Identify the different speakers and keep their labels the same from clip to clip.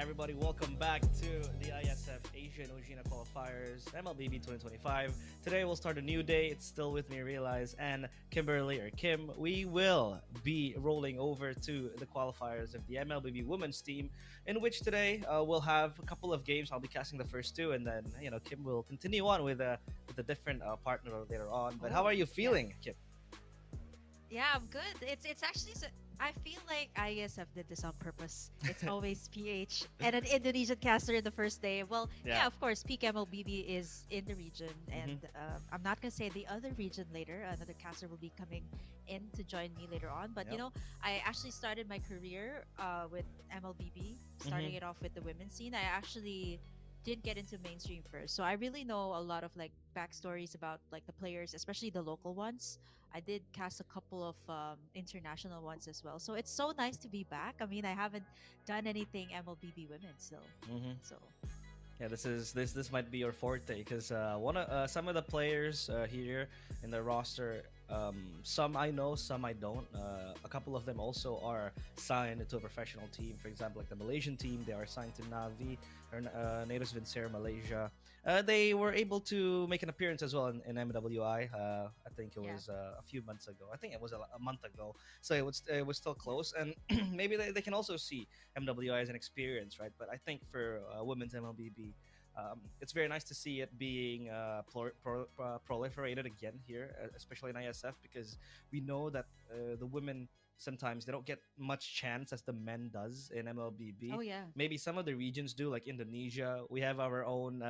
Speaker 1: everybody. Welcome back to the Iesf Asian Oceania Qualifiers Mlbb 2025. Today we'll start a new day. It's still with me, Realize, and Kimberly or Kim. We will be rolling over to the qualifiers of the MLBB women's team, in which today we'll have a couple of games. I'll be casting the first two, and then Kim will continue on with a different partner later on. But how
Speaker 2: Oh,
Speaker 1: are you
Speaker 2: yeah.
Speaker 1: feeling, Kim?
Speaker 2: Yeah, I'm good. It's actually I feel like ISF did this on purpose. It's always PH and an Indonesian caster in the first day. Well,
Speaker 1: Yeah.
Speaker 2: yeah, of course, Peak MLBB is in the region, and
Speaker 1: Mm-hmm.
Speaker 2: I'm not gonna say the other region later. Another caster will be coming in to join me later on. But
Speaker 1: Yep.
Speaker 2: I actually started my career with MLBB,
Speaker 1: Mm-hmm.
Speaker 2: starting it off with the women's scene. I actually did get into mainstream first, so I really know a lot of like backstories about like the players, especially the local ones. I did cast a couple of international ones as well. So it's so nice to be back. I mean, I haven't done anything MLBB women still.
Speaker 1: Mm-hmm.
Speaker 2: So,
Speaker 1: Yeah, this might be your forte because one of some of the players here in the roster, some I know, some I don't. A couple of them also are signed to a professional team. For example, like the Malaysian team, they are signed to Navi or Natus Vincere Malaysia. They were able to make an appearance as well in MWI. I think it
Speaker 2: yeah.
Speaker 1: was a few months ago. I think it was a month ago. So it was still
Speaker 2: Yeah.
Speaker 1: close, and maybe they can also see MWI as an experience, right? But I think for women's MLBB, it's very nice to see it being proliferated again here, especially in ISF, because we know that the women sometimes they don't get much chance as the men does in MLBB.
Speaker 2: Oh, yeah.
Speaker 1: Maybe some of the regions do, like Indonesia. We have our own.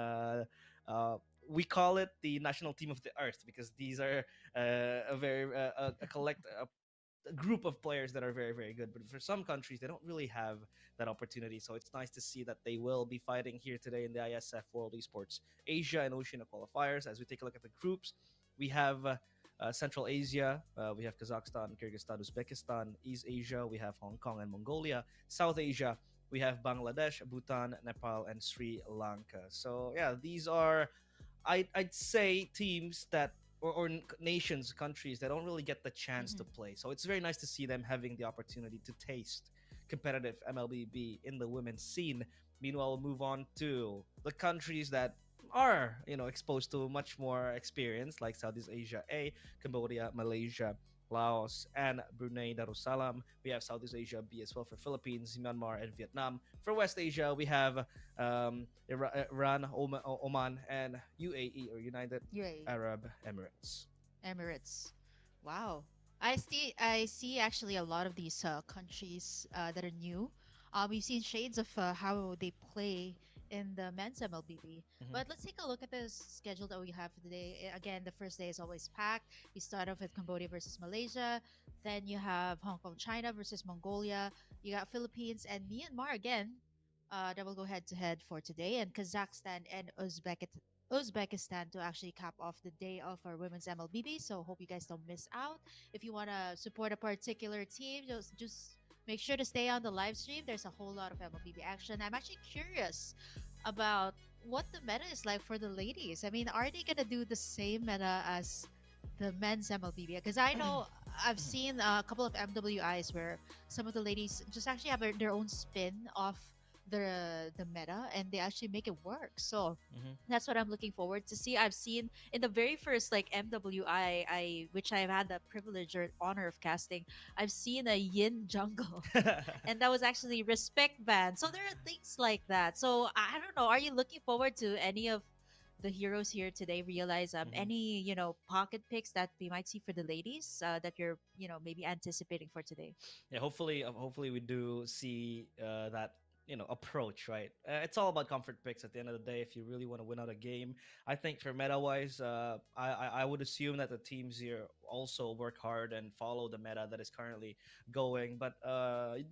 Speaker 1: We call it the national team of the earth because these are a very a collect a group of players that are very very good, but for some countries they don't really have that opportunity, so it's nice to see that they will be fighting here today in the ISF World Esports Asia and Oceania qualifiers. As we take a look at the groups, we have Central Asia, we have Kazakhstan, Kyrgyzstan, Uzbekistan. East Asia, we have Hong Kong and Mongolia. South Asia, we have Bangladesh, Bhutan, Nepal, and Sri Lanka. So yeah, these are I'd say teams that or nations, countries that don't really get the chance to
Speaker 2: Hmm.
Speaker 1: play. So it's very nice to see them having the opportunity to taste competitive MLBB in the women's scene. Meanwhile, we'll move on to the countries that are exposed to much more experience, like Southeast Asia A, Cambodia, Malaysia, Laos, and Brunei Darussalam. We have Southeast Asia B as well for Philippines, Myanmar, and Vietnam. For West Asia, we have Iran, Oman, and UAE or United
Speaker 2: UAE,
Speaker 1: Arab Emirates.
Speaker 2: Emirates. Wow. I see actually a lot of these countries that are new. We've seen shades of how they play in the men's MLBB.
Speaker 1: Mm-hmm.
Speaker 2: But let's take a look at the schedule that we have for today. Again, the first day is always packed. We start off with Cambodia versus Malaysia. Then you have Hong Kong, China versus Mongolia. You got Philippines and Myanmar again. That will go head to head for today, and Kazakhstan and Uzbekistan to actually cap off the day of our women's MLBB. So hope you guys don't miss out. If you want to support a particular team, just make sure to stay on the live stream. There's a whole lot of MLBB action. I'm actually curious about what the meta is like for the ladies. I mean, are they gonna do the same meta as the men's MLBB? Because I know I've seen a couple of MWIs where some of the ladies just actually have their own spin off the meta, and they actually make it work. So
Speaker 1: Mm-hmm.
Speaker 2: that's what I'm looking forward to see. I've seen in the very first like MWI, which I've had the privilege or honor of casting, I've seen a Yin jungle, and that was actually respect band. So there are things like that. So I don't know. Are you looking forward to any of the heroes here today? Realize
Speaker 1: Mm-hmm.
Speaker 2: any pocket picks that we might see for the ladies that you're maybe anticipating for today.
Speaker 1: Yeah, hopefully we do see that approach, right? It's all about comfort picks at the end of the day. If you really want to win out a game, I think for meta wise, I would assume that the teams here also work hard and follow the meta that is currently going. But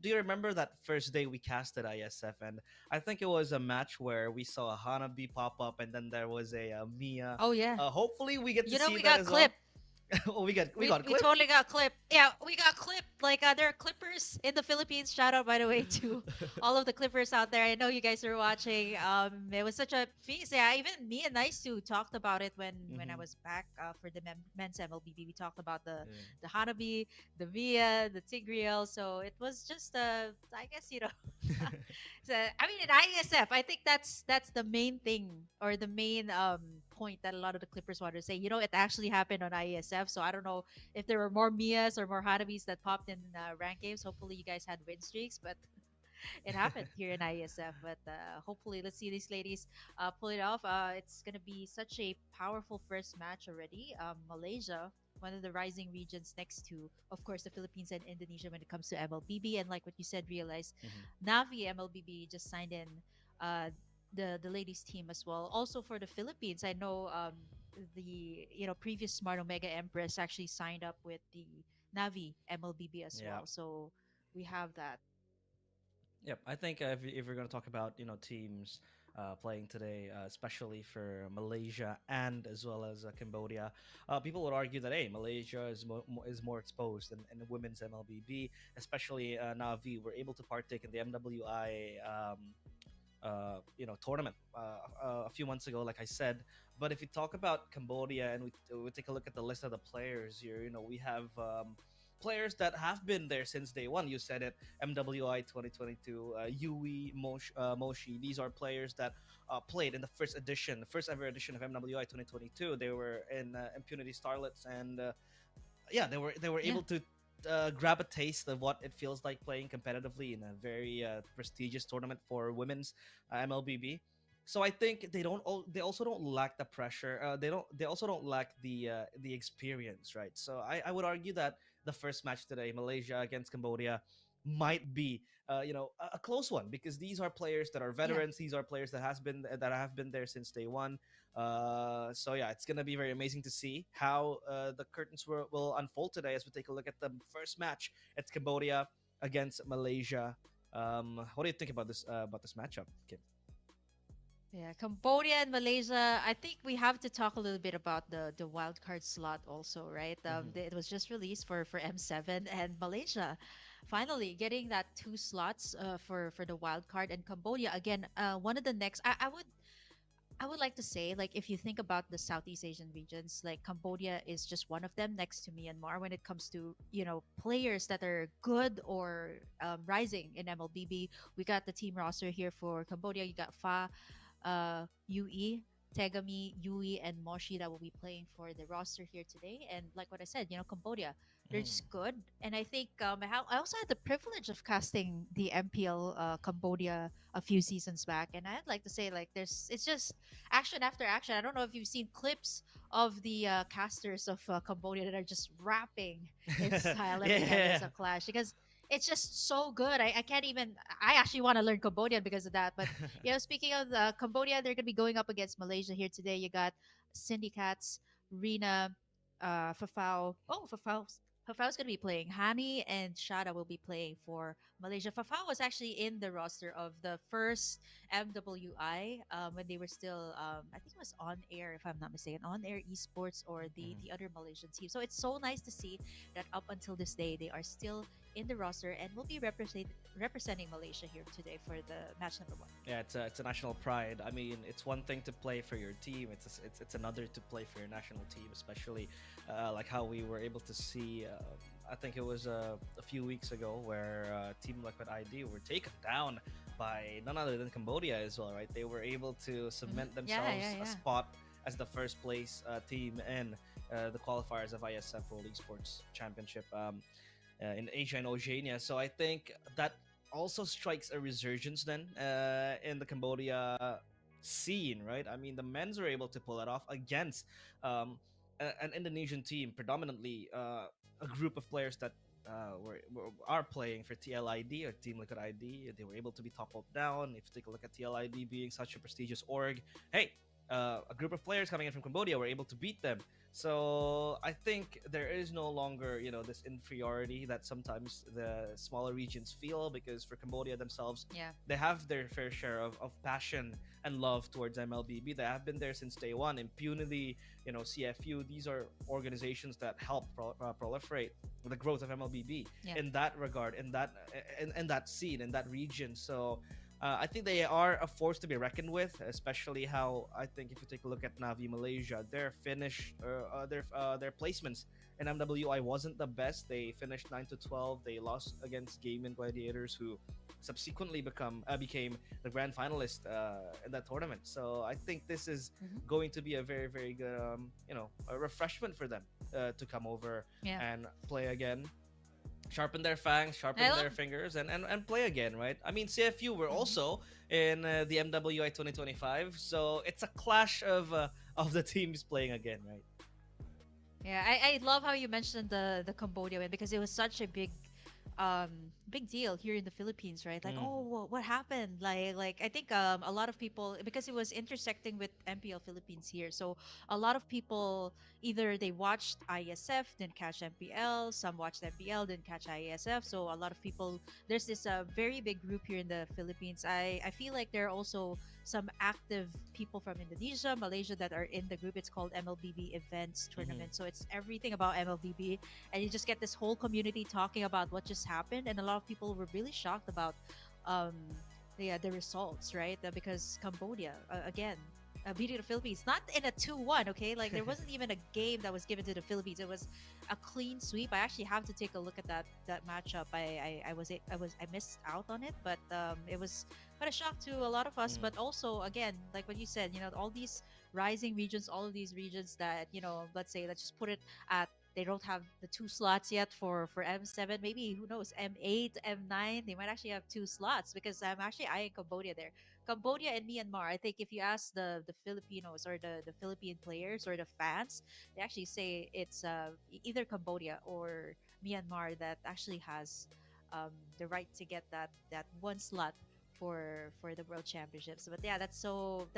Speaker 1: do you remember that first day we casted ISF, and I think it was a match where we saw a Hanabi pop up, and then there was a Mia.
Speaker 2: Oh yeah,
Speaker 1: Hopefully we get to see
Speaker 2: we
Speaker 1: that
Speaker 2: got
Speaker 1: as well.
Speaker 2: clipped.
Speaker 1: Oh, we
Speaker 2: We
Speaker 1: got
Speaker 2: we
Speaker 1: clipped.
Speaker 2: totally got clipped. Yeah, we got clipped. Like there are clippers in the Philippines. Shout out by the way to all of the clippers out there. I know you guys are watching. It was such a feast. Yeah, even me and Nice too talked about it when I
Speaker 1: Hmm.
Speaker 2: was back for the men's MLBB. We talked about
Speaker 1: Yeah.
Speaker 2: the Hanabi, the Mia, the Tigreal. So it was just I guess so, I mean, in ISF, I think that's the main thing or the main point that a lot of the Clippers wanted to say. It actually happened on ISF, so I don't know if there were more Mias or more Hanabis that popped in rank games. Hopefully, you guys had win streaks, but it happened here in ISF. But hopefully, let's see these ladies pull it off. It's gonna be such a powerful first match already. Malaysia, one of the rising regions next to, of course, the Philippines and Indonesia when it comes to MLBB. And like what you said, realize
Speaker 1: Hmm.
Speaker 2: Navi MLBB just signed in uh, the ladies team as well. Also for the Philippines, I know the previous Smart Omega Empress actually signed up with the Navi MLBB as
Speaker 1: Yeah.
Speaker 2: well. So we have that.
Speaker 1: Yep, I think if we're going to talk about teams playing today, especially for Malaysia and as well as Cambodia, people would argue that hey, Malaysia is more exposed in the women's MLBB, especially Navi were able to partake in the MWI tournament a few months ago, like I said. But if you talk about Cambodia and we take a look at the list of the players here, we have players that have been there since day one. You said it, MWI 2022, Yui, Moshi. These are players that played in the first edition, the first ever edition of MWI 2022. They were in Impunity Starlets, and yeah, they were
Speaker 2: Yeah.
Speaker 1: able to grab a taste of what it feels like playing competitively in a very prestigious tournament for women's MLBB. So I think they also don't lack the pressure. They also don't lack the experience, right? So I would argue that the first match today, Malaysia against Cambodia, might be a close one because these are players that are
Speaker 2: Yeah.
Speaker 1: veterans. These are players that have been there since day one. So yeah, it's gonna be very amazing to see how the curtains will unfold today as we take a look at the first match. It's Cambodia against Malaysia. What do you think about this matchup, Kim?
Speaker 2: Yeah, Cambodia and Malaysia. I think we have to talk a little bit about the wild card slot also, right?
Speaker 1: Hmm.
Speaker 2: It was just released for M7 and Malaysia, finally getting that two slots for the wild card and Cambodia again. One of the next. I would like to say, like, if you think about the Southeast Asian regions, like Cambodia is just one of them next to Myanmar when it comes to, players that are good or rising in MLBB. We got the team roster here for Cambodia. You got UE, Tegami, Yui, and Moshi that will be playing for the roster here today. And like what I said, Cambodia, they're
Speaker 1: Hmm.
Speaker 2: just good. And I think I also had the privilege of casting the MPL Cambodia a few seasons back. And I'd like to say, like, it's just action after action. I don't know if you've seen clips of the casters of Cambodia that are just rapping in style every time
Speaker 1: Yeah.
Speaker 2: there's a clash because it's just so good. I can't even. I actually want to learn Cambodian because of that. But speaking of Cambodia, they're going to be going up against Malaysia here today. You got Syndicats, Rina, Fafau. Oh, Fafau's going to be playing. Hani and Shada will be playing for Malaysia. Fafau was actually in the roster of the first MWI when they were still, I think it was on air, if I'm not mistaken, on air Esports or the other Malaysian team. So it's so nice to see that up until this day, they are still in the roster and will be representing Malaysia here today for the match number one.
Speaker 1: Yeah, it's a national pride. I mean, it's one thing to play for your team. It's another to play for your national team, especially like how we were able to see. I think it was a few weeks ago where Team Liquid ID were taken down by none other than Cambodia as well, right? They were able to
Speaker 2: Hmm.
Speaker 1: cement
Speaker 2: Yeah,
Speaker 1: themselves
Speaker 2: yeah,
Speaker 1: a
Speaker 2: yeah.
Speaker 1: spot as the first place team in the qualifiers of Iesf World Esports Championship. In Asia and Oceania. So I think that also strikes a resurgence then in the Cambodia scene, right? I mean, the men's are able to pull it off against an Indonesian team, predominantly a group of players that are playing for TLID or Team Liquid ID. They were able to be toppled down. If you take a look at TLID being such a prestigious org, hey, a group of players coming in from Cambodia were able to beat them. So I think there is no longer, this inferiority that sometimes the smaller regions feel, because for Cambodia themselves,
Speaker 2: Yeah.
Speaker 1: they have their fair share of passion and love towards MLBB. They have been there since day one. Impunity, CFU, these are organizations that help proliferate the growth of MLBB
Speaker 2: Yeah.
Speaker 1: in that regard, in that scene, in that region. So I think they are a force to be reckoned with, especially how I think if you take a look at Navi Malaysia, their placements in MWI wasn't the best. They finished 9-12. They lost against Game and Gladiators, who subsequently became the grand finalist in that tournament. So I think this is
Speaker 2: Hmm.
Speaker 1: going to be a very very good a refreshment for them to come over
Speaker 2: Yeah.
Speaker 1: and play again, sharpen their fangs,
Speaker 2: I
Speaker 1: sharpen
Speaker 2: love.
Speaker 1: their fingers, and play again, right? I mean, CFU were
Speaker 2: Mhm.
Speaker 1: also in the MWI 2025, so it's a clash of the teams playing again, right?
Speaker 2: Yeah, I love how you mentioned the Cambodia win because it was such a big deal here in the Philippines, right? Like,
Speaker 1: Mm.
Speaker 2: oh, what happened? Like I think a lot of people, because it was intersecting with MPL Philippines here, so a lot of people either they watched ISF didn't catch MPL, some watched MPL didn't catch ISF. So a lot of people, there's this very big group here in the Philippines. I feel like there are also some active people from Indonesia, Malaysia that are in the group. It's called MLBB Events
Speaker 1: Hmm.
Speaker 2: Tournament. So it's everything about MLBB, and you just get this whole community talking about what just happened, and a lot of people were really shocked about um the results, right? Because Cambodia again beating the Philippines, not in a 2-1, okay? Like there wasn't even a game that was given to the Philippines. It was a clean sweep. I actually have to take a look at that matchup. I missed out on it, but it was quite a shock to a lot of us. But also, again, like what you said, all these rising regions, all of these regions that let's just put it at, they don't have the two slots yet for M7. Maybe who knows, M8, M9. They might actually have two slots because I'm actually eyeing Cambodia there. Cambodia and Myanmar. I think if you ask the Filipinos or the Philippine players or the fans, they actually say it's either Cambodia or Myanmar that actually has the right to get that one slot for the World Championships. But yeah, that's so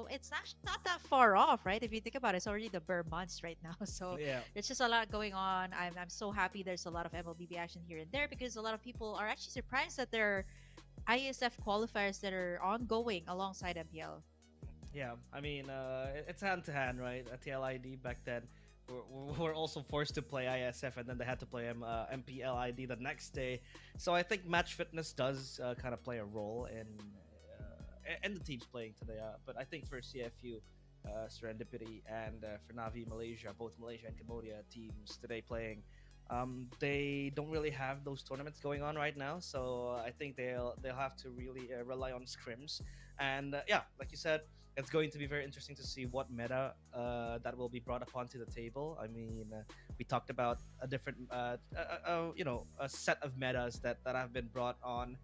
Speaker 2: it's actually not that far off, right? If you think about it, it's already the bare months right now. So
Speaker 1: Yeah.
Speaker 2: there's just a lot going on. I'm so happy there's a lot of MLBB action here and there because a lot of people are actually surprised that there are ISF qualifiers that are ongoing alongside MPL.
Speaker 1: Yeah, I mean, it's hand to hand, right? At TLID back then, were also forced to play ISF, and then they had to play MPLID the next day. So I think match fitness does kind of play a role in the teams playing today. But I think for CFU, Serendipity, and for Navi Malaysia, both Malaysia and Cambodia teams today playing, they don't really have those tournaments going on right now. So I think they'll have to really rely on scrims. And yeah, like you said, it's going to be very interesting to see what meta that will be brought upon to the table. I mean, we talked about a different, a set of metas that have been brought on.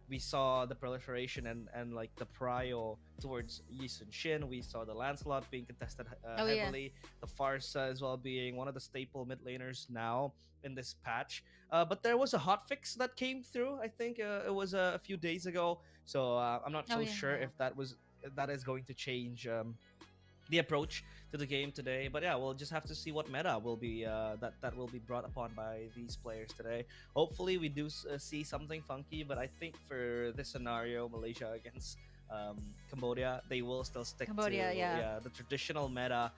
Speaker 1: We saw the proliferation and like the prio towards Yi Sun Shin. We saw the Lancelot being contested
Speaker 2: Oh yeah.
Speaker 1: heavily. The Farsa as well being one of the staple mid laners now in this patch. But there was a hot fix that came through. I think it was a few days ago. So I'm not
Speaker 2: Oh
Speaker 1: so
Speaker 2: yeah.
Speaker 1: sure
Speaker 2: Yeah.
Speaker 1: if that is going to change the approach to the game today. But yeah, we'll just have to see what meta will be that will be brought upon by these players today. Hopefully, we do see something funky. But I think for this scenario, Malaysia against Cambodia, they will still stick
Speaker 2: Cambodia.
Speaker 1: to
Speaker 2: Yeah.
Speaker 1: the traditional meta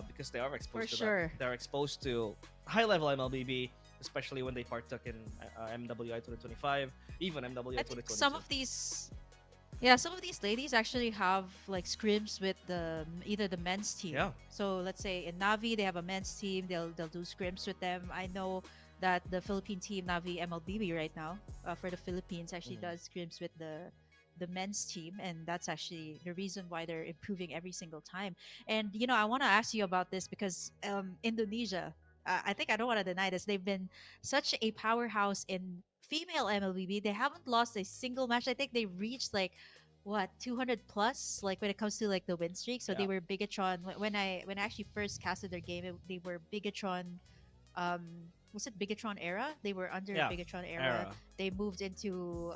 Speaker 1: because they are
Speaker 2: For
Speaker 1: exposed to that.
Speaker 2: sure.
Speaker 1: They're exposed to high level MLBB. Especially when they partook in MWI 2025, even MWI
Speaker 2: I think some
Speaker 1: 2022.
Speaker 2: of these Yeah, some of these ladies actually have like scrims with either the men's team.
Speaker 1: Yeah.
Speaker 2: So let's say in Navi they have a men's team. They'll do scrims with them. I know that the Philippine team Navi MLBB right now for the Philippines actually
Speaker 1: Mhm.
Speaker 2: does scrims with the men's team, and that's actually the reason why they're improving every single time. And I want to ask you about this because Indonesia. I think I don't want to deny this. They've been such a powerhouse in female MLBB. They haven't lost a single match. I think they reached like what 200 plus like when it comes to like the win streak. So they
Speaker 1: Yeah.
Speaker 2: were Bigatron when I actually first casted their game. They were Bigatron. um was it Bigatron era? They were under
Speaker 1: Yeah.
Speaker 2: Bigatron era.
Speaker 1: Era.
Speaker 2: They moved into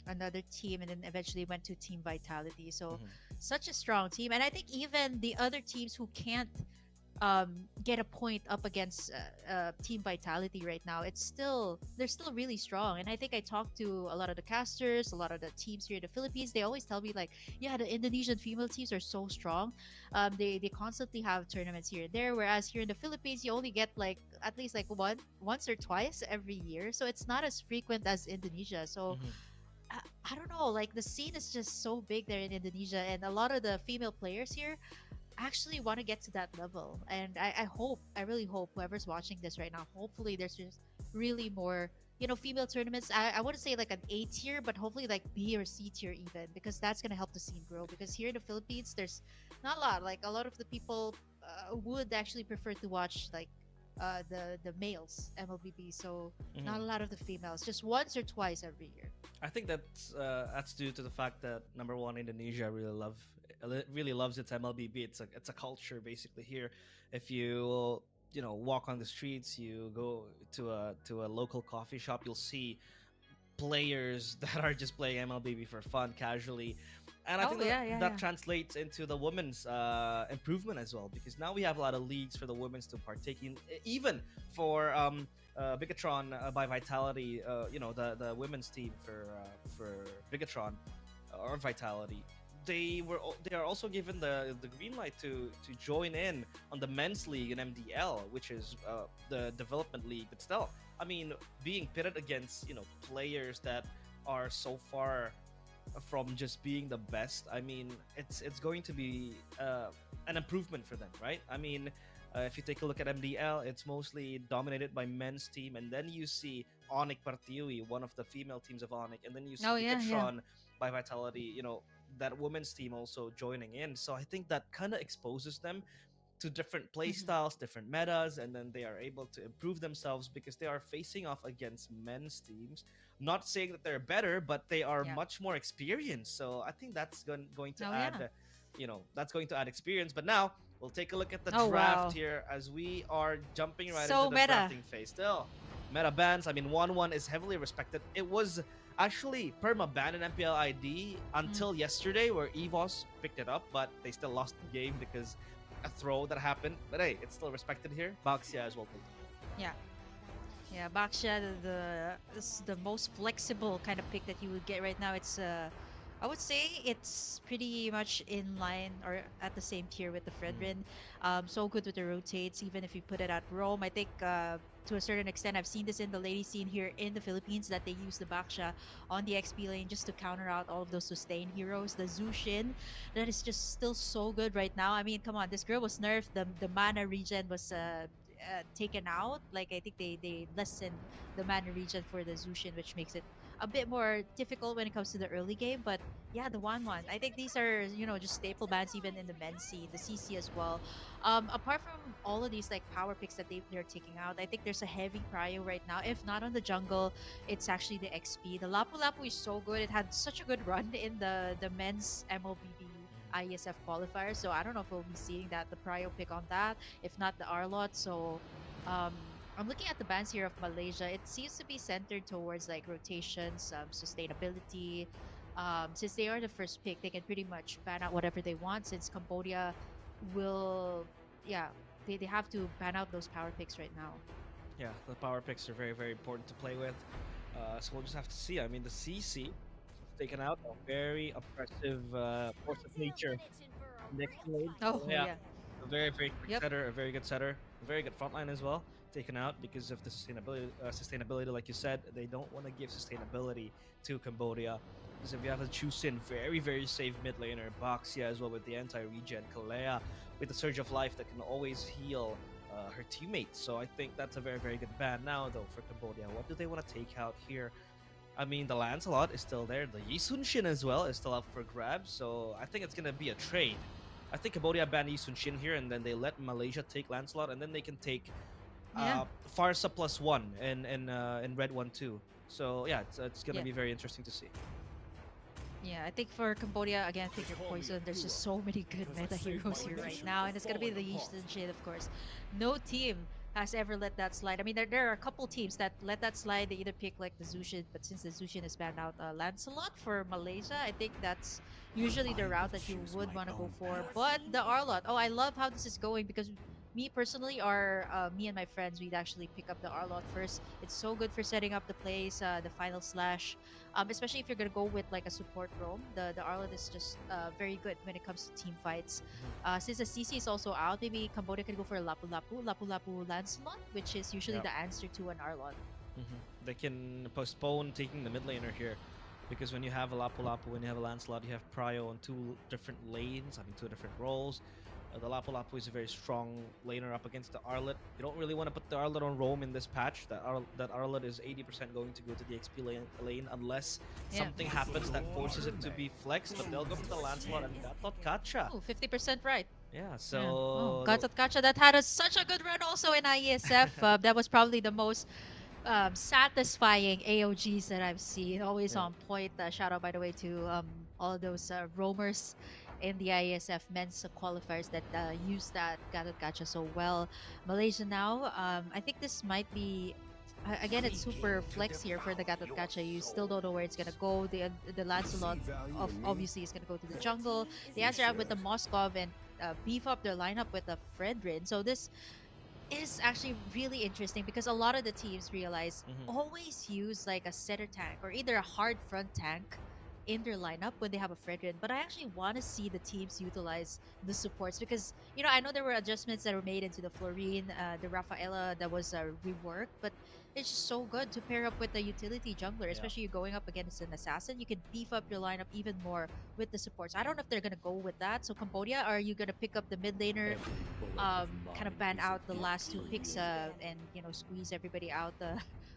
Speaker 2: another team, and then eventually went to Team Vitality. So
Speaker 1: Hmm.
Speaker 2: such a strong team, and I think even the other teams who can't get a point up against Team Vitality right now, they're still really strong. And I think I talked to a lot of the casters, a lot of the teams here in the Philippines. They always tell me like, yeah, the Indonesian female teams are so strong. They constantly have tournaments here and there, whereas here in the Philippines, you only get like at least like once or twice every year. So it's not as frequent as Indonesia. So
Speaker 1: Hmm.
Speaker 2: I don't know, like the scene is just so big there in Indonesia, and a lot of the female players here actually want to get to that level. And I really hope whoever's watching this right now, hopefully there's just really more, female tournaments. I wouldn't say like an A tier, but hopefully like B or C tier even, because that's going to help the scene grow. Because here in the Philippines, there's not a lot. Like a lot of the people would actually prefer to watch like the males MLBB. So not a
Speaker 1: Hmm.
Speaker 2: lot of the females, just once or twice every year.
Speaker 1: I think that's due to the fact that number one, Indonesia really loves its MLBB. It's a culture basically here. If you walk on the streets, you go to a local coffee shop, you'll see players that are just playing MLBB for fun casually. And I
Speaker 2: Oh
Speaker 1: think that
Speaker 2: yeah, yeah,
Speaker 1: that
Speaker 2: yeah.
Speaker 1: translates into the women's improvement as well, because now we have a lot of leagues for the women's to partake in, even for Bigatron by Vitality, the women's team for Bigatron or Vitality. They are also given the green light to join in on the men's league in MDL, which is the development league. But still, I mean, being pitted against players that are so far from just being the best. I mean, it's going to be an improvement for them, right? I mean, if you take a look at MDL, it's mostly dominated by men's team, and then you see Onyx Partiui, one of the female teams of Onyx, and then you see
Speaker 2: Oh yeah, yeah.
Speaker 1: Bicatron by Vitality, that women's team also joining in. So I think that kind of exposes them to different play
Speaker 2: Hmm.
Speaker 1: styles, different metas, and then they are able to improve themselves because they are facing off against men's teams. Not saying that they're better, but they are
Speaker 2: Yeah.
Speaker 1: much more experienced. So I think that's going to
Speaker 2: Oh yeah.
Speaker 1: add, that's going to add experience. But now we'll take a look at the
Speaker 2: Oh
Speaker 1: draft
Speaker 2: wow.
Speaker 1: here as we are jumping right into
Speaker 2: So
Speaker 1: the
Speaker 2: meta.
Speaker 1: drafting phase. Still, meta bans. I mean, 1-1 is heavily respected. It was actually perma banned in MPL ID
Speaker 2: Mm,
Speaker 1: until yesterday, where EVOS picked it up, but they still lost the game because a throw that happened. But hey, it's still respected here. Baxia as well.
Speaker 2: yeah. Yeah, Baksha, is the most flexible kind of pick that you would get right now. I would say it's pretty much in line or at the same tier with the
Speaker 1: Mm.
Speaker 2: Fredrin. So good with the rotates, even if you put it at Rome. I think to a certain extent, I've seen this in the lady scene here in the Philippines that they use the Baksha on the XP lane just to counter out all of those sustain heroes. The Zushin, that is just still so good right now. I mean, come on, this girl was nerfed. The mana regen was taken out. Like I think they lessened the mana region for the Zushin, which makes it a bit more difficult when it comes to the early game. But yeah, the one. I think these are just staple bans even in the men's scene, the CC as well. Apart from all of these like power picks that they're taking out, I think there's a heavy prio right now. If not on the jungle, it's actually the XP. The Lapu Lapu is so good. It had such a good run in the men's MLBB IESF qualifier. So I don't know if we'll be seeing that the prio pick on that, if not the Arlot. So um, I'm looking at the bans here of Malaysia. It seems to be centered towards like rotations, sustainability. Since they are the first pick, they can pretty much ban out whatever they want. Since Cambodia will, yeah, they have to ban out those power picks right now.
Speaker 1: Yeah, the power picks are very, very important to play with. So we'll just have to see. I mean, the CC taken out a very oppressive force of nature next lane.
Speaker 2: Oh
Speaker 1: So yeah,
Speaker 2: yeah,
Speaker 1: a very, very quick
Speaker 2: yep,
Speaker 1: setter, a very good setter, a very good frontline as well. Taken out because of the sustainability, like you said, they don't want to give sustainability to Cambodia. Because if you have a Chusin, very, very safe mid laner, Baxia as well with the anti-regen, Kalea with the Surge of Life that can always heal her teammates. So I think that's a very, very good ban. Now, though, for Cambodia, what do they want to take out here? I mean, the Lancelot is still there. The Yisun Shin as well is still up for grabs. So I think it's going to be a trade. I think Cambodia ban Yisun Shin here, and then they let Malaysia take Lancelot, and then they can take
Speaker 2: yeah,
Speaker 1: Farsa +1 in Red 1 too. So yeah, it's going to
Speaker 2: yeah.
Speaker 1: be very interesting to see.
Speaker 2: Yeah, I think for Cambodia, again, pick your poison. There's just so many good meta heroes here right now, and it's gonna be the Eastern Shade, of course. No team has ever let that slide. I mean, there are a couple teams that let that slide. They either pick like the Zushin, but since the Zushin is banned out, Lancelot for Malaysia, I think that's usually the
Speaker 3: I
Speaker 2: route
Speaker 3: will
Speaker 2: that you
Speaker 3: choose
Speaker 2: would
Speaker 3: my
Speaker 2: want to go
Speaker 3: own
Speaker 2: for.
Speaker 3: path.
Speaker 2: But the Arlot, oh, I love how this is going because me personally, me and my friends, we'd actually pick up the Arlot first. It's so good for setting up the plays, the final slash, especially if you're gonna go with like a support roam. The Arlot is just very good when it comes to team fights.
Speaker 1: Hmm.
Speaker 2: Since the CC is also out, maybe Cambodia can go for a Lapu Lapu, Lapu Lapu Lancelot, which is usually
Speaker 1: Yeah.
Speaker 2: the answer to an Arlot.
Speaker 1: They can postpone taking the mid laner here, because when you have a Lapu Lapu, when you have a Lancelot, you have Prio on two different lanes, I mean two different roles. The Lapu Lapu is a very strong laner up against the Arlet. You don't really want to put the Arlet on roam in this patch. That Arlet is 80% going to go to the XP lane unless
Speaker 2: Yeah.
Speaker 1: something happens that forces it to be flexed. But they'll go for the Lancelot and Gatot Kacha.
Speaker 2: Oh, 50% right.
Speaker 1: Yeah,
Speaker 2: Yeah. Oh,
Speaker 1: so
Speaker 2: Gatot Kacha that had such a good run also in Iesf. That was probably the most satisfying AOGs that I've seen. Always
Speaker 1: yeah.
Speaker 2: on point. Shout out, by the way, to all of those roamers in the ISF men's qualifiers that use that Gatot Gacha so well. Malaysia now, I think this might be. Again, it's super flex here for the Gatot Gacha. You still don't know where it's gonna go. The Lancelot,
Speaker 3: See value
Speaker 2: of
Speaker 3: in me?
Speaker 2: obviously, is gonna go to the jungle. They
Speaker 3: You
Speaker 2: answer out with the
Speaker 3: should.
Speaker 2: Moskov and beef up their lineup with the Fredrin. So this is actually really interesting because a lot of the teams realize
Speaker 1: Hmm.
Speaker 2: always use like a center tank or either a hard front tank in their lineup when they have a Fredrin. But I actually want to see the teams utilize the supports because I know there were adjustments that were made into the Florine, the Rafaela that was reworked, but it's just so good to pair up with a utility jungler,
Speaker 1: Yeah.
Speaker 2: especially you going up against an assassin. You can beef up your lineup even more with the supports. I don't know if they're gonna go with that. So Cambodia, are you gonna pick up the mid laner,
Speaker 3: Every bullet of
Speaker 2: kind of
Speaker 3: mine
Speaker 2: ban
Speaker 3: is
Speaker 2: out
Speaker 3: a
Speaker 2: the
Speaker 3: gift
Speaker 2: last two
Speaker 3: for
Speaker 2: picks
Speaker 3: you.
Speaker 2: and squeeze everybody out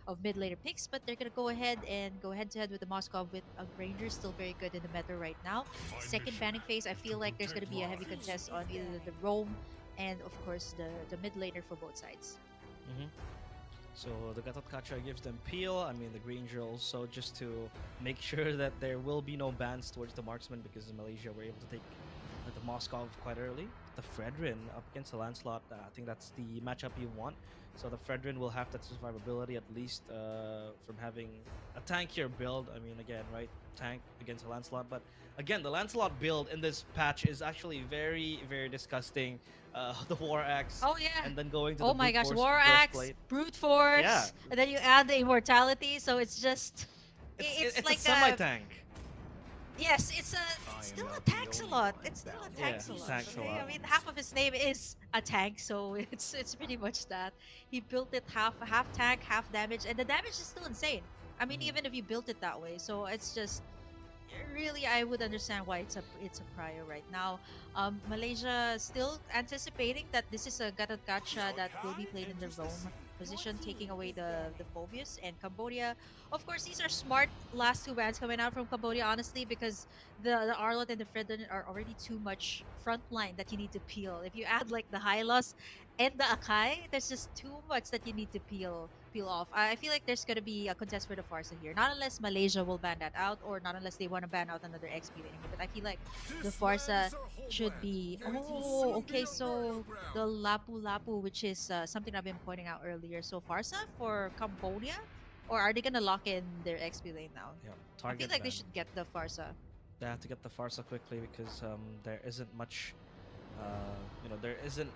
Speaker 2: of mid laner picks, but they're gonna go ahead and go head to head with the Moscow with a Granger still very good in the meta right now. Second banning phase, I feel like there's gonna be a heavy contest on either the roam and of course the mid laner for both sides.
Speaker 1: Hmm. So the Gatot Kacha gives them peel. I mean, the Granger also, just to make sure that there will be no bans towards the marksman, because in Malaysia we're able to take the Moskov quite early. The Fredrin up against the Lancelot, I think that's the matchup you want. So the Fredrin will have that survivability at least from having a tankier build. I mean, again, right? Tank against a Lancelot. But again, the Lancelot build in this patch is actually very, very disgusting. The War Axe
Speaker 2: Oh yeah.
Speaker 1: and then going to the
Speaker 2: Oh my
Speaker 1: Brute
Speaker 2: gosh,
Speaker 1: Force
Speaker 2: War Axe,
Speaker 1: Breastplate.
Speaker 2: Brute
Speaker 1: Yeah,
Speaker 2: Force, and then you add the immortality, so it's just it's
Speaker 1: it's a
Speaker 2: like
Speaker 1: semi tank.
Speaker 2: yes,
Speaker 3: I
Speaker 2: it's
Speaker 3: am
Speaker 2: still a
Speaker 3: not the
Speaker 2: tank a
Speaker 3: only
Speaker 2: lot.
Speaker 3: one
Speaker 2: It's still
Speaker 3: bound
Speaker 2: a
Speaker 3: by
Speaker 1: Yeah,
Speaker 2: tank a lot.
Speaker 3: these
Speaker 1: tanks a
Speaker 2: Okay,
Speaker 1: lot.
Speaker 2: I mean
Speaker 3: chains.
Speaker 2: half of his name is a tank, so it's pretty much that. He built it half tank, half damage, and the damage is still insane. I mean,
Speaker 1: Hmm.
Speaker 2: even if you built it that way, so it's just really I would understand why it's a prior right now. Malaysia still anticipating that this is a Gatot Gacha that will be played in the roam position, taking away the Phobius and Cambodia. Of course, these are smart last two bans coming out from Cambodia, honestly, because the Arlot and the Fredon are already too much front line that you need to peel. If you add like the Hylos and the Akai, there's just too much that you need to peel off. I feel like there's gonna be a contest for the Farsa here. Not unless Malaysia will ban that out, or not unless they want to ban out another XP lane here. But I feel like the
Speaker 3: This land
Speaker 2: Farsa
Speaker 3: is our
Speaker 2: should
Speaker 3: homeland,
Speaker 2: be.
Speaker 3: and it will
Speaker 2: Oh,
Speaker 3: soon be
Speaker 2: okay.
Speaker 3: a burial
Speaker 2: So the
Speaker 3: ground.
Speaker 2: Lapu Lapu, which is something I've been pointing out earlier. So Farsa for Cambodia, or are they gonna lock in their XP lane now?
Speaker 1: Yeah,
Speaker 2: I feel
Speaker 1: target
Speaker 2: like they
Speaker 1: ban.
Speaker 2: should get the Farsa.
Speaker 1: They have to get the Farsa quickly because there isn't much, there isn't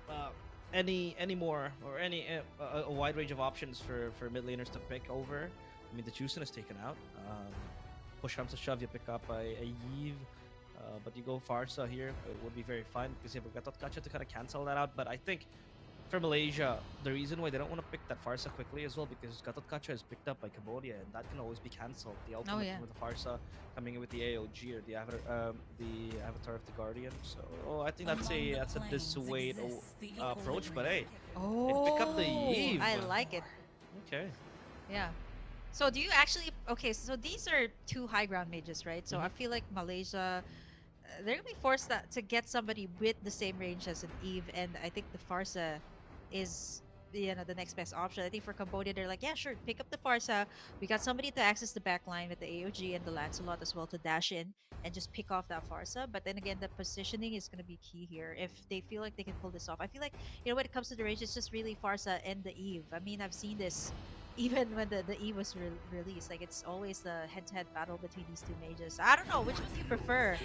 Speaker 1: uh, any more or any a wide range of options for mid laners to pick over. I mean, the Juicin is taken out. Push comes to shove, you pick up a Yves, but you go Farsa here. It would be very fine because you have Gatot Kacha to kind of cancel that out. But I think for Malaysia, the reason why they don't want to pick that Farsa quickly as well, because Gatot Kacha is picked up by Cambodia and that can always be cancelled. The
Speaker 2: Oh
Speaker 1: ultimate
Speaker 2: yeah.
Speaker 1: with the Farsa coming in with the AOG or the Avatar of the Guardian. So I think that's a dissuade approach. But hey, they pick up the
Speaker 2: Oh,
Speaker 1: Eve.
Speaker 2: I like it.
Speaker 1: Okay.
Speaker 2: Yeah. So do you actually okay, so these are two high ground mages, right? So I
Speaker 1: Hmm.
Speaker 2: feel like Malaysia they're gonna be forced to get somebody with the same range as an Eve, and I think the Farsa is the next best option. I think for Cambodia, they're like, yeah, sure, pick up the Farsa. We got somebody to access the back line with the AOG and the Lancelot as well to dash in and just pick off that Farsa. But then again, the positioning is going to be key here. If they feel like they can pull this off, I feel like, when it comes to the range, it's just really Farsa and the Eve. I mean, I've seen this even when the Eve was released. Like, it's always the head-to-head battle between these two mages. I don't know, which one do you prefer?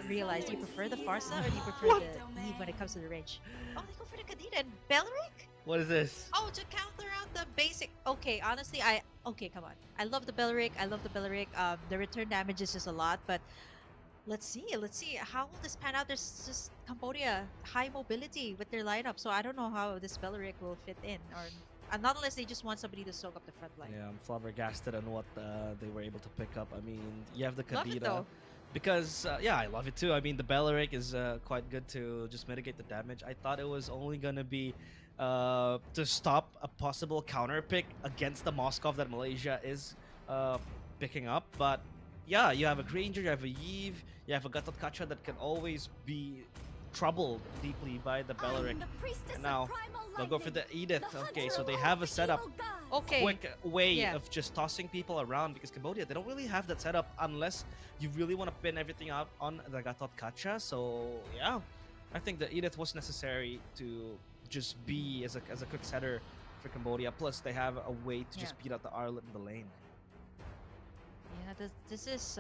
Speaker 2: Realize, do you prefer the Farsa or do you prefer
Speaker 1: What?
Speaker 2: the Eve when it comes to the range? Oh, they go for the Kadita and Belric?
Speaker 1: What is this?
Speaker 2: Oh, to counter out the basic. Okay, honestly, okay, come on. I love the Belric. I love the Belric. The return damage is just a lot, but let's see. Let's see how will this pan out. There's just Cambodia high mobility with their lineup, so I don't know how this Belric will fit in, or not unless they just want somebody to soak up the front line.
Speaker 1: Yeah, I'm flabbergasted on what they were able to pick up. I mean, you have the
Speaker 2: Love it
Speaker 1: Kadira.
Speaker 2: though.
Speaker 1: Because, yeah, I love it too. I mean, the Belleric is quite good to just mitigate the damage. I thought it was only going to be to stop a possible counter pick against the Moskov that Malaysia is picking up. But, yeah, you have a Granger, you have a Yves, you have a Gatot Kacha that can always be troubled deeply by the Belleric. And now they'll go for the Edith. Okay, so they have a setup.
Speaker 2: Okay.
Speaker 1: Quick way
Speaker 2: Yeah.
Speaker 1: of just tossing people around because Cambodia, they don't really have that setup unless you really want to pin everything out on the Gatot Kacha. So yeah, I think the Edith was necessary to just be as a quick setter for Cambodia. Plus they have a way to just beat out the Arlet in the lane.
Speaker 2: Yeah, this is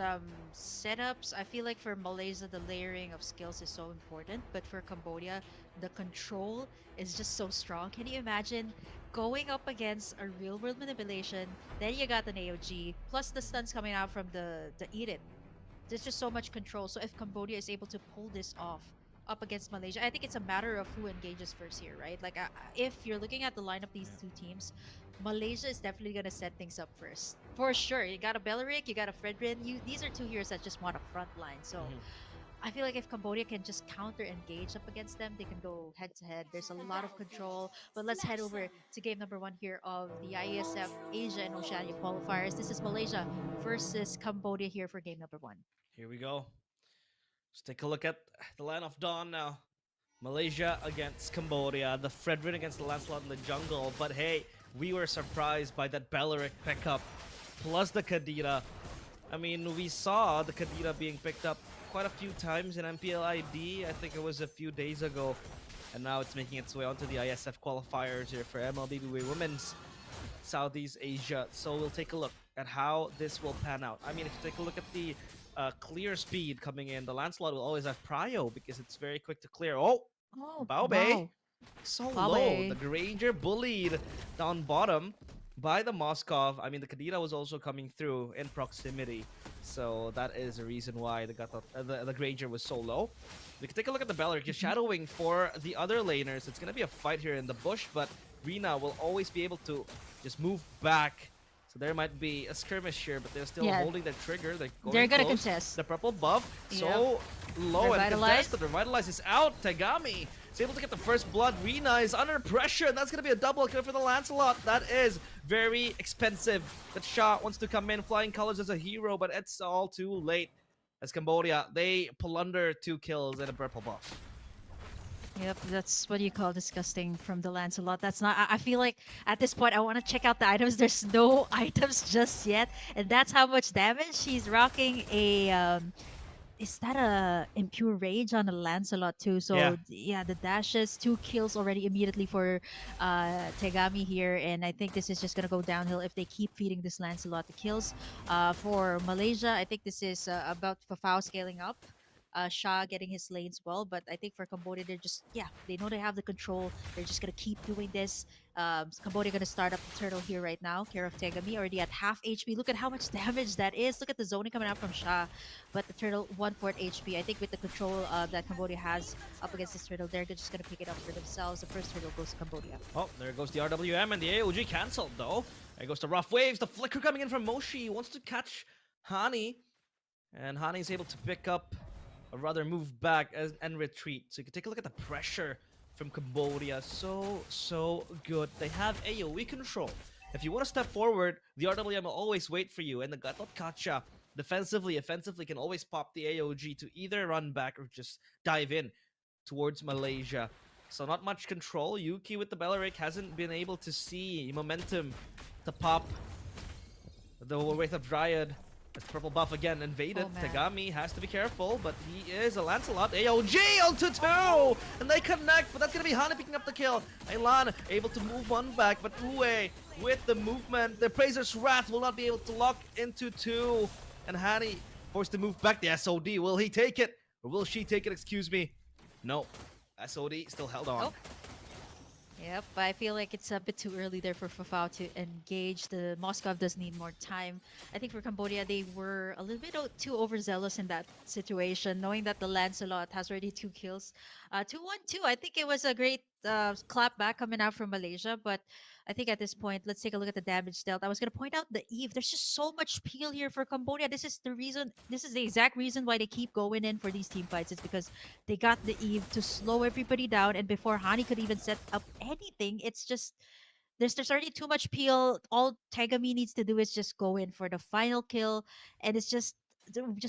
Speaker 2: setups. I feel like for Malaysia, the layering of skills is so important, but for Cambodia, the control is just so strong. Can you imagine going up against a real world manipulation? Then you got an AOG, plus the stuns coming out from the Edith. There's just so much control. So if Cambodia is able to pull this off up against Malaysia, I think it's a matter of who engages first here, right? Like, if you're looking at the lineup these two teams, Malaysia is definitely gonna set things up first, for sure. You got a Beleric, you got a Fredrin. These are two heroes that just want a front line. So I feel like if Cambodia can just counter engage up against them, they can go head to head. There's a lot of control. But let's head over to game number one here of the Iesf Asia and Oceania qualifiers. This is Malaysia versus Cambodia here for game number one.
Speaker 1: Here we go. Let's take a look at the line of dawn now. Malaysia against Cambodia, the Fredrin against the Lancelot in the jungle. But hey, we were surprised by that Belleric pickup, plus the Kadira. I mean, we saw the Kadira being picked up quite a few times in MPLID. I think it was a few days ago. And now it's making its way onto the ISF qualifiers here for Mlbb Women's Southeast Asia. So we'll take a look at how this will pan out. I mean, if you take a look at the clear speed coming in, the Lancelot will always have prio because it's very quick to clear. Oh, Bao Bei.
Speaker 2: Wow.
Speaker 1: So
Speaker 2: Bao
Speaker 1: low.
Speaker 2: Bei.
Speaker 1: The Granger bullied down bottom by the Moskov. I mean, the Kadira was also coming through in proximity. So that is the reason why the Granger was so low. We can take a look at the Belleric. Just shadowing for the other laners. It's going to be a fight here in the bush, but Rina will always be able to just move back. So there might be a skirmish here, but they're still holding their trigger.
Speaker 2: They're gonna
Speaker 1: close.
Speaker 2: contest.
Speaker 1: The purple buff, so low and contested. Revitalize is out. Tegami is able to get the first blood. Rina is under pressure, and that's going to be a double kill for the Lancelot. That is very expensive. That shot wants to come in flying colors as a hero, but it's all too late. As Cambodia, they plunder 2 kills and a purple buff.
Speaker 2: Yep, that's what you call disgusting from the Lancelot. That's not. I feel like at this point I want to check out the items. There's no items just yet, and that's how much damage she's rocking. Is that a impure rage on a Lancelot too? So yeah, the dashes, 2 kills already immediately for Tegami here, and I think this is just gonna go downhill if they keep feeding this Lancelot the kills. For Malaysia, I think this is about Fafao scaling up. Shah getting his lanes well, but I think for Cambodia, they're just, they know they have the control. They're just going to keep doing this. Cambodia going to start up the turtle here right now. Care of Tegami already at half HP. Look at how much damage that is. Look at the zoning coming out from Shah, but the turtle 1/4 HP. I think with the control that Cambodia has up against this turtle, they're just going to pick it up for themselves. The first turtle goes to Cambodia.
Speaker 1: Oh, there goes the RWM and the AOG cancelled though. There goes the rough waves. The flicker coming in from Moshi. He wants to catch Hani, and Hani is able to pick up or rather move back and retreat. So you can take a look at the pressure from Cambodia. So good. They have AoE control. If you want to step forward, the RWM will always wait for you. And the Gatot Kacha, defensively, offensively, can always pop the AOG to either run back or just dive in towards Malaysia. So not much control. Yuki with the Belleric hasn't been able to see momentum to pop the Wraith of Dryad. As the purple buff again invaded.
Speaker 2: Oh man.
Speaker 1: Tagami has to be careful, but he is a Lancelot. AOG onto
Speaker 2: Oh.
Speaker 1: two! And they connect, but that's gonna be Hani picking up the kill. Elan able to move one back, but Uwe with the movement. The Praesor's Wrath will not be able to lock into two. And Hani forced to move back the SOD. Will he take it? Or will she take it? Excuse me. No. SOD still held on.
Speaker 2: Oh. Yep, I feel like it's a bit too early there for Fafao to engage. The Moscow does need more time. I think for Cambodia, they were a little bit too overzealous in that situation, knowing that the Lancelot has already 2 kills. 2-1-2, I think it was a great clap back coming out from Malaysia, but I think at this point, let's take a look at the damage dealt. I was going to point out the Eve. There's just so much peel here for Cambodia. This is the exact reason why they keep going in for these team fights. It's because they got the Eve to slow everybody down, and before Hani could even set up anything, it's just there's already too much peel. All Tegami needs to do is just go in for the final kill, and it's just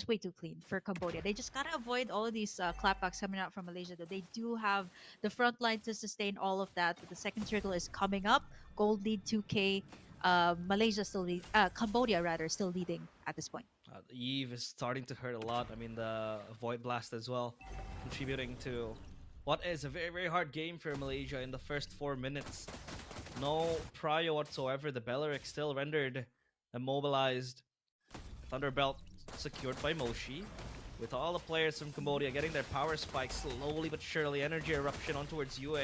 Speaker 2: way too clean for Cambodia. They just gotta avoid all of these clapbacks coming out from Malaysia. Though they do have the front line to sustain all of that. But the second circle is coming up. Gold lead 2K. Malaysia Cambodia rather still leading at this point.
Speaker 1: The Eve is starting to hurt a lot. I mean, the Void Blast as well, contributing to what is a very, very hard game for Malaysia in the first 4 minutes. No prio whatsoever. The Belleric still rendered immobilized. Thunderbelt secured by Moshi. With all the players from Cambodia getting their power spikes slowly but surely. Energy eruption on towards Yue.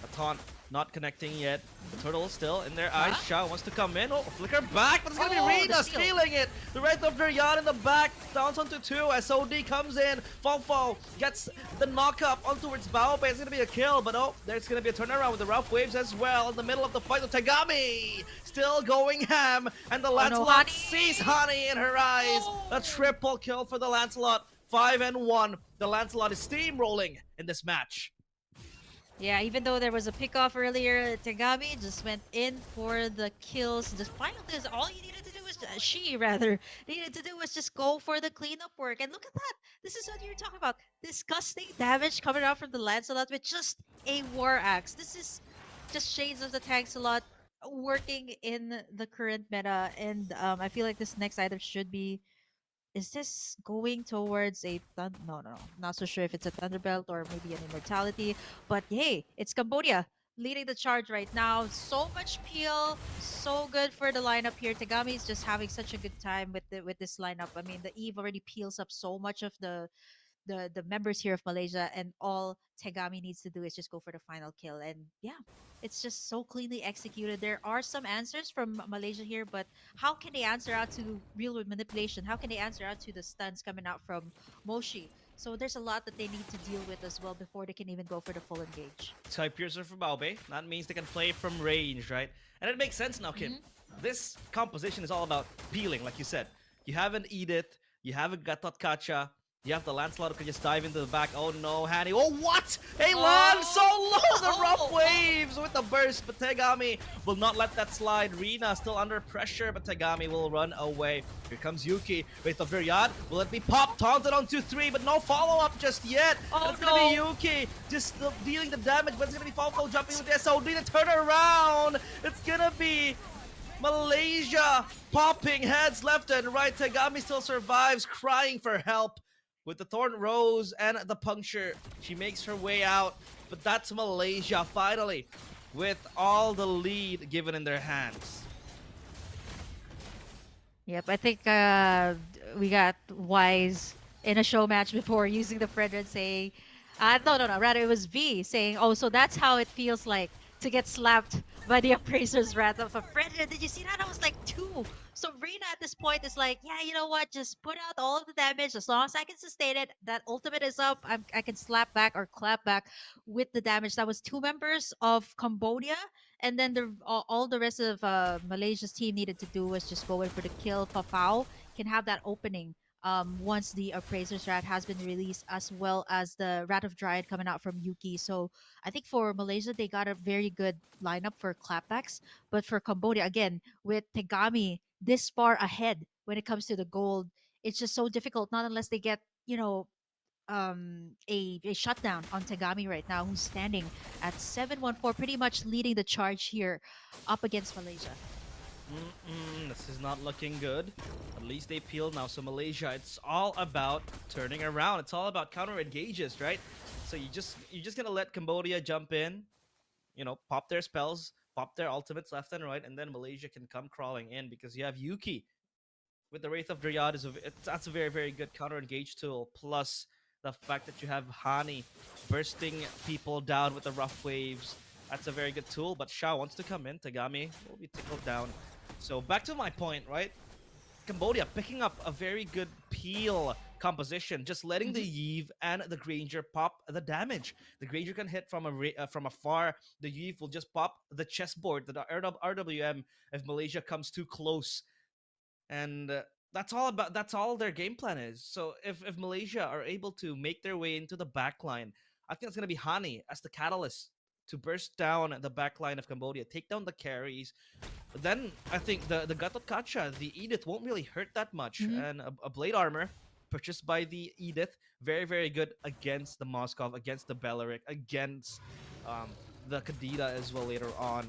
Speaker 1: A taunt not connecting yet. The turtle is still in their eyes. Shao wants to come in. Oh, flicker back, but it's gonna be Rina stealing it. The Wraith of Dryad in the back, downs onto two. SOD comes in. Fofo gets the knock up on towards Baobe. It's gonna be a kill, but oh, there's gonna be a turnaround with the rough waves as well in the middle of the fight. With Tagami still going ham, and the Lancelot sees Hani in her eyes. A triple kill for the Lancelot. 5-1. The Lancelot is steamrolling in this match.
Speaker 2: Yeah, even though there was a pick-off earlier, Tagami just went in for the kills. The final is all you needed to do was she rather needed to do was just go for the cleanup work. And look at that. This is what you're talking about. Disgusting damage coming out from the Lancelot with just a war axe. This is just shades of the tanks a lot working in the current meta. And I feel like this next item should be, is this going towards a no, not so sure if it's a thunderbelt or maybe an immortality, but hey, it's Cambodia leading the charge right now. So much peel, so good for the lineup here. Tagami is just having such a good time with this lineup. I mean, the Eve already peels up so much of the members here of Malaysia, and all Tegami needs to do is just go for the final kill. And yeah, it's just so cleanly executed. There are some answers from Malaysia here, but how can they answer out to real world manipulation? How can they answer out to the stuns coming out from Moshi? So there's a lot that they need to deal with as well before they can even go for the full engage.
Speaker 1: Type Piercer from Baobe. That means they can play from range, right? And it makes sense now, Kim. This composition is all about peeling, like you said. You have an Edith, you have a Gatot Kacha, you have the Lancelot who can just dive into the back. Oh no, Hani. Oh, what? Elan, so low! The rough waves with the burst, but Tegami will not let that slide. Rina still under pressure, but Tegami will run away. Here comes Yuki with the Viryad. Will it be popped? Taunted on 2-3, but no follow-up just yet. It's gonna be Yuki just dealing the damage, but it's gonna be Fofo jumping with the SOD to turn around. It's gonna be Malaysia popping heads left and right. Tegami still survives, crying for help. With the Thorn Rose and the Puncture, she makes her way out. But that's Malaysia, finally, with all the lead given in their hands.
Speaker 2: Yep, I think we got Wise in a show match before using the Fredred saying, no, rather it was V saying, oh, so that's how it feels like to get slapped by the Appraiser's Wrath of a Fredred. Did you see that? I was like, 2. So Rina at this point is like, yeah, you know what? Just put out all of the damage as long as I can sustain it. That ultimate is up. I can slap back or clap back with the damage. That was 2 members of Cambodia, and then all the rest of Malaysia's team needed to do was just go in for the kill. Fafao can have that opening once the Appraiser's Rat has been released, as well as the Rat of Dryad coming out from Yuki. So I think for Malaysia, they got a very good lineup for clapbacks. But for Cambodia, again, with Tegami this far ahead when it comes to the gold, it's just so difficult, not unless they get, a shutdown on Tagami right now, who's standing at 7-1-4, pretty much leading the charge here up against Malaysia.
Speaker 1: This is not looking good. At least they peeled now. So Malaysia, it's all about turning around. It's all about counter engages, right? So you're just gonna let Cambodia jump in, pop their spells, pop their ultimates left and right, and then Malaysia can come crawling in because you have Yuki with the Wraith of Dryad that's a very very good counter engage tool. Plus the fact that you have Hani bursting people down with the rough waves. That's a very good tool. But Shao wants to come in. Tagami will be tickled down. So back to my point, right? Cambodia picking up a very good peel composition, just letting the
Speaker 2: Mhm.
Speaker 1: Yeeve and the Granger pop the damage. The Granger can hit from afar. The Yeeve will just pop the chessboard, the RWM, if Malaysia comes too close. And that's all their game plan is. So if Malaysia are able to make their way into the backline, I think it's going to be Hani as the catalyst to burst down the backline of Cambodia, take down the carries. But then I think the Gatot Kacha, the Edith won't really hurt that much,
Speaker 2: Mhm.
Speaker 1: and a blade armor purchased by the Edith, very very good against the Moskov, against the Belarik, against um, the Kadita as well later on.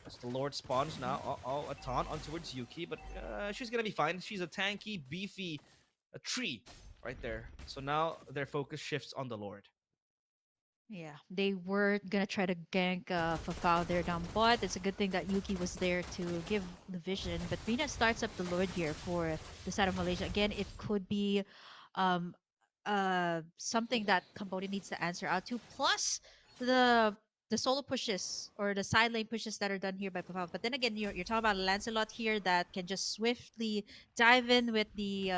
Speaker 1: As the Lord spawns
Speaker 2: Mhm.
Speaker 1: now, a taunt on towards Yuki, but she's gonna be fine. She's a tanky, beefy tree right there. So now their focus shifts on the Lord.
Speaker 2: Yeah, they were gonna try to gank Fafao there down bot. It's a good thing that Yuki was there to give the vision. But Rina starts up the Lord here for the side of Malaysia. Again, it could be um, something that Cambodia needs to answer out to. Plus the the solo pushes or the side lane pushes that are done here by Fafao. But then again, you're talking about Lancelot here that can just swiftly dive in with the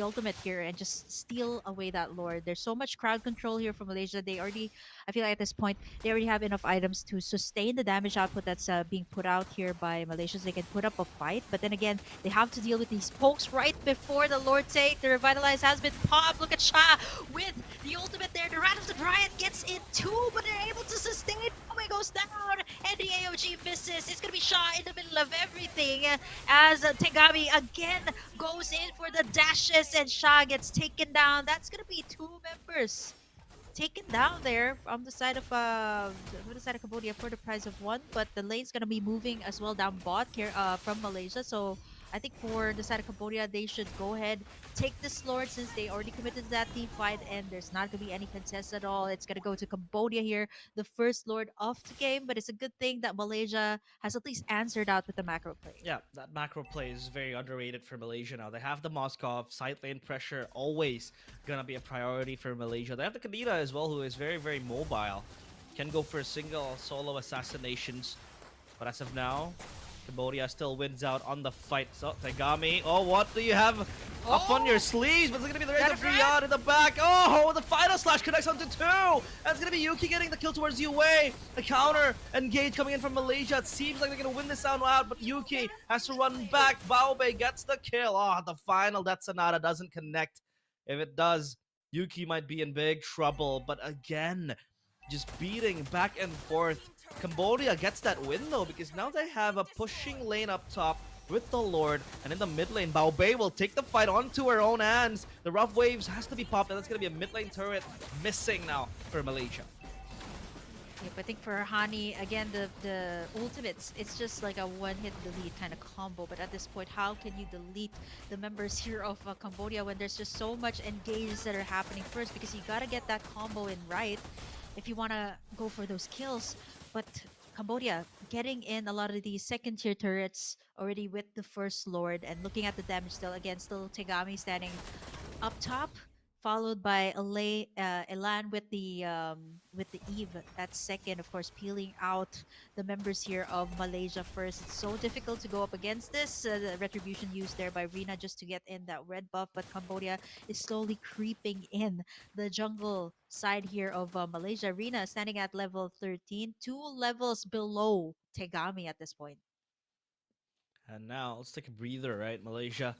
Speaker 2: ultimate here and just steal away that lord. There's so much crowd control here from Malaysia. They already, I feel like at this point, they already have enough items to sustain the damage output that's being put out here by Malaysia. So they can put up a fight. But then again, they have to deal with these pokes right before the lord take. The revitalize has been popped. Look at Sha with the ultimate there. The Rat of the Dryad gets it too, but they're able to sustain. Ome goes down, and the AOG misses. It's gonna be Sha in the middle of everything as Tegami again goes in for the dashes and Sha gets taken down. That's gonna be two members taken down there on the side of Cambodia for the price of one. But the lane's gonna be moving as well down bot here from Malaysia. So I think for the side of Cambodia, they should go ahead, take this Lord since they already committed to that team fight and there's not gonna be any contest at all. It's gonna go to Cambodia here, the first Lord of the game. But it's a good thing that Malaysia has at least answered out with the macro play.
Speaker 1: Yeah, that macro play is very underrated for Malaysia now. They have the Moskov, side lane pressure always gonna be a priority for Malaysia. They have the Kadita as well, who is very, very mobile. Can go for single solo assassinations. But as of now, Cambodia still wins out on the fight. So, Tegami, oh, what do you have up on your
Speaker 2: Oh,
Speaker 1: sleeves? But it's gonna be the Wraith
Speaker 2: that
Speaker 1: of
Speaker 2: a rat?
Speaker 1: Riyadh in the back. Oh, the final slash connects onto two. That's gonna be Yuki getting the kill towards Yue. A counter engage coming in from Malaysia. It seems like they're gonna win this round out, but Yuki has to run back. Baobei gets the kill. Oh, the final, that Sonata doesn't connect. If it does, Yuki might be in big trouble. But again, just beating back and forth. Cambodia gets that win though, because now they have a pushing lane up top with the Lord, and in the mid lane, Bao Bei will take the fight onto her own hands. The rough waves has to be popped, and that's going to be a mid lane turret missing now for Malaysia.
Speaker 2: Yep, I think for Hani, again, the ultimates, it's just like a one-hit delete kind of combo. But at this point, how can you delete the members here of Cambodia when there's just so much engages that are happening first? Because you gotta get that combo in right if you wanna go for those kills. But Cambodia getting in a lot of these second-tier turrets already with the first Lord and looking at the damage still, again, still Tegami standing up top, followed by Elan with the Eve at second. Of course, peeling out the members here of Malaysia first. It's so difficult to go up against this. The retribution used there by Rina just to get in that red buff, but Cambodia is slowly creeping in the jungle side here of Malaysia. Rina standing at level 13, 2 levels below Tegami at this point.
Speaker 1: And now, let's take a breather, right? Malaysia,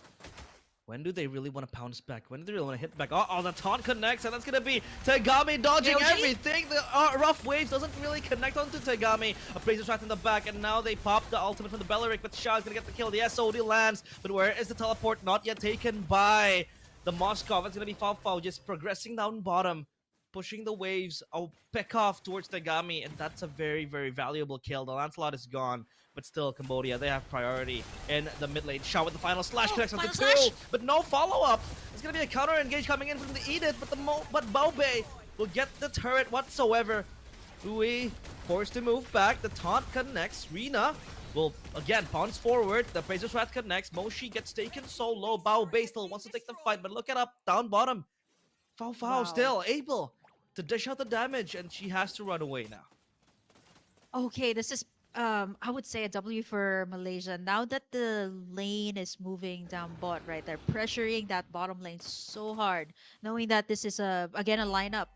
Speaker 1: when do they really want to pounce back? When do they really want to hit back? Oh, the taunt connects, and that's going to be Tegami dodging
Speaker 2: AOG?
Speaker 1: everything. The rough waves doesn't really connect onto Tegami. A Appraiser's right in the back, and now they pop the ultimate from the Belleric, but Shah's going to get the kill. The SOD lands, but where is the teleport? Not yet taken by the Moskov. It's gonna be Fao just progressing down bottom, pushing the waves. Oh, pick off towards Tagami, and that's a very, very valuable kill. The Lancelot is gone, but still, Cambodia, they have priority in the mid lane. Shot with the final slash
Speaker 2: Oh,
Speaker 1: connects onto
Speaker 2: final
Speaker 1: two,
Speaker 2: slash!
Speaker 1: but no follow-up. It's gonna be a counter engage coming in from the Edith, but Baobei will get the turret whatsoever. Ui forced to move back. The taunt connects. Rina will again bounce forward. The Appraiser's Wrath connects. Moshi gets taken so low. Bao Bei still wants to take the fight, but look it up down bottom. Fao
Speaker 2: Wow.
Speaker 1: still able to dish out the damage, and she has to run away now.
Speaker 2: Okay, this is I would say a W for Malaysia. Now that the lane is moving down bot, right? They're pressuring that bottom lane so hard, knowing that this is a again a lineup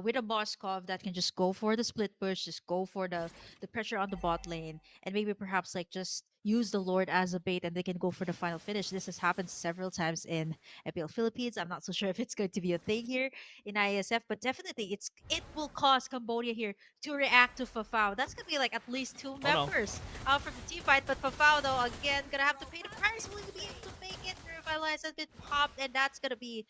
Speaker 2: with a Moskov that can just go for the split push, just go for the pressure on the bot lane, and maybe perhaps like just use the Lord as a bait and they can go for the final finish. This has happened several times in FPL Philippines. I'm not so sure if it's going to be a thing here in Iesf, but definitely it will cause Cambodia here to react to Fafao. That's gonna be like at least two
Speaker 1: Oh no.
Speaker 2: members out from the team fight. But Fafao though, again, gonna have to pay the price. Will he be able to make it? The revitalize has been popped, and that's gonna be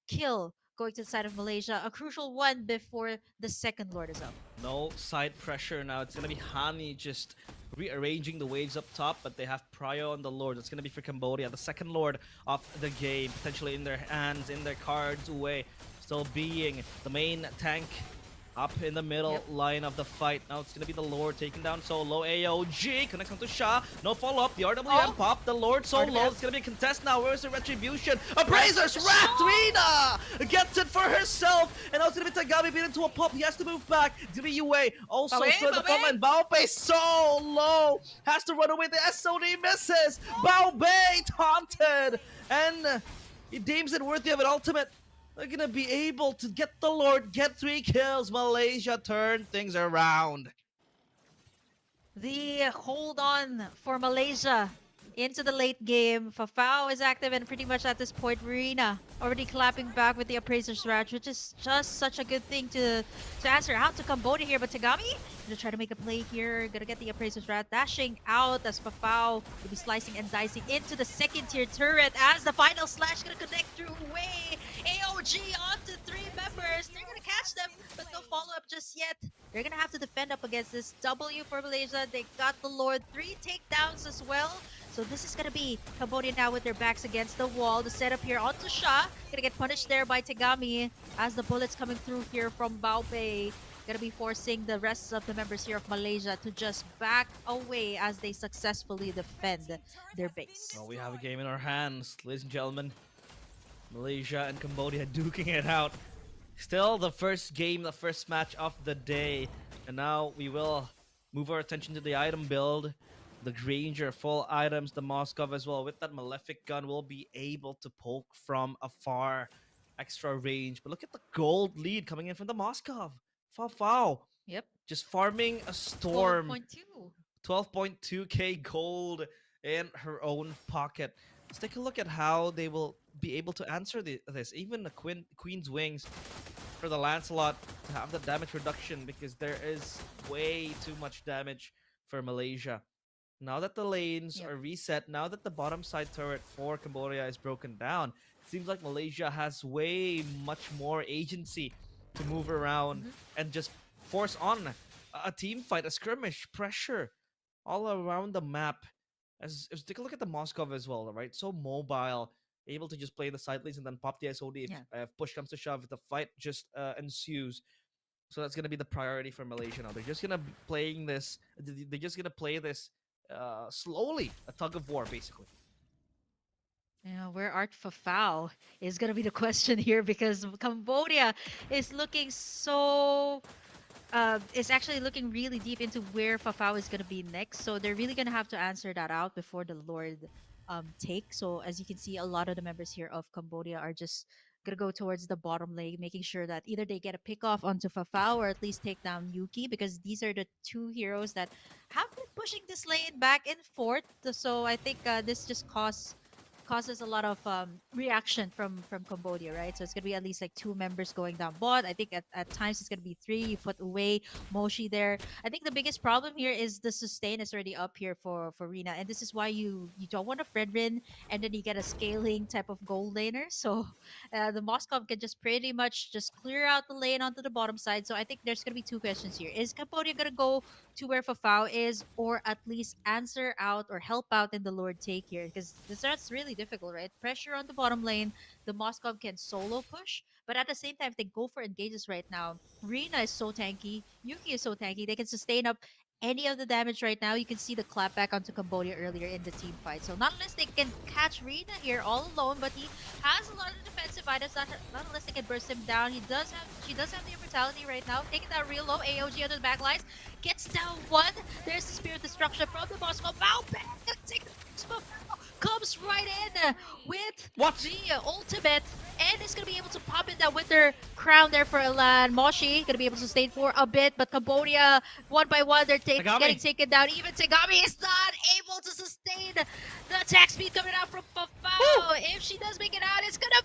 Speaker 2: kill going to the side of Malaysia. A crucial one before the second Lord is up.
Speaker 1: No side pressure now. It's gonna be Hani just rearranging the waves up top, but they have Prio on the Lord. It's gonna be for Cambodia, the second Lord of the game, potentially in their hands, in their cards away. Still being the main tank up in the middle
Speaker 2: Yep.
Speaker 1: line of the fight. Now it's gonna be the Lord taking down Solo. AOG connects onto Shah. No follow-up. The RWM
Speaker 2: Oh,
Speaker 1: pop. The Lord Solo.
Speaker 2: RWM.
Speaker 1: It's gonna be a contest now. Where's the retribution? A
Speaker 2: Right
Speaker 1: Brazer's
Speaker 2: onto
Speaker 1: Wrath!
Speaker 2: Shaw.
Speaker 1: Rina gets it for herself. And now it's gonna be Tagami beat into a pop. He has to move back. It's gonna be Yue. Also
Speaker 2: Bawe,
Speaker 1: still in the front
Speaker 2: Bawe.
Speaker 1: line. Bao Bei so low. Has to run away. The SOD misses. Bao Bei taunted. And he deems it worthy of an ultimate. They're gonna be able to get the Lord, get 3 kills. Malaysia turn things around.
Speaker 2: The hold on for Malaysia into the late game. Fafao is active, and pretty much at this point, Rina already clapping back with the Appraiser's Rage, which is just such a good thing to answer out to Cambodia here. But Tagami gonna try to make a play here, gonna get the Appraiser's Wrath, dashing out as Fafao will be slicing and dicing into the second tier turret as the final slash gonna connect through way. AOG onto 3 members. They're gonna catch them, but no follow-up just yet. They're gonna have to defend up against this W for Malaysia. They got the Lord, 3 takedowns as well. So this is gonna be Cambodia now with their backs against the wall. The setup here onto Shah. Gonna get punished there by Tagami as the bullets coming through here from Baobei. Gonna be forcing the rest of the members here of Malaysia to just back away as they successfully defend their base.
Speaker 1: Well, we have a game in our hands, ladies and gentlemen. Malaysia and Cambodia duking it out. Still the first game, the first match of the day. And now we will move our attention to the item build. The Granger, full items, the Moskov as well. With that Malefic gun, we'll be able to poke from afar. Extra range. But look at the gold lead coming in from the Moskov. Fao.
Speaker 2: Yep.
Speaker 1: Just farming a storm.
Speaker 2: 12.2.
Speaker 1: 12.2k gold in her own pocket. Let's take a look at how they will be able to answer this. Even the Queen's Wings for the Lancelot to have the damage reduction, because there is way too much damage for Malaysia. Now that the lanes
Speaker 2: Yep.
Speaker 1: are reset, now that the bottom side turret for Cambodia is broken down, it seems like Malaysia has way much more agency to move around
Speaker 2: Mhm.
Speaker 1: and just force on a team fight, a skirmish, pressure all around the map. As take a look at the Moskov as well, right? So mobile, able to just play the side lanes and then pop the SOD
Speaker 2: Yeah.
Speaker 1: if push comes to shove, if the fight just ensues. So that's gonna be the priority for Malaysia now. They're just gonna be playing this. They're just gonna play this slowly, a tug of war, basically.
Speaker 2: Yeah, where Art Fafao is gonna be the question here because Cambodia is looking so is actually looking really deep into where Fafao is gonna be next. So they're really gonna have to answer that out before the Lord take. So as you can see, a lot of the members here of Cambodia are just gonna go towards the bottom lane, making sure that either they get a pick off onto Fafao or at least take down Yuki, because these are the two heroes that have been pushing this lane back and forth. So I think this just costs causes a lot of reaction from Cambodia, right? So it's gonna be at least like two members going down bot. I think at times it's gonna be three. You put away Moshi there. I think the biggest problem here is the sustain is already up here for Rina, and this is why you don't want a Fredrin, and then you get a scaling type of gold laner. So the Moskov can just pretty much just clear out the lane onto the bottom side. So I think there's gonna be two questions here: is Cambodia gonna go to where Fafao is, or at least answer out or help out in the Lord take here? Because that's really difficult, right? Pressure on the bottom lane, the Moskov can solo push, but at the same time, if they go for engages right now, Rina is so tanky, Yuki is so tanky, they can sustain up any of the damage right now. You can see the clapback onto Cambodia earlier in the team fight. So not unless they can catch Rina here all alone, but he has a lot of defensive items. Not unless they can burst him down. She does have the immortality right now, taking that real low. AOG under the back lines gets down one. There's the Spirit Destruction from the Moscow. Bow back, take the comes right in with
Speaker 1: What?
Speaker 2: the ultimate, and is going to be able to pop in that Winter Crown there for Elan. Moshi going to be able to stay for a bit, but Cambodia, one by one, they're getting taken down. Even Tegami is not able to sustain the attack speed coming out from Fafao. If she does make it out, it's going to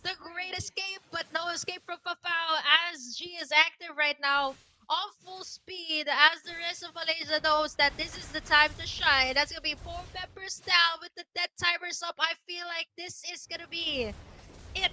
Speaker 2: the great escape, but no escape from Fafao as she is active right now on full speed, as the rest of Malaysia knows that this is the time to shine. That's gonna be 4 members down with the dead timers up. I feel like this is gonna be it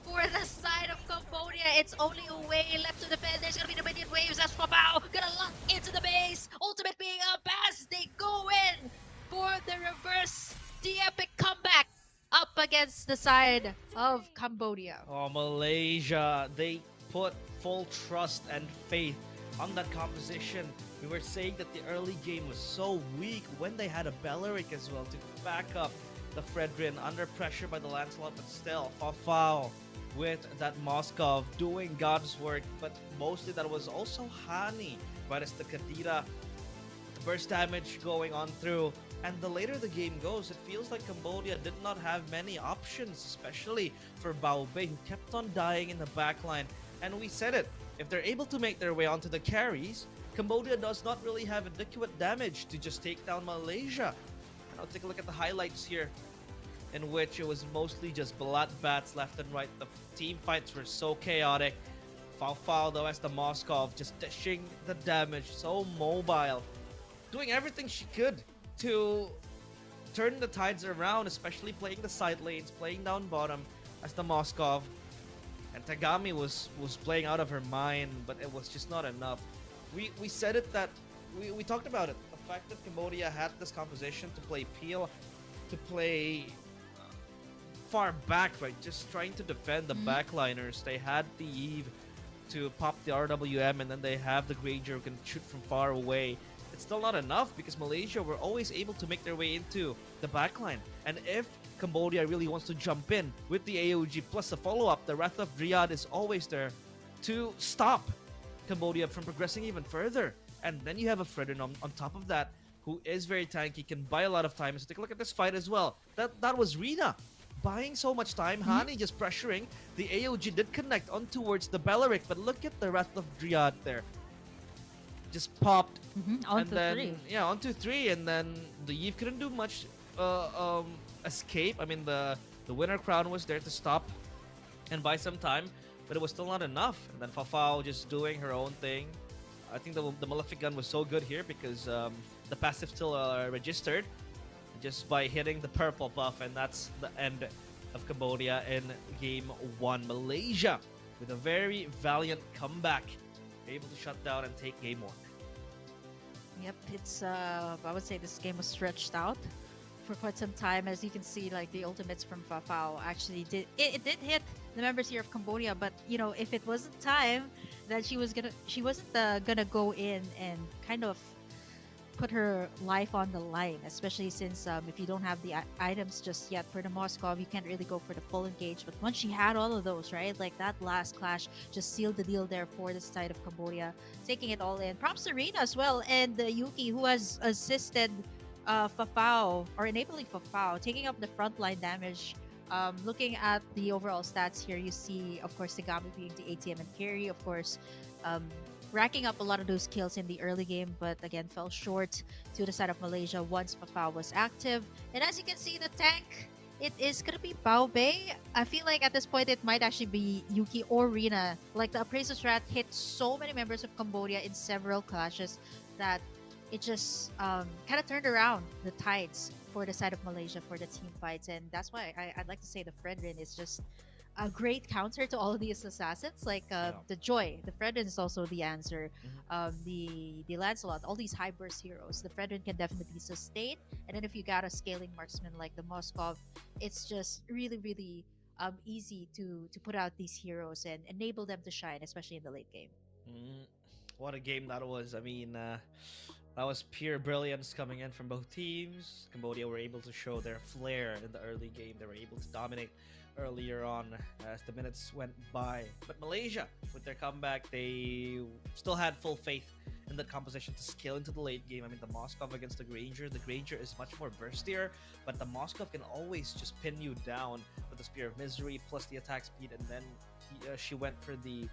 Speaker 2: for the side of Cambodia. It's only a way left to defend. There's gonna be the minion waves as Fabao gonna lock into the base. Ultimate being up as they go in for the reverse, the epic comeback up against the side of Cambodia.
Speaker 1: Oh, Malaysia, they put full trust and faith on that composition. We were saying that the early game was so weak when they had a Belleric as well to back up the Fredrin under pressure by the Lancelot, but still, Fafao with that Moskov doing God's work, but mostly that was also Hani, right as the Kadira burst damage going on through. And the later the game goes, it feels like Cambodia did not have many options, especially for Bao Bei, who kept on dying in the backline. And we said it, if they're able to make their way onto the carries, Cambodia does not really have adequate damage to just take down Malaysia. And I'll take a look at the highlights here, in which it was mostly just bloodbaths left and right. The team fights were so chaotic. Fao though, as the Moskov, just dishing the damage, so mobile, doing everything she could to turn the tides around, especially playing the side lanes, playing down bottom as the Moskov. And Tagami was playing out of her mind, but it was just not enough. We said it that we talked about it. The fact that Cambodia had this composition to play Peel, to play far back, right? Just trying to defend the backliners. They had the Eve to pop the RWM, and then they have the Granger who can shoot from far away. It's still not enough because Malaysia were always able to make their way into the backline. And if Cambodia really wants to jump in with the AOG plus a follow-up, the Wrath of Dryad is always there to stop Cambodia from progressing even further. And then you have a Fredrin on top of that who is very tanky, can buy a lot of time. So take a look at this fight as well. That was Rina buying so much time. Hani just pressuring. The AOG did connect on towards the Belleric, but look at the Wrath of Dryad there. Just popped.
Speaker 2: Onto three.
Speaker 1: Yeah, onto three, and then the Eve couldn't do much escape. I mean, the Winter Crown was there to stop and buy some time, but it was still not enough. And then Fafao just doing her own thing. I think the Malefic gun was so good here because the passive still registered just by hitting the purple buff, and that's the end of Cambodia in Game 1. Malaysia with a very valiant comeback, able to shut down and take Game 1.
Speaker 2: Yep, it's I would say this game was stretched out for quite some time. As you can see, like the ultimates from Fafao actually did it did hit the members here of Cambodia, but you know, if it wasn't time, that she wasn't gonna go in and kind of put her life on the line, especially since if you don't have the items just yet for the Moskov, you can't really go for the full engage. But once she had all of those, right, like that last clash just sealed the deal there for the side of Cambodia, taking it all in. Props to Rina as well, and Yuki, who has assisted Fafao, or enabling Fafao, taking up the frontline damage. Looking at the overall stats here, you see, of course, Tagami being the ATM and carry, of course, racking up a lot of those kills in the early game, but again fell short to the side of Malaysia once Fafao was active. And as you can see, the tank It is gonna be Bao Bei. I feel like at this point it might actually be Yuki or Rina. Like the Appraisal Strat hit so many members of Cambodia in several clashes that it just kind of turned around the tides for the side of Malaysia for the team fights, and that's why I'd like to say the Fredrin is just a great counter to all of these assassins. Like
Speaker 1: Yeah.
Speaker 2: the Joy, the Fredrin is also the answer.
Speaker 1: Mhm.
Speaker 2: The Lancelot, all these high burst heroes, the Fredrin can definitely sustain. And then if you got a scaling marksman like the Moskov, it's just really easy to put out these heroes and enable them to shine, especially in the late game.
Speaker 1: Mm, what a game that was. I mean, that was pure brilliance coming in from both teams. Cambodia were able to show their flair in the early game. They were able to dominate earlier on as the minutes went by. But Malaysia, with their comeback, they still had full faith in that composition to scale into the late game. I mean, the Moskov against the Granger. The Granger is much more burstier, but the Moskov can always just pin you down with the Spear of Misery plus the attack speed, and then she went for the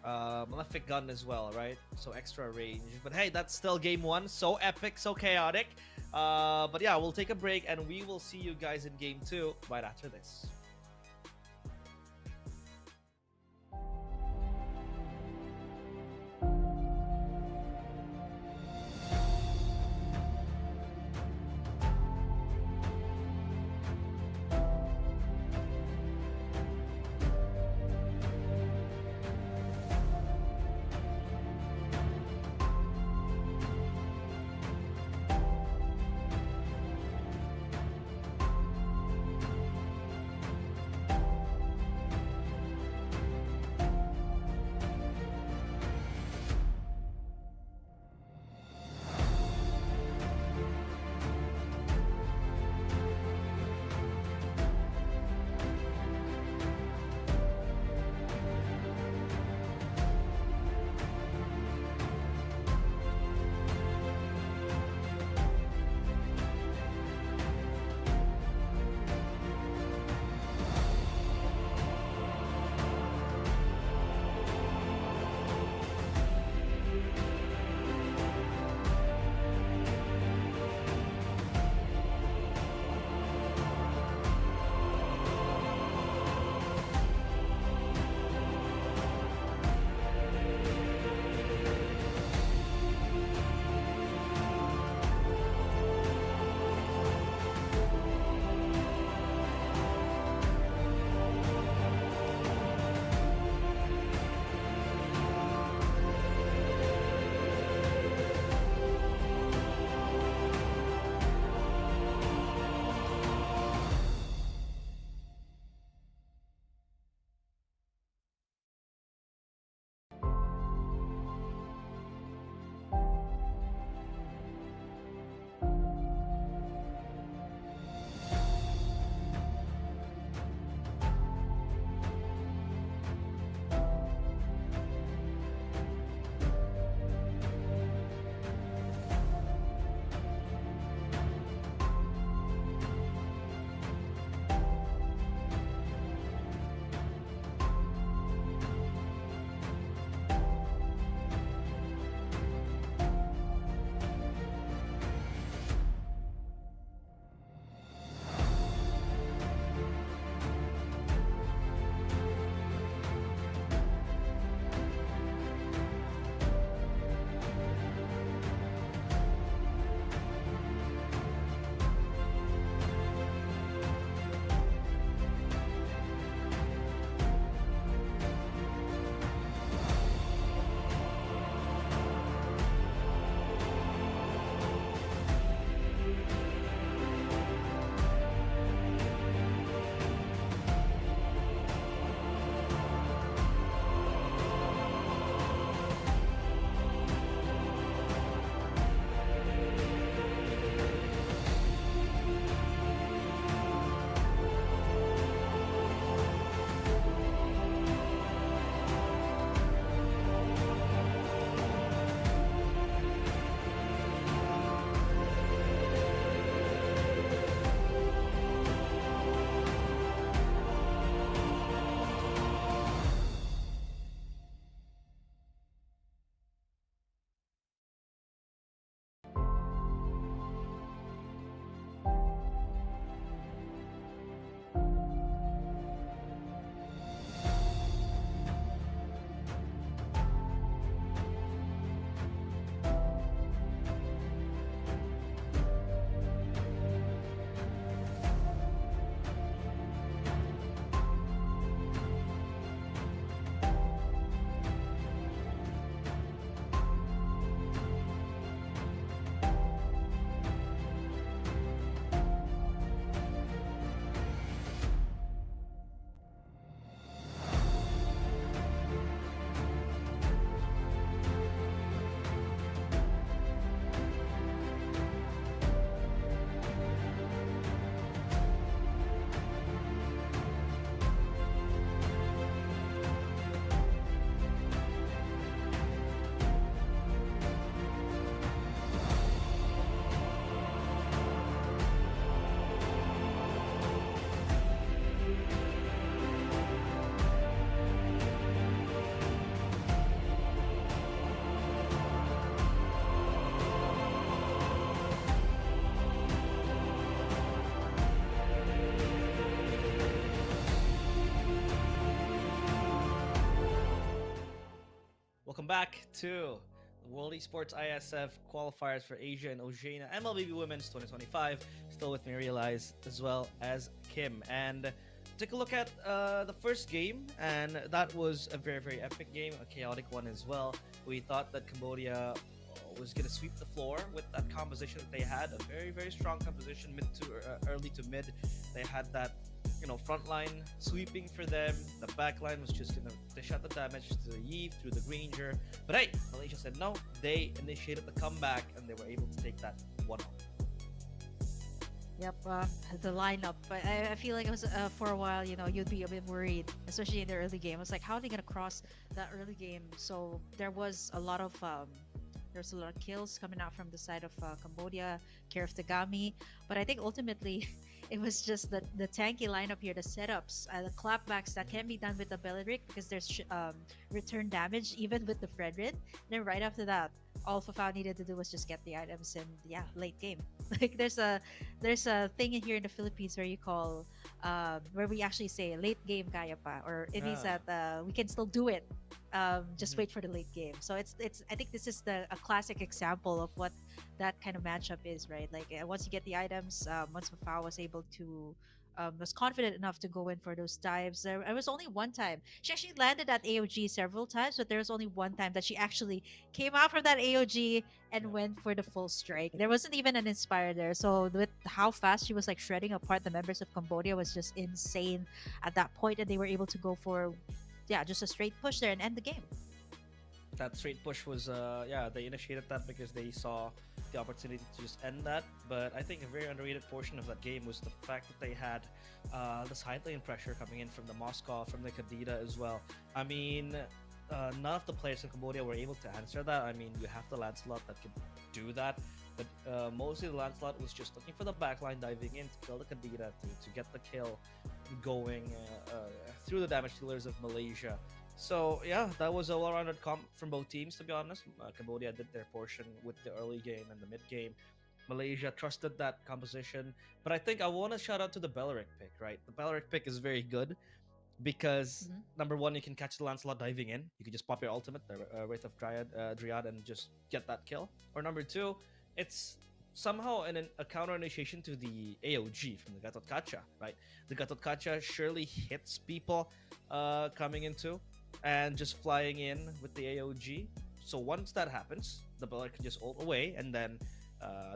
Speaker 1: Malefic gun as well, right? So extra range. But hey, that's still game one. So epic, so chaotic. But yeah, we'll take a break and we will see you guys in game two right after this. welcome back to the World Esports ISF qualifiers for Asia and Oceania Mlbb Women's 2025. Still with me, Realize, as well as Kim. And take a look at the first game, and that was a very, very epic game, a chaotic one as well. We thought that Cambodia was going to sweep the floor with that composition that they had, a very, very strong composition, mid to early to mid. They had that front line sweeping for them. The back line was just gonna dish out the damage to the Iesf through the Granger. But hey, Malaysia said no. They initiated the comeback and they were able to take that 1-0.
Speaker 2: Yep, the lineup. But I feel like it was for a while, you'd be a bit worried, especially in the early game. It's like, how are they gonna cross that early game? So there's a lot of kills coming out from the side of Cambodia, care of Tagami. But I think ultimately, it was just the tanky lineup here, the setups, the clapbacks that can be done with the Belleric because there's return damage even with the Fredrin. Then right after that, all Fafao needed to do was just get the items and late game. Like there's a thing in here in the Philippines where you call where we actually say late game kaya pa, or it means that we can still do it. Just wait for the late game. So it's I think this is a classic example of what that kind of matchup is, right? Like once you get the items, once Mafao was able to was confident enough to go in for those dives. There was only one time she actually landed at AOG several times, but there was only one time that she actually came out from that AOG and
Speaker 1: Yeah.
Speaker 2: went for the full strike. There wasn't even an inspire there. So with how fast she was like shredding apart the members of Cambodia was just insane at that point, and they were able to go for just a straight push there and end the game.
Speaker 1: That straight push was they initiated that because they saw the opportunity to just end that. But I think a very underrated portion of that game was the fact that they had the side lane pressure coming in from the Moscow, from the Kadita as well. I mean, none of the players in Cambodia were able to answer that. I mean, you have the Lancelot that could do that, but mostly the Lancelot was just looking for the backline, diving in to kill the Kadita, to get the kill going through the damage dealers of Malaysia. So yeah, that was a well-rounded comp from both teams. To be honest, Cambodia did their portion with the early game and the mid game. Malaysia trusted that composition, but I think I want to shout out to the Belleric pick. Right, the Belleric pick is very good because
Speaker 2: Mm-hmm.
Speaker 1: number one, you can catch the Lancelot diving in. You can just pop your ultimate, the Wraith of Dryad, and just get that kill. Or number two, it's somehow a counter initiation to the AOG from the Gatot Kacha, right? The Gatot Kacha surely hits people coming into and just flying in with the AOG. So once that happens, the Belleric can just ult away, and then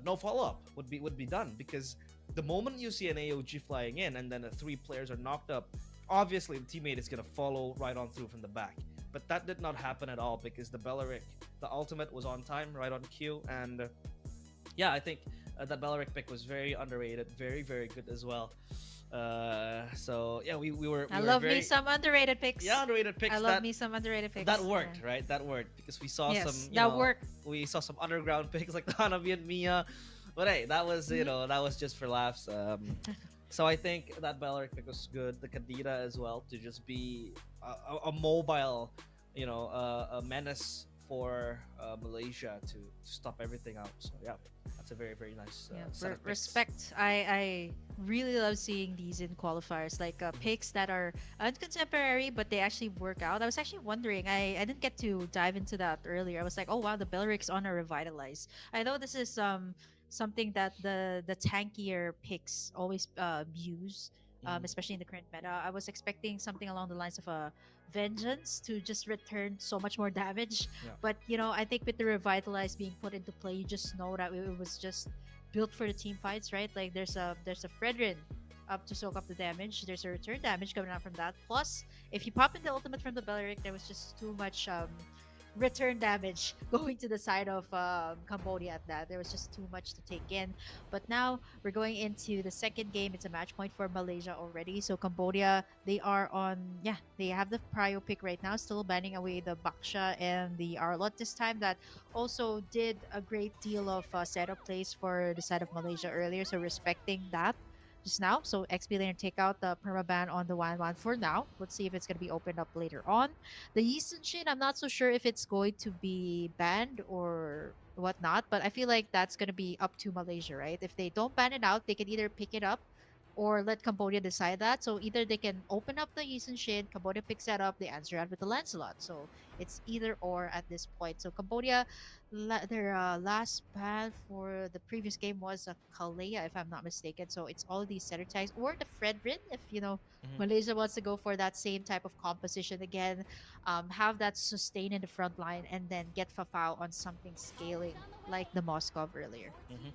Speaker 1: no follow up would be done, because the moment you see an AOG flying in and then the three players are knocked up, obviously the teammate is gonna follow right on through from the back. But that did not happen at all because the Belleric, the ultimate was on time, right on cue, and I think that Belleric pick was very underrated, very, very good as well. So yeah,
Speaker 2: I
Speaker 1: we were
Speaker 2: love
Speaker 1: very
Speaker 2: me some underrated picks.
Speaker 1: underrated picks.
Speaker 2: I love me some underrated picks.
Speaker 1: That worked,
Speaker 2: Yeah.
Speaker 1: right? That worked because we saw
Speaker 2: Yes,
Speaker 1: some,
Speaker 2: that worked.
Speaker 1: we saw some underground picks like the Hanabi and Mia, but hey, that was that was just for laughs. So I think that Belleric pick was good. The Kadita as well, to just be a mobile, a menace for Malaysia to stop everything out. So yeah, that's a very, very nice set of picks.
Speaker 2: Respect. I really love seeing these in qualifiers, like picks that are uncontemporary, but they actually work out. I was actually wondering, I didn't get to dive into that earlier. I was like, oh wow, the Belleric's on a revitalize. I know this is something that the tankier picks always use,
Speaker 1: Mhm.
Speaker 2: especially in the current meta. I was expecting something along the lines of a vengeance to just return so much more damage,
Speaker 1: Yeah.
Speaker 2: but I think with the revitalize being put into play, you just know that it was just built for the team fights, right? Like there's a Fredrin up to soak up the damage. There's a return damage coming out from that. Plus, if you pop in the ultimate from the Belleric, there was just too much return damage going to the side of Cambodia at that. There was just too much to take in. But now we're going into the second game. It's a match point for Malaysia already. So Cambodia, they are on, they have the prio pick right now, still banning away the Baksha and the Arlot this time. That also did a great deal of setup plays for the side of Malaysia earlier. So respecting that just now. So XP Laner take out the permaban on the 1-1 for now. Let's see if it's going to be opened up later on. The Yeeson Shin, I'm not so sure if it's going to be banned or whatnot, but I feel like that's going to be up to Malaysia, right? If they don't ban it out, they can either pick it up or let Cambodia decide that. So either they can open up the Yisun Shin, Cambodia picks that up, they answer that with the Lancelot. So it's either or at this point. So Cambodia, their last ban for the previous game was a Kalea, if I'm not mistaken. So it's all of these center tags or the Fredrin, if
Speaker 1: Hmm.
Speaker 2: Malaysia wants to go for that same type of composition again, have that sustain in the front line, and then get Fafao on something scaling like the Moskov earlier.
Speaker 1: Hmm.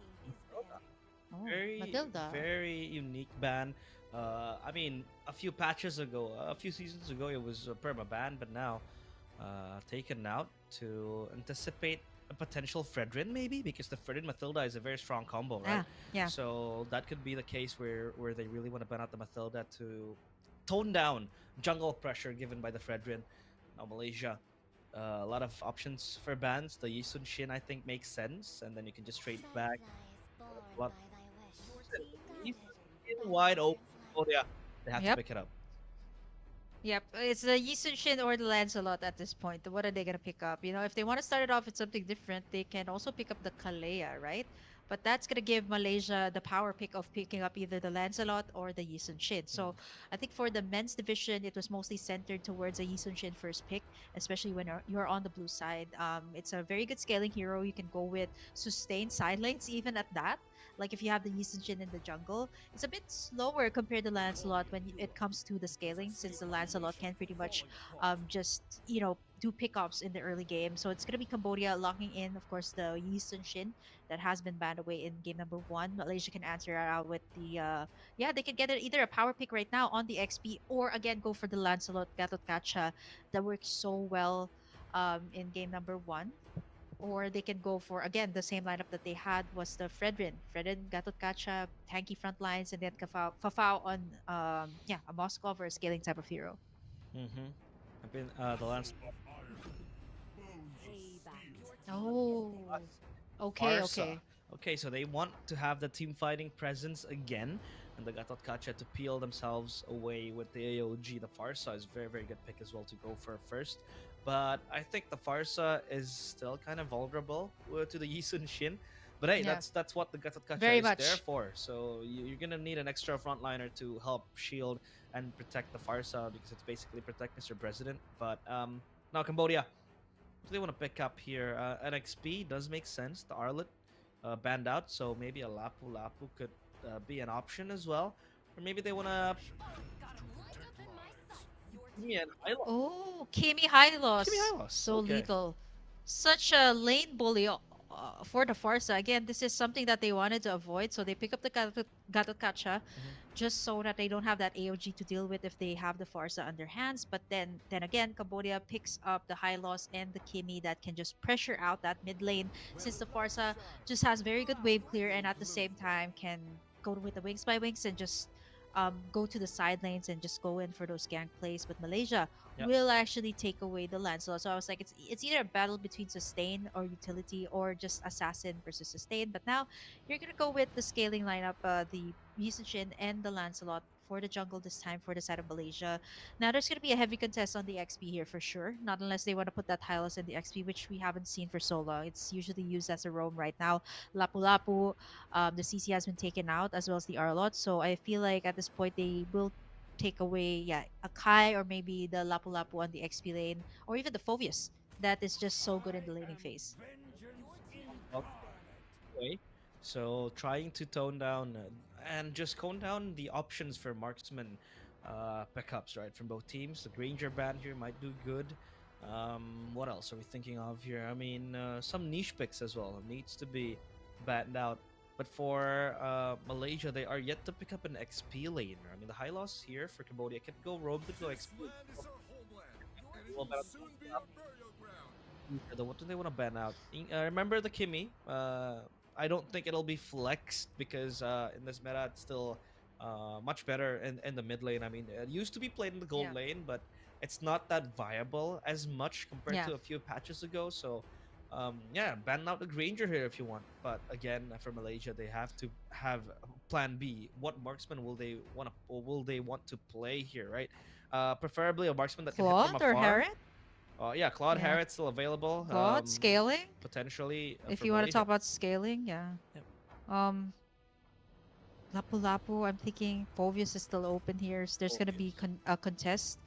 Speaker 2: Oh,
Speaker 1: Very,
Speaker 2: Matilda.
Speaker 1: very unique ban. I mean, a few patches ago, a few seasons ago, it was a perma ban, but now taken out to anticipate a potential Fredrin, maybe because the Fredrin Matilda is a very strong combo, right?
Speaker 2: Ah, yeah.
Speaker 1: So that could be the case where they really want to ban out the Matilda to tone down jungle pressure given by the Fredrin. Now Malaysia, a lot of options for bans. The Yisun Shin I think makes sense, and then you can just trade back. A lot Yisun Shin wide open. Oh yeah, they have to
Speaker 2: Yep.
Speaker 1: pick it up.
Speaker 2: Yep, it's the Yisun Shin or the Lancelot at this point. What are they gonna pick up? If they want to start it off with something different, they can also pick up the Kalea, right? But that's gonna give Malaysia the power pick of picking up either the Lancelot or the Yisun Shin. So
Speaker 1: Mm-hmm.
Speaker 2: I think for the men's division, it was mostly centered towards a Yisun Shin first pick, especially when you're on the blue side. It's a very good scaling hero. You can go with sustained side lanes even at that. Like if you have the Yisun Shin in the jungle, it's a bit slower compared to Lancelot when it comes to the scaling, since the Lancelot can pretty much just do pickups in the early game. So it's gonna be Cambodia locking in, of course, the Yi Sun Shin that has been banned away in game number one. Malaysia can answer that out with the yeah, they can get either a power pick right now on the XP, or again go for the Lancelot Gatot Kacha that works so well in game number one, or they can go for again the same lineup that they had was the Fredrin, Gatot Kacha, tanky front lines, and then Fafao on yeah, a Moskov or a scaling type of hero.
Speaker 1: Mm-hmm. I've been the last
Speaker 2: Oh, okay,
Speaker 1: Farsa.
Speaker 2: okay.
Speaker 1: Okay, so they want to have the team fighting presence again, and the Gatot Kacha to peel themselves away with the AOG. The Farsa is very, very good pick as well to go for first. But I think the Farsa is still kind of vulnerable to the Yisun Shin. But hey,
Speaker 2: Yeah,
Speaker 1: that's what the Gatot Kacha
Speaker 2: very
Speaker 1: is there
Speaker 2: much.
Speaker 1: for. So you're gonna need an extra frontliner to help shield and protect the Farsa because it's basically protect Mr. President. But now Cambodia, so they want to pick up here. An XP does make sense. The Arlet banned out, so maybe a Lapu Lapu could be an option as well. Or maybe they want to give me an Hylos.
Speaker 2: Oh, Kimi High
Speaker 1: Give me
Speaker 2: Loss.
Speaker 1: Hylos.
Speaker 2: So
Speaker 1: Okay.
Speaker 2: lethal. Such a lane bully for the Forza. Again, this is something that they wanted to avoid. So they pick up the Gatot Kacha
Speaker 1: Hmm.
Speaker 2: just so that they don't have that AOG to deal with if they have the Forza on their hands. But then again, Cambodia picks up the high loss and the Kimi that can just pressure out that mid lane, since the Forza just has very good wave clear and at the same time can go with the wings by wings and just go to the side lanes and just go in for those gank plays. But Malaysia
Speaker 1: Yep.
Speaker 2: will actually take away the Lancelot. So I was like, it's either a battle between sustain or utility, or just assassin versus sustain. But now you're gonna go with the scaling lineup, the Yusichin and the Lancelot for the jungle this time for the side of Malaysia. Now there's gonna be a heavy contest on the XP here for sure. Not unless they want to put that Hylos in the XP, which we haven't seen for so long. It's usually used as a roam right now. Lapu Lapu, the CC has been taken out as well as the Arlot. So I feel like at this point they will take away, yeah, a Kai or maybe the Lapu Lapu on the XP lane, or even the Phobius that is just so good in the laning phase.
Speaker 1: Okay. So trying to tone down and just tone down the options for marksman pickups, right, from both teams. The Granger band here might do good. What else are we thinking of here? I mean, some niche picks as well needs to be battened out. But for Malaysia, they are yet to pick up an XP laner. I mean, the high loss here for Cambodia could go roam, could go XP. Well, what do they want to ban out? Remember the Kimi? I don't think it'll be flexed because in this meta it's still much better in the mid lane. I mean, it used to be played in the gold
Speaker 2: Yeah.
Speaker 1: lane, but it's not that viable as much compared
Speaker 2: Yeah.
Speaker 1: to a few patches ago. So, yeah, ban out the Granger here if you want. But again, for Malaysia, they have to have Plan B. What marksman will they want to, or will they want to play here, right? Preferably a marksman that can hit from
Speaker 2: Claude or
Speaker 1: afar.
Speaker 2: Harriet?
Speaker 1: Yeah, Claude
Speaker 2: Yeah.
Speaker 1: Harrett's still available.
Speaker 2: Claude scaling.
Speaker 1: Potentially
Speaker 2: If
Speaker 1: for
Speaker 2: you want to talk
Speaker 1: Malaysia.
Speaker 2: about scaling, yeah.
Speaker 1: Yep.
Speaker 2: Um, Lapu-Lapu, I'm thinking Fovius is still open here. So there's going to be
Speaker 1: Obvious.
Speaker 2: a contest,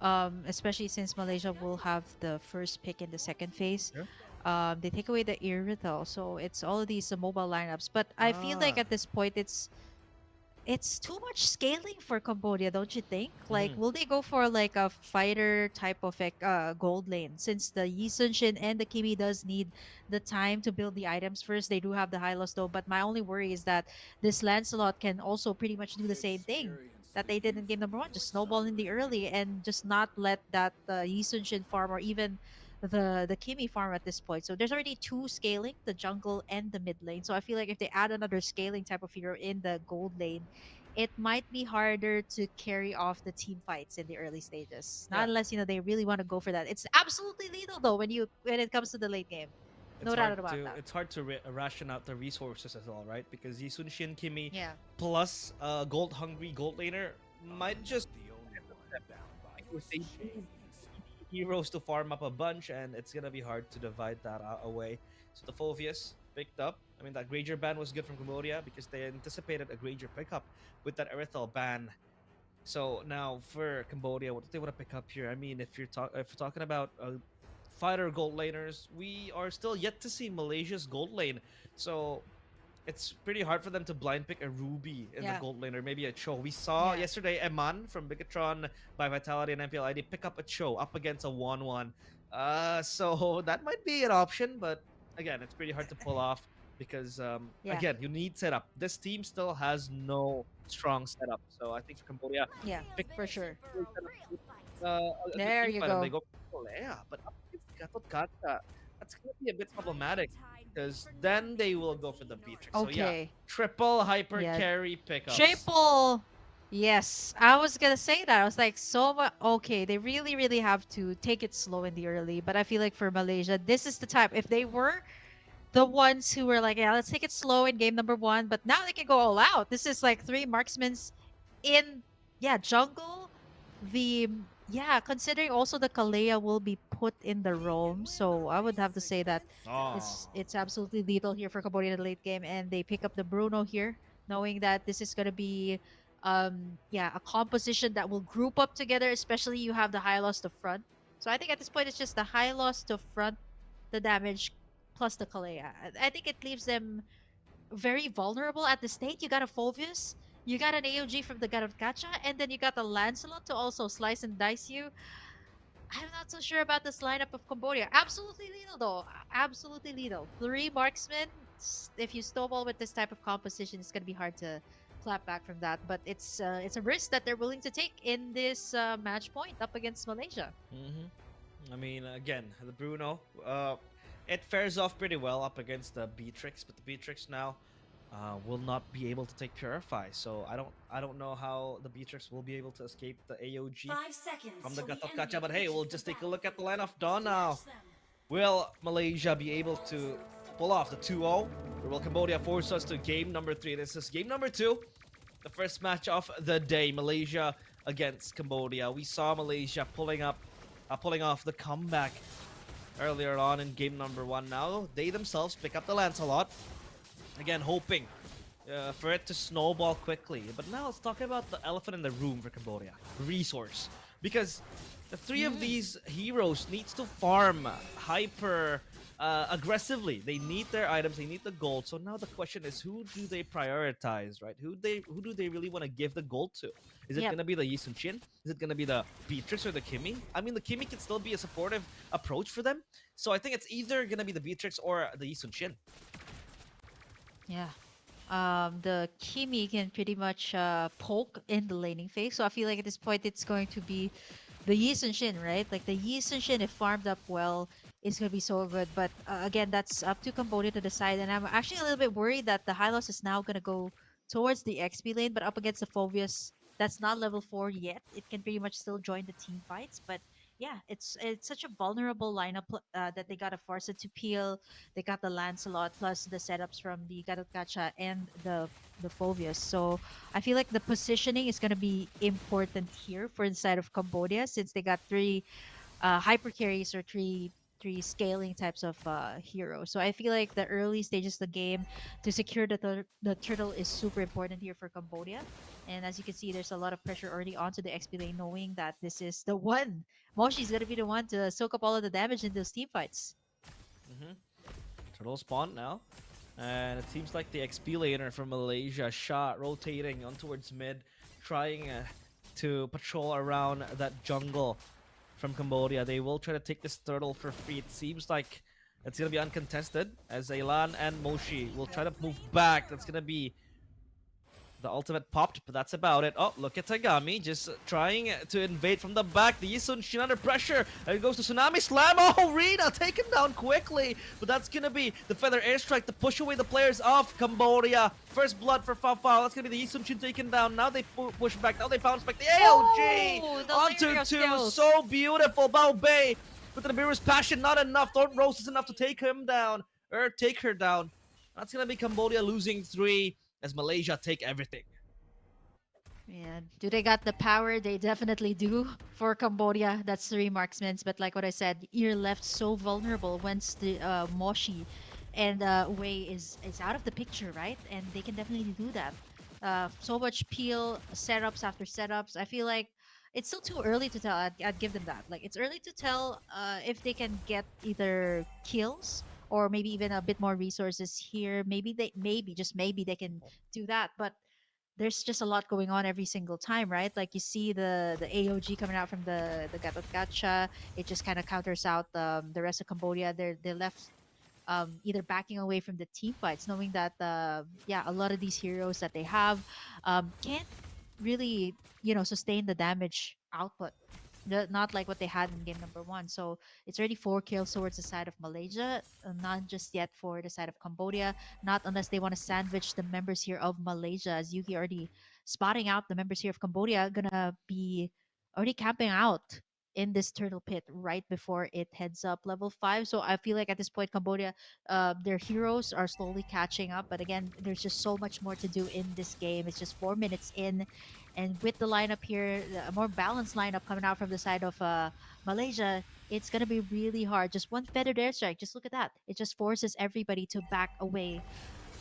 Speaker 2: especially since Malaysia will have the first pick in the second phase.
Speaker 1: Yeah.
Speaker 2: They take away the Irithel, so it's all of these mobile lineups. But I feel like
Speaker 1: Ah.
Speaker 2: at this point, it's too much scaling for Cambodia, don't you think? Like,
Speaker 1: Hmm.
Speaker 2: will they go for like a fighter type of like gold lane? Since the Yi Sun-shin and the Kimi does need the time to build the items first, they do have the high loss though. But my only worry is that this Lancelot can also pretty much do the same thing that they did in game number one, just snowball in the early and just not let that Yi Sun-shin farm or even the Kimi farm at this point. So there's already two scaling, the jungle and the mid lane. So I feel like if they add another scaling type of hero in the gold lane, it might be harder to carry off the team fights in the early stages.
Speaker 1: Yeah.
Speaker 2: Not unless they really want to go for that. It's absolutely lethal though when it comes to the late game.
Speaker 1: It's
Speaker 2: No
Speaker 1: hard
Speaker 2: doubt about
Speaker 1: to
Speaker 2: that.
Speaker 1: ration out the resources as well, right? Because Yisun Shin Kimi
Speaker 2: Yeah.
Speaker 1: plus gold hungry gold laner might just end up them, because they need heroes to farm up a bunch, and it's gonna be hard to divide that away. So the Fovius picked up. I mean, that Granger ban was good from Cambodia because they anticipated a Granger pickup with that Erythel ban. So now for Cambodia, what do they want to pick up here? I mean, if you're talking about fighter gold laners, we are still yet to see Malaysia's gold lane. So it's pretty hard for them to blind pick a Ruby in the
Speaker 2: Yeah.
Speaker 1: gold lane or maybe a Cho. We saw
Speaker 2: Yeah.
Speaker 1: yesterday Eman from Bigatron by Vitality and MPL ID pick up a Cho up against a 1-1. So that might be an option, but again, it's pretty hard to pull off because
Speaker 2: Yeah.
Speaker 1: again, you need setup. This team still has no strong setup. So I think for Cambodia,
Speaker 2: Yeah.
Speaker 1: pick
Speaker 2: For sure.
Speaker 1: setup a good
Speaker 2: There
Speaker 1: team
Speaker 2: you
Speaker 1: fight and they
Speaker 2: go.
Speaker 1: go for Lea. But up against Gatot Kacha, that's gonna be a bit problematic because then they will go for the Beatrix. So yeah,
Speaker 2: Okay.
Speaker 1: triple hyper
Speaker 2: Yeah.
Speaker 1: carry pickups.
Speaker 2: Triple. Yes, I was gonna say that. I was like, so much. Okay, they really, really have to take it slow in the early. But I feel like for Malaysia, this is the time. If they were the ones who were like, yeah, let's take it slow in game number one, but now they can go all out. This is like three marksmen's in, yeah, jungle. Yeah, considering also the Kalea will be put in the roam, so I would have to say that
Speaker 1: Oh.
Speaker 2: it's absolutely lethal here for Cambodia in the late game, and they pick up the Bruno here, knowing that this is gonna be, yeah, a composition that will group up together. Especially you have the high loss to front, so I think at this point it's just the high loss to front, the damage plus the Kalea. I think it leaves them very vulnerable at the state. You got a Fulvius, you got an AOG from the God of Gacha, and then you got the Lancelot to also slice and dice you. I'm not so sure about this lineup of Cambodia. Absolutely lethal though. Absolutely lethal. Three marksmen. If you snowball with this type of composition, it's gonna be hard to clap back from that. But it's a risk that they're willing to take in this match point up against Malaysia.
Speaker 1: I mean, again, the Bruno, it fares off pretty well up against the Beatrix, but the Beatrix now will not be able to take Purify. So I don't know how the Beatrix will be able to escape the AOG from the Gatot Kacha. But hey, we'll just take a look at the line of Dawn now. Will Malaysia be able to pull off the 2-0? Or will Cambodia force us to game number 3? This is game number 2, the first match of the day. Malaysia against Cambodia. We saw Malaysia pulling off the comeback earlier on in game number 1. Now they themselves pick up the Lancelot, again hoping for it to snowball quickly. But now let's talk about the elephant in the room for Cambodia: resource. Because the three of
Speaker 2: Mm,
Speaker 1: these heroes needs to farm hyper aggressively. They need their items, they need the gold. So now the question is, who do they prioritize, right? Who do they really want to give the gold to? Is it
Speaker 2: yep.
Speaker 1: gonna be the Yisun Chin? Is it gonna be the Beatrix or the Kimi? I mean, the Kimi can still be a supportive approach for them. So I think it's either gonna be the Beatrix or the Yisun Chin.
Speaker 2: Yeah. The Kimi can pretty much poke in the laning phase. So I feel like at this point it's going to be the Yi Sun Shin, right? Like the Yi Sun Shin, if farmed up well, is going to be so good. But again, that's up to Cambodia to decide. And I'm actually a little bit worried that the Hylos is now going to go towards the XP lane, but up against the Phobius that's not level 4 yet. It can pretty much still join the team fights. But yeah, it's such a vulnerable lineup that they got a Farsa to peel. They got the Lancelot plus the setups from the Gatot and the Phobius. So I feel like the positioning is going to be important here for inside of Cambodia since they got three hyper carries or three 3 scaling types of heroes. So I feel like the early stages of the game to secure the turtle is super important here for Cambodia. And as you can see, there's a lot of pressure already onto the XP lane, knowing that this is the one. Moshi's gonna be the one to soak up all of the damage in those team fights.
Speaker 1: Mm-hmm. Turtle spawned now. And it seems like the XP laner from Malaysia, Shah, rotating on towards mid, trying to patrol around that jungle from Cambodia. They will try to take this turtle for free. It seems like it's going to be uncontested as Elan and Moshi will try to move back. That's going to be the ultimate popped, but that's about it. Oh, look at Tagami just trying to invade from the back. The Yisun Shin under pressure. And it goes to Tsunami Slam. Oh, Rina taken down quickly. But that's going to be the Feather Airstrike to push away the players of Cambodia. First blood for Fafao. That's going to be the Yisun Shin taken down. Now they push back. Now they bounce back. The AOG
Speaker 2: Oh, the
Speaker 1: onto
Speaker 2: layering of
Speaker 1: 2.
Speaker 2: skills.
Speaker 1: So beautiful. Bao Bei with the Nibiru's passion. Not enough. Thorn Rose is enough to take him down. Or take her down. That's going to be Cambodia losing 3. As Malaysia take everything.
Speaker 2: Yeah, do they got the power? They definitely do for Cambodia. That's 3 marksmen. But like what I said, you're left so vulnerable once the Moshi and Wei is out of the picture, right? And they can definitely do that. So much peel, setups after setups. I feel like it's still too early to tell. I'd give them that. Like it's early to tell if they can get either kills or maybe even a bit more resources here. Maybe just maybe they can do that. But there's just a lot going on every single time, right? Like you see the AOG coming out from the Gatot Gacha. It just kind of counters out the rest of Cambodia. They're left either backing away from the team fights, knowing that yeah, a lot of these heroes that they have can't really sustain the damage output. Not like what they had in game number 1. So it's already 4 kills towards the side of Malaysia, not just yet for the side of Cambodia. Not unless they want to sandwich the members here of Malaysia, as Yuki already spotting out the members here of Cambodia gonna be already camping out in this turtle pit right before it heads up level 5. So I feel like at this point Cambodia, their heroes are slowly catching up. But again, there's just so much more to do in this game. It's just 4 minutes in, and with the lineup here, a more balanced lineup coming out from the side of Malaysia, it's gonna be really hard. Just one feathered airstrike, just look at that. It just forces everybody to back away.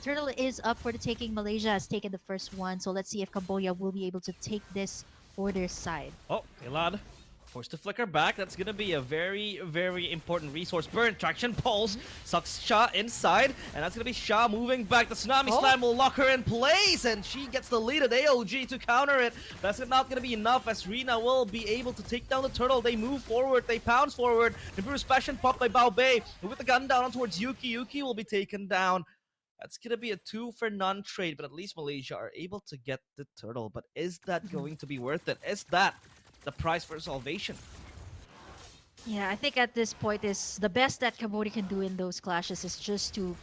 Speaker 2: Turtle is up for the taking. Malaysia has taken the first one, so let's see if Cambodia will be able to take this for their side.
Speaker 1: Oh, Elad forced to flicker back. That's going to be a very, very important resource burn. Traction pulse sucks Shah inside, and that's going to be Shah moving back. The Tsunami Slam will lock her in place, and she gets the lead at AOG to counter it. That's not going to be enough, as Rina will be able to take down the turtle. They move forward, they pounce forward. Nibiru's passion popped by Bao Bei. With the gun down on towards Yuki, Yuki will be taken down. That's going to be a 2-for-none trade, but at least Malaysia are able to get the turtle. But is that going to be worth it? Is that the price for salvation?
Speaker 2: Yeah, I think at this point is the best that Cambodia can do in those clashes is just to,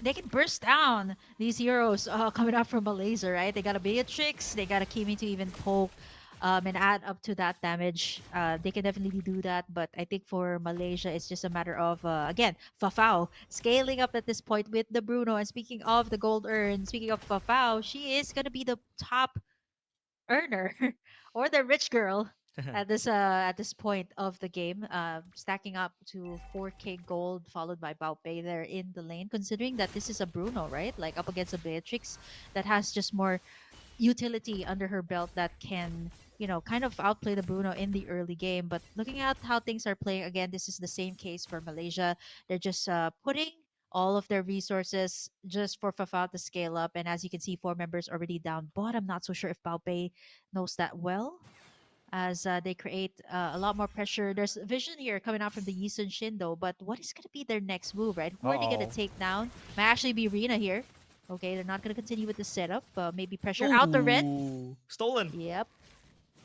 Speaker 2: they can burst down these heroes coming up from Malaysia, right? They got a Beatrix, they got a Kimi to even poke and add up to that damage. They can definitely do that, but I think for Malaysia, it's just a matter of, again, Fafao scaling up at this point with the Bruno. And speaking of the gold earn, speaking of Fafao, she is going to be the top earner or the rich girl at this point of the game, stacking up to 4k gold, followed by Bao Bei there in the lane. Considering that this is a Bruno, right? Like up against a Beatrix that has just more utility under her belt that can kind of outplay the Bruno in the early game. But looking at how things are playing, again, this is the same case for Malaysia. They're just putting all of their resources just for Fafao to scale up. And as you can see, 4 members already down, but I'm not so sure if Bao Bei knows that well, as they create a lot more pressure. There's vision here coming out from the Yisun Shin, though, but what is going to be their next move, right? Who are they going to take down? Might actually be Rina here. Okay, they're not going to continue with the setup. Maybe pressure out the red.
Speaker 1: Stolen.
Speaker 2: Yep.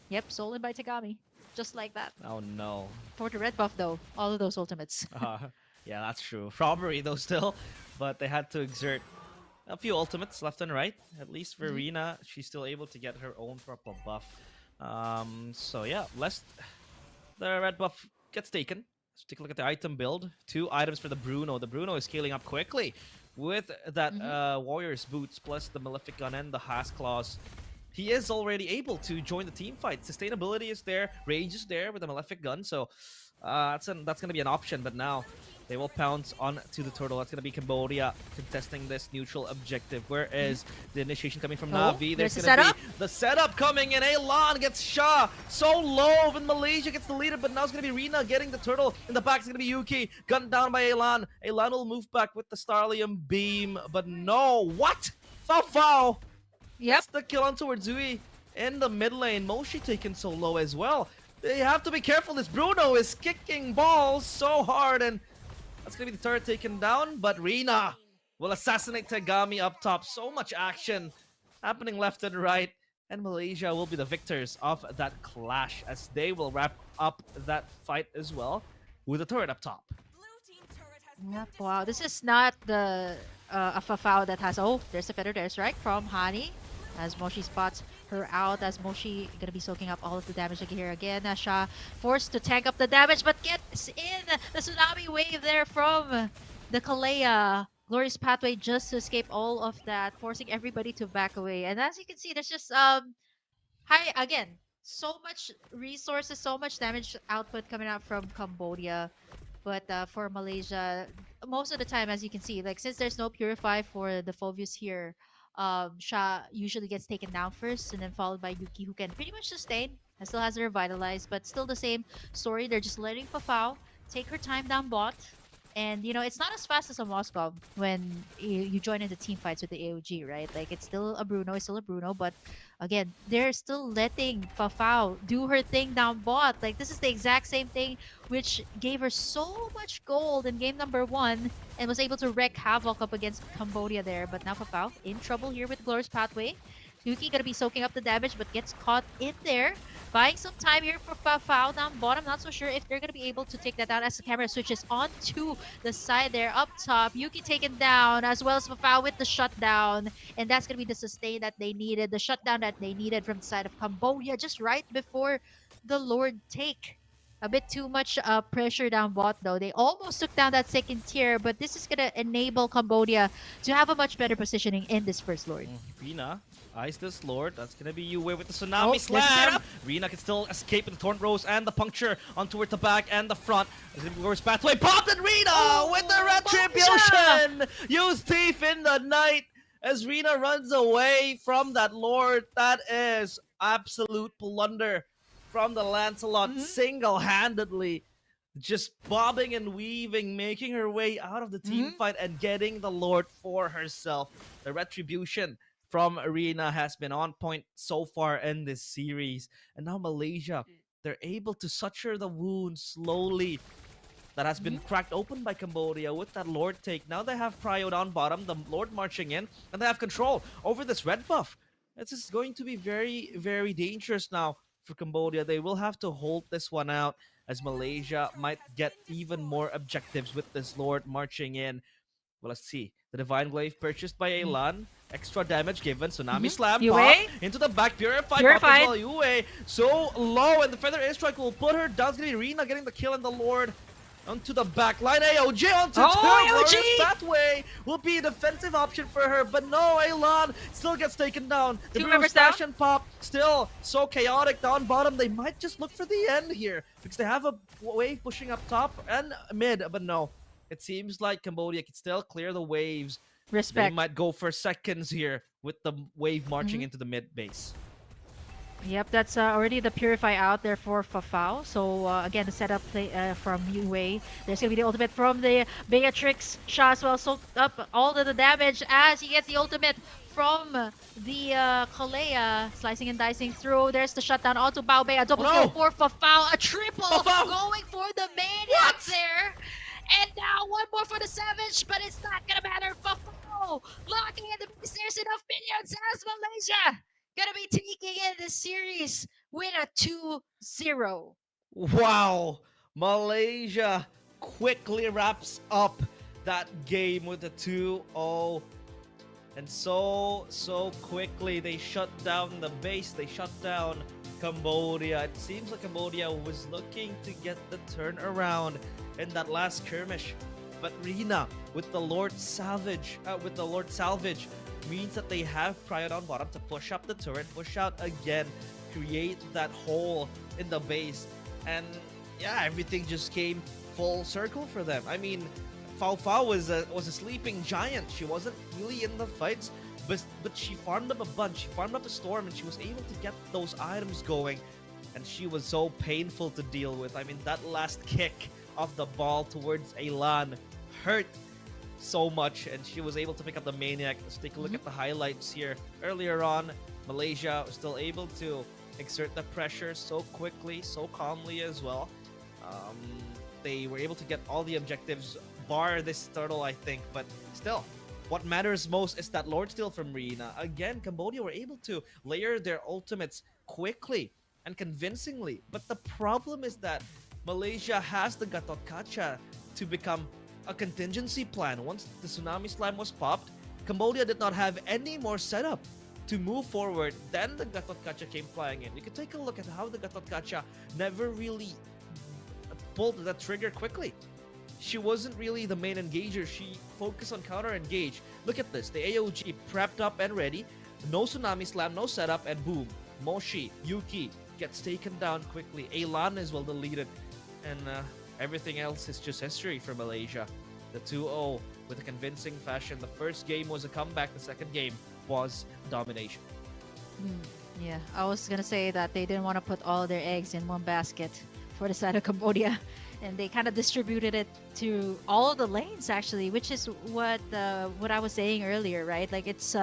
Speaker 2: Yep, stolen by Tagami. Just like that.
Speaker 1: Oh, no.
Speaker 2: For the red buff, though, all of those ultimates.
Speaker 1: Yeah, that's true. Robbery, though, still. But they had to exert a few ultimates left and right. At least for Rina, she's still able to get her own purple buff. So yeah, lest the red buff gets taken. Let's take a look at the item build. 2 items for the Bruno. The Bruno is scaling up quickly with that Warrior's Boots plus the Malefic Gun and the Has Claws. he is already able to join the team fight. Sustainability is there, range is there with the Malefic gun, so that's gonna be an option. But now they will pounce on to the turtle. That's gonna be Cambodia contesting this neutral objective. Where is the initiation coming from
Speaker 2: Oh,
Speaker 1: Na'Vi?
Speaker 2: there's the
Speaker 1: Gonna
Speaker 2: setup.
Speaker 1: be the setup coming in. Elan gets Shah so low, and Malaysia gets the leader. But now it's gonna be Rina getting the turtle. In the back it's gonna be Yuki, gunned down by Elan. Elan will move back with the Starlium beam, but no, what? Foul!
Speaker 2: Yep.
Speaker 1: Gets the kill onto Zui in the mid lane. Moshi taken so low as well. They have to be careful. This Bruno is kicking balls so hard, and that's gonna be the turret taken down. But Rina will assassinate Tegami up top. So much action happening left and right, and Malaysia will be the victors of that clash as they will wrap up that fight as well with a turret up top.
Speaker 2: Yep. Wow, this is not the a Fafao that has. Oh, there's a feather there, strike from Hani. As Moshi spots her out, as Moshi gonna be soaking up all of the damage here again. Shah forced to tank up the damage, but gets in the tsunami wave there from the Kalea. Glorious pathway just to escape all of that, forcing everybody to back away. And as you can see, there's just high again. So much resources, so much damage output coming out from Cambodia. But for Malaysia, most of the time, as you can see, like since there's no Purify for the Phobius here, Sha usually gets taken down first and then followed by Yuki, who can pretty much sustain and still has her revitalized, but still the same story. They're just letting Fafao take her time down bot. And you know, it's not as fast as a Moskov when you join in the team fights with the AOG, right? Like it's still a Bruno, but again, they're still letting Fafao do her thing down bot. Like this is the exact same thing which gave her so much gold in game number 1 and was able to wreak havoc up against Cambodia there. But now Fafao in trouble here with Glorious Pathway. Yuki gonna be soaking up the damage but gets caught in there. Buying some time here for Fafao down bottom. Not so sure if they're gonna be able to take that down as the camera switches onto the side there up top. Yuki taken down as well as Fafao with the shutdown. And that's gonna be the sustain that they needed. The shutdown that they needed from the side of Cambodia just right before the Lord take. A bit too much pressure down bot though. They almost took down that second tier, but this is gonna enable Cambodia to have a much better positioning in this first Lord.
Speaker 1: Rina, ice this Lord. That's gonna be Yue with the
Speaker 2: Oh,
Speaker 1: Tsunami
Speaker 2: there's the
Speaker 1: Slam.
Speaker 2: setup.
Speaker 1: Rina can still escape with the Torrent Rose and the Puncture on toward the back and the front. There's gonna be Glorious Pathway. Popped and Rina with the Retribution! Use Thief in the night as Rina runs away from that Lord. That is absolute blunder from the Lancelot single-handedly. Just bobbing and weaving, making her way out of the team fight and getting the Lord for herself. The Retribution from Arena has been on point so far in this series. And now Malaysia, they're able to suture the wound slowly that has been cracked open by Cambodia with that Lord take. Now they have Prio down bottom, the Lord marching in, and they have control over this red buff. This is going to be very, very dangerous now for Cambodia. They will have to hold this one out as Malaysia might get even more objectives with this Lord marching in. Well, let's see. The Divine Glaive purchased by Elan. Extra damage given. Tsunami Slam
Speaker 2: Yue?
Speaker 1: pop into the back. Purified pop as well. Yue so low, and the Feather Airstrike will put her down. It's going to be Rina getting the kill and the Lord onto the back line. AOG onto two. Glorious Pathway will be a defensive option for her, but no, Elan still gets taken down. The Bruno Stash and Pop still so chaotic down bottom. They might just look for the end here because they have a wave pushing up top and mid, but no. It seems like Cambodia can still clear the waves.
Speaker 2: Respect.
Speaker 1: They might go for seconds here with the wave marching into the mid base.
Speaker 2: Yep, that's already the Purify out there for Fafao. So again, the setup play from Yue. There's gonna be the ultimate from the Beatrix. Shah as well soaked up all of the damage as he gets the ultimate from the Kalea, slicing and dicing through. There's the shutdown onto Bao Bei. A double kill for Fafao. A triple going for the Maniacs there. And now one more for the Savage, but it's not gonna matter. Fafao locking in the base. There's enough minions as Malaysia gonna be taking in this series with a 2-0.
Speaker 1: Wow! Malaysia quickly wraps up that game with a 2-0. And so quickly they shut down the base. They shut down Cambodia. It seems like Cambodia was looking to get the turnaround in that last skirmish. But Rina with the Lord Salvage, means that they have prio down bottom to push up the turret, push out again, create that hole in the base. And yeah, everything just came full circle for them. I mean, Fao Fao was a sleeping giant. She wasn't really in the fights, but she farmed up a bunch. She farmed up a storm, and she was able to get those items going. And she was so painful to deal with. I mean, that last kick of the ball towards Elan hurt so much, and she was able to pick up the Maniac. Let's take a look at the highlights here. Earlier on, Malaysia was still able to exert the pressure so quickly, so calmly as well. Um, they were able to get all the objectives, bar this turtle, I think, but still, what matters most is that Lord Steal from Rina. Again, Cambodia were able to layer their ultimates quickly and convincingly, but the problem is that Malaysia has the Gatot Kacha to become a contingency plan. Once the Tsunami Slam was popped, Cambodia did not have any more setup to move forward. Then the Gatot Kacha came flying in. You could take a look at how the Gatot Kacha never really pulled that trigger quickly. She wasn't really the main engager. She focused on counter engage. Look at this. The AOG prepped up and ready. No Tsunami Slam, no setup, and boom. Moshi, Yuki gets taken down quickly. Elan is well deleted. And everything else is just history for Malaysia. The 2-0 with a convincing fashion. The first game was a comeback. The second game was domination.
Speaker 2: Yeah, I was gonna say that they didn't want to put all their eggs in one basket for the side of Cambodia, and they kind of distributed it to all of the lanes actually, which is what I was saying earlier, right? Like it's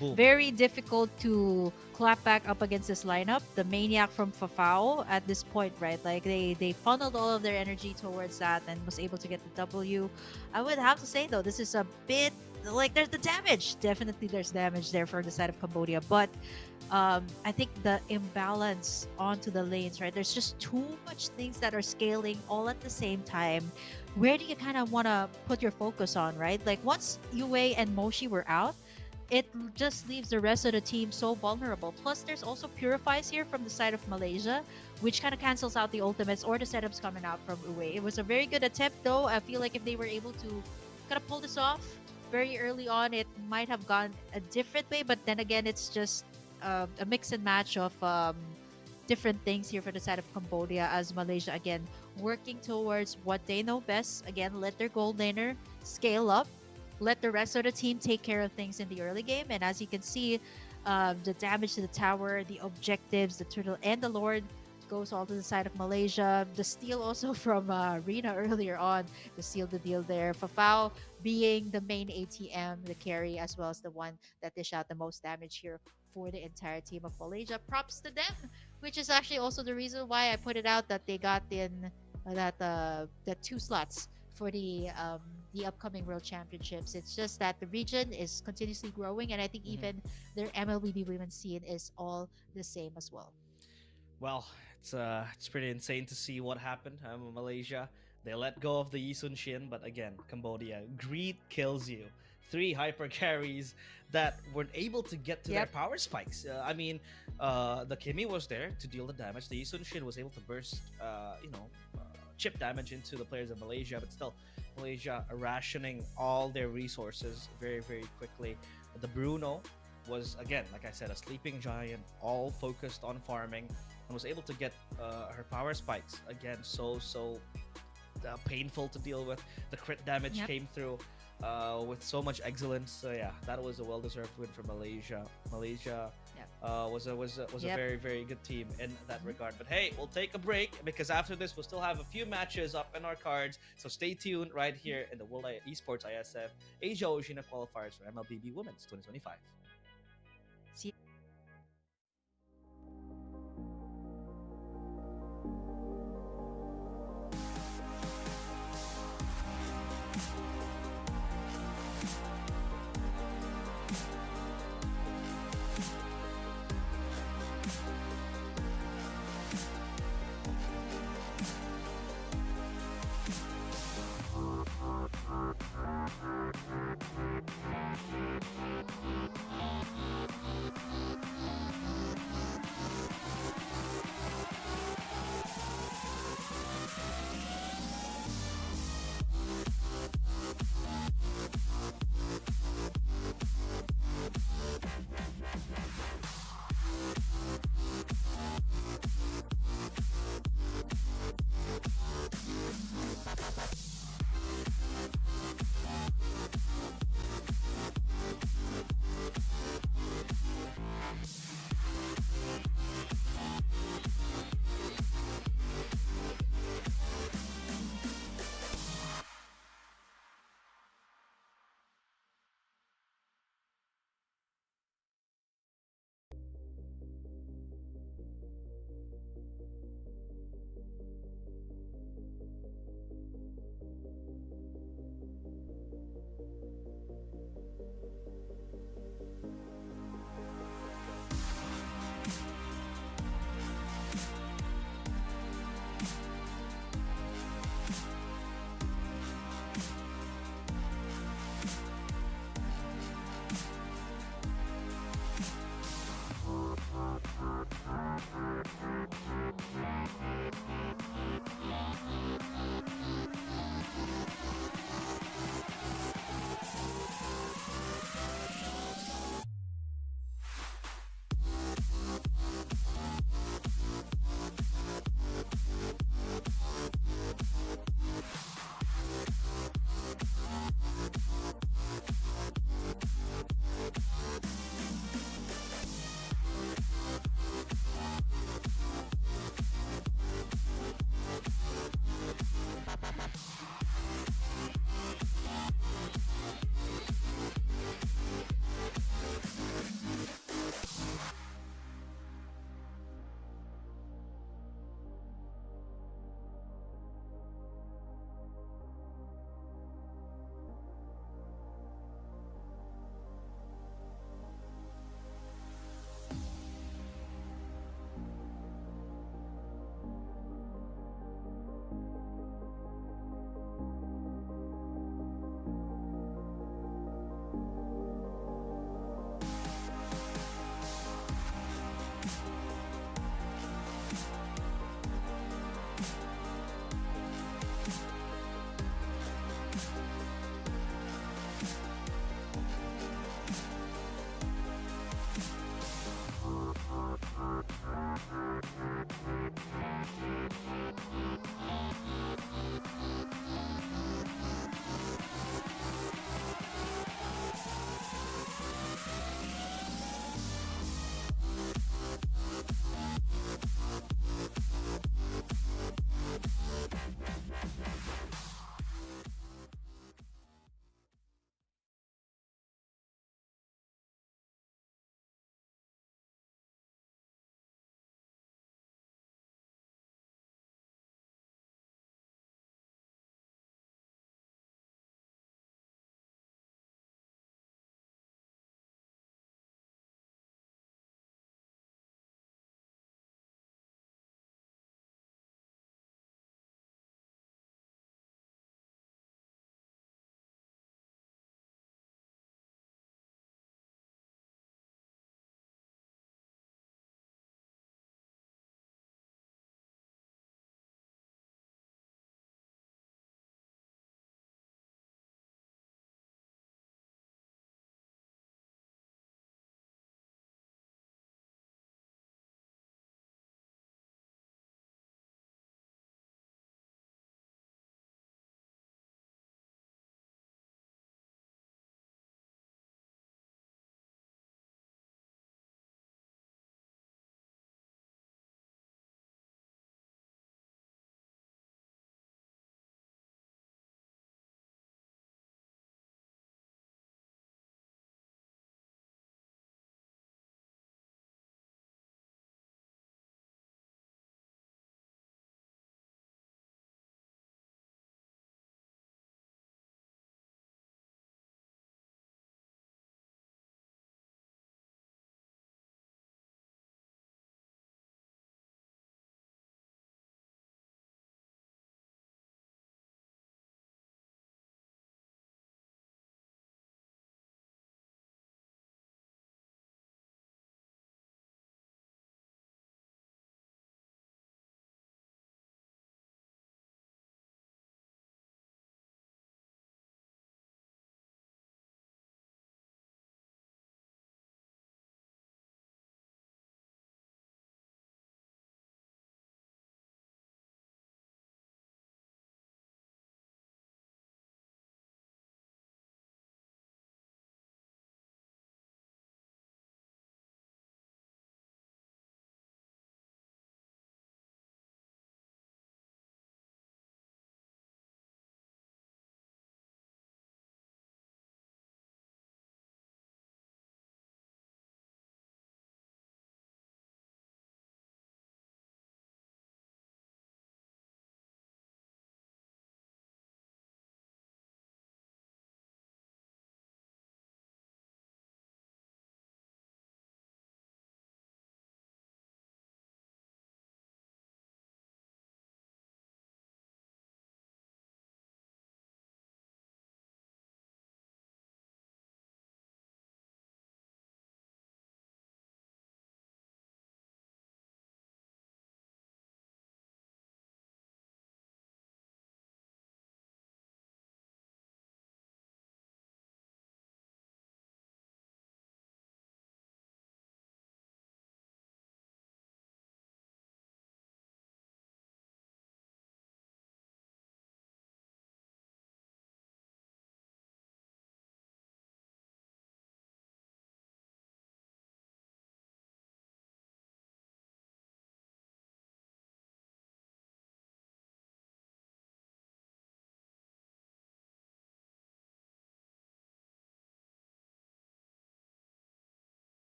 Speaker 2: very difficult to clap back up against this lineup. The Maniac from Fafao at this point, right? Like they funneled all of their energy towards that and was able to get the W. I would have to say though, this is a bit like there's the damage. Definitely there's damage there for the side of Cambodia, but I think the imbalance onto the lanes, right? There's just too much things that are scaling all at the same time. Where do you kind of want to put your focus on, right? Like once Yue and Moshi were out, it just leaves the rest of the team so vulnerable. Plus, there's also Purifies here from the side of Malaysia, which kind of cancels out the ultimates or the setups coming out from Uwe. It was a very good attempt, though. I feel like if they were able to kind of pull this off very early on, it might have gone a different way. But then again, it's just a mix and match of different things here for the side of Cambodia, as Malaysia again working towards what they know best. Again, let their gold laner scale up, let the rest of the team take care of things in the early game. And as you can see, the damage to the tower, the objectives, the turtle, and the Lord goes all to the side of Malaysia. The steal also from Rina earlier on to seal the deal there. Fafao being the main ATM, the carry, as well as the one that dish out the most damage here for the entire team of Malaysia. Props to them, which is actually also the reason why I put it out that they got in that 2 slots for the upcoming World Championships. It's just that the region is continuously growing, and I think even their MLBB women's scene is all the same as well.
Speaker 1: Well, it's pretty insane to see what happened. Malaysia, they let go of the Yisun Shin, but again, Cambodia, greed kills you. 3 hyper carries that weren't able to get to their power spikes. I mean, the Kimi was there to deal the damage. The Yisun Shin was able to burst, chip damage into the players of Malaysia, but still, Malaysia rationing all their resources very, very quickly. The Bruno was, again, like I said, a sleeping giant, all focused on farming, and was able to get her power spikes. Again, so painful to deal with. The crit damage came through with so much excellence. So yeah, that was a well-deserved win for Malaysia. Malaysia was a very, very good team in that regard. But hey, we'll take a break because after this we'll still have a few matches up in our cards. So stay tuned right here in the World Esports Iesf Asia Oceania Qualifiers for Mlbb Women's 2025.
Speaker 2: See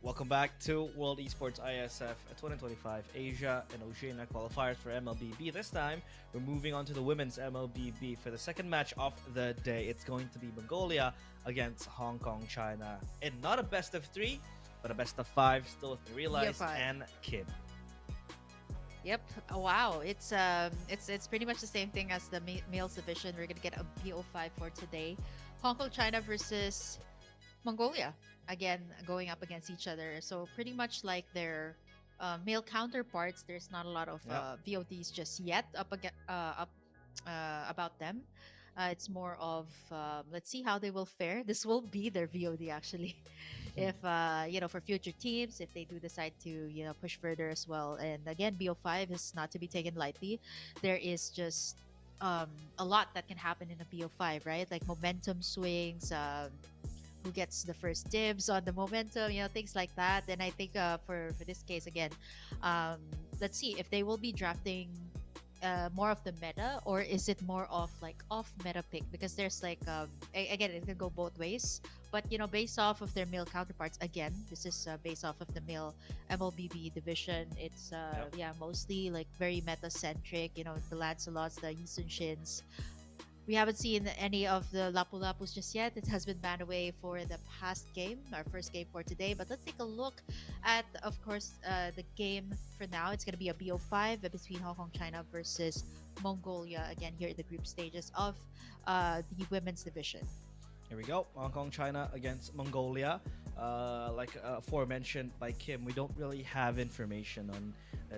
Speaker 1: Welcome back to World Esports Iesf 2025 Asia and Oceania qualifiers for Mlbb. This time, we're moving on to the women's Mlbb for the second match of the day. It's going to be Mongolia against Hong Kong, China. And not a best of three, but a best of five, still with Realized
Speaker 2: BO5.
Speaker 1: and Kim.
Speaker 2: Yep. Oh, wow. It's pretty much the same thing as the males division. We're gonna get a BO5 for today. Hong Kong, China versus Mongolia. Again, going up against each other. So pretty much like their male counterparts. There's not a lot of
Speaker 1: Yep.
Speaker 2: VODs just yet up about them. It's more of let's see how they will fare. This will be their VOD actually. If for future teams, if they do decide to push further as well. And again, BO5 is not to be taken lightly. There is just a lot that can happen in a BO5, right? Like momentum swings, who gets the first dibs on the momentum, things like that. And I think for this case again, let's see if they will be drafting more of the meta, or is it more of like off meta pick, because there's like again, it can go both ways. But based off of their male counterparts, again, this is based off of the male Mlbb division. It's mostly like very meta centric, the Lancelots, the Yisun Shins. We haven't seen any of the Lapu Lapus just yet. It has been banned away for the past game, our first game for today. But let's take a look at, of course, the game for now. It's going to be a BO5 between Hong Kong, China versus Mongolia, again, here in the group stages of the women's division.
Speaker 1: Here we go. Hong Kong, China against Mongolia. Like aforementioned by Kim, we don't really have information on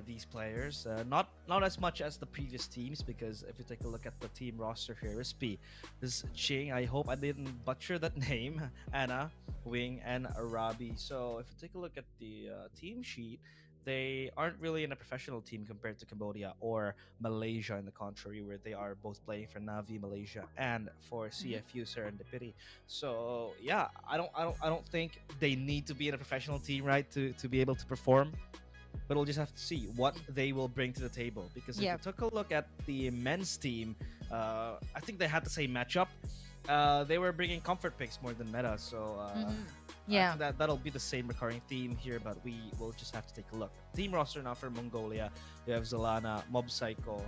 Speaker 1: these players. Not as much as the previous teams, because if you take a look at the team roster here, Rispi, this Ching, I hope I didn't butcher that name, Anna, Wing, and Arabi. So if you take a look at the team sheet, they aren't really in a professional team compared to Cambodia or Malaysia, in the contrary, where they are both playing for Navi Malaysia and for CFU Serendipity. So yeah, I don't think they need to be in a professional team, right, to be able to perform. But we'll just have to see what they will bring to the table. Because if you took a look at the men's team, I think they had the same matchup. They were bringing comfort picks more than meta, so I think that'll be the same recurring theme here, but we will just have to take a look. Team roster now for Mongolia. We have Zalana, Mob Psycho,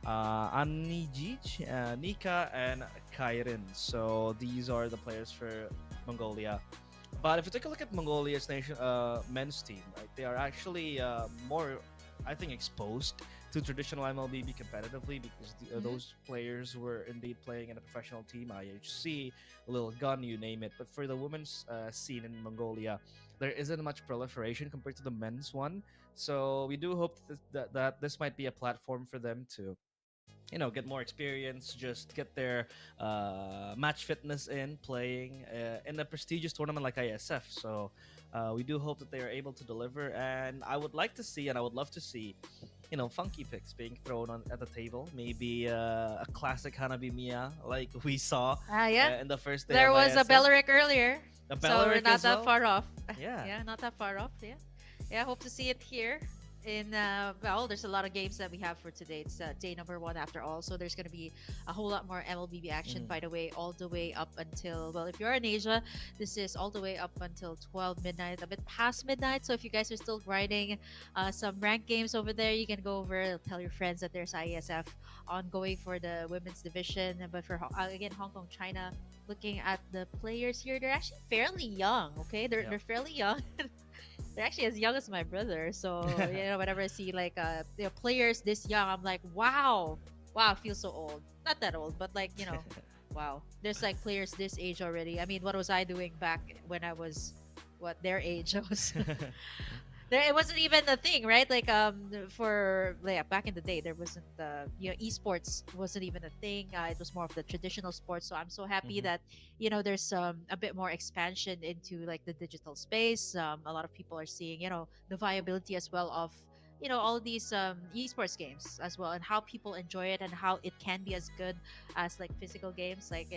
Speaker 1: Anijij, Nika, and Kairin. So these are the players for Mongolia. But if you take a look at Mongolia's men's team, right, they are actually more, I think, exposed to traditional MLBB competitively, because those players were indeed playing in a professional team, IHC, Lil Gun, you name it. But for the women's scene in Mongolia, there isn't much proliferation compared to the men's one. So we do hope that this might be a platform for them to get more experience, just get their match fitness in playing in a prestigious tournament like Iesf. So we do hope that they are able to deliver, and I would like to see, and I would love to see, funky picks being thrown on at the table. Maybe a classic Hanabi Mia like we saw in the first day.
Speaker 2: There
Speaker 1: of
Speaker 2: was
Speaker 1: ISF.
Speaker 2: a Belleric earlier,
Speaker 1: so
Speaker 2: we're not that far off.
Speaker 1: Yeah,
Speaker 2: not that far off. Yeah, hope to see it here. There's a lot of games that we have for today. It's day number 1 after all, so there's going to be a whole lot more MLBB action, by the way, all the way up until, well, if you're in Asia, this is all the way up until 12 midnight, a bit past midnight. So if you guys are still grinding some ranked games over there, you can go over, tell your friends that there's ISF ongoing for the women's division. But for again, Hong Kong, China, looking at the players here, they're actually fairly young. Okay, they're fairly young. They're actually as young as my brother. So whenever I see like players this young, I'm like, wow, I feel so old. Not that old, but like wow. There's like players this age already. I mean, what was I doing back when I was their age? I was it wasn't even a thing, right? Like for back in the day, there wasn't esports wasn't even a thing. It was more of the traditional sports. So I'm so happy that there's a bit more expansion into like the digital space. A lot of people are seeing the viability as well of all of these esports games as well, and how people enjoy it, and how it can be as good as like physical games. Like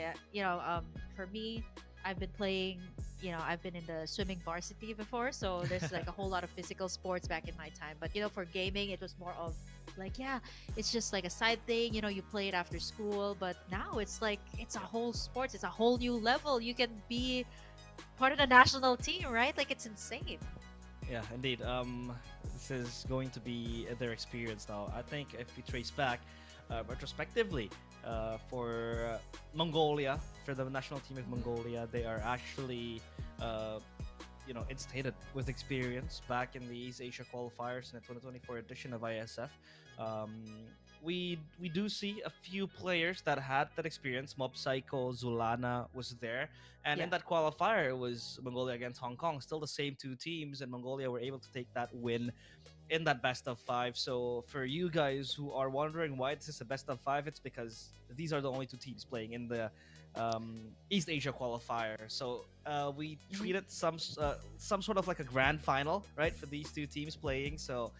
Speaker 2: for me, I've been playing, I've been in the swimming varsity before, so there's like a whole lot of physical sports back in my time. But for gaming, it was more of like, it's just like a side thing, you play it after school. But now it's like, it's a whole sports, it's a whole new level. You can be part of the national team, right? Like, it's insane.
Speaker 1: Yeah, indeed. This is going to be their experience now. I think if we trace back retrospectively for Mongolia, for the national team of
Speaker 2: Hmm.
Speaker 1: Mongolia, they are actually uh, instated with experience back in the East Asia qualifiers in the 2024 edition of ISF. Um, we do see a few players that had that experience. Mob Psycho, Zulana was there, and
Speaker 2: Yeah.
Speaker 1: in that qualifier it was Mongolia against Hong Kong. Still the same two teams, and Mongolia were able to take that win in that best of five. So for you guys who are wondering why this is a best of five, it's because these are the only two teams playing in the um, East Asia qualifier. So we
Speaker 2: Hmm.
Speaker 1: treated some sort of like a grand final, right, for these two teams playing. So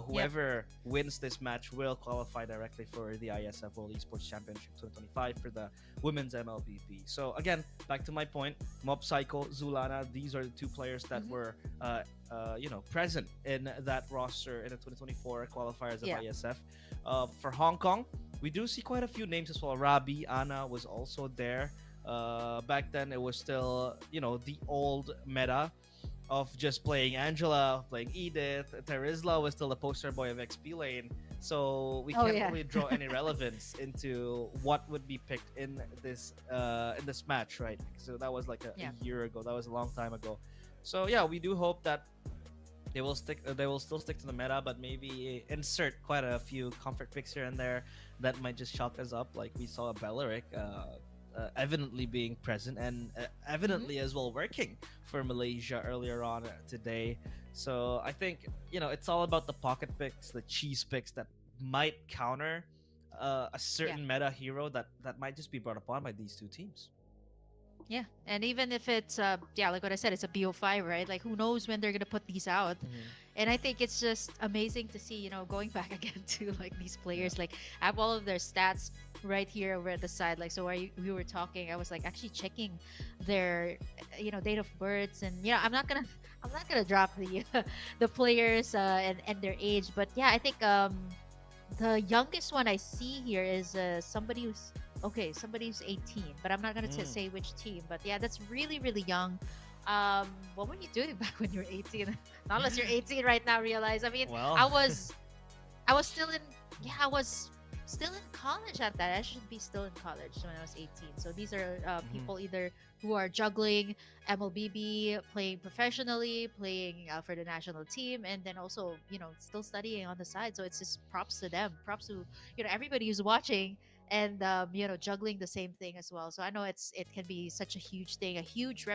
Speaker 2: Yep.
Speaker 1: whoever wins this match will qualify directly for the ISF World Esports Championship 2025 for the women's MLBB. So again, back to my point, Mob Psycho, Zulana, these are the two players that
Speaker 2: Hmm.
Speaker 1: were present in that roster in the 2024 qualifiers of
Speaker 2: Yeah.
Speaker 1: ISF. For Hong Kong, we do see quite a few names as well. Rabi, Anna was also there. Back then, it was still, the old meta of just playing Angela, playing Edith. Terizla was still the poster boy of XP lane. So we
Speaker 2: Oh
Speaker 1: can't
Speaker 2: yeah.
Speaker 1: really draw any relevance into what would be picked in this match, right? So that was like
Speaker 2: Yeah.
Speaker 1: a year ago. That was a long time ago. So yeah, we do hope that they will stick. They will still stick to the meta, but maybe insert quite a few comfort picks here and there that might just shock us up. Like we saw Belleric evidently being present and
Speaker 2: Hmm.
Speaker 1: evidently as well working for Malaysia earlier on today. So I think it's all about the pocket picks, the cheese picks that might counter a
Speaker 2: Yeah.
Speaker 1: certain meta hero that might just be brought upon by these two teams.
Speaker 2: Yeah. And even if it's yeah, like what I said, it's a BO5, right? Like who knows when they're gonna put these out.
Speaker 1: Hmm.
Speaker 2: And I think it's just amazing to see, going back again to like these
Speaker 1: Yeah.
Speaker 2: players, like I have all of their stats right here over at the side. Like so while we were talking, I was like actually checking their date of births, and I'm not gonna drop the the players and their age, but yeah, I think the youngest one I see here is somebody who's okay, somebody who's 18, but I'm not gonna
Speaker 1: Mm.
Speaker 2: say which team. But yeah, that's really really young. What were you doing back when you were 18? Not unless you're 18 right now. Realize. I mean,
Speaker 1: Well.
Speaker 2: I was I was still in yeah, I was still in college at that. I should be still in college when I was 18. So these are
Speaker 1: Mhm.
Speaker 2: people either who are juggling MLBB, playing professionally, playing for the national team, and then also still studying on the side. So it's just props to them. Props to everybody who's watching and juggling the same thing as well. So I know it can be such a huge thing, a huge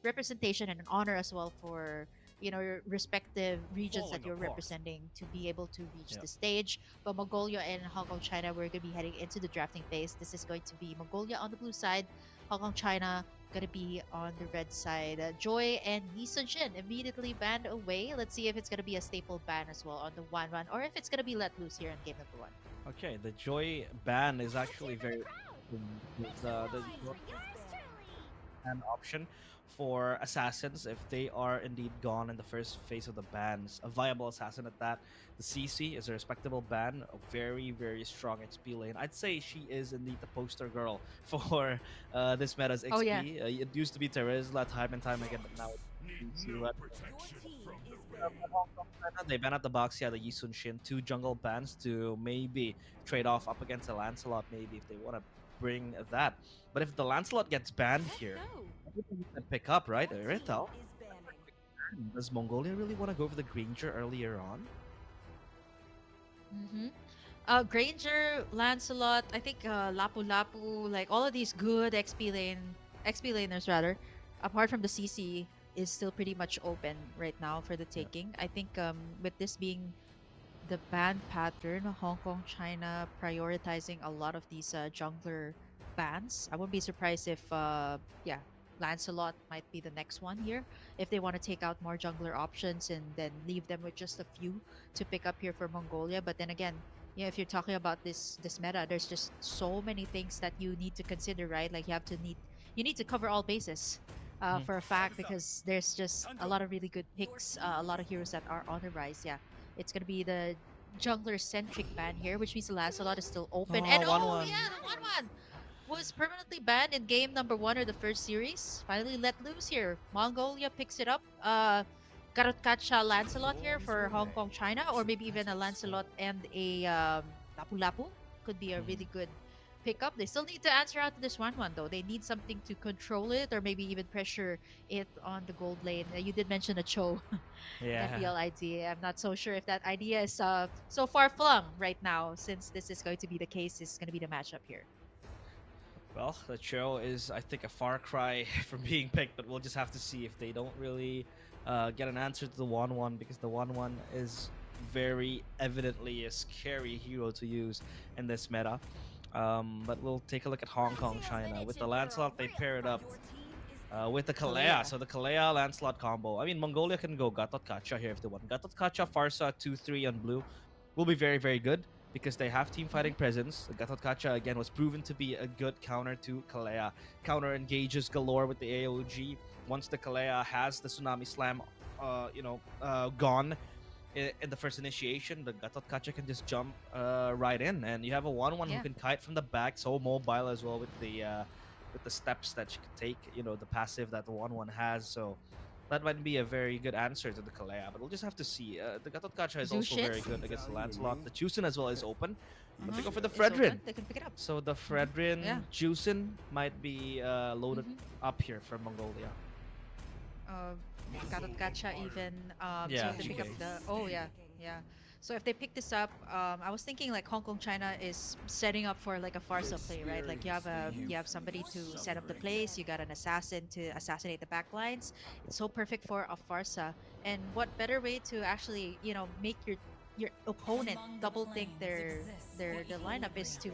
Speaker 2: representation and an honor as well for your respective regions that
Speaker 1: Falling
Speaker 2: you're
Speaker 1: apart.
Speaker 2: representing to be able to reach
Speaker 1: Yeah.
Speaker 2: the stage. But Mongolia and Hong Kong, China, we're going to be heading into the drafting phase. This is going to be Mongolia on the blue side, Hong Kong, China going to be on the red side. Joy and Yi Sun-shin immediately banned away. Let's see if it's going to be a staple ban as well on the 1-1 or if it's going to be let loose here in game number one.
Speaker 1: Okay, the Joy ban is actually very the Joy ban option for assassins if they are indeed gone in the first phase of the bans. A viable assassin at that. The CC is a respectable ban, a very very strong XP lane. I'd say she is indeed the poster girl for this meta's
Speaker 2: Oh yeah.
Speaker 1: XP. It used to be Terizla time and time again, but now it's CC. They ban out the box, yeah, the Yisun Shin, two jungle bans to maybe trade off up against the Lancelot, maybe if they want to bring that. But if the Lancelot gets banned here, everything you can pick up, right? Retail. Does Mongolia really want to go for the Granger earlier on?
Speaker 2: Mm-hmm. Granger, Lancelot, I think Lapu Lapu, like all of these good XP laners rather, apart from the CC, is still pretty much open right now for the
Speaker 1: Yeah.
Speaker 2: taking. I think with this being the ban pattern, Hong Kong, China prioritizing a lot of these jungler bans. I wouldn't be surprised if, yeah, Lancelot might be the next one here if they want to take out more jungler options and then leave them with just a few to pick up here for Mongolia. But then again, if you're talking about this meta, there's just so many things that you need to consider, right? Like you need to cover all bases.
Speaker 1: Mhm.
Speaker 2: For a fact, because there's just a lot of really good picks, a lot of heroes that are on the rise. Yeah, it's gonna be the jungler centric ban here, which means the Lancelot is still open. And
Speaker 1: Oh, one
Speaker 2: oh
Speaker 1: one.
Speaker 2: yeah, the 1-1 was permanently banned in game number one or the first series. Finally let loose here. Mongolia picks it up. Garotkacha Lancelot here for Hong Kong, China, or maybe even a Lancelot and a Lapu Lapu could be a
Speaker 1: Mhm.
Speaker 2: really good pickup. They still need to answer out to this 1-1 though. They need something to control it or maybe even pressure it on the gold lane. You did mention a Cho an
Speaker 1: Yeah.
Speaker 2: FPL idea. I'm not so sure if that idea is so far flung right now, since this is going to be the case. This is going to be the matchup here.
Speaker 1: Well, the show is, I think, a far cry from being picked, but we'll just have to see if they don't really get an answer to the 1-1 because the 1-1 is very evidently a scary hero to use in this meta. But we'll take a look at Hong Kong, China. With the Lancelot, they pair it up with the Kalea.
Speaker 2: Kalea.
Speaker 1: So the Kalea Lancelot combo. I mean, Mongolia can go Gatot Kacha here if they want. Gatot Kacha, Farsa, 2-3 on blue will be very, very good because they have team
Speaker 2: Mhm.
Speaker 1: fighting presence. Gatot Kacha, again, was proven to be a good counter to Kalea. Counter engages galore with the AOG. Once the Kalea has the Tsunami Slam, gone in the first initiation, the Gatot Kacha can just jump right in, and you have a 1-1 who
Speaker 2: Yeah.
Speaker 1: can kite from the back, so mobile as well with the steps that she can take. The passive that the 1-1 has. So that might be a very good answer to the Kalea, but we'll just have to see. The Gatot Kacha is also
Speaker 2: Zushin.
Speaker 1: very good against the Lancelot. The Chusin as well is open, but they
Speaker 2: Uh-huh.
Speaker 1: go for the
Speaker 2: It's
Speaker 1: Fredrin.
Speaker 2: open. They can pick it up.
Speaker 1: So the
Speaker 2: Yeah.
Speaker 1: Fredrin Juicin might be loaded
Speaker 2: Mm-hmm.
Speaker 1: up here from Mongolia.
Speaker 2: uh, Karot Gacha even so
Speaker 1: Yeah,
Speaker 2: if they pick up
Speaker 1: GK.
Speaker 2: the yeah so if they pick this up, I was thinking like Hong Kong China is setting up for like a Farsa play, right? Like you have somebody to set up the place, you got an assassin to assassinate the back lines. It's so perfect for a Farsa. And what better way to actually make your opponent double think their lineup is to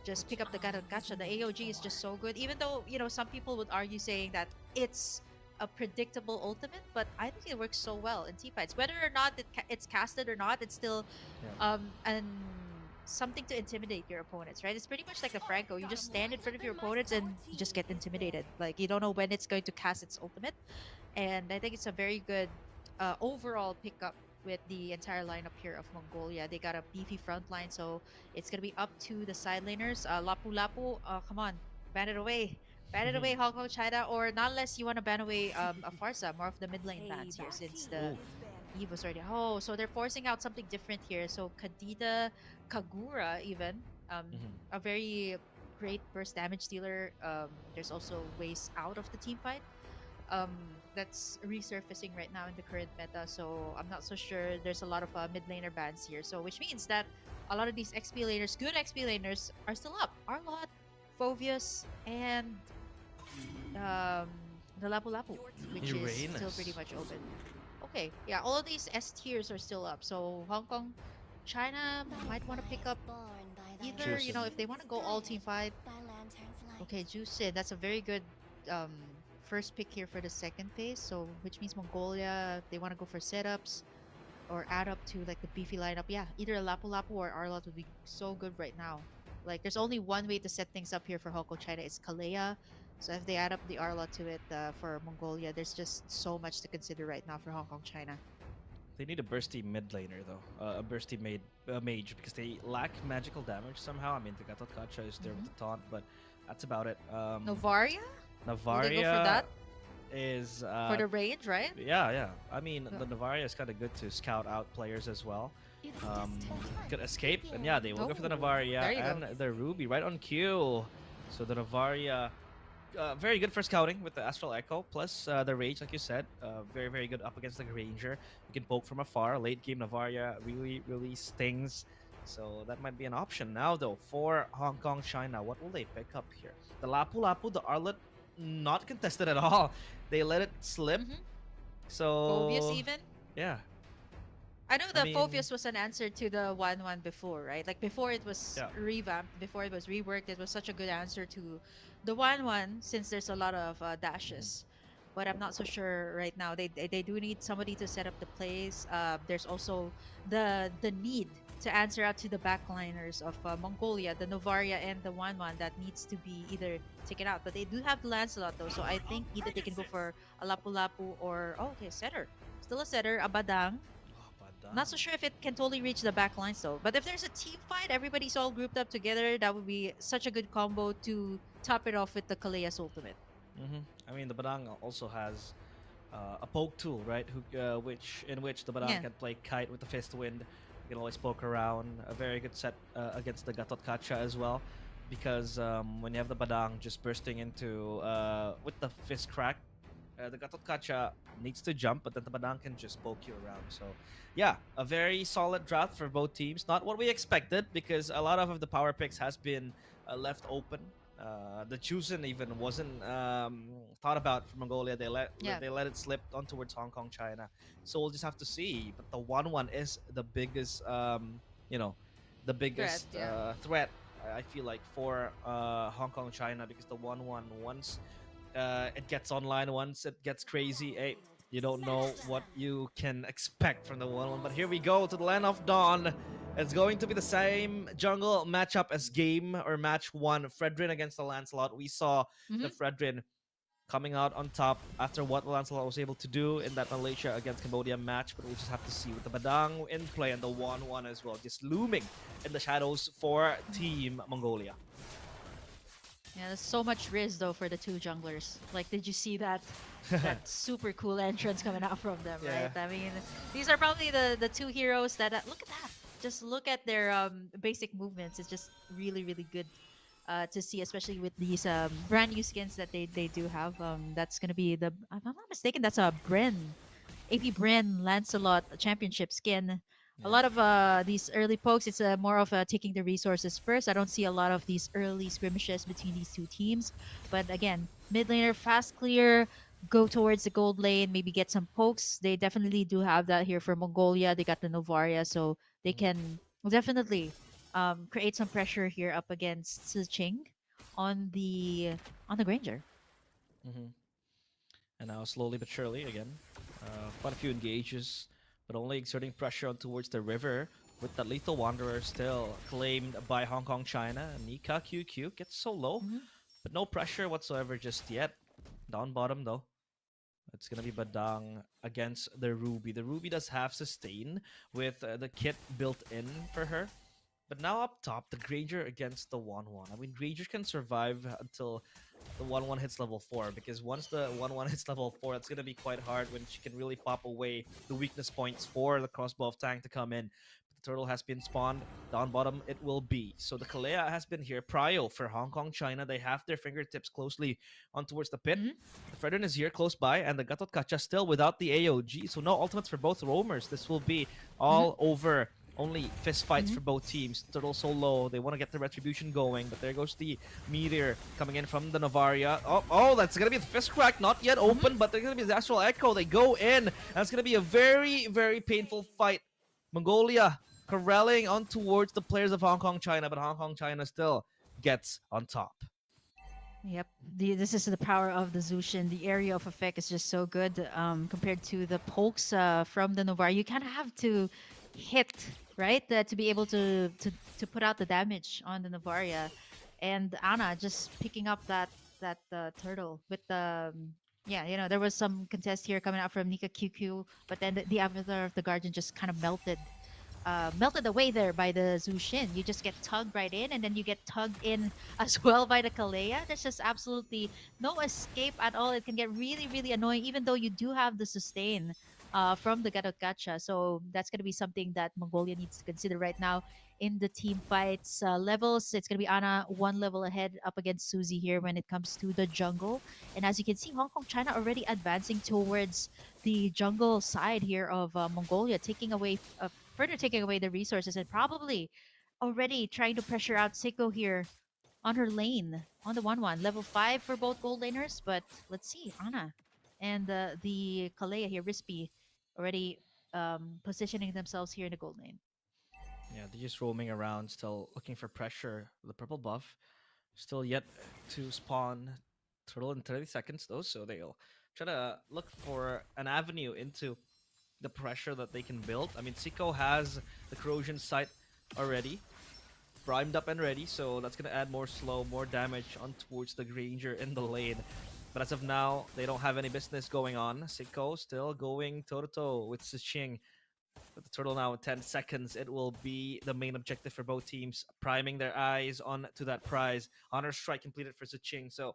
Speaker 2: just pick up the Karot Gacha. The AOG is just so good, even though some people would argue saying that it's a predictable ultimate, but I think it works so well in team fights. Whether or not it's casted or not, it's still
Speaker 1: Yeah.
Speaker 2: and something to intimidate your opponents, right? It's pretty much like the Franco. You just stand in front of your opponents and you just get intimidated. Like you don't know when it's going to cast its ultimate, and I think it's a very good overall pickup with the entire lineup here of Mongolia. They got a beefy front line, so it's gonna be up to the side laners. Lapu Lapu, come on, ban it away. Ban it away, Hong Kong, China, or not unless you want to ban away a Farsa, more of the mid lane bans here, since the
Speaker 1: Ooh.
Speaker 2: Eve was already. Oh, so they're forcing out something different here. So Kadita, Kagura, even
Speaker 1: Mhm.
Speaker 2: a very great burst damage dealer. There's also ways out of the team fight um that's resurfacing right now in the current meta, so I'm not so sure. There's a lot of mid laner bans here, so which means that a lot of these XP laners, good XP laners, are still up. Arlot, Phovius, and um the Lapu Lapu, which is still pretty
Speaker 1: Uranus.
Speaker 2: much open. Okay, yeah, all of these S tiers are still up, so Hong Kong, China might want to pick up either,
Speaker 1: Juicin.
Speaker 2: if they want to go all team fight. Okay, Juicin, that's a very good um first pick here for the second phase. So which means Mongolia, they want to go for setups or add up to like the beefy lineup. Yeah, either a Lapu Lapu or Arlot would be so good right now. Like there's only one way to set things up here for Hong Kong China, is Kalea. So if they add up the Arlot to it for Mongolia, there's just so much to consider right now for Hong Kong China.
Speaker 1: They need a bursty mid laner though, a bursty mage because they lack magical damage somehow. I mean, the Gatot Kacha is there with
Speaker 2: Hmm.
Speaker 1: the taunt, but that's about it.
Speaker 2: Novaria? Will they go for
Speaker 1: Navaria
Speaker 2: that
Speaker 1: is
Speaker 2: for the range, right?
Speaker 1: yeah, yeah. I mean,
Speaker 2: Uh,
Speaker 1: the Navaria is kind of good to scout out players as well. Um, could escape, and yeah, they will go for the
Speaker 2: Oh,
Speaker 1: Navaria
Speaker 2: there you go.
Speaker 1: and the Ruby right on cue. So the Navaria, very good for scouting with the Astral Echo plus the Rage, like you said. Very, very good up against the Ranger. You can poke from afar. Late game Navaria really, really stings. So that might be an option. Now, though, for Hong Kong, China, what will they pick up here? The Lapu Lapu, the Arlet, not contested at all. They let it slip.
Speaker 2: Hmm. Phovius
Speaker 1: So,
Speaker 2: even?
Speaker 1: yeah.
Speaker 2: I know
Speaker 1: I
Speaker 2: the
Speaker 1: mean,
Speaker 2: Phobius was an answer to the 1-1 before, right? Like before it was
Speaker 1: yeah.
Speaker 2: revamped, before it was reworked, it was such a good answer to the 1-1, since there's a lot of
Speaker 1: Mhm.
Speaker 2: dashes. But I'm not so sure right now. They do need somebody to set up the plays. There's also the need to answer out to the backliners of Mongolia, the Novaria, and the 1-1 that needs to be either taken out. But they do have the Lancelot though, so I think either they can go for a Lapu Lapu or okay, setter. Still a setter, a Badang.
Speaker 1: Oh,
Speaker 2: Not
Speaker 1: Padang.
Speaker 2: so sure if it can totally reach the back lines though. But if there's a team fight, everybody's all grouped up together, that would be such a good combo to top it off with the Kalea's ultimate.
Speaker 1: I mean, the Padang also has a poke tool, right? Which in which the Badang
Speaker 2: Yeah.
Speaker 1: can play kite with the fist wind. You can always poke around. A very good set against the Gatot Kacha as well, because when you have the Badang just bursting into with the fist crack, the Gatot Kacha needs to jump, but then the Badang can just poke you around. So, yeah, a very solid draft for both teams. Not what we expected because a lot of the power picks has been left open. The Chusen even wasn't thought about for Mongolia.
Speaker 2: Yeah.
Speaker 1: They let it slip on towards Hong Kong, China. So we'll just have to see. But the 1-1 is the biggest, you know, the
Speaker 2: Threat.
Speaker 1: biggest
Speaker 2: Yeah.
Speaker 1: threat. I feel like for Hong Kong, China because the 1-1 once it gets online, once it gets crazy, you don't know what you can expect from the 1-1. But here we go to the land of dawn. It's going to be the same jungle matchup as game or match one. Fredrin against the Lancelot. We saw the
Speaker 2: Mm-hmm.
Speaker 1: Fredrin coming out on top after what Lancelot was able to do in that Malaysia against Cambodia match. But we'll just have to see with the Badang in play and the 1-1 as well, just looming in the shadows for Team Mongolia.
Speaker 2: Yeah, there's so much risk though for the two junglers. Like, did you see that super cool entrance coming out from them,
Speaker 1: Yeah.
Speaker 2: right? I mean, these are probably the two heroes that look at that. Just look at their basic movements. It's just really really good to see, especially with these brand new skins that they do have. That's gonna be the, if I'm not mistaken, that's a Bren AP Bren Lancelot championship skin. A
Speaker 1: Yeah.
Speaker 2: lot of these early pokes, it's more of taking the resources first. I don't see a lot of these early skirmishes between these two teams. But again, mid laner, fast clear, go towards the gold lane, maybe get some pokes. They definitely do have that here for Mongolia. They got the Novaria, so they can definitely create some pressure here up against Siching on the Granger.
Speaker 1: Mm-hmm. And now slowly but surely again, quite a few engages, but only exerting pressure on towards the river. With that lethal wanderer still claimed by Hong Kong, China. Nika QQ gets so low,
Speaker 2: Hmm.
Speaker 1: but no pressure whatsoever just yet. Down bottom though. It's gonna be Badang against the Ruby. The Ruby does have sustain with the kit built in for her. But now up top, the Granger against the 1-1. I mean, Granger can survive until the 1-1 hits level 4, because once the 1-1 hits level 4, it's going to be quite hard when she can really pop away the weakness points for the crossbow of tank to come in. The turtle has been spawned. Down bottom, it will be. So the Kalea has been here. Prio for Hong Kong, China. They have their fingertips closely on towards the pit.
Speaker 2: Hmm.
Speaker 1: The Fredrin is here close by, and the Gatot Kacha still without the AOG. So no ultimates for both roamers. This will be
Speaker 2: Hmm.
Speaker 1: all over. Only fist fights
Speaker 2: Hmm.
Speaker 1: for both teams. Turtle so low. They want to get the retribution going, but there goes the meteor coming in from the Navaria. Oh, that's gonna be the fist crack. Not yet
Speaker 2: Hmm.
Speaker 1: open, but there's gonna be the Astral Echo. They go in. That's gonna be a very, very painful fight. Mongolia corralling on towards the players of Hong Kong, China, but Hong Kong, China still gets on top.
Speaker 2: Yep, this is the power of the Zushin. The area of effect is just so good compared to the pokes from the Novar. You kind of have to hit, right, to be able to put out the damage on the Novaria. And Anna just picking up that turtle with the yeah, there was some contest here coming out from Nika QQ, but then the avatar of the Guardian just kind of melted away there by the Zushin. You just get tugged right in, and then you get tugged in as well by the Kalea. There's just absolutely no escape at all. It can get really, really annoying, even though you do have the sustain from the Gatot Gacha. So that's going to be something that Mongolia needs to consider right now in the team fights levels. It's going to be Anna one level ahead up against Suzy here when it comes to the jungle. And as you can see, Hong Kong, China already advancing towards the jungle side here of Mongolia, further taking away the resources and probably already trying to pressure out Seiko here on her lane on the 1-1. Level 5 for both gold laners, but let's see, Ana and the Kalea here, Rispy, already positioning themselves here in the gold lane.
Speaker 1: Yeah, they're just roaming around, still looking for pressure. The purple buff still yet to spawn turtle in 30 seconds though, so they'll try to look for an avenue into the pressure that they can build. I mean, Siko has the corrosion sight already primed up and ready, so that's gonna add more slow, more damage on towards the Granger in the lane. But as of now, they don't have any business going on. Siko still going toe-to-toe with Siching. With the turtle now in 10 seconds, it will be the main objective for both teams, priming their eyes on to that prize. Honor strike completed for Siching, so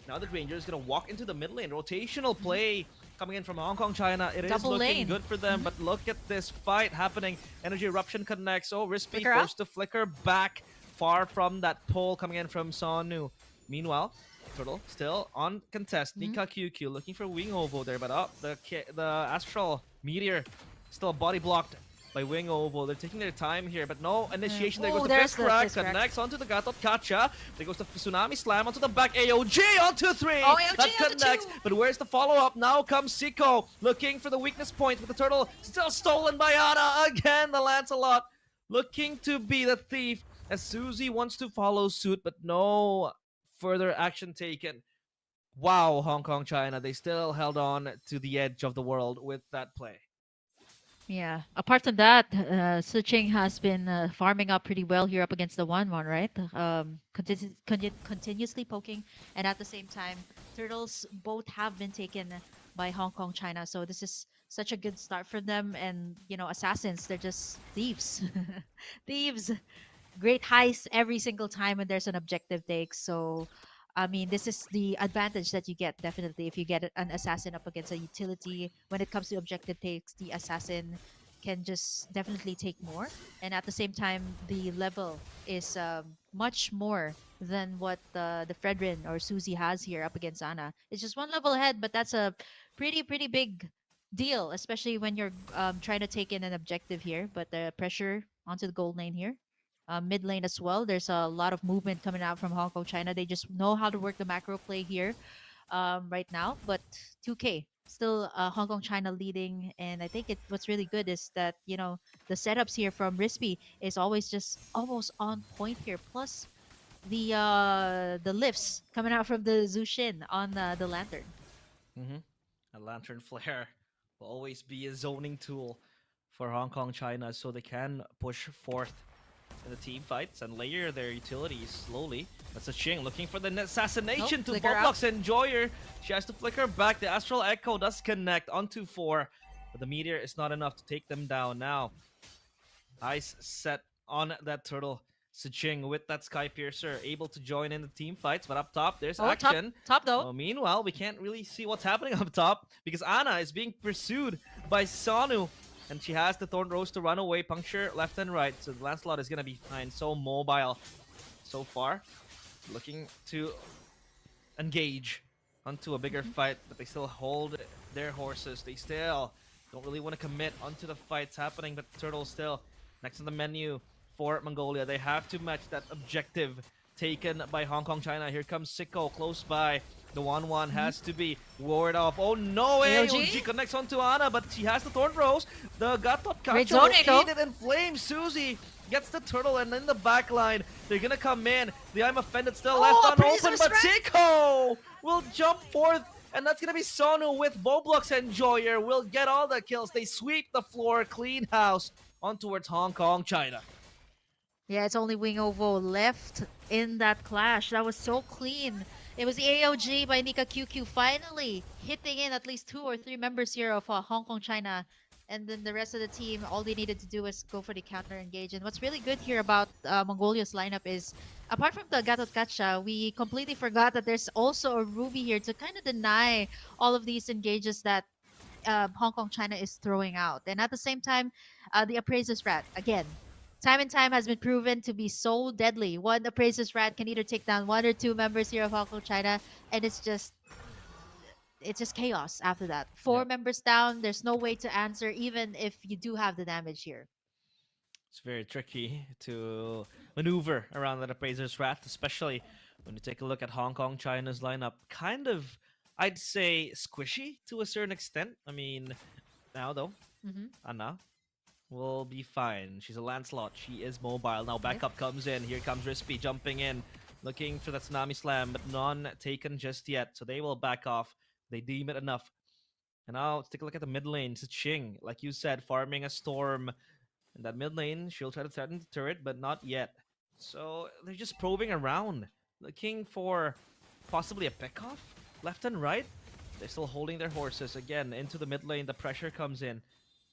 Speaker 1: Now the Granger is going to walk into the mid lane. Rotational
Speaker 2: Mhm.
Speaker 1: play coming in from Hong Kong, China. It is
Speaker 2: Double
Speaker 1: looking
Speaker 2: lane.
Speaker 1: good for them,
Speaker 2: Mhm.
Speaker 1: but look at this fight happening. Energy Eruption connects. Oh, Rispy
Speaker 2: Flicker out.
Speaker 1: forced to flicker back far from that pole coming in from Sonu. Meanwhile, Turtle still on contest.
Speaker 2: Mhm.
Speaker 1: Nika QQ looking for Wing Ovo there, but up the Astral Meteor still body blocked by Wing Oval. They're taking their time here, but no initiation. There goes
Speaker 2: Oh,
Speaker 1: the
Speaker 2: there's
Speaker 1: Fist
Speaker 2: the
Speaker 1: Crack.
Speaker 2: fist crack.
Speaker 1: Connects onto the Gatot Kacha. There goes the Tsunami Slam onto the back. AOG onto 3.
Speaker 2: Oh, AOG
Speaker 1: That
Speaker 2: on the
Speaker 1: connects,
Speaker 2: 2.
Speaker 1: but where's the follow-up? Now comes Siko looking for the weakness point with the Turtle. Still stolen by Ana. Again, the Lancelot looking to be the thief as Susie wants to follow suit, but no further action taken. Wow, Hong Kong, China, they still held on to the edge of the world with that play.
Speaker 2: Yeah. Apart from that, Suching has been farming up pretty well here up against the 1-1, right? Continuously poking, and at the same time, Turtles both have been taken by Hong Kong, China. So this is such a good start for them. And Assassins, they're just thieves, thieves. Great heist every single time when there's an objective take. So, I mean, this is the advantage that you get definitely if you get an assassin up against a utility. When it comes to objective takes, the assassin can just definitely take more. And at the same time, the level is much more than what the Fredrin or Susie has here up against Ana. It's just one level ahead, but that's a pretty big deal, especially when you're trying to take in an objective here. But the pressure onto the gold lane here, mid lane as well. There's a lot of movement coming out from Hong Kong, China. They just know how to work the macro play here right now. But 2K still Hong Kong, China leading, and I think what's really good is that the setups here from Rispy is always just almost on point here. Plus the lifts coming out from the Zushin on the lantern.
Speaker 1: Mm-hmm. A lantern flare will always be a zoning tool for Hong Kong, China, so they can push forth in the team fights and layer their utilities slowly. That's a Ching looking for the
Speaker 2: Nope,
Speaker 1: assassination to
Speaker 2: flicker out.
Speaker 1: Boblox Enjoyer. She has to flicker back. The Astral Echo does connect onto 4, but the meteor is not enough to take them down now. Ice set on that turtle. Siching with that Sky Piercer able to join in the team fights, but up top there's
Speaker 2: Oh, top
Speaker 1: action.
Speaker 2: top though.
Speaker 1: Oh, meanwhile, we can't really see what's happening up top because Ana is being pursued by Sonu, and she has the Thorn Rose to run away, puncture left and right. So Lancelot is gonna be fine. So mobile so far, looking to engage onto a bigger
Speaker 2: Mhm.
Speaker 1: fight, but they still hold their horses. They still don't really want to commit onto the fights happening, but Turtle still next on the menu for Mongolia. They have to match that objective taken by Hong Kong, China. Here comes Sicko close by. The 1-1
Speaker 2: Mhm.
Speaker 1: has to be warded off. Oh no,
Speaker 2: AOG.
Speaker 1: AOG connects onto Ana, but she has the Thorn Rose. The Gatot
Speaker 2: Great
Speaker 1: Kacho will
Speaker 2: zoning though.
Speaker 1: eat it in flames. Susie gets the turtle, and in the back line, they're gonna come in. The I'm Offended still left
Speaker 2: Oh,
Speaker 1: unopened,
Speaker 2: Appraiser's
Speaker 1: but
Speaker 2: Strike.
Speaker 1: Sicko will jump forth, and that's gonna be Sonu with Boblox Enjoyer. Will get all the kills. They sweep the floor, clean house on towards Hong Kong, China.
Speaker 2: Yeah, it's only Wing Ovo left in that clash. That was so clean. It was the AOG by Nika QQ finally hitting in at least 2 or 3 members here of Hong Kong, China. And then the rest of the team, all they needed to do was go for the counter engage. And what's really good here about Mongolia's lineup is, apart from the Gatot Kacha, we completely forgot that there's also a Ruby here to kind of deny all of these engages that Hong Kong, China is throwing out. And at the same time, the Appraiser's Rat, again, time and time has been proven to be so deadly. One Appraiser's Rat can either take down 1 or 2 members here of Hong Kong, China, and it's just chaos after that. Four
Speaker 1: Yep.
Speaker 2: members down, there's no way to answer, even if you do have the damage here.
Speaker 1: It's very tricky to maneuver around that Appraiser's Wrath, especially when you take a look at Hong Kong, China's lineup. Kind of, I'd say, squishy to a certain extent. I mean, now though,
Speaker 2: Mm-hmm.
Speaker 1: Anna will be fine. She's a Lancelot. She is mobile. Now
Speaker 2: Yep.
Speaker 1: backup comes in. Here comes Rispy jumping in, looking for that Tsunami Slam, but none taken just yet. So they will back off. They deem it enough. And now let's take a look at the mid lane. It's Ching, like you said, farming a storm. In that mid lane, she'll try to threaten the turret, but not yet. So they're just probing around, looking for possibly a pickoff left and right. They're still holding their horses again into the mid lane. The pressure comes in,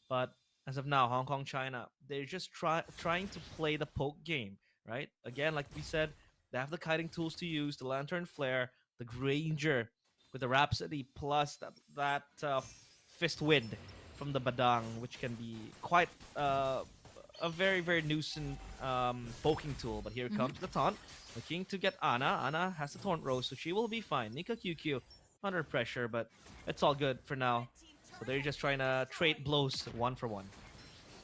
Speaker 1: but as of now, Hong Kong, China, they're just trying to play the poke game, right? Again, like we said, they have the kiting tools to use, the lantern flare, the Granger with the Rhapsody plus that Fist Wind from the Badang, which can be quite a very very nuisance poking tool. But here
Speaker 2: Mm-hmm.
Speaker 1: comes the taunt, looking to get Ana. Ana has the Taunt Rose, so she will be fine. Nika QQ under pressure, but it's all good for now. So they're just trying to trade blows one for one.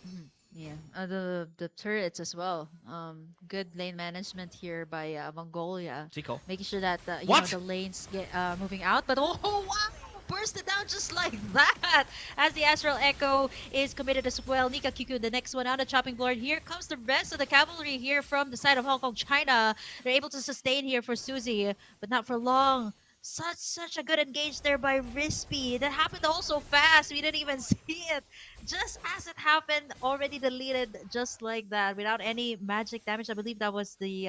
Speaker 2: Mhm. Yeah, the turrets as well. Good lane management here by Mongolia,
Speaker 1: Zico.
Speaker 2: making sure that
Speaker 1: What?
Speaker 2: the lanes get moving out. But oh wow, burst it down just like that. As the Astral Echo is committed as well. Nika Kiku, the next one on the chopping board. Here comes the rest of the cavalry here from the side of Hong Kong, China. They're able to sustain here for Susie, but not for long. Such a good engage there by Rispy. That happened all so fast. We didn't even see it just as it happened, already deleted just like that without any magic damage. I believe that was the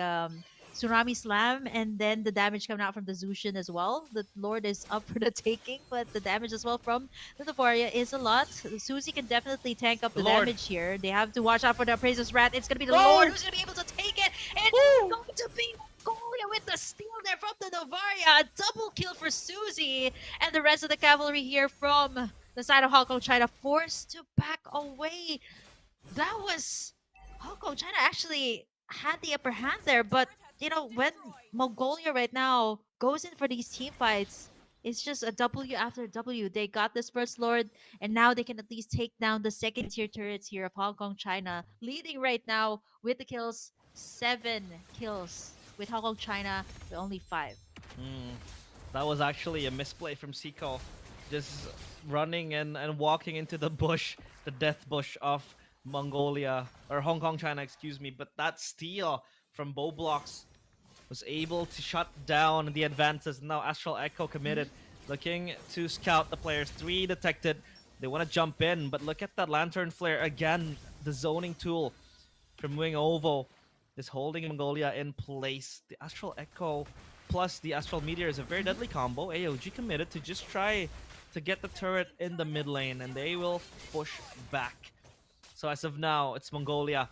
Speaker 2: Tsunami Slam, and then the damage coming out from the Zushin as well. The Lord is up for the taking, but the damage as well from the Navaria is a lot. Susie can definitely tank up
Speaker 1: The
Speaker 2: the
Speaker 1: Lord.
Speaker 2: damage here. They have to watch out for the Appraiser's Rat. It's going to be the Lord
Speaker 1: Oh!
Speaker 2: who's going to be able to take it, and
Speaker 1: Woo!
Speaker 2: going to be Mongolia with the steal there from the Navaria. A double kill for Susie, and the rest of the cavalry here from the side of Hong Kong China forced to back away. That was Hong Kong China actually had the upper hand there, but when Mongolia right now goes in for these team fights, it's just a W after W. They got this first Lord, and now they can at least take down the second tier turrets here of Hong Kong China, leading right now with the kills, 7 kills with Hong Kong China with only 5.
Speaker 1: Mm, that was actually a misplay from Seiko. Just running and walking into the bush, the death bush of Mongolia, or Hong Kong, China, excuse me. But that steal from Bow Blocks was able to shut down the advances. Now Astral Echo committed, looking to scout the players. 3 detected. They want to jump in, but look at that Lantern Flare again. The zoning tool from Wing Ovo is holding Mongolia in place. The Astral Echo plus the Astral Meteor is a very deadly combo. AOG committed to just try to get the turret in the mid lane, and they will push back. So as of now, it's Mongolia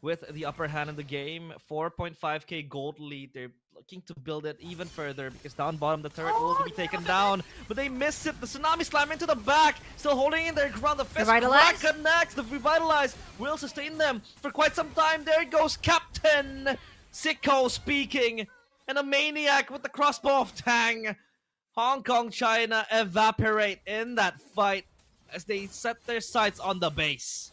Speaker 1: with the upper hand in the game. 4.5k gold lead. They're looking to build it even further because down bottom the turret will be taken down. But they miss it. The Tsunami Slam into the back. Still holding in their ground. The Fist Crack
Speaker 2: Revitalize?
Speaker 1: connects. The Revitalize will sustain them for quite some time. There goes Captain Sicko speaking. And a Maniac with the crossbow of Tang. Hong Kong, China evaporate in that fight as they set their sights on the base.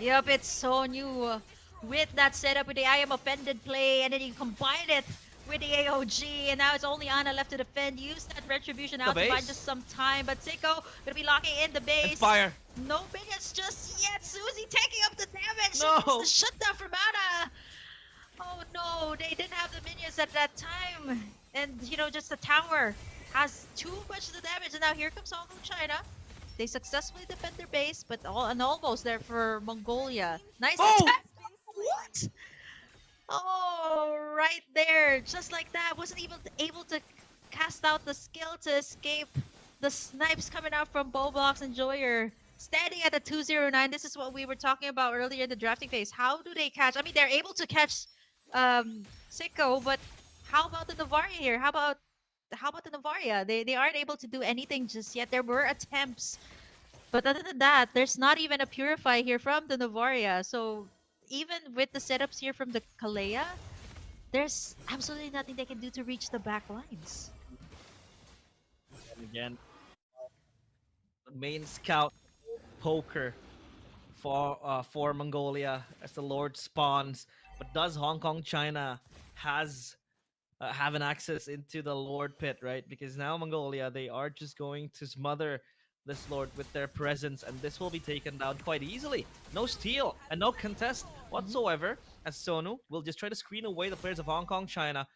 Speaker 2: Yep, it's so new with that setup with the I am offended play, and then you combine it with the AOG, and now it's only Ana left to defend. Use that retribution out to buy just some time, but Seiko gonna be locking in the base.
Speaker 1: Inspire.
Speaker 2: No minions just yet. Susie taking up the damage.
Speaker 1: No.
Speaker 2: The shutdown from Ana. Oh no, they didn't have the minions at that time, and just the tower has too much of the damage, and now here comes Hong Kong China. They successfully defend their base, but almost there for Mongolia. Nice attack! What? Oh, right there, just like that. Wasn't even able to cast out the skill to escape the snipes coming out from Bowbox and Joyer. Standing at the 209, this is what we were talking about earlier in the drafting phase. How do they catch? I mean, they're able to catch Sicko, but how about the Navaria here? How about the Navaria? They aren't able to do anything just yet. There were attempts, but other than that, there's not even a Purify here from the Navaria. So even with the setups here from the Kalea, there's absolutely nothing they can do to reach the back lines.
Speaker 1: And again, the main scout poker for Mongolia as the Lord spawns. But does Hong Kong China has have an access into the Lord pit, right? Because now Mongolia, they are just going to smother this Lord with their presence, and this will be taken down quite easily. No steal and no contest whatsoever, as Sonu will just try to screen away the players of Hong Kong China.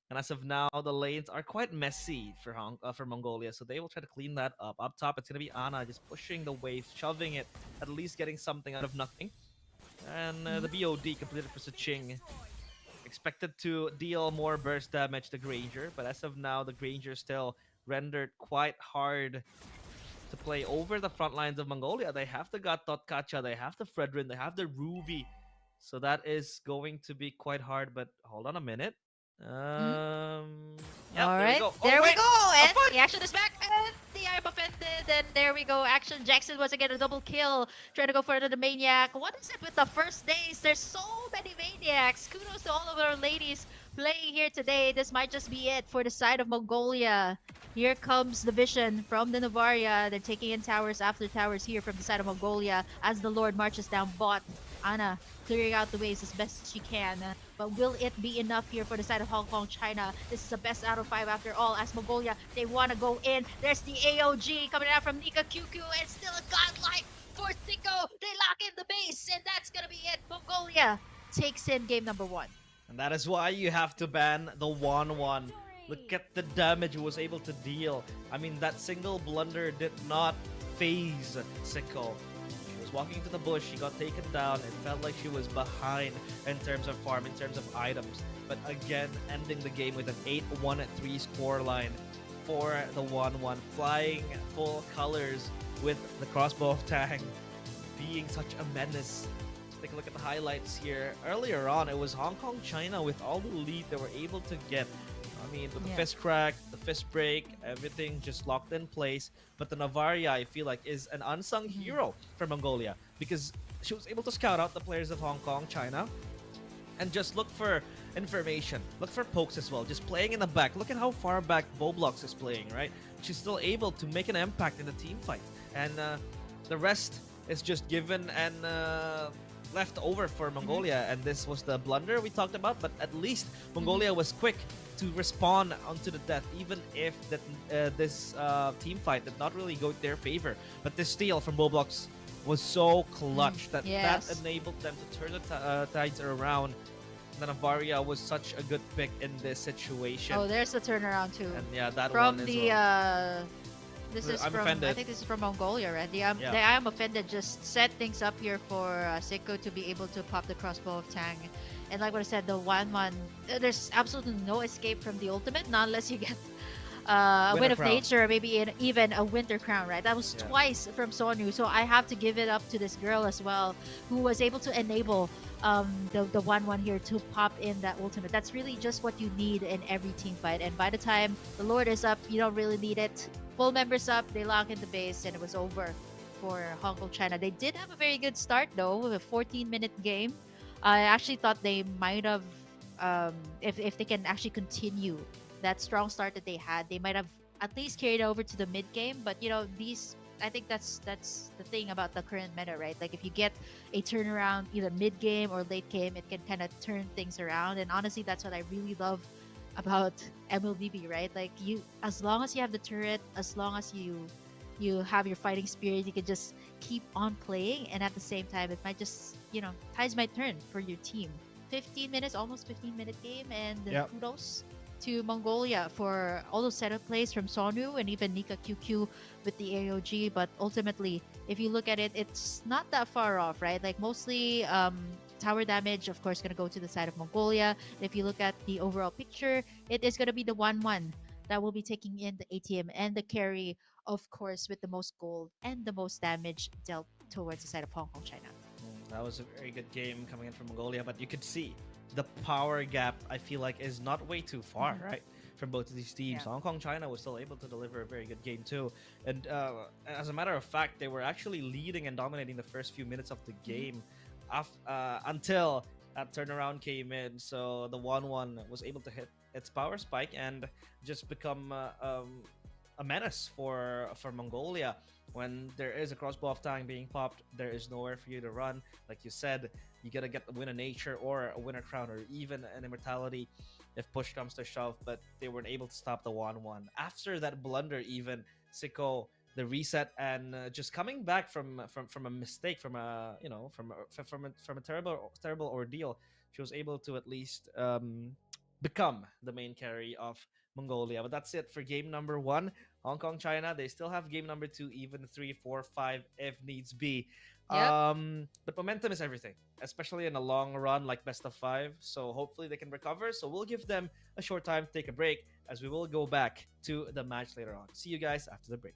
Speaker 1: And as of now, the lanes are quite messy for Mongolia, so they will try to clean that up. Up top, it's gonna be Ana just pushing the wave, shoving it, at least getting something out of nothing. And the BOD completed for Suching. Expected to deal more burst damage to Granger, but as of now, the Granger still rendered quite hard to play over the front lines of Mongolia. They have the Gat.Kacha, they have the Fredrin, they have the Ruby. So that is going to be quite hard, but hold on a minute. Yep,
Speaker 2: All
Speaker 1: there we
Speaker 2: right,
Speaker 1: go. Oh
Speaker 2: there we
Speaker 1: wait,
Speaker 2: go,
Speaker 1: a
Speaker 2: and
Speaker 1: foot.
Speaker 2: the action is back, and the I am offended, and there we go. Action Jackson once again a double kill, trying to go for another maniac. What is it with the first days? There's so many maniacs. Kudos to all of our ladies playing here today. This might just be it for the side of Mongolia. Here comes the vision from the Novaria. They're taking in towers after towers here from the side of Mongolia as the Lord marches down bot. Ana clearing out the ways as best she can. But will it be enough here for the side of Hong Kong, China? This is the best out of 5 after all. As Mongolia, they want to go in. There's the AOG coming out from Nika QQ, and still a godlike for Sicko. They lock in the base, and that's going to be it. Mongolia takes in game number 1.
Speaker 1: And that is why you have to ban the 1-1. Look at the damage he was able to deal. I mean, that single blunder did not phase Sicko. She was walking into the bush, she got taken down. It felt like she was behind in terms of farm, in terms of items. But again, ending the game with an 8-1-3 scoreline for the 1-1. Flying full colors with the crossbow of Tang being such a menace. Take a look at the highlights here. Earlier on, it was Hong Kong, China with all the lead they were able to get. I mean, with the fist crack, the fist break, everything just locked in place. But the Navaria, I feel like, is an unsung hero for Mongolia because she was able to scout out the players of Hong Kong, China, and just look for information. Look for pokes as well. Just playing in the back. Look at how far back Boblox is playing, right? She's still able to make an impact in the team fight. And the rest is just given and left over for Mongolia, and this was the blunder we talked about, but at least Mongolia was quick to respond onto the death, even if this team fight did not really go in their favor. But this steal from Boblox was so clutch that enabled them to turn the tides around. The Navaria was such a good pick in this situation.
Speaker 2: Oh, there's the turnaround too.
Speaker 1: And yeah, that
Speaker 2: from
Speaker 1: one
Speaker 2: the
Speaker 1: well.
Speaker 2: This is
Speaker 1: I'm
Speaker 2: from
Speaker 1: offended.
Speaker 2: I think this is from Mongolia, right? The I am offended just set things up here for Sicko to be able to pop the crossbow of Tang, and like what I said, the 1-1. There's absolutely no escape from the ultimate, not unless you get a Wind of Nature, maybe even a Winter Crown, right? That was twice from Sonu, so I have to give it up to this girl as well, who was able to enable the 1-1 here to pop in that ultimate. That's really just what you need in every team fight, and by the time the Lord is up, you don't really need it. Full members up, they lock in the base, and it was over for Hong Kong, China. They did have a very good start though, with a 14-minute game. I actually thought they might have, if they can actually continue that strong start that they had, they might have at least carried over to the mid game. But you know, I think that's the thing about the current meta, right? Like if you get a turnaround either mid game or late game, it can kind of turn things around. And honestly, that's what I really love about Mlbb, right? Like you, as long as you have the turret, as long as you have your fighting spirit, you can just keep on playing, and at the same time, it might just, you know, tides might turn for your team. 15 minutes, almost 15-minute game, and kudos to Mongolia for all those setup plays from Sonu and even Nika QQ with the AOG. But ultimately, if you look at it, it's not that far off, right? Like mostly tower damage, of course, going to go to the side of Mongolia. If you look at the overall picture, it is going to be the 1-1 that will be taking in the ATM and the carry, of course, with the most gold and the most damage dealt towards the side of Hong Kong, China.
Speaker 1: That was a very good game coming in from Mongolia, but you could see the power gap, I feel like, is not way too far, right? From both of these teams. Hong Kong, China was still able to deliver a very good game too. And as a matter of fact, they were actually leading and dominating the first few minutes of the game until that turnaround came in. So the 1-1 was able to hit its power spike and just become a menace for Mongolia. When there is a crossbow of Tang being popped, there is nowhere for you to run. Like you said, you gotta get the Win of Nature or a Winter Crown or even an Immortality if push comes to shove, but they weren't able to stop the 1-1. After that blunder, even Sicko, the reset, and just coming back from a mistake, from a terrible ordeal, she was able to at least become the main carry of Mongolia. But that's it for game number 1. Hong Kong, China, they still have game number 2, even 3, 4, 5 if needs be. But momentum is everything, especially in a long run like best of 5. So hopefully they can recover. So we'll give them a short time to take a break, as we will go back to the match later on. See you guys after the break.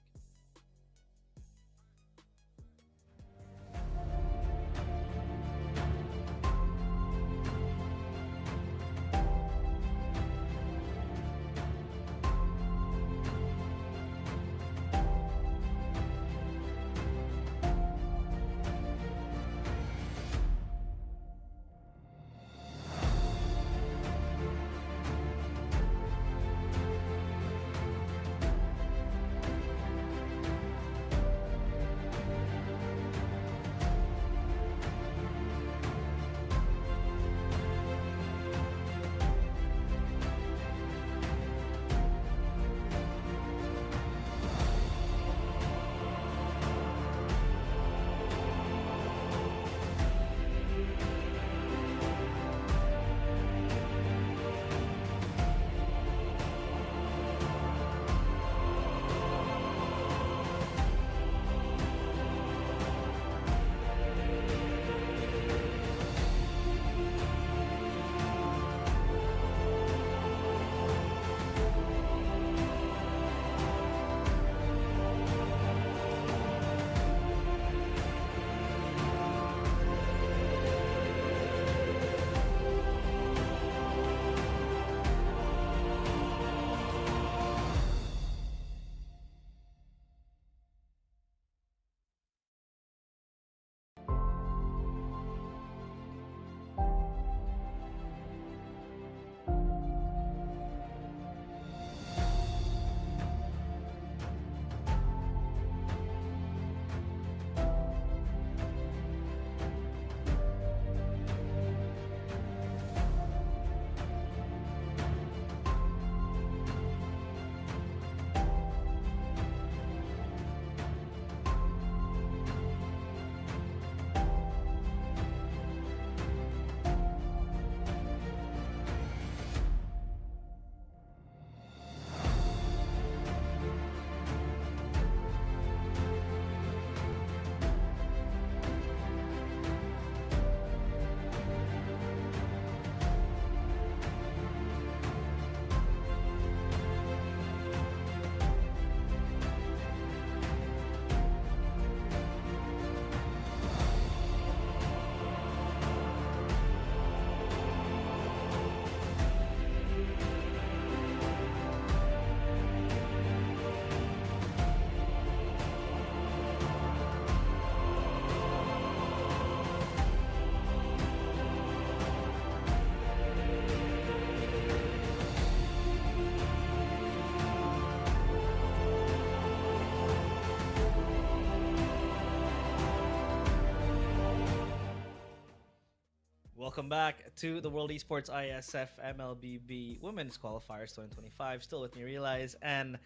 Speaker 1: welcome back to the World Esports Iesf Mlbb Women's Qualifiers 2025. Still with me, Realize and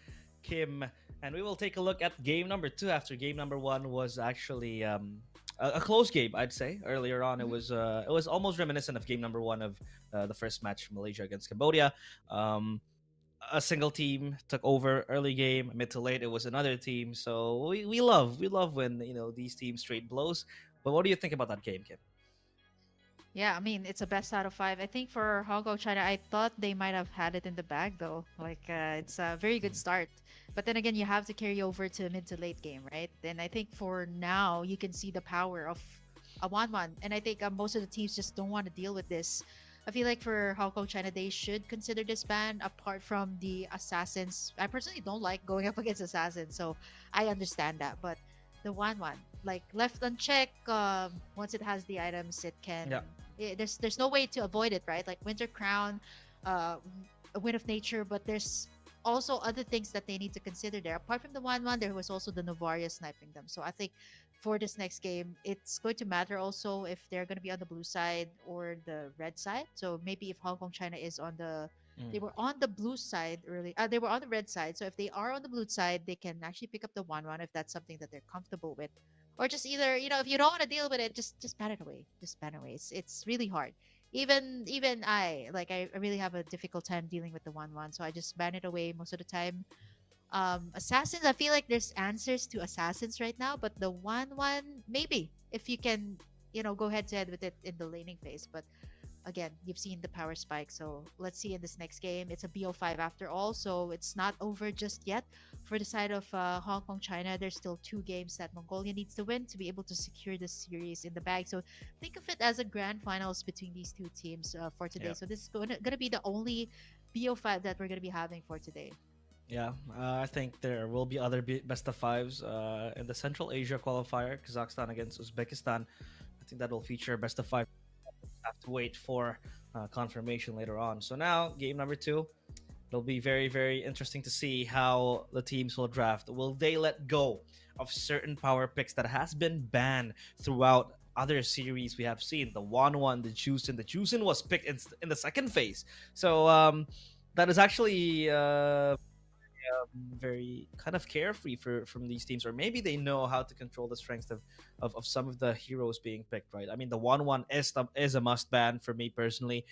Speaker 1: Kim, and we will take a look at game number two. After game number one was actually a close game, I'd say. Earlier on,
Speaker 2: Mhm.
Speaker 1: it was almost reminiscent of game number one of the first match, Malaysia against Cambodia. Um, a single team took over early game, mid to late it was another team. So we love when these teams trade blows. But what do you think about that game, Kim?
Speaker 2: Yeah, I mean, it's a best out of five. I think for Hong Kong, China, I thought they might have had it in the bag though. It's a very good start. But then again, you have to carry over to mid to late game, right? And I think for now, you can see the power of a 1-1. And I think most of the teams just don't want to deal with this. I feel like for Hong Kong, China, they should consider this ban apart from the Assassins. I personally don't like going up against Assassins, so I understand that. But the 1-1, like left unchecked, once it has the items, it can
Speaker 1: Yeah.
Speaker 2: there's no way to avoid it, right? Like Winter Crown, uh, a Wind of Nature, but there's also other things that they need to consider there. Apart from the 1-1, there was also the Novaria sniping them. So I think for this next game, it's going to matter also if they're going to be on the blue side or the red side. So maybe if Hong Kong China is on the
Speaker 1: Mm.
Speaker 2: they were on the blue side early. They were on the red side. So if they are on the blue side, they can actually pick up the 1-1 if that's something that they're comfortable with, or just either if you don't want to deal with it, just ban it away, just ban it away. It's really hard. Even I really have a difficult time dealing with the 1-1, so I just ban it away most of the time. Assassins, I feel like there's answers to assassins right now, but the 1-1, maybe if you can go head to head with it in the laning phase. But again, you've seen the power spike. So let's see in this next game. It's a BO5 after all, so it's not over just yet. For the side of Hong Kong, China, there's still two games that Mongolia needs to win to be able to secure the series in the bag. So think of it as a grand finals between these two teams for today.
Speaker 1: Yeah.
Speaker 2: So this is gonna be the only BO5 that we're gonna be having for today.
Speaker 1: Yeah, I think there will be other best of fives in the Central Asia qualifier, Kazakhstan against Uzbekistan. I think that will feature best of five. Have to wait for confirmation later on. So now, game number two, it'll be very, very interesting to see how the teams will draft. Will they let go of certain power picks that has been banned throughout other series we have seen? The one, the Juicin. The Juicin was picked in the second phase. So that is actually very kind of carefree from these teams, or maybe they know how to control the strength of some of the heroes being picked, right? I mean, the one is a must ban for me personally,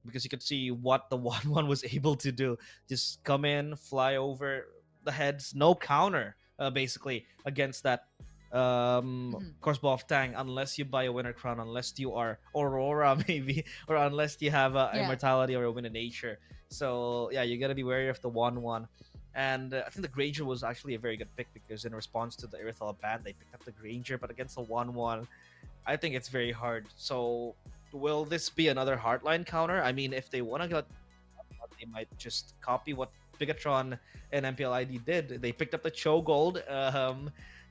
Speaker 1: because you could see what the one was able to do. Just come in, fly over the heads, no counter, basically against that
Speaker 2: Mhm.
Speaker 1: crossbow of Tang, unless you buy a winner crown, unless you are Aurora maybe, or unless you have a
Speaker 2: Yeah.
Speaker 1: immortality or a win in nature. So yeah, you gotta be wary of the one. And I think the Granger was actually a very good pick, because in response to the Irithel ban, they picked up the Granger, but against the one, I think it's very hard. So will this be another hardline counter? I mean, if they want to get, they might just copy what Bigatron and MPLID did. They picked up the Cho Gold,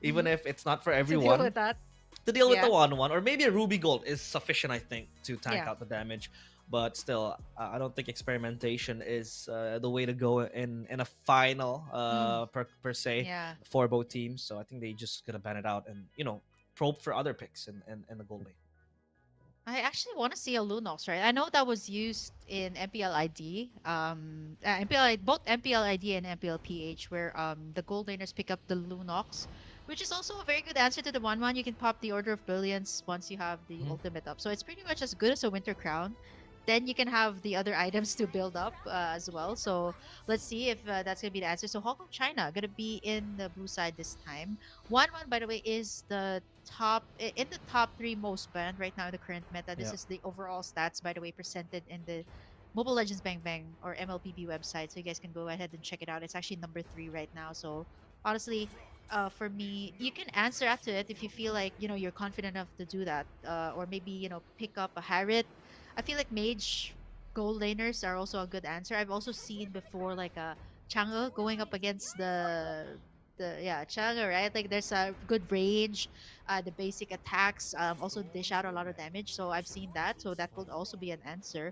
Speaker 1: even
Speaker 2: Hmm.
Speaker 1: if it's not for
Speaker 2: To deal
Speaker 1: everyone,
Speaker 2: with that.
Speaker 1: to deal with the
Speaker 2: Yeah.
Speaker 1: one, or maybe a Ruby Gold is sufficient, I think, to tank
Speaker 2: Yeah.
Speaker 1: out the damage. But still, I don't think experimentation is the way to go in a final
Speaker 2: Mm.
Speaker 1: per se
Speaker 2: Yeah.
Speaker 1: for both teams. So I think they just gonna ban it out and probe for other picks in the gold lane.
Speaker 2: I actually want to see a Lunox, right? I know that was used in MPLID, both MPLID and MPLPH, where the gold laners pick up the Lunox, which is also a very good answer to the 1-1. You can pop the Order of Brilliance once you have the
Speaker 1: Mhm.
Speaker 2: ultimate up. So it's pretty much as good as a Winter Crown. Then you can have the other items to build up as well. So let's see if that's going to be the answer. So Hong Kong, China, going to be in the blue side this time. 1-1, by the way, is the in the top three most banned right now in the current meta. This
Speaker 1: Yeah.
Speaker 2: is the overall stats, by the way, presented in the Mobile Legends Bang Bang or MLBB website, so you guys can go ahead and check it out. It's actually number 3 right now. So honestly, for me, you can answer after it if you feel like you're confident enough to do that, or maybe pick up a Harriet. I feel like mage gold laners are also a good answer. I've also seen before like a Chang'e going up against the yeah Chang'e, right? Like there's a good range, the basic attacks also dish out a lot of damage. So I've seen that. So that will also be an answer.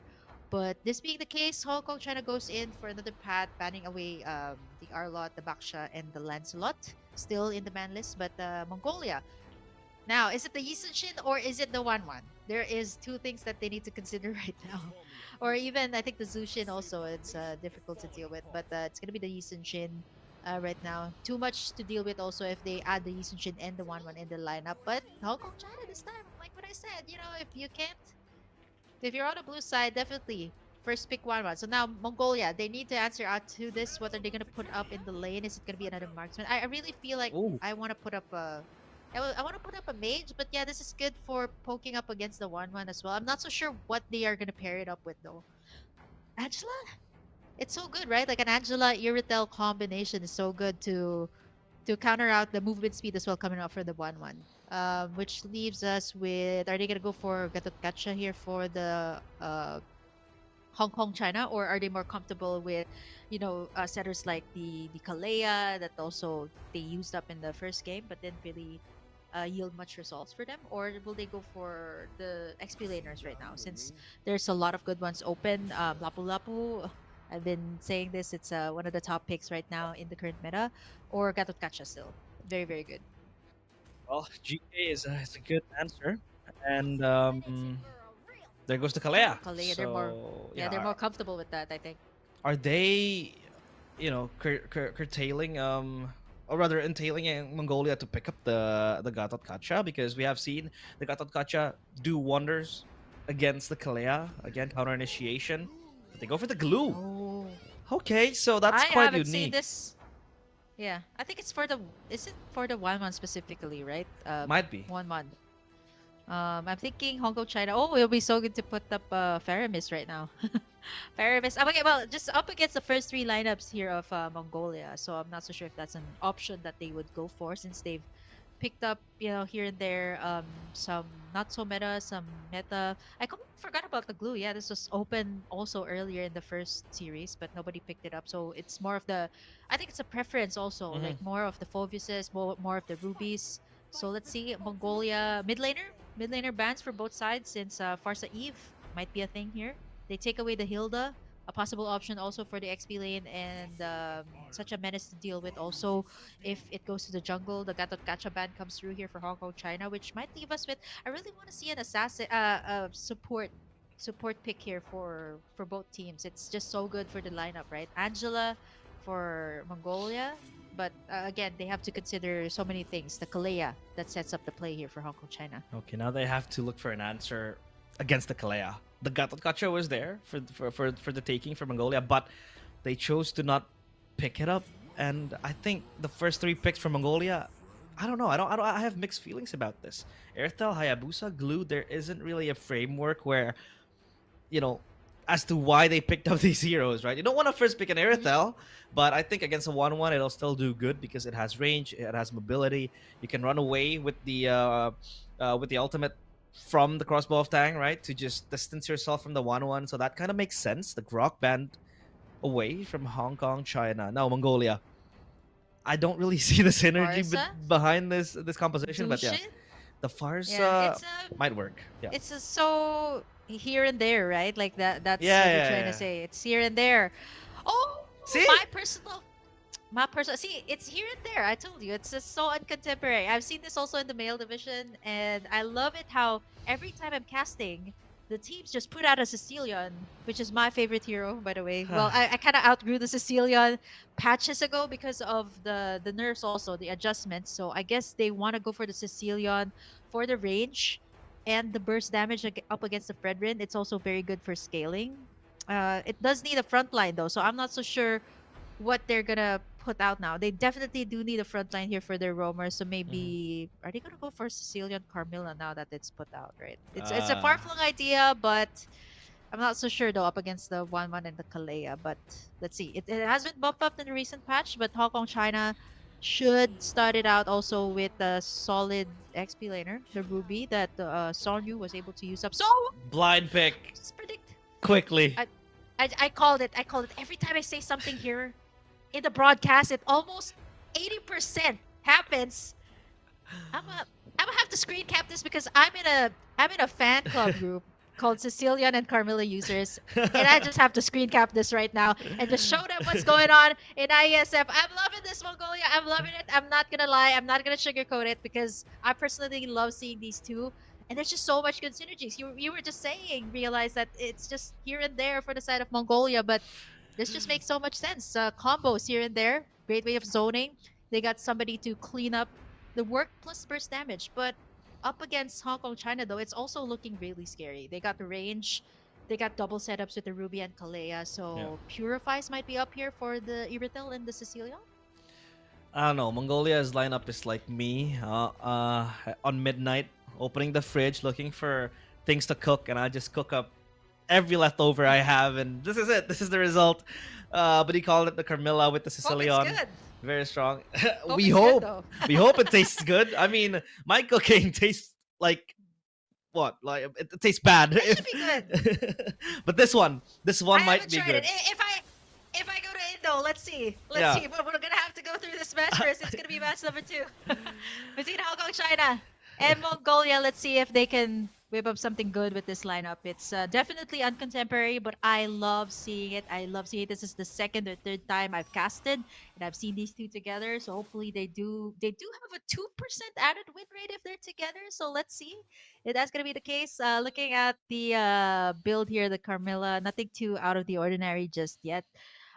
Speaker 2: But this being the case, Hong Kong China goes in for another path, banning away the Arlot, the Baksha, and the Lancelot, still in the ban list. But Mongolia, Now, is it the Yisun or is it the One? There is two things that they need to consider right now. Or even, I think the Zushin also, it's difficult to deal with. But it's going to be the Yisun right now. Too much to deal with also if they add the Yisun and the One in the lineup. But Hong Kong, China this time, like what I said, if you can't, if you're on the blue side, definitely first pick One. So now Mongolia, they need to answer out to this. What are they gonna put up in the lane? Is it gonna be another marksman? I really feel like
Speaker 1: Ooh.
Speaker 2: I want to put up a. I want to put up a mage, but yeah, this is good for poking up against the One as well. I'm not so sure what they are gonna pair it up with though. Angela, it's so good, right? Like an Angela Iritel combination is so good to counter out the movement speed as well coming out for the One. Which leaves us with, are they gonna go for Gatot Kacha here for the Hong Kong, China, or are they more comfortable with, setters like the Kalea that also they used up in the first game, but didn't really yield much results for them, or will they go for the XP laners right now? Since there's a lot of good ones open, Lapu Lapu. I've been saying this; it's one of the top picks right now in the current meta, or Gatot Kacha still very very good.
Speaker 1: Well, GA is a good answer, and there goes the
Speaker 2: Oh,
Speaker 1: Kalea.
Speaker 2: Kalea,
Speaker 1: So
Speaker 2: yeah,
Speaker 1: yeah,
Speaker 2: they're more comfortable with that, I think.
Speaker 1: are they, curtailing or rather entailing Mongolia to pick up the Gatot Kacha, because we have seen the Gatot Kacha do wonders against the Kalea, again counter initiation, but they go for the glue.
Speaker 2: Oh,
Speaker 1: Okay, so that's
Speaker 2: I
Speaker 1: quite
Speaker 2: haven't seen
Speaker 1: unique.
Speaker 2: this. Yeah, I think it's for the. Is it for the One specifically, right?
Speaker 1: Might be.
Speaker 2: One. I'm thinking Hong Kong, China. Oh, it'll be so good to put up Faramis right now. Faramis. Okay, well, just up against the first three lineups here of Mongolia. So I'm not so sure if that's an option that they would go for since they've picked up, here and there, some not so meta, some meta. I completely forgot about the glue. Yeah, this was open also earlier in the first series, but nobody picked it up. So it's more of the, I think it's a preference also,
Speaker 1: Hmm.
Speaker 2: like more of the Phovuses, more of the rubies. So let's see, Mongolia mid laner bans for both sides since Farsa Eve might be a thing here. They take away the Hilda, a possible option also for the XP lane, and such a menace to deal with also if it goes to the jungle. The Gatot Kacha ban comes through here for Hong Kong, China, which might leave us with. I really want to see an assassin, support pick here for both teams. It's just so good for the lineup, right? Angela for Mongolia, but again, they have to consider so many things. The Kalea that sets up the play here for Hong Kong, China.
Speaker 1: Okay, now they have to look for an answer against the Kalea. The Gatot Kacha was there for the taking for Mongolia, but they chose to not pick it up. And I think the first three picks from Mongolia, I don't know. I have mixed feelings about this. Airtel, Hayabusa, Glue. There isn't really a framework where, you know, as to why they picked up these heroes, right? You don't want to first pick an
Speaker 2: Hmm.
Speaker 1: Airtel, but I think against a 1-1, it'll still do good because it has range, it has mobility. You can run away with the ultimate from the crossbow of Tang, right? To just distance yourself from the 1-1. So that kind of makes sense. The Grok band away from Hong Kong, China. Now Mongolia. I don't really see the synergy
Speaker 2: Farsa,
Speaker 1: behind this composition, but yeah,
Speaker 2: Zushin.
Speaker 1: the
Speaker 2: Yeah,
Speaker 1: Farsa might work. Yeah.
Speaker 2: it's a so here and there, right? Like that's
Speaker 1: Yeah,
Speaker 2: what you're
Speaker 1: yeah,
Speaker 2: trying to
Speaker 1: yeah.
Speaker 2: say. It's here and there. Oh,
Speaker 1: See?
Speaker 2: my personal see, it's here and there. I told you, it's just so uncontemporary. I've seen this also in the male division, and I love it how every time I'm casting, the teams just put out a Sicilian, which is my favorite hero, by the way. Well, I kind of outgrew the Sicilian patches ago because of the nerfs also, the adjustments. So I guess they want to go for the Sicilian for the range and the burst damage up against the Fredrin. It's also very good for scaling. It does need a front line though, so I'm not so sure what they're gonna put out now. They definitely do need a front line here for their roamers. So
Speaker 1: Mhm.
Speaker 2: maybe are they gonna go for Sicilian Carmilla now that it's put out, right? It's a
Speaker 1: Uh,
Speaker 2: far flung idea, but I'm not so sure though up against the One and the Kalea. But let's see. It has been bumped up in the recent patch, but Hong Kong China should start it out also with a solid XP laner, the Ruby that Sonyu was able to use up. So
Speaker 1: blind pick
Speaker 2: just predict.
Speaker 1: quickly.
Speaker 2: I, I called it. I called it. Every time I say something here, in the broadcast, it almost 80% happens. I'm a I'm gonna have to screen cap this because I'm in a fan club group called Sicilian and Carmilla users, and I just have to screen cap this right now and just show them what's going on in Iesf. I'm loving this Mongolia. I'm loving it. I'm not gonna lie. I'm not gonna sugarcoat it because I personally love seeing these two. And there's just so much good synergies. You were just saying, realize that it's just here and there for the side of Mongolia, but this just makes so much sense. Combos here and there. Great way of zoning. They got somebody to clean up the work plus burst damage. But up against Hong Kong China though, it's also looking really scary. They got the range. They got double setups with the Ruby and Kalea,
Speaker 1: Yeah.
Speaker 2: so Purifies might be up here for the Iritel and the Cecilia.
Speaker 1: I don't know. Mongolia's lineup is like me on midnight, opening the fridge, looking for things to cook, and I just cook up every leftover I have, and this is it. This is the result. But he called it the Carmilla with the
Speaker 2: Hope it's
Speaker 1: Sicilian.
Speaker 2: good.
Speaker 1: Very strong.
Speaker 2: Hope
Speaker 1: we
Speaker 2: it's good
Speaker 1: hope.
Speaker 2: though.
Speaker 1: We hope it tastes good. I mean, my cooking tastes like what? Like it tastes bad.
Speaker 2: It should be good.
Speaker 1: But this one
Speaker 2: I
Speaker 1: might
Speaker 2: haven't
Speaker 1: be
Speaker 2: tried
Speaker 1: good.
Speaker 2: it. If I go to Indo, let's see.
Speaker 1: Yeah.
Speaker 2: Let's see. But we're gonna have to go through this match first. It's gonna be match number 2 between Hong Kong, China, and Mongolia. Let's see if they can whip up something good with this lineup. It's definitely uncontemporary, but I love seeing it. I love seeing it. This is the second or third time I've casted, and I've seen these two together. So hopefully they do have a 2% added win rate if they're together. So let's see if that's gonna be the case. Looking at the build here, the Carmilla, nothing too out of the ordinary just yet.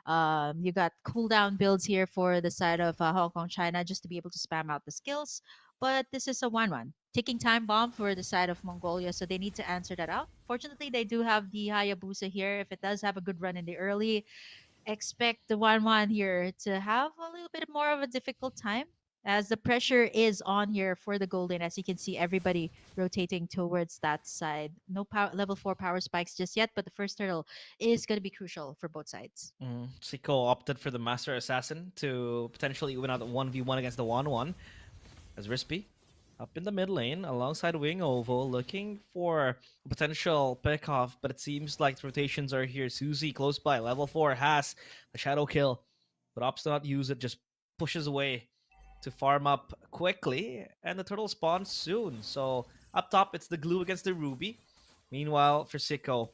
Speaker 2: You got cooldown builds here for the side of Hong Kong, China, just to be able to spam out the skills. But this is a 1-1. Taking time bomb for the side of Mongolia, so they need to answer that out. Fortunately, they do have the Hayabusa here. If it does have a good run in the early, expect the 1-1 here to have a little bit more of a difficult time as the pressure is on here for the golden. As you can see, everybody rotating towards that side. No power, level 4 power spikes just yet, but the first turtle is going to be crucial for both sides.
Speaker 1: Siko opted for the Master Assassin to potentially win out the 1v1 against the 1-1. As Rispy up in the mid lane alongside Wing Ovo looking for a potential pick-off, but it seems like the rotations are here. Susie close by, level 4 has the Shadow Kill, but opts to not use it, just pushes away to farm up quickly, and the turtle spawns soon. So up top, it's the glue against the Ruby. Meanwhile, for Siko,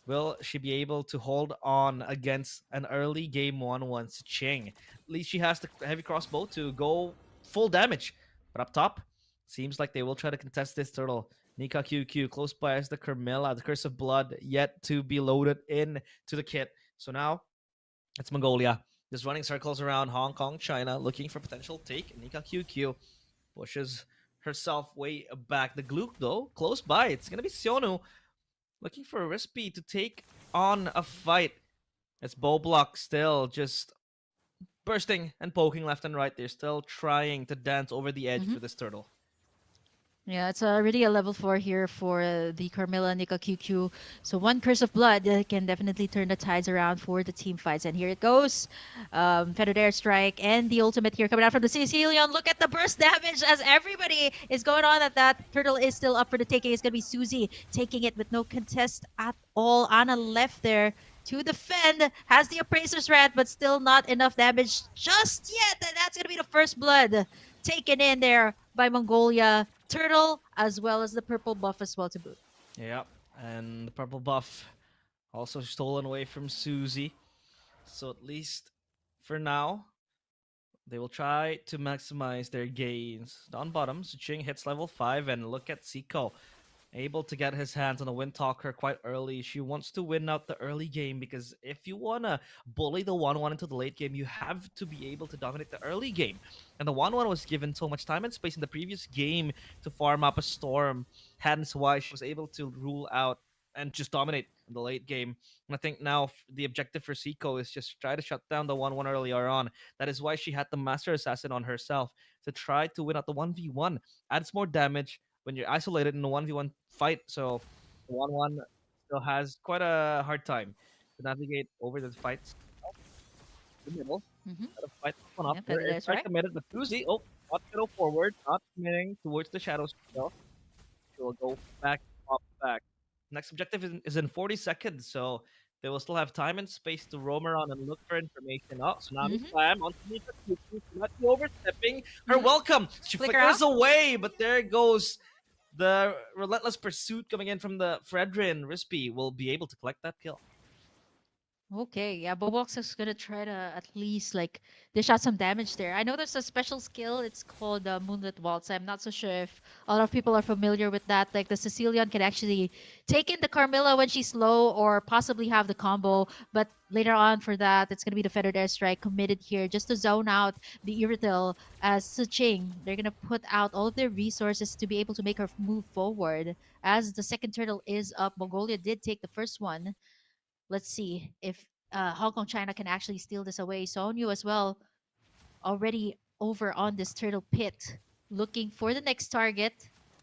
Speaker 1: will she be able to hold on against an early game 1-1 Ching? At least she has the heavy crossbow to go full damage. But up top, seems like they will try to contest this turtle. Nika QQ close by as the Carmilla, the Curse of Blood, yet to be loaded in to the kit. So now it's Mongolia just running circles around Hong Kong, China, looking for potential take. Nika QQ pushes herself way back. The Gluck, though, close by. It's going to be Sionu looking for a Rispy to take on a fight. It's Boblock still just bursting and poking left and right. They're still trying to dance over the edge for this turtle.
Speaker 2: Yeah, it's already a level 4 here for the Carmilla Nika QQ. So one Curse of Blood can definitely turn the tides around for the team fights. And here it goes. Feathered Airstrike and the ultimate here coming out from the Sicilian. Look at the burst damage as everybody is going on at that. Turtle is still up for the taking. It's going to be Susie taking it with no contest at all. Anna left there to defend. Has the Appraiser's Rat, but still not enough damage just yet. And that's going to be the first blood taken in there by Mongolia. Turtle, as well as the purple buff as well to boot.
Speaker 1: Yeah, and the purple buff also stolen away from Susie. So at least for now, they will try to maximize their gains. Down bottom, Suching hits level 5, and look at Siko. Able to get his hands on a Windtalker quite early. She wants to win out the early game because if you want to bully the 1-1 into the late game, you have to be able to dominate the early game. And the 1-1 was given so much time and space in the previous game to farm up a storm. Hence why she was able to rule out and just dominate in the late game. And I think now the objective for Siko is just try to shut down the 1-1 earlier on. That is why she had the Master Assassin on herself to try to win out the 1v1. Adds more damage when you're isolated in a 1v1 fight, so 1-1 still has quite a hard time to navigate over the fights. The middle, the fight one up there. It's right committed, but Susie, not to go forward, not committing towards the shadows still. She will go back, pop back. Next objective is in 40 seconds, so they will still have time and space to roam around and look for information. Oh, Tsunami Slam on Nika QQ, not overstepping her welcome. She flickers away, but there goes the relentless pursuit coming in from the Fredrin. Rispy will be able to collect that kill.
Speaker 2: Okay, yeah, Bobox is gonna try to at least like dish out some damage there. I know there's a special skill. It's called Moonlit Waltz. I'm not so sure if a lot of people are familiar with that. Like the Sicilian can actually take in the Carmilla when she's low, or possibly have the combo. But later on for that, it's gonna be the Feathered Airstrike committed here just to zone out the Irrital as Suching. They're gonna put out all of their resources to be able to make her move forward. As the second turtle is up, Mongolia did take the first one. Let's see if Hong Kong China can actually steal this away. Sonyu as well, already over on this turtle pit, looking for the next target.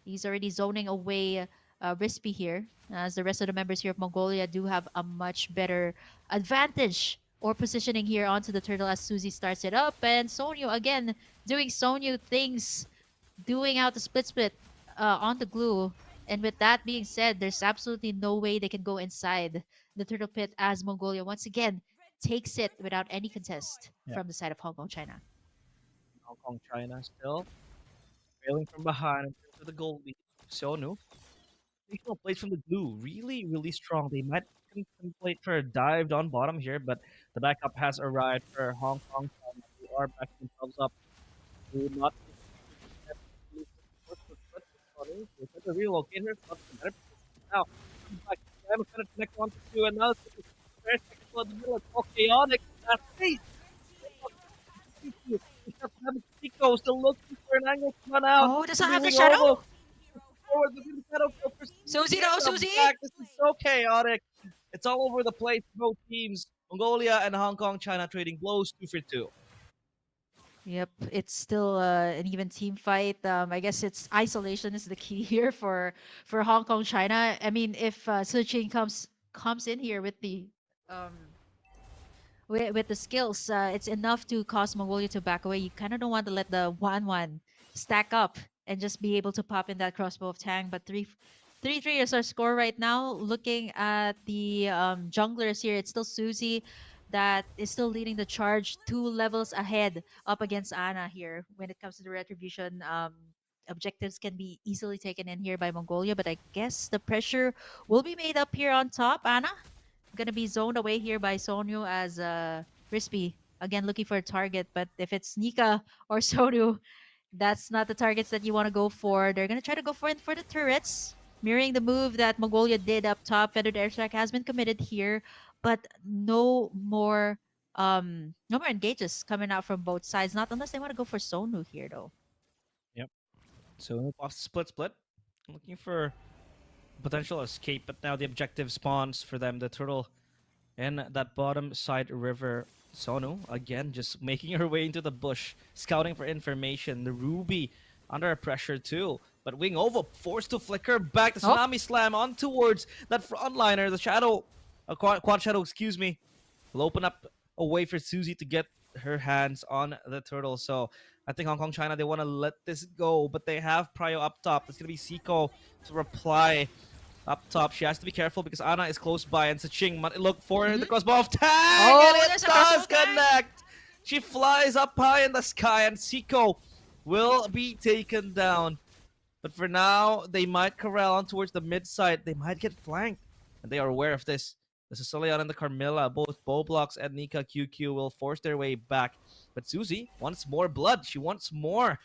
Speaker 2: He's already zoning away Rispy here, as the rest of the members here of Mongolia do have a much better advantage or positioning here onto the turtle as Suzy starts it up. And Sonyu again doing Sonyu things, doing out the split on the glue. And with that being said, there's absolutely no way they can go inside the turtle pit as Mongolia once again takes it without any contest
Speaker 1: Yeah,
Speaker 2: from the side of Hong Kong China.
Speaker 1: Hong Kong, China still trailing from behind in terms of the goal lead. Sonu, equal plays from the blue, really, really strong. They might contemplate for a dive down bottom here, but the backup has arrived for Hong Kong. China. They are backing themselves up. They will not to relocate her to a better position. Now, comes back. Sam is going to connect onto two, and now it's very technical in the middle. It's all chaotic. That's space. Chico still looking for an angle to run out.
Speaker 2: Oh, does not have the
Speaker 1: Moving
Speaker 2: shadow?
Speaker 1: over forward. The shadow kill for
Speaker 2: Suzy
Speaker 1: in
Speaker 2: no,
Speaker 1: the
Speaker 2: Suzy!
Speaker 1: back. This is so chaotic. It's all over the place for both teams. Mongolia and Hong Kong, China trading blows 2 for 2.
Speaker 2: Yep, it's still an even team fight. I guess it's isolation is the key here for Hong Kong China. I mean, if Suchin comes in here with the um with the skills, it's enough to cause Mongolia to back away. You kind of don't want to let the 1-1 stack up and just be able to pop in that crossbow of Tang. But 3-3 is our score right now. Looking at the junglers here, it's still Suzy that is still leading the charge, 2 levels ahead up against Ana here. When it comes to the retribution, objectives can be easily taken in here by Mongolia, but I guess the pressure will be made up here on top. Ana gonna be zoned away here by Sonyu as Crispy. Again, looking for a target, but if it's Nika or Sonyu, that's not the targets that you want to go for. They're gonna try to go for the turrets, mirroring the move that Mongolia did up top. Feathered Airstrike has been committed here, but no more engages coming out from both sides. Not unless they want to go for Sonu here though.
Speaker 1: Yep. So off split. Looking for potential escape, but now the objective spawns for them. The turtle in that bottom side river. Sonu again just making her way into the bush, scouting for information. The Ruby under pressure too. But Wing Over forced to flicker back. The
Speaker 2: Oh,
Speaker 1: tsunami slam on towards that frontliner. The shadow, quad shadow, excuse me, will open up a way for Suzy to get her hands on the turtle. So I think Hong Kong China they want to let this go, but they have Prio up top. It's gonna be Siko to reply up top. She has to be careful because Ana is close by and Saching might look for the
Speaker 2: mhm.
Speaker 1: crossbow of Tang and
Speaker 2: Oh,
Speaker 1: it
Speaker 2: there's a crossbow
Speaker 1: does
Speaker 2: tag.
Speaker 1: connect. She flies up high in the sky and Siko will be taken down. But for now, they might corral on towards the mid side. They might get flanked. And they are aware of this. The Sicilian and the Carmilla, both Bowblocks and Nika QQ will force their way back. But Suzy wants more blood. She wants more.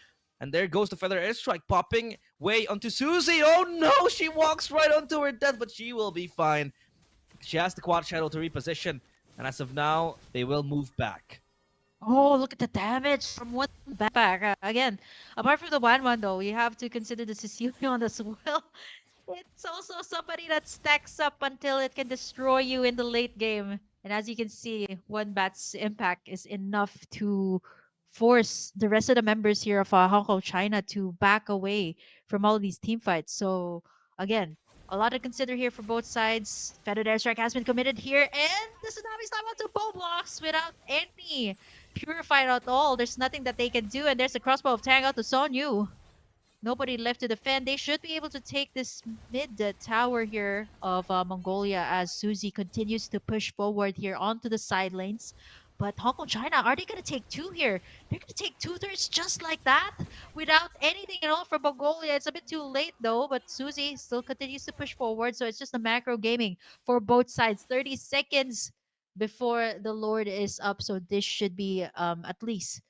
Speaker 1: And there goes the Feather Airstrike popping way onto Suzy. Oh no! She walks right onto her death, but she will be fine. She has the Quad Shadow to reposition. And as of now, they will move back.
Speaker 2: Oh, look at the damage from one backpack. Again, apart from the 1-1 though, we have to consider the Sicilian as well. It's also somebody that stacks up until it can destroy you in the late game. And as you can see, one bat's impact is enough to force the rest of the members here of Hong Kong China to back away from all these team fights. So again, a lot to consider here for both sides. Feathered Airstrike has been committed here, and the Tsunami Slam onto bow blocks without any purified at all. There's nothing that they can do, and there's a crossbow of Tang out to Sonyu. Nobody left to defend. They should be able to take this mid tower here of Mongolia as Suzy continues to push forward here onto the side lanes. But Hong Kong China, are they going to take two here? They're going to take two thirds just like that without anything at all from Mongolia. It's a bit too late though, but Suzy still continues to push forward. So it's just a macro gaming for both sides. 30 seconds before the Lord is up. So this should be at least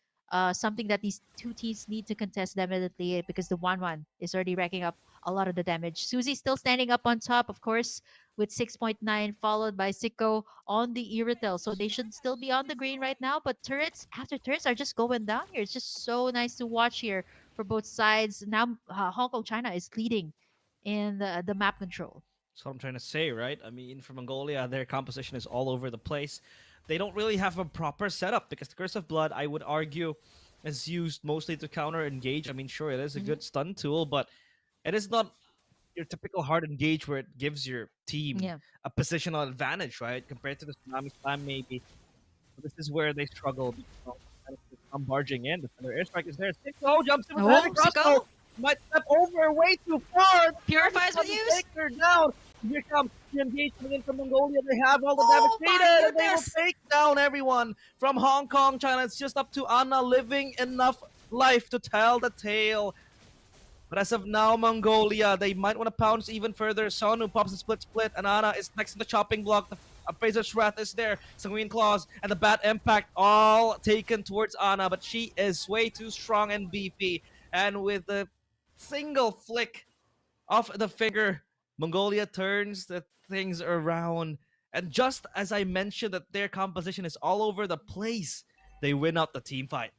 Speaker 2: something that these two teams need to contest definitely, because the 1-1 is already racking up a lot of the damage. Susie still standing up on top, of course, with 6.9, followed by Sicko on the Iritel. So they should still be on the green right now, but turrets after turrets are just going down here. It's just so nice to watch here for both sides. Now Hong Kong China is leading in the map control.
Speaker 1: That's what I'm trying to say, right? I mean, for Mongolia, their composition is all over the place. They don't really have a proper setup because the Curse of Blood, I would argue, is used mostly to counter engage. I mean, sure, it is a
Speaker 2: Hmm.
Speaker 1: good stun tool, but it is not your typical hard engage where it gives your team
Speaker 2: Yeah.
Speaker 1: a positional advantage, right? Compared to the Tsunami Slam, maybe. So this is where they struggle because come barging in. The Thunder Airstrike is there. Sixo jumps in with the heavy
Speaker 2: Oh,
Speaker 1: crossbow.
Speaker 2: Sicko
Speaker 1: Might step over way too far.
Speaker 2: purifies with
Speaker 1: Trying to
Speaker 2: use.
Speaker 1: take her down. Here comes the engage coming in from Mongolia. They have all the damage
Speaker 2: Oh my
Speaker 1: needed, and they will
Speaker 2: goodness.
Speaker 1: take down everyone from Hong Kong, China. It's just up to Anna living enough life to tell the tale. But as of now, Mongolia, they might want to pounce even further. Sonu pops a split, and Ana is next to the chopping block. The Appraiser's Wrath is there. Sanguine Claws and the Bat Impact all taken towards Ana, but she is way too strong and beefy. And with the single flick of the finger, Mongolia turns the things around. And just as I mentioned that their composition is all over the place, they win out the team fight.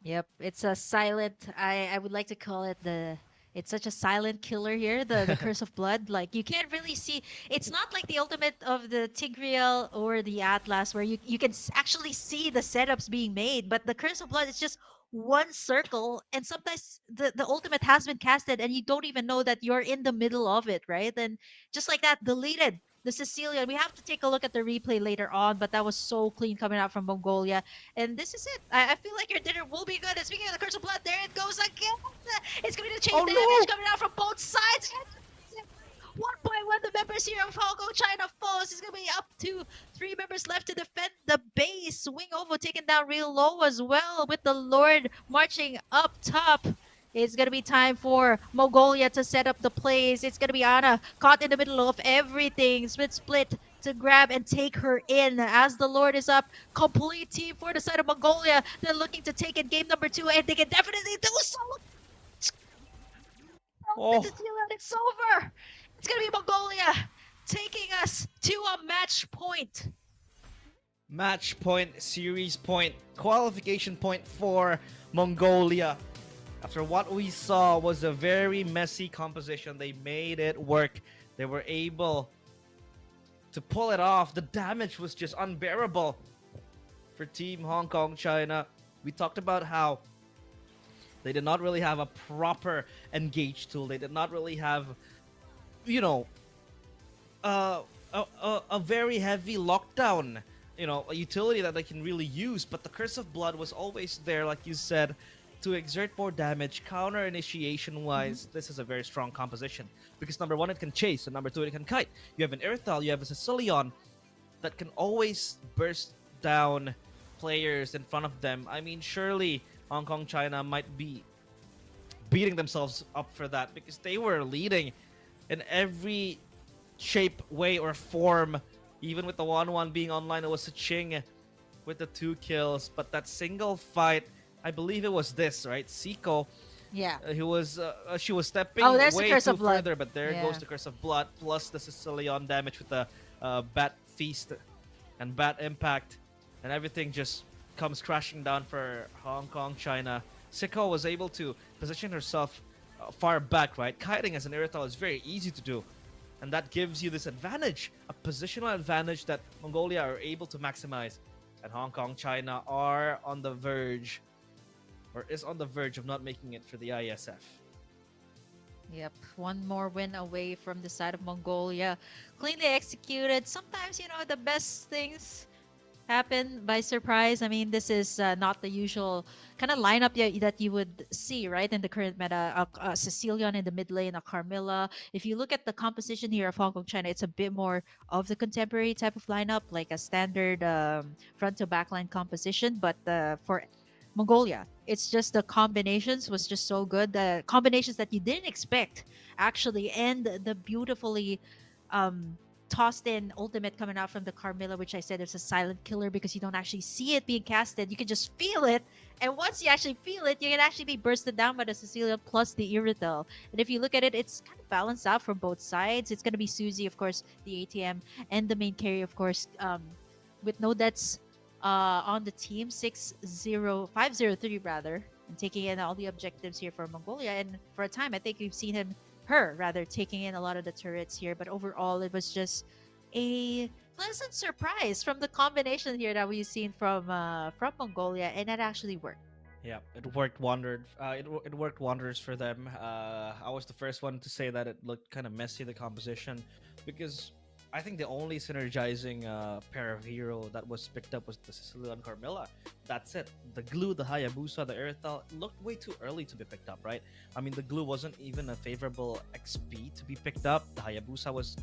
Speaker 2: Yep, it's a silent. I would like to call it the. It's such a silent killer here. The curse of blood. Like you can't really see. It's not like the ultimate of the Tigreal or the Atlas where you can actually see the setups being made. But the curse of blood is just one circle, and sometimes the ultimate has been casted, and you don't even know that you're in the middle of it, right? And just like that, deleted. The Sicilian. We have to take a look at the replay later on, but that was so clean coming out from Mongolia. And this is it. I feel like your dinner will be good. And speaking of the curse of blood, there it goes again. It's going to chain
Speaker 1: Oh
Speaker 2: damage
Speaker 1: no!
Speaker 2: coming out from both sides. 1.1 the members here of Hong Kong China falls. It's going to be up to 3 members left to defend the base. Wing Ovo taken down real low as well with the Lord marching up top. It's going to be time for Mongolia to set up the plays. It's going to be Anna caught in the middle of everything. Split to grab and take her in as the Lord is up. Complete team for the side of Mongolia. They're looking to take it game number 2, and they can definitely do so.
Speaker 1: Oh,
Speaker 2: It's over. It's going to be Mongolia taking us to a match point.
Speaker 1: match point, series point, qualification point for Mongolia. After what we saw was a very messy composition, they made it work. They were able to pull it off. The damage was just unbearable for Team Hong Kong China. We talked about how they did not really have a proper engage tool. They did not really have, you know, a very heavy lockdown, a utility that they can really use. But the Curse of Blood was always there, like you said, to exert more damage. Counter initiation
Speaker 2: Mhm.
Speaker 1: wise, this is a very strong composition because number one, it can chase, and number two, it can kite. You have an Earthal, you have a Sicilian that can always burst down players in front of them. I mean, surely Hong Kong China might be beating themselves up for that because they were leading in every shape, way, or form. Even with the 1-1 being online, it was a Ching with the 2 kills. But that single fight, I believe it was this, right? Siko,
Speaker 2: Yeah.
Speaker 1: she was
Speaker 2: Oh,
Speaker 1: stepping
Speaker 2: there's the
Speaker 1: way
Speaker 2: curse
Speaker 1: too
Speaker 2: of blood.
Speaker 1: further, but there goes
Speaker 2: Yeah.
Speaker 1: the Curse of Blood, plus the Sicilian damage with the Bat Feast and Bat Impact, and everything just comes crashing down for Hong Kong China. Siko was able to position herself far back, right? Kiting as an Irithal is very easy to do, and that gives you this advantage, a positional advantage that Mongolia are able to maximize, and Hong Kong China are on the verge, or is on the verge of not making it for the ISF.
Speaker 2: Yep. One more win away from the side of Mongolia. Cleanly executed. Sometimes, the best things happen by surprise. I mean, this is not the usual kind of lineup that you would see, right, in the current meta. Cecilion in the mid lane, a Carmilla. If you look at the composition here of Hong Kong China, it's a bit more of the contemporary type of lineup, like a standard front to back line composition. But for Mongolia, it's just the combinations was just so good. The combinations that you didn't expect, actually, and the beautifully um tossed in ultimate coming out from the Carmilla, which I said is a silent killer because you don't actually see it being casted. You can just feel it. And once you actually feel it, you can actually be bursted down by the Cecilia plus the Iritel. And if you look at it, it's kind of balanced out from both sides. It's going to be Susie, of course, the ATM, and the main carry, of course, with no debts on the team, 503 rather, and taking in all the objectives here for Mongolia. And for a time, I think we've seen her rather taking in a lot of the turrets here. But overall, it was just a pleasant surprise from the combination here that we've seen from Mongolia, and that actually worked.
Speaker 1: Yeah, it worked wondered. It worked wonders for them. I was the first one to say that it looked kind of messy, the composition, because I think the only synergizing pair of hero that was picked up was the Cecilia and Carmilla. That's it. The glue, the Hayabusa, the Erythal looked way too early to be picked up, right? I mean, the glue wasn't even a favorable XP to be picked up. The Hayabusa was,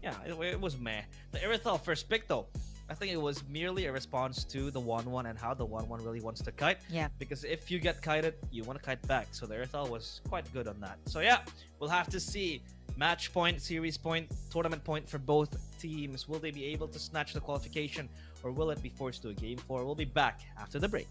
Speaker 1: yeah, it was meh. The Erythal first pick though, I think it was merely a response to the 1-1 and how the 1-1 really wants to kite.
Speaker 2: Yeah.
Speaker 1: Because if you get kited, you want to kite back. So the Erythal was quite good on that. So yeah, we'll have to see. Match point, series point, tournament point for both teams. Will they be able to snatch the qualification, or will it be forced to a game 4? We'll be back after the break.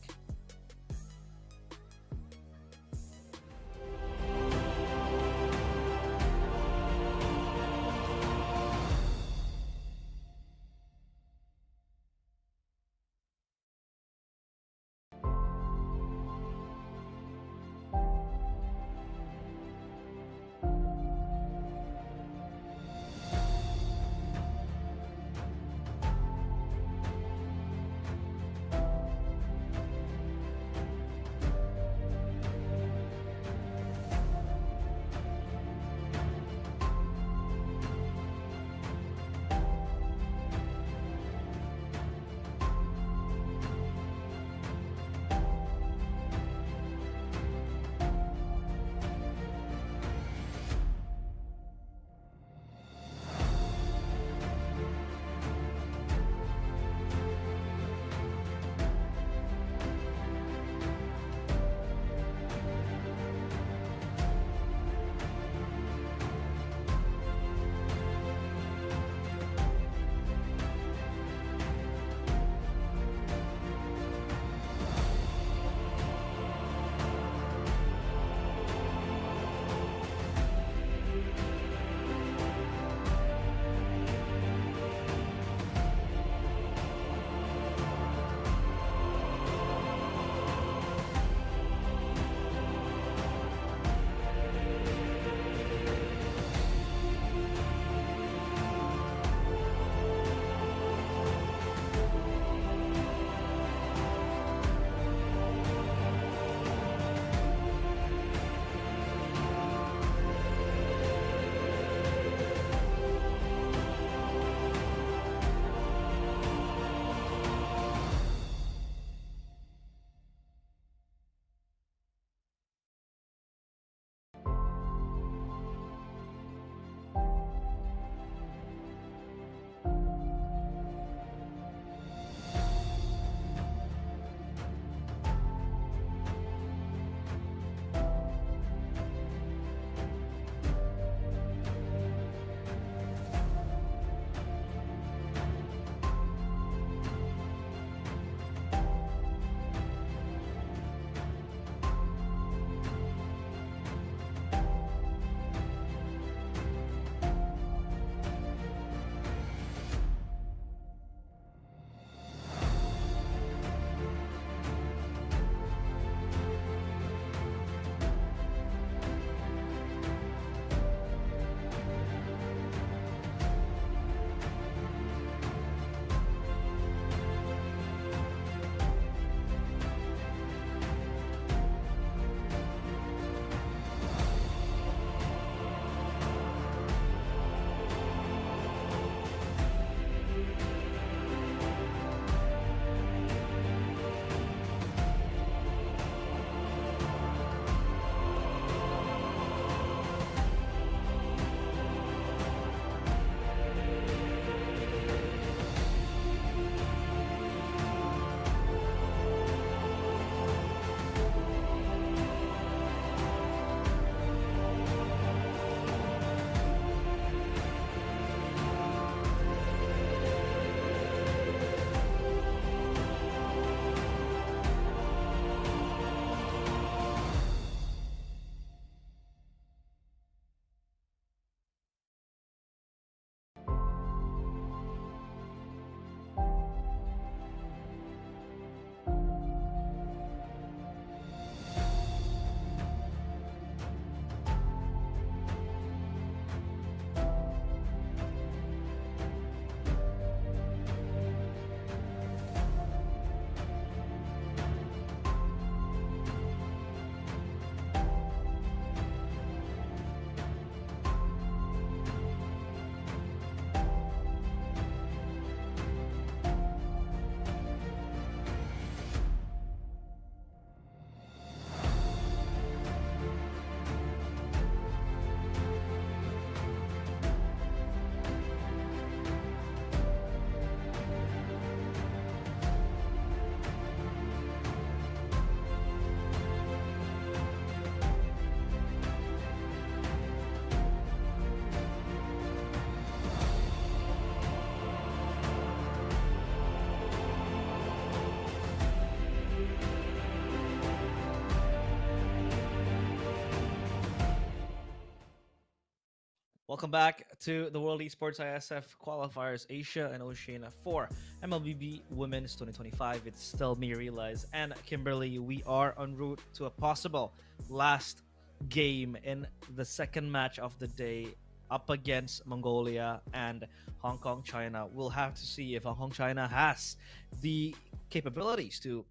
Speaker 1: Welcome back to the World Esports ISF Qualifiers Asia and Oceania for Mlbb Women's 2025. It's still me, Realize, and Kimberly. We are en route to a possible last game in the second match of the day up against Mongolia and Hong Kong, China. We'll have to see if Hong Kong, China has the capabilities to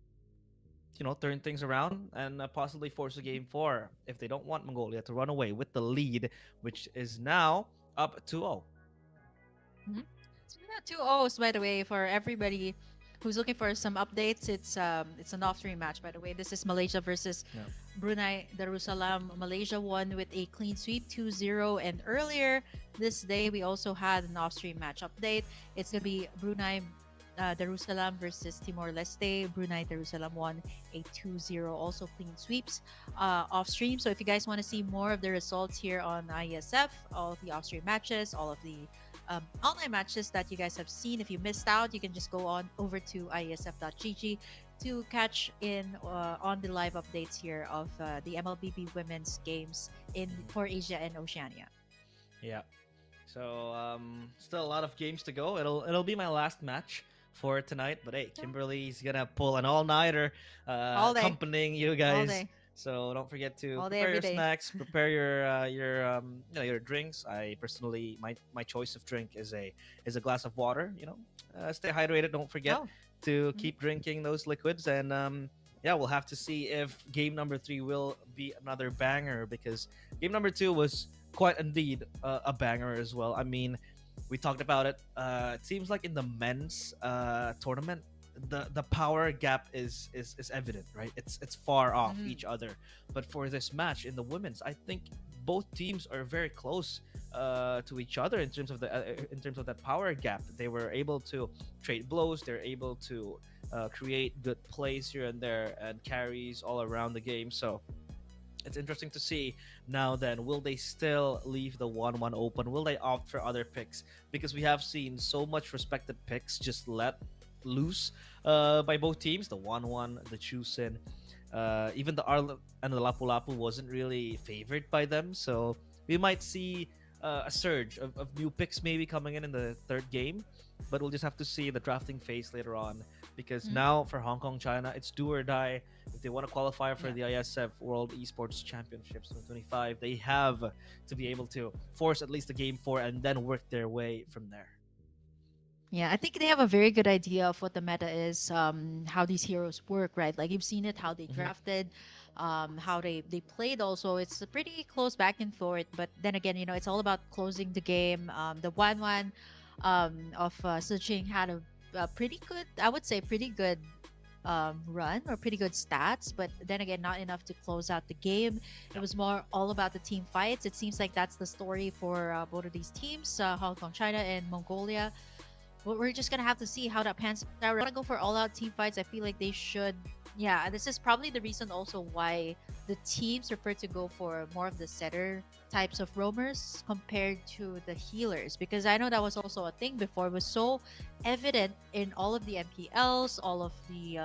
Speaker 1: turn things around and possibly force a game four if they don't want Mongolia to run away with the lead, which is now up 2-0.
Speaker 2: Mhm. So we got two O's, by the way, for everybody who's looking for some updates. It's an off-stream match, by the way. This is Malaysia versus
Speaker 1: Yeah.
Speaker 2: Brunei Darussalam. Malaysia won with a clean sweep 2-0. And earlier this day, we also had an off-stream match update. It's going to be Brunei Darussalam versus Timor-Leste. Brunei Darussalam won a 2-0, also clean sweeps off-stream. So if you guys want to see more of the results here on Iesf, all of the off-stream matches, all of the online matches that you guys have seen. If you missed out, you can just go on over to iesf.gg to catch in on the live updates here of the MLBB women's games in for Asia and Oceania.
Speaker 1: Yeah. So still a lot of games to go. It'll be my last match for tonight. But hey, Kimberly's gonna pull an all-nighter
Speaker 2: All day.
Speaker 1: accompanying you
Speaker 2: All
Speaker 1: guys.
Speaker 2: day.
Speaker 1: So don't forget to
Speaker 2: All day,
Speaker 1: prepare
Speaker 2: every
Speaker 1: your
Speaker 2: day.
Speaker 1: snacks, prepare your drinks. I personally my choice of drink is a glass of water. Stay hydrated. Don't forget
Speaker 2: Oh,
Speaker 1: to
Speaker 2: mhm.
Speaker 1: keep drinking those liquids. And yeah, we'll have to see if game number 3 will be another banger, because game number 2 was quite indeed a banger as well. I mean, we talked about it. It seems like in the men's tournament, the power gap is evident, right? It's far off
Speaker 2: Mhm.
Speaker 1: each other. But for this match in the women's, I think both teams are very close to each other in terms of that power gap. They were able to trade blows. They're able to create good plays here and there and carries all around the game. So it's interesting to see now then, will they still leave the 1-1 open? Will they opt for other picks? Because we have seen so much respected picks just let loose by both teams. The 1-1, the Chusin, even the Arla and the Lapu Lapu wasn't really favored by them. So we might see a surge of new picks maybe coming in the third game. But we'll just have to see the drafting phase later on, because
Speaker 2: Mhm.
Speaker 1: now for Hong Kong, China, it's do or die. If they want to qualify for
Speaker 2: Yeah.
Speaker 1: the ISF World Esports Championships 2025, they have to be able to force at least the game four and then work their way from there.
Speaker 2: Yeah, I think they have a very good idea of what the meta is, how these heroes work, right? Like you've seen it, how they
Speaker 1: Mhm.
Speaker 2: drafted, how they played. Also, it's a pretty close back and forth. But then again, it's all about closing the game. The 1-1 of Suching had a pretty good, I would say, pretty good run or pretty good stats, but then again, not enough to close out the game. It
Speaker 1: Yeah.
Speaker 2: was more all about the team fights. It seems like that's the story for both of these teams, Hong Kong, China, and Mongolia. We're just gonna have to see how that pans out. I want to go for all-out team fights. I feel like they should. Yeah, this is probably the reason also why the teams prefer to go for more of the setter types of roamers compared to the healers, because I know that was also a thing before. It was so evident in all of the MPLs, all of the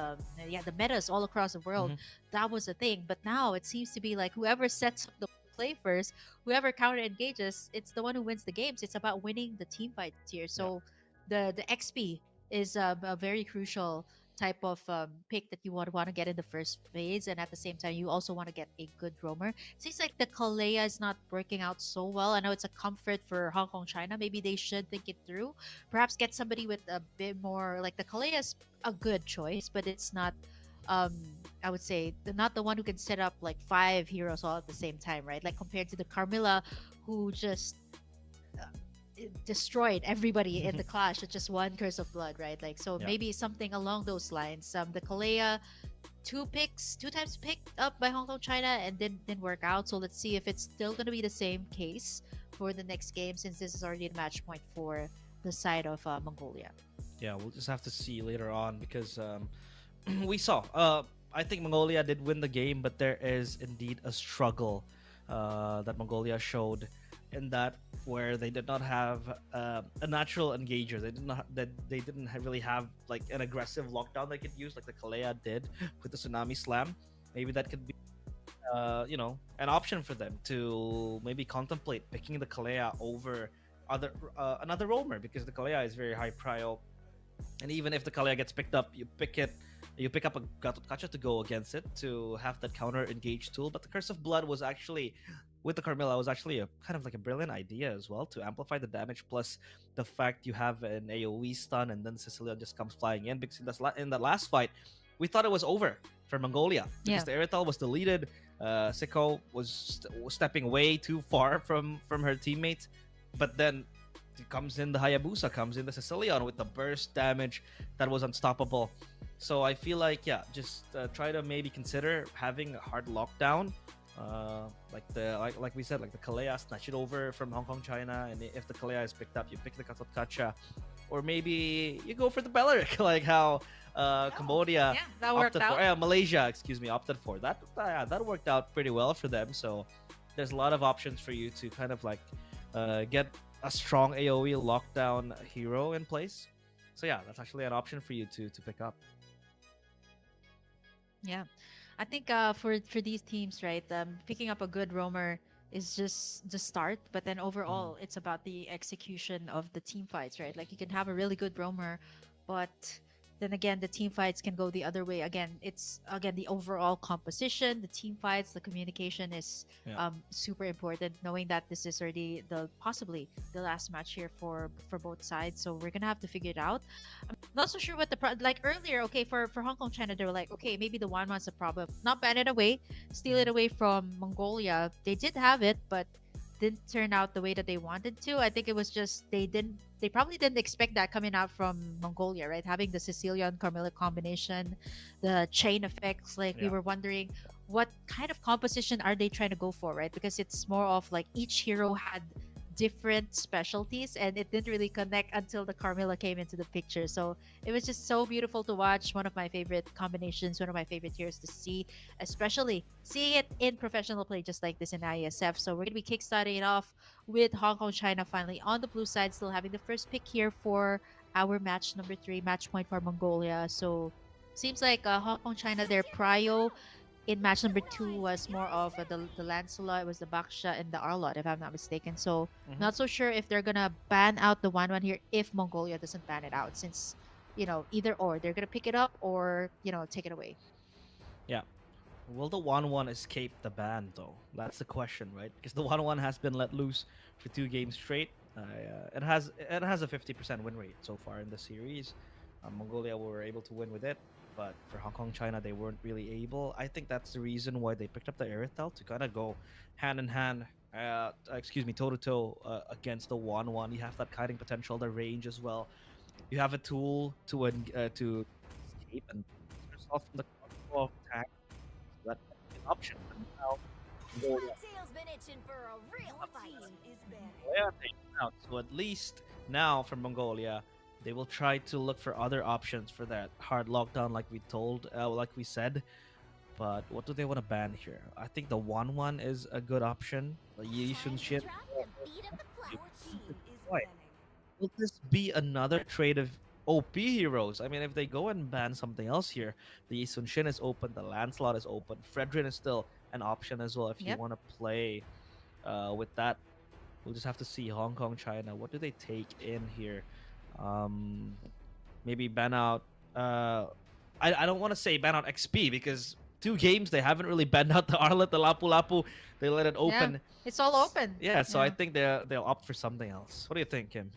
Speaker 2: the metas all across the world.
Speaker 1: Mhm.
Speaker 2: That was a thing, but now it seems to be like whoever sets up the play first, whoever counter engages, it's the one who wins the games. It's about winning the team fights here.
Speaker 1: Yeah.
Speaker 2: So the XP is a very crucial type of pick that you want to get in the first phase, and at the same time you also want to get a good roamer. Seems like the Kalea is not working out so well. I know it's a comfort for Hong Kong, China. Maybe they should think it through. Perhaps get somebody with a bit more, like the Kalea is a good choice, but it's not um I would say not the one who can set up like five heroes all at the same time, right? Like compared to the Carmilla, who just uh, destroyed everybody in the clash with just one curse of blood, right? Like, so
Speaker 1: Yeah.
Speaker 2: maybe something along those lines. The Kalea, two times picked up by Hong Kong, China, and didn't work out. So let's see if it's still going to be the same case for the next game, since this is already a match point for the side of Mongolia.
Speaker 1: Yeah, we'll just have to see later on, because we saw. I think Mongolia did win the game, but there is indeed a struggle that Mongolia showed in that, where they did not have a natural engager. They didn't really have like an aggressive lockdown they could use like the Kalea did with the Tsunami Slam. Maybe that could be an option for them to maybe contemplate picking the Kalea over other another roamer, because the Kalea is very high prio, and even if the Kalea gets picked up, you pick up a Gatot to go against it to have that counter engage tool. But the Curse of Blood was actually, with the Carmilla, was actually a kind of like a brilliant idea as well, to amplify the damage, plus the fact you have an AoE stun and then Sicilian just comes flying in, because in that last fight we thought it was over for Mongolia because
Speaker 2: Yeah.
Speaker 1: the Erythal was deleted. Siko was stepping way too far from her teammates, but then comes in the Hayabusa, comes in the Sicilian with the burst damage that was unstoppable. So I feel like, yeah, just try to maybe consider having a hard lockdown, like we said, like the Kalea, snatch it over from Hong Kong, China, and if the Kalea is picked up, you pick the Katotkacha, or maybe you go for the Belleric, like how Cambodia
Speaker 2: Yeah, that worked
Speaker 1: opted for,
Speaker 2: out.
Speaker 1: Malaysia, excuse me, opted for that. Yeah, that worked out pretty well for them. So there's a lot of options for you to kind of like get a strong AoE lockdown hero in place. So yeah, that's actually an option for you to pick up.
Speaker 2: Yeah, I think for these teams, right, picking up a good roamer is just the start, but then
Speaker 1: Mhm.
Speaker 2: overall, it's about the execution of the team fights, right? Like you can have a really good roamer, but then again, the team fights can go the other way. Again, it's again the overall composition, the team fights, the communication is
Speaker 1: Yeah.
Speaker 2: super important. Knowing that this is already the possibly the last match here for both sides, so we're gonna have to figure it out. Not so sure what like earlier. Okay, for Hong Kong, China, they were like, okay, maybe the one was a problem. Not ban it away, steal it
Speaker 1: Mhm.
Speaker 2: away from Mongolia. They did have it, but didn't turn out the way that they wanted to. I think it was just they probably didn't expect that coming out from Mongolia, right? Having the Sicilian Carmilla combination, the chain effects. Like we
Speaker 1: Yeah.
Speaker 2: were wondering what kind of composition are they trying to go for, right? Because it's more of like each hero had different specialties and it didn't really connect until the Carmilla came into the picture. So it was just so beautiful to watch. One of my favorite combinations, one of my favorite heroes to see, especially seeing it in professional play just like this in ISF. So we're going to be kickstarting it off with Hong Kong China finally on the blue side, still having the first pick here for our match number 3, match point for Mongolia. So seems like Hong Kong China, their prio in match number 2 was more of the Lancelot, it was the Baksha and the Arlot, if I'm not mistaken. So
Speaker 1: Hmm.
Speaker 2: not so sure if they're gonna ban out the 1-1 here if Mongolia doesn't ban it out, since either or they're gonna pick it up or take it away.
Speaker 1: Yeah. Will the 1-1 escape the ban, though? That's the question, right? Because the 1-1 has been let loose for 2 games straight. It has a 50% win rate so far in the series. Mongolia were able to win with it, but for Hong Kong, China, they weren't really able. I think that's the reason why they picked up the Erythel, to kind of go hand in hand, toe to toe against the 1-1. You have that kiting potential, the range as well. You have a tool to escape and yourself from the control of attack. So that might be an option. But now Mongolia, Mongolia taken out. So at least now for Mongolia, they will try to look for other options for that hard lockdown, like we said. But what do they want to ban here? I think the 1-1 is a good option. The Yi Shun Shin. Will this be another trade of OP heroes? I mean, if they go and ban something else here, the Sun Shin is open, the Lancelot is open, Fredrin is still an option as well if you
Speaker 2: Yep.
Speaker 1: want to play with that. We'll just have to see Hong Kong, China. What do they take in here? Um, Maybe ban out. I don't want to say ban out XP, because 2 games they haven't really banned out the Arlet, the Lapu Lapu. They let it
Speaker 2: Yeah,
Speaker 1: open.
Speaker 2: it's all open.
Speaker 1: Yeah, so I
Speaker 2: Yeah.
Speaker 1: think they'll opt for something else. What do you think, Kim?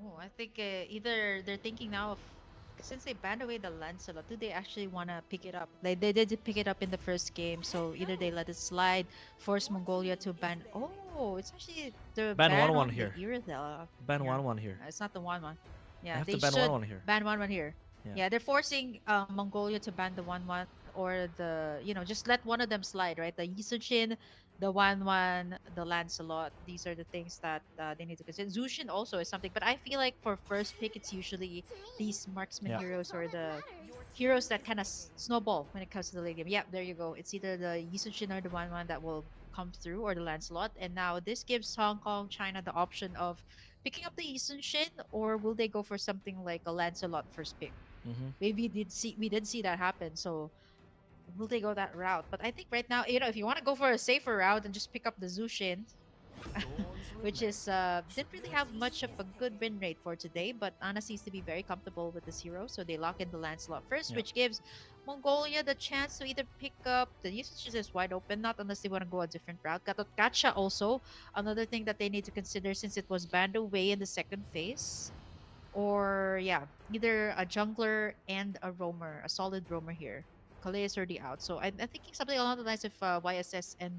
Speaker 2: Oh, I think either they're thinking now of, since they banned away the Lancelot, do they actually want to pick it up? Like they did pick it up in the first game, so either they let it slide, force Mongolia to ban. Oh, it's actually the
Speaker 1: Ban
Speaker 2: ban
Speaker 1: 1-1
Speaker 2: on the
Speaker 1: here.
Speaker 2: Iridel.
Speaker 1: Ban
Speaker 2: Yeah,
Speaker 1: 1-1 here.
Speaker 2: it's not the 1-1.
Speaker 1: They
Speaker 2: Yeah,
Speaker 1: have to
Speaker 2: they
Speaker 1: ban
Speaker 2: should
Speaker 1: 1-1 here.
Speaker 2: ban 1-1 here.
Speaker 1: Yeah.
Speaker 2: Yeah, they're forcing Mongolia to ban the 1-1 or just let one of them slide, right? The Yisuchin, the 1-1, the Lancelot. These are the things that they need to consider. Zushin also is something, but I feel like for first pick, it's usually these marksman
Speaker 1: Yeah.
Speaker 2: heroes or the heroes that kind of snowball when it comes to the late game. Yep, there you go. It's either the Yisuchin or the 1-1 that will come through, or the Lancelot. And now this gives Hong Kong, China the option of picking up the Yisuchin, or will they go for something like a Lancelot first pick?
Speaker 1: Mm-hmm.
Speaker 2: Maybe we did see that happen. So will they go that route? But I think right now, if you want to go for a safer route and just pick up the Zushin, which is didn't really have much of a good win rate for today, but Anna seems to be very comfortable with this hero, so they lock in the Lancelot first,
Speaker 1: Yeah.
Speaker 2: which gives Mongolia the chance to either pick up the usage is wide open, not unless they want to go a different route. Gatot Kacha also another thing that they need to consider since it was banned away in the second phase. Or yeah, either a jungler and a roamer, a solid roamer here. Kalei is already out, so I'm thinking something along the lines of YSS and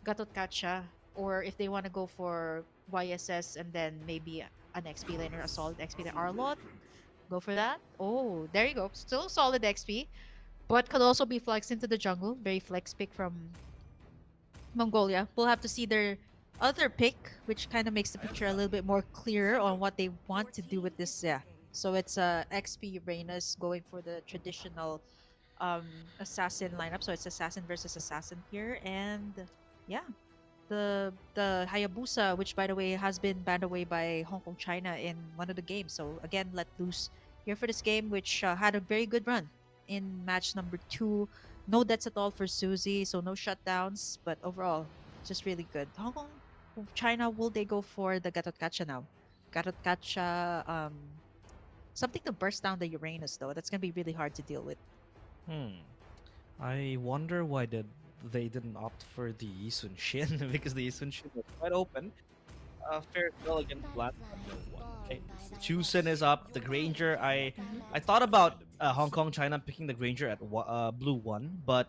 Speaker 2: Gatot Kacha, or if they want to go for YSS and then maybe an XP laner, a solid XP laner, Arlot, go for that. Oh, there you go. Still solid XP, but could also be flexed into the jungle. Very flex pick from Mongolia. We'll have to see their other pick, which kind of makes the picture a little bit more clear on what they want to do with this. Yeah. So it's XP Uranus going for the traditional assassin lineup. So it's assassin versus assassin here, and yeah, the Hayabusa, which by the way has been banned away by Hong Kong China in one of the games. So again, let loose here for this game, which had a very good run in match number two. No deaths at all for Susie, so no shutdowns, but overall, just really good. Hong Kong, China, will they go for the Gatot Kacha now? Gatot Kacha, something to burst down the Uranus though. That's gonna be really hard to deal with.
Speaker 1: Hmm. I wonder why they didn't opt for the Yisun Shin because the Yisun Shin was quite open. Fair well against Black. Okay, the Chusen is up. The Granger.
Speaker 2: Mhm.
Speaker 1: I thought about Hong Kong China picking the Granger at blue one, but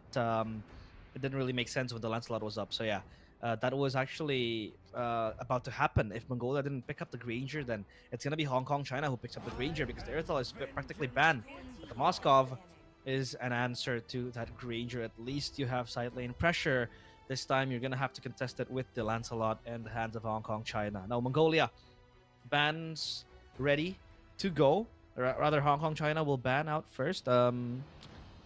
Speaker 1: it didn't really make sense when the Lancelot was up. So yeah, that was actually about to happen. If Mongolia didn't pick up the Granger, then it's gonna be Hong Kong China who picks up the Granger because the Earthal is practically banned. But the Moskov is an answer to that Granger. At least you have side lane pressure. This time you're gonna have to contest it with the Lancelot and the hands of Hong Kong China. Now Mongolia bans ready to go. Rather, Hong Kong China will ban out first.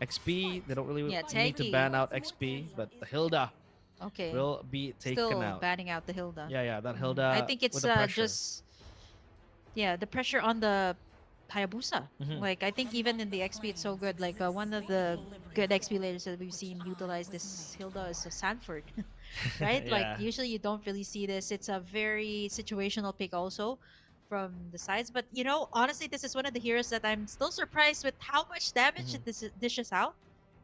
Speaker 1: XP, they don't really
Speaker 2: Yeah,
Speaker 1: need to
Speaker 2: tanky.
Speaker 1: ban out XP, but the Hilda
Speaker 2: Okay.
Speaker 1: will be taken
Speaker 2: Still
Speaker 1: out.
Speaker 2: banning out the Hilda.
Speaker 1: Yeah, that
Speaker 2: I
Speaker 1: Hilda
Speaker 2: think
Speaker 1: with
Speaker 2: it's
Speaker 1: the pressure.
Speaker 2: just yeah, the pressure on the Hayabusa.
Speaker 1: Hmm.
Speaker 2: Like I think even in the XP it's so good. Like one of the good XP layers that we've seen utilize this Hilda is Sanford, right? Like
Speaker 1: Yeah.
Speaker 2: usually you don't really see this. It's a very situational pick also from the sides. But honestly, this is one of the heroes that I'm still surprised with how much damage
Speaker 1: Hmm.
Speaker 2: it dishes out.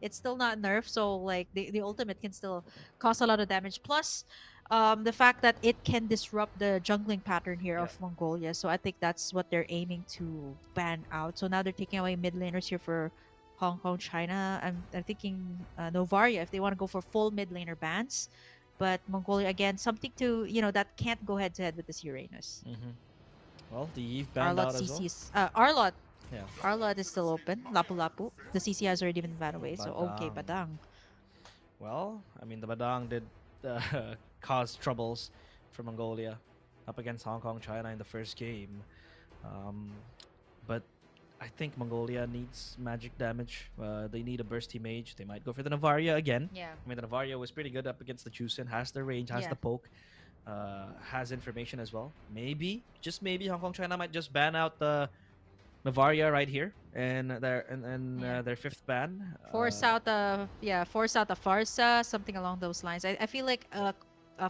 Speaker 2: It's still not nerfed, so like the ultimate can still cause a lot of damage. Plus, the fact that it can disrupt the jungling pattern here
Speaker 1: Yeah.
Speaker 2: of Mongolia. So I think that's what they're aiming to ban out. So now they're taking away mid laners here for Hong Kong, China. I'm thinking Novaria if they want to go for full mid laner bans. But Mongolia again, something to that can't go head to head with this Uranus.
Speaker 1: Hmm. Well, the Eve banned
Speaker 2: Arlot
Speaker 1: out as well.
Speaker 2: CC's Arlot.
Speaker 1: Yeah.
Speaker 2: Arlot is still open. Lapu Lapu. The CC has already been banned away. So okay,
Speaker 1: Badang.
Speaker 2: Padang.
Speaker 1: Well, I mean, the Badang did uh, cause troubles for Mongolia up against Hong Kong China in the first game. Um, but I think Mongolia needs magic damage. They need a bursty mage. They might go for the Navaria again.
Speaker 2: Yeah.
Speaker 1: I mean, the Navaria was pretty good up against the Chusen, has the range, has
Speaker 2: Yeah.
Speaker 1: the poke, has information as well. Maybe, just maybe, Hong Kong China might just ban out the Navaria right here and
Speaker 2: Yeah.
Speaker 1: their fifth ban.
Speaker 2: Force out a Farsa, something along those lines. I feel like a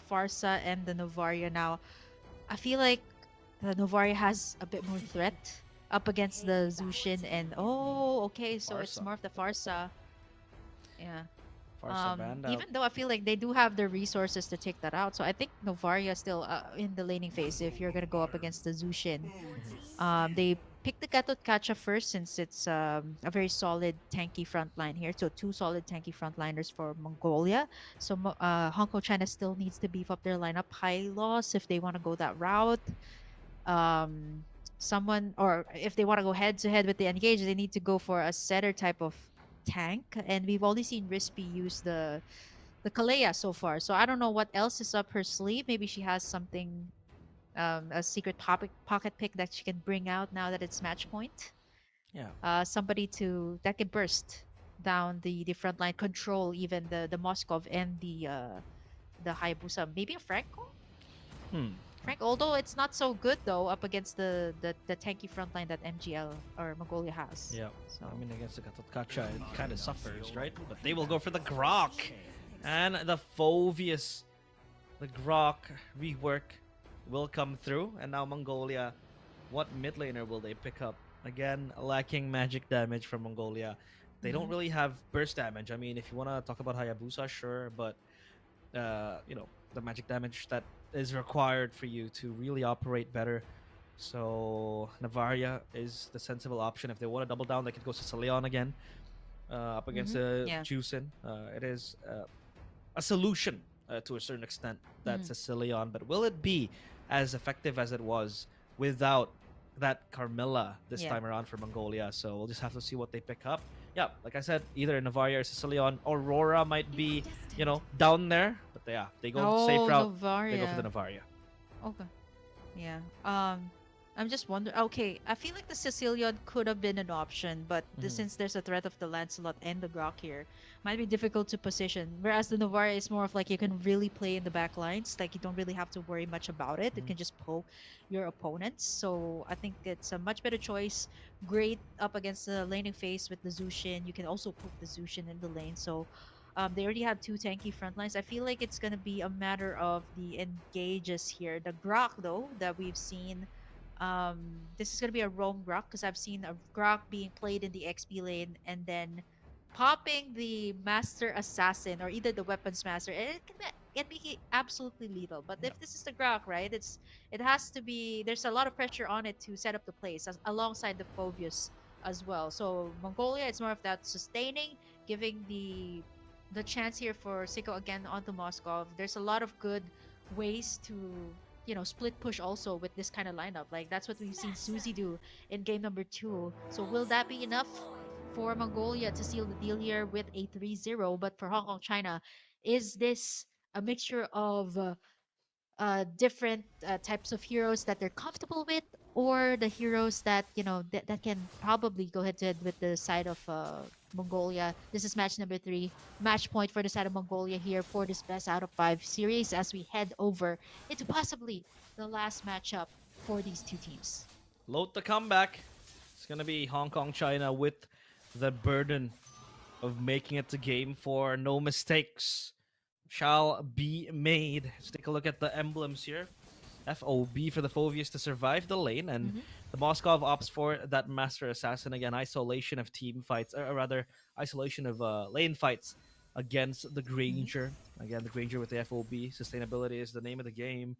Speaker 2: Farsa and the Novaria now. I feel like the Novaria has a bit more threat up against the Zushin, and oh, okay, so it's
Speaker 1: Farsa.
Speaker 2: more of the Farsa. Yeah.
Speaker 1: Farsa banned out.
Speaker 2: Even though I feel like they do have the resources to take that out, so I think Novaria still in the laning phase. If you're gonna go up against the Zushin,
Speaker 1: Mhm.
Speaker 2: they picked the Gatot Kacha first since it's a very solid tanky front line here. So two solid tanky frontliners for Mongolia. So Hong Kong China still needs to beef up their lineup. High loss if they want to go that route. Um, someone or if they want to go head to head with the engage, they need to go for a setter type of tank. And we've only seen Rispy use the Kalea so far. So I don't know what else is up her sleeve. Maybe she has something a secret pocket pick that she can bring out now that it's match point.
Speaker 1: Yeah.
Speaker 2: Somebody to that can burst down the front line, control even the Moskov and the Hayabusa. Maybe a Franco.
Speaker 1: Hmm.
Speaker 2: Frank, although it's not so good though up against the tanky front line that MGL or Mongolia has.
Speaker 1: Yeah,
Speaker 2: So
Speaker 1: I mean against the Katotkacha, it kind of suffers, right? But they will go for the Grok and the Fovius. The Grok rework will come through, and now Mongolia. What mid laner will they pick up? Again, lacking magic damage from Mongolia. They don't
Speaker 2: mhm.
Speaker 1: really have burst damage. I mean, if you want to talk about Hayabusa, sure, but the magic damage that is required for you to really operate better. So Navaria is the sensible option. If they want to double down, they could go Sicilion again up against
Speaker 2: Yeah.
Speaker 1: Juicin. It is a solution to a certain extent, that
Speaker 2: Mhm.
Speaker 1: Sicilion, but will it be as effective as it was without that Carmilla this
Speaker 2: Yeah.
Speaker 1: time around for Mongolia? So we'll just have to see what they pick up. Yeah, like I said, either Navaria or Sicilion. Aurora might be, down there, but yeah, they go safe
Speaker 2: Oh,
Speaker 1: route. They go for the
Speaker 2: Novaria.
Speaker 1: Navaria.
Speaker 2: Okay. Yeah. I'm just wondering. Okay, I feel like the Sicilian could have been an option, but
Speaker 1: Mm-hmm.
Speaker 2: since there's a threat of the Lancelot and the Grok here, might be difficult to position. Whereas the Novara is more of like you can really play in the back lines. Like you don't really have to worry much about it. It
Speaker 1: Mm-hmm.
Speaker 2: can just poke your opponents. So I think it's a much better choice. Great up against the laning phase with the Zushin. You can also poke the Zushin in the lane. So they already have two tanky front lines. I feel like it's gonna be a matter of the engages here. The Grok though that we've seen, this is gonna be a roam Grok because I've seen a Grok being played in the XP lane and then popping the Master Assassin or either the Weapons Master, and it can be absolutely lethal. But
Speaker 1: Yeah.
Speaker 2: if this is the Grok, right, it has to be. There's a lot of pressure on it to set up the place alongside the Phobius as well. So Mongolia, it's more of that sustaining, giving the chance here for Siko again onto Moskov. There's a lot of good ways to split push also with this kind of lineup. Like that's what we've seen Suzy do in game number 2. So will that be enough for Mongolia to seal the deal here with a 3-0? But for Hong Kong China, is this a mixture of different types of heroes that they're comfortable with, or the heroes that that can probably go head to head with the side of Mongolia? This is match number 3, match point for the side of Mongolia here for this best out of 5 series as we head over into possibly the last matchup for these two teams.
Speaker 1: Load the comeback. It's gonna be Hong Kong China with the burden of making it to game 4. No mistakes shall be made. Let's take a look at the emblems here. FOB for the Phovius to survive the lane, and
Speaker 2: Mm-hmm.
Speaker 1: the Moskov opts for that Master Assassin again. Isolation of team fights, or rather, isolation of lane fights against the
Speaker 2: Mm-hmm.
Speaker 1: Granger. Again, the Granger with the FOB. Sustainability is the name of the game.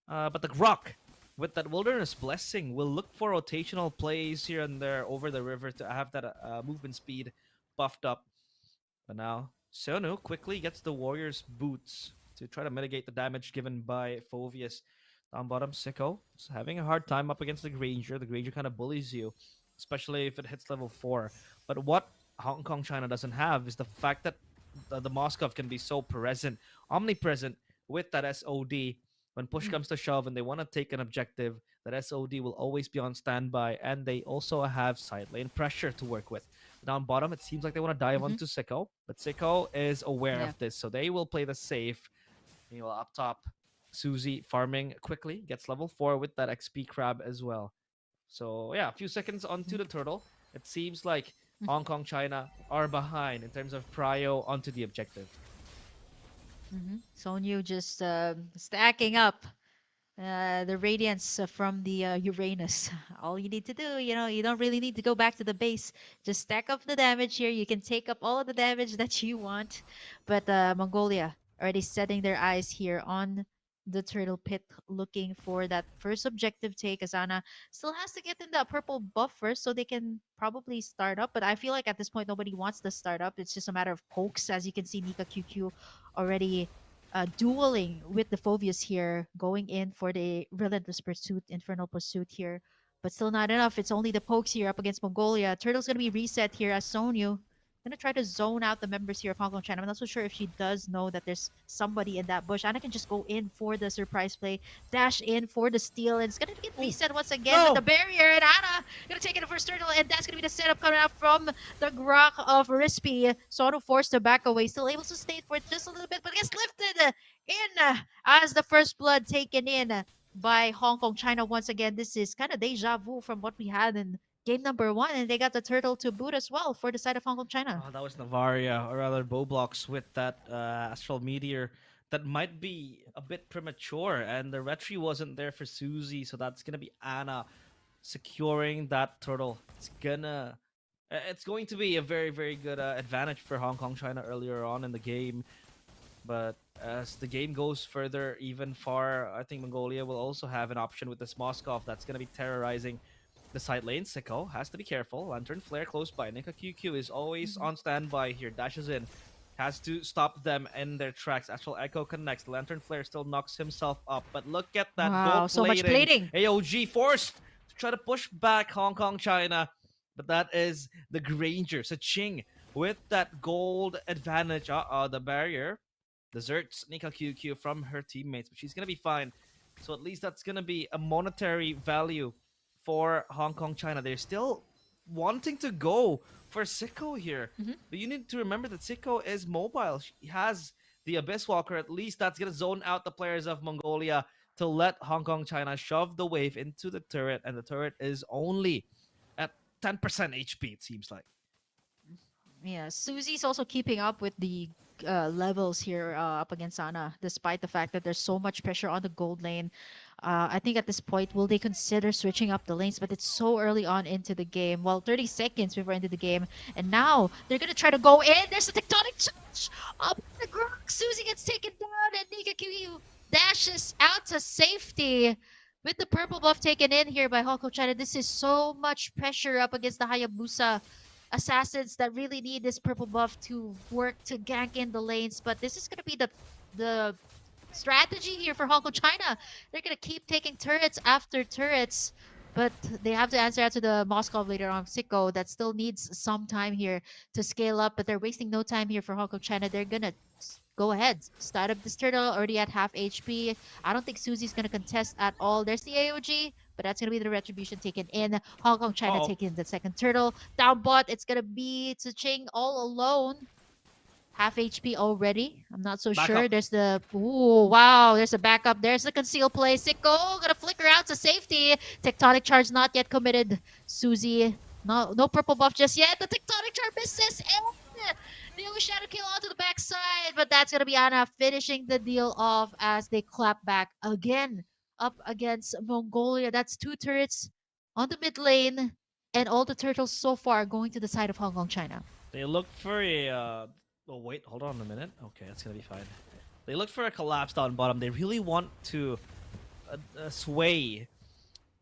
Speaker 1: But the Grok with that Wilderness Blessing will look for rotational plays here and there over the river to have that movement speed buffed up. But now, Sonu quickly gets the Warriors' boots to try to mitigate the damage given by Phovius. Down bottom, Sicko is having a hard time up against the Granger. The Granger kind of bullies you, especially if it hits level 4. But what Hong Kong China doesn't have is the fact that the Moskov can be so present, omnipresent with that SOD. When push
Speaker 2: Mm-hmm.
Speaker 1: comes to shove and they want to take an objective, that SOD will always be on standby, and they also have side lane pressure to work with. Down bottom, it seems like they want to dive
Speaker 2: Mm-hmm.
Speaker 1: onto Sicko, but Sicko is aware
Speaker 2: Yeah.
Speaker 1: of this, so they will play the safe. Meanwhile, up top, Suzy farming quickly, gets level 4 with that XP crab as well. So, yeah, a few seconds onto the turtle. It seems like Hong Kong, China are behind in terms of prio onto the objective.
Speaker 2: Mm-hmm. Sonyu just stacking up the radiance from the Uranus. All you need to do, you don't really need to go back to the base. Just stack up the damage here. You can take up all of the damage that you want. But Mongolia already setting their eyes here on the turtle pit, looking for that first objective take. Azana still has to get in that purple buff first so they can probably start up. But I feel like at this point, nobody wants to start up. It's just a matter of pokes. As you can see, Nika QQ already dueling with the Phobius here, going in for the relentless pursuit, infernal pursuit here. But still not enough. It's only the pokes here up against Mongolia. Turtle's gonna be reset here as Sonyu. Gonna try to zone out the members here of Hong Kong China. I'm not so sure if she does know that there's somebody in that bush. Anna can just go in for the surprise play, dash in for the steal, and it's gonna get
Speaker 1: Oh,
Speaker 2: reset once again with the
Speaker 1: no!
Speaker 2: barrier. And Anna gonna take it first turtle, and that's gonna be the setup coming out from the Grok of Rispy. Sono forced to back away, still able to stay for just a little bit, but gets lifted in as the first blood taken in. by Hong Kong, China once again. This is kind of deja vu from what we had in game number one, and they got the turtle to boot as well for the side of Hong Kong, China.
Speaker 1: Oh, that was Navaria, or rather Bowblocks with that Astral Meteor that might be a bit premature, and the retry wasn't there for Susie, so that's gonna be Anna securing that turtle. It's going to be a very, very good advantage for Hong Kong China earlier on in the game. But as the game goes further, even far, I think Mongolia will also have an option with this Moskov that's going to be terrorizing the side lane. Sicko has to be careful. Lantern Flare close by. Nika QQ is always
Speaker 2: Mhm.
Speaker 1: on standby here. Dashes in. Has to stop them in their tracks. Actual Echo connects. Lantern Flare still knocks himself up. But look at that
Speaker 2: Wow,
Speaker 1: gold
Speaker 2: so much
Speaker 1: plating.
Speaker 2: plating.
Speaker 1: AOG forced to try to push back Hong Kong China. But that is the Granger. Ching with that gold advantage. The barrier deserts Nika QQ from her teammates, but she's gonna be fine. So at least that's gonna be a monetary value for Hong Kong China. They're still wanting to go for Sicko here,
Speaker 2: Mhm.
Speaker 1: but you need to remember that Sicko is mobile. She has the Abyss Walker. At least that's gonna zone out the players of Mongolia to let Hong Kong China shove the wave into the turret, and the turret is only at 10% HP. It seems like.
Speaker 2: Yeah, Susie's also keeping up with the levels here up against Ana, despite the fact that there's so much pressure on the gold lane. I think at this point, will they consider switching up the lanes? But it's so early on into the game. Well, 30 seconds before into the game. And now they're going to try to go in. There's a tectonic charge up the ground. Susie gets taken down, and Nika Kiryu dashes out to safety. With the purple buff taken in here by Hoko China, this is so much pressure up against the Hayabusa assassins that really need this purple buff to work to gank in the lanes. But this is gonna be the strategy here for Hong Kong China. They're gonna keep taking turrets after turrets, but they have to answer out to the Moscow later on. Sicko that still needs some time here to scale up, but they're wasting no time here for Hong Kong China. They're gonna go ahead, start up this turtle already at half HP. I don't think Susie's gonna contest at all. There's the AOG, but that's gonna be the retribution taken in. Hong Kong China
Speaker 1: Oh,
Speaker 2: taking the second turtle. Down bot, it's gonna be Ching all alone. Half HP already. I'm not so
Speaker 1: back
Speaker 2: sure.
Speaker 1: up.
Speaker 2: There's the wow. There's a backup. There's the conceal play. Sicko gonna flicker out to safety. Tectonic charge not yet committed. Susie, no purple buff just yet. The tectonic charge misses and the shadow kill onto the backside, but that's gonna be Ana finishing the deal off as they clap back again up against Mongolia. That's two turrets on the mid lane, and all the turtles so far going to the side of Hong Kong, China.
Speaker 1: They look for a. Oh wait, hold on a minute. Okay, that's gonna be fine. They look for a collapse down bottom. They really want to sway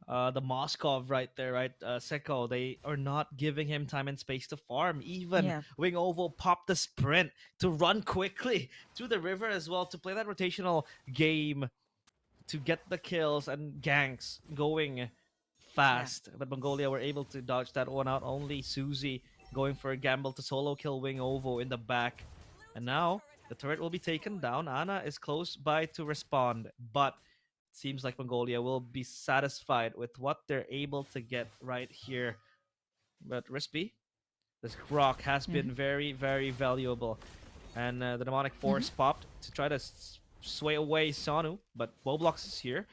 Speaker 1: the Moskov right there, right? Seko. They are not giving him time and space to farm. Even
Speaker 2: Yeah.
Speaker 1: Wing Ovo popped the sprint to run quickly through the river as well to play that rotational game to get the kills and ganks going
Speaker 2: Yeah.
Speaker 1: fast. But Mongolia were able to dodge that one out. Only Susie going for a gamble to solo kill Wing Ovo in the back. And now the turret will be taken down. Ana is close by to respond, but it seems like Mongolia will be satisfied with what they're able to get right here. But Rispy, this Grok has
Speaker 2: Mm-hmm.
Speaker 1: been very, very valuable. And the demonic
Speaker 2: Mm-hmm.
Speaker 1: force popped to try to sway away Sonu, but Bowblocks is here.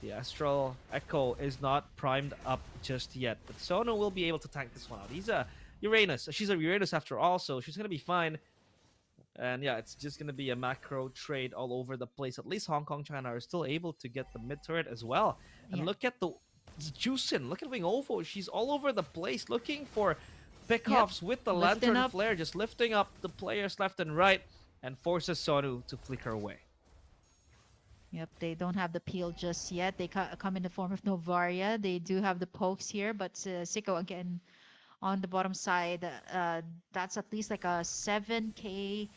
Speaker 1: The Astral Echo is not primed up just yet, but Sonu will be able to tank this one out. He's a Uranus. She's a Uranus after all, so she's gonna be fine. And yeah, it's just gonna be a macro trade all over the place. At least Hong Kong, China are still able to get the mid turret as well. And
Speaker 2: Yeah.
Speaker 1: look at the Juicin. Look at Wing Ovo. She's all over the place looking for
Speaker 2: Yep.
Speaker 1: pickoffs with the
Speaker 2: Lifting
Speaker 1: Lantern
Speaker 2: up.
Speaker 1: Flare, just lifting up the players left and right, and forces Sonu to flicker away.
Speaker 2: Yep. They don't have the peel just yet. They come in the form of Novaria. They do have the pokes here, but Sicko again on the bottom side. That's at least like a 7K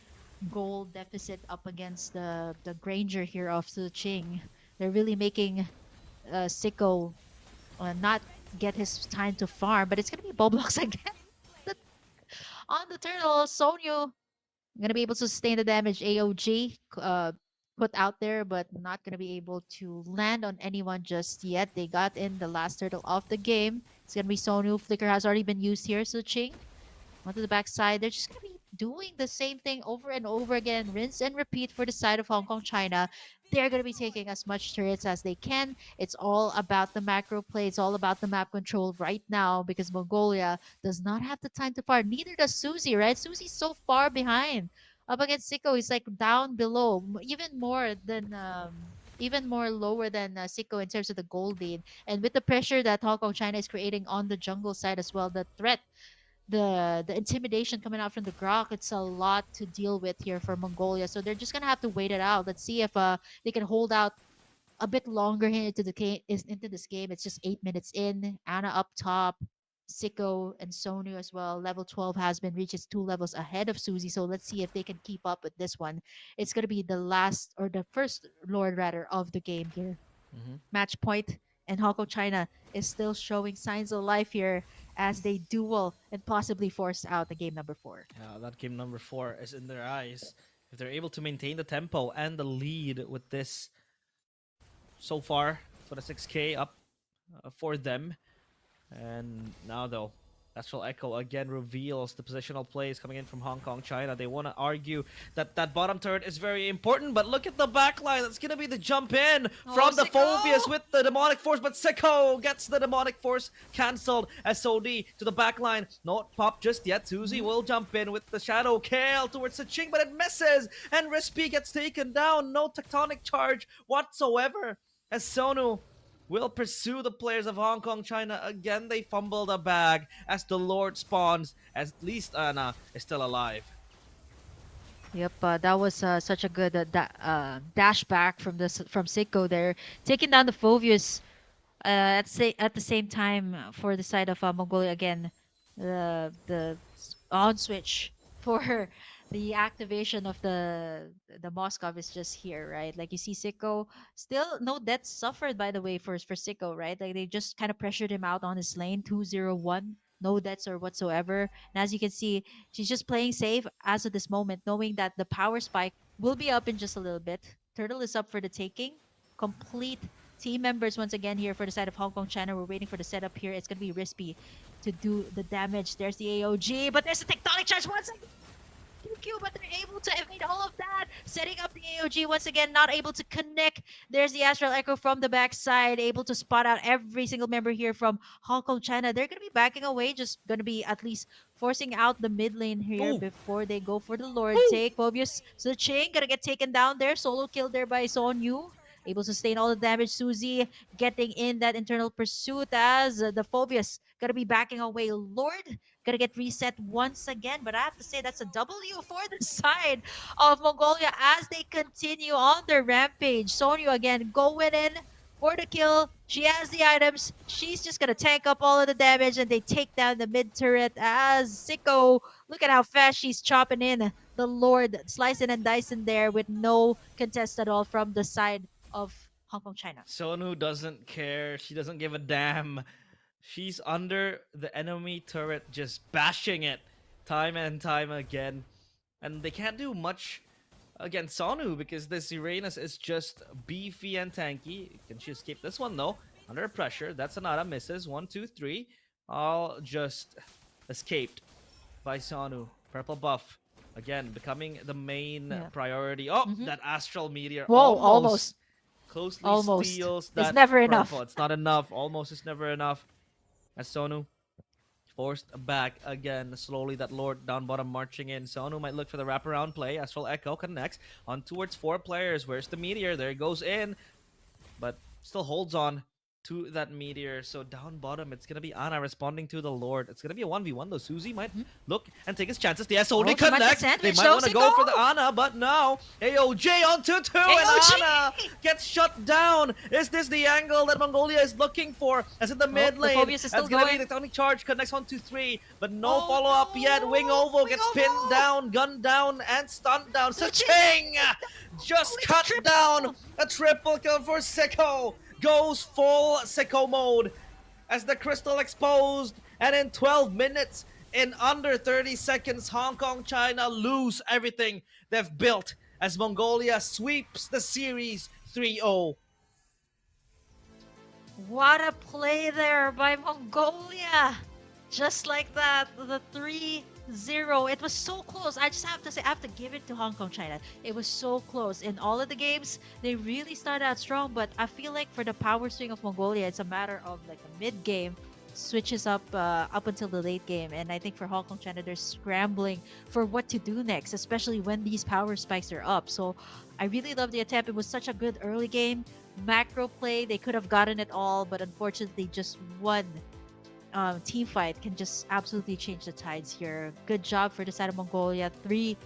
Speaker 2: gold deficit up against the Granger here of Ching. They're really making Sicko not get his time to farm, but it's gonna be Boblox again. On the turtle, Sonyu gonna be able to sustain the damage. AOG put out there, but not gonna be able to land on anyone just yet. They got in the last turtle of the game. It's gonna be Sonyu. Flicker has already been used here, so Ching onto the backside. They're just gonna be doing the same thing over and over again, rinse and repeat for the side of Hong Kong, China. They're going to be taking as much turrets as they can. It's all about the macro play. It's all about the map control right now because Mongolia does not have the time to fire. Neither does Susie, right? Susie's so far behind. Up against Siko, he's like down below, even more lower than Siko in terms of the gold lead. And with the pressure that Hong Kong China is creating on the jungle side as well, the threat, the intimidation coming out from the Grok, it's a lot to deal with here for Mongolia. So they're just gonna have to wait it out. Let's see if they can hold out a bit longer here into the game. Is into this game. It's just 8 minutes in. Anna up top. Siko and Sonu as well. Level 12 has been reached. It's 2 levels ahead of Susie. So let's see if they can keep up with this one. It's gonna be the last or the first Lord rather of the game here.
Speaker 1: Mm-hmm.
Speaker 2: Match point, and Hong Kong China is still showing signs of life here as they duel and possibly force out the game number 4.
Speaker 1: That game number 4 is in their eyes. If they're able to maintain the tempo and the lead with this so far, 26k up for them. And now, though, Astral Echo again reveals the positional plays coming in from Hong Kong, China. They want to argue that that bottom turret is very important, but look at the backline. That's going to be the jump in from the Phobius with the Demonic Force, but Siko gets the Demonic Force cancelled. SOD to the backline. Not pop just yet. Susie will jump in with the Shadow Kale towards the Ching, but it misses, and Rispy gets taken down. No tectonic charge whatsoever as Sonu will pursue the players of Hong Kong, China. Again, they fumble the bag as the Lord spawns. At least Anna is still alive.
Speaker 2: Yep, that was such a good dash back from Seiko there, taking down the Phovius. At the same time, for the side of Mongolia again, the on switch for the activation of the Moskov is just here, right? Like you see Siko, still no deaths suffered by the way for Siko, right? Like they just kind of pressured him out on his lane 201, no deaths or whatsoever. And as you can see, she's just playing safe as of this moment, knowing that the power spike will be up in just a little bit. Turtle is up for the taking. Complete team members once again here for the side of Hong Kong, China. We're waiting for the setup here. It's going to be Rispy to do the damage. There's the AOG, but there's a tectonic charge once again. QQ, but they're able to evade all of that. Setting up the AOG once again, not able to connect. There's the Astral Echo from the backside, able to spot out every single member here from Hong Kong, China. They're going to be backing away, just going to be at least forcing out the mid lane here
Speaker 1: Ooh.
Speaker 2: before they go for the Lord
Speaker 1: Ooh.
Speaker 2: take. Mobius Ziching going to get taken down there. Solo kill there by Son Yu. Able to sustain all the damage. Susie getting in that internal pursuit as the Phobius going to be backing away. Lord gonna get reset once again. But I have to say that's a W for the side of Mongolia as they continue on their rampage. Sonyu again going in for the kill. She has the items. She's just gonna tank up all of the damage and they take down the mid turret as Siko. Look at how fast she's chopping in the Lord, slicing and dicing there with no contest at all from the side of Hong Kong, China.
Speaker 1: Sonu doesn't care. She doesn't give a damn. She's under the enemy turret, just bashing it time and time again. And they can't do much against Sonu because this Uranus is just beefy and tanky. Can she escape this one though? Under pressure. That's another misses. 1, 2, 3. All just escaped by Sonu. Purple buff. Again, becoming the main priority. Oh, that Astral Meteor
Speaker 2: Whoa,
Speaker 1: almost closely
Speaker 2: almost
Speaker 1: steals that
Speaker 2: it's never
Speaker 1: purple.
Speaker 2: enough.
Speaker 1: It's not enough. Almost is never enough. As Sonu forced back again slowly, that Lord down bottom marching in. Sonu might look for the wraparound play. Astral Echo connects on towards 4 players. Where's the Meteor? There it goes in, but still holds on to that Meteor. So down bottom, it's gonna be Anna responding to the Lord. It's gonna be a 1v1 though. Susie might look and take his chances. The SOD connect. They might want to go for the Anna, but no. AOJ onto 2 and Anna gets shut down. Is this the angle that Mongolia is looking for? As in the mid lane, that's gonna be the tectonic charge. Connects on to 3, but no follow-up yet. Wing Ovo gets pinned down, gunned down, and stunned down. Saching just cut down. A triple kill for Siko. Goes full Siko mode as the crystal exposed, and in 12 minutes, in under 30 seconds, Hong Kong, China lose everything they've built as Mongolia sweeps the series 3-0.
Speaker 2: What a play there by Mongolia! Just like that, the 3 0. It was so close. I just have to say, I have to give it to Hong Kong, China. It was so close. In all of the games, they really started out strong, but I feel like for the power swing of Mongolia, it's a matter of like a mid game switches up until the late game. And I think for Hong Kong, China, they're scrambling for what to do next, especially when these power spikes are up. So I really love the attempt. It was such a good early game. Macro play, they could have gotten it all, but unfortunately, just one team fight can just absolutely change the tides here. Good job for the side of Mongolia. 3-0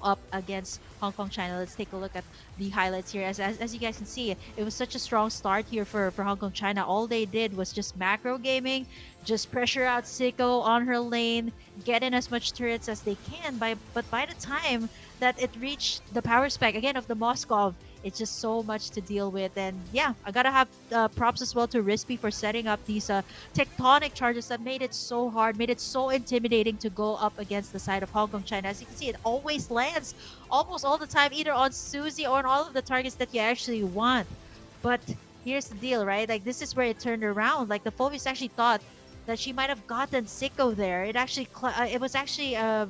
Speaker 2: up against Hong Kong, China. Let's take a look at the highlights here. As you guys can see, it was such a strong start here for Hong Kong, China. All they did was just macro gaming, just pressure out Siko on her lane, get in as much turrets as they can. But by the time that it reached the power spec again of the Moskov, it's just so much to deal with. And yeah, I gotta have props as well to Rispy for setting up these tectonic charges that made it so hard, made it so intimidating to go up against the side of Hong Kong, China. As you can see, it always lands almost all the time, either on Susie or on all of the targets that you actually want. But here's the deal, right? Like, this is where it turned around. Like, the Phobies actually thought that she might have gotten Sicko there. It was actually a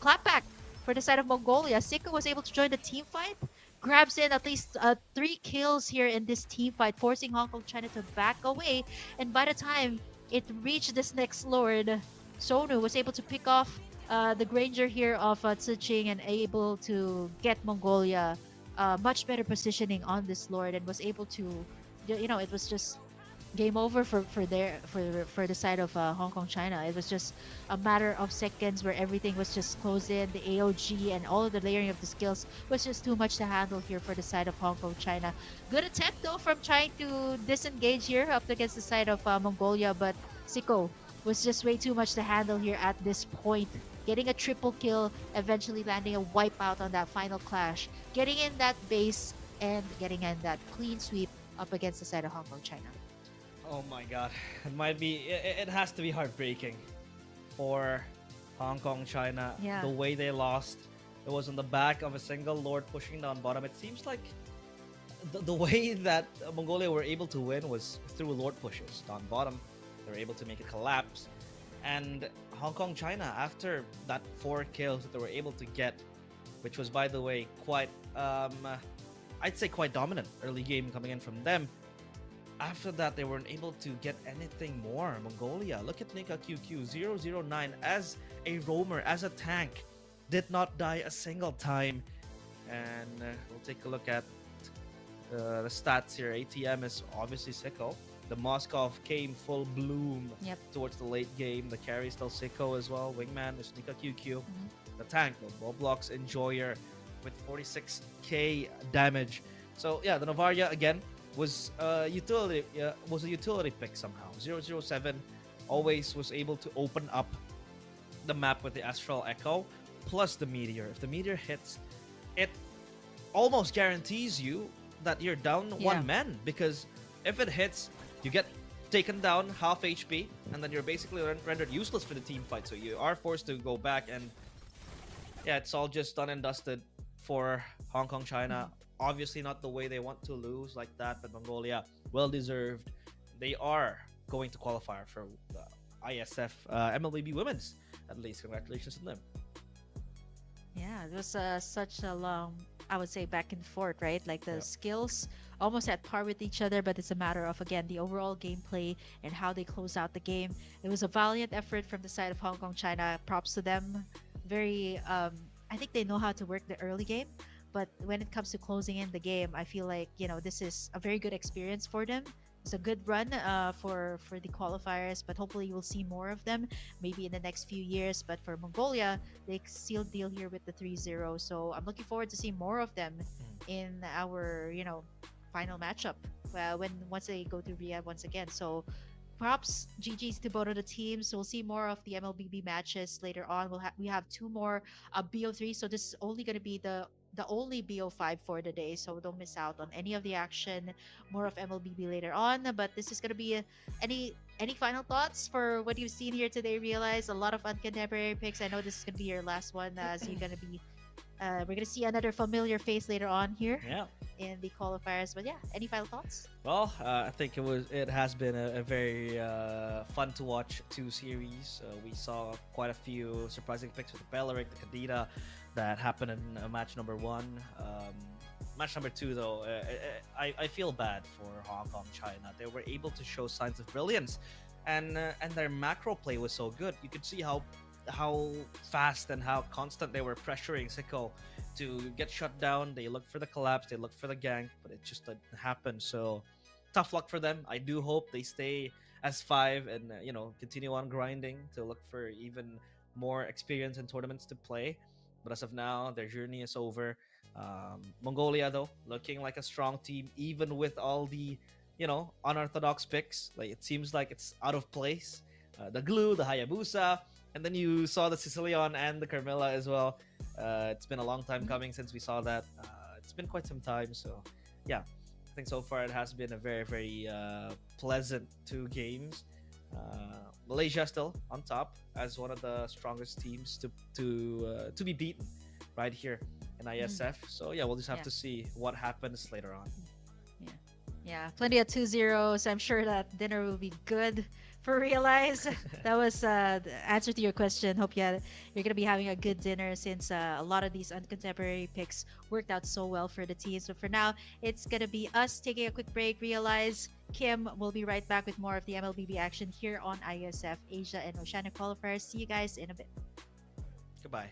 Speaker 2: clapback for the side of Mongolia. Sicko was able to join the team fight, grabs in at least 3 kills here in this team fight, forcing Hong Kong China to back away. And by the time it reached this next lord, Sonu was able to pick off the Granger here of Tsuching and able to get Mongolia much better positioning on this lord, and was able to, it was just game over for the side of Hong Kong, China. It was just a matter of seconds where everything was just closed in. The AOG and all of the layering of the skills was just too much to handle here for the side of Hong Kong, China. Good attempt though from trying to disengage here up against the side of Mongolia, but Siko was just way too much to handle here at this point. Getting a triple kill, eventually landing a wipeout on that final clash, getting in that base and getting in that clean sweep up against the side of Hong Kong, China.
Speaker 1: Oh my god. It might be, it has to be heartbreaking for Hong Kong, China.
Speaker 2: Yeah.
Speaker 1: The way they lost, it was on the back of a single lord pushing down bottom. It seems like the way that Mongolia were able to win was through lord pushes down bottom. They were able to make it collapse. And Hong Kong, China, after that 4 kills that they were able to get, which was, by the way, quite, I'd say quite dominant early game coming in from them. After that, they weren't able to get anything more. Mongolia, look at Nika QQ 009 as a roamer, as a tank, did not die a single time. And we'll take a look at the stats here. ATM is obviously Sicko. The Moskov came full bloom towards the late game. The carry is still Sicko as well. Wingman is Nika QQ. The tank, the Boblox Enjoyer with 46k damage. So yeah, the Novaria again was a utility pick somehow. 007 always was able to open up the map with the Astral Echo plus the Meteor. If the Meteor hits, it almost guarantees you that you're down one man, because if it hits, you get taken down half HP, and then you're basically rendered useless for the team fight. So you are forced to go back, and yeah, it's all just done and dusted for Hong Kong, China. Obviously not the way they want to lose like that, but Mongolia, well deserved. They are going to qualifier for the Iesf Mlbb Women's, at least. Congratulations to them.
Speaker 2: Yeah, it was such a long, I would say, back and forth, right? Like the skills almost at par with each other, but it's a matter of, again, the overall gameplay and how they close out the game. It was a valiant effort from the side of Hong Kong, China. Props to them. Very, I think they know how to work the early game, but when it comes to closing in the game, I feel like, this is a very good experience for them. It's a good run for the qualifiers, but hopefully you'll see more of them maybe in the next few years. But for Mongolia, they sealed deal here with the 3-0, so I'm looking forward to see more of them in our final matchup once they go to Riyadh once again. So props, GG's to both of the teams. We'll see more of the MLBB matches later on. We have 2 more BO3, so this is only going to be the only BO5 for the day, so don't miss out on any of the action. More of MLBB later on, but this is going to be any final thoughts for what you've seen here today? Realize a lot of uncontemporary picks. I know this is going to be your last one, as you're going to be we're going to see another familiar face later on here.
Speaker 1: Yeah,
Speaker 2: in the qualifiers. But yeah, any final thoughts?
Speaker 1: Well, I think it has been a very fun to watch two series. We saw quite a few surprising picks with the Beleric, the Kadita that happened in match number one. Match number two, though, I feel bad for Hong Kong, China. They were able to show signs of brilliance, and their macro play was so good. You could see how fast and how constant they were pressuring Sicko to get shut down. They looked for the collapse, they looked for the gank, but it just didn't happen. So tough luck for them. I do hope they stay as five and continue on grinding to look for even more experience and tournaments to play. But as of now, their journey is over. Mongolia, though, looking like a strong team, even with all the unorthodox picks. Like, it seems like it's out of place. The glue, the Hayabusa, and then you saw the Sicilian and the Carmilla as well. It's been a long time coming since we saw that. It's been quite some time, so yeah, I think so far it has been a very, very pleasant two games. Malaysia still on top as one of the strongest teams to be beaten right here in Iesf. So yeah, we'll just have to see what happens later on.
Speaker 2: Yeah, yeah, plenty of 2-0. So I'm sure that dinner will be good for Realize. That was the answer to your question. Hope you're gonna be having a good dinner since a lot of these uncontemporary picks worked out so well for the teams. But for now, it's gonna be us taking a quick break. Realize Kim will be right back with more of the MLBB action here on ISF Asia and Oceania qualifiers. See you guys in a bit.
Speaker 1: Goodbye.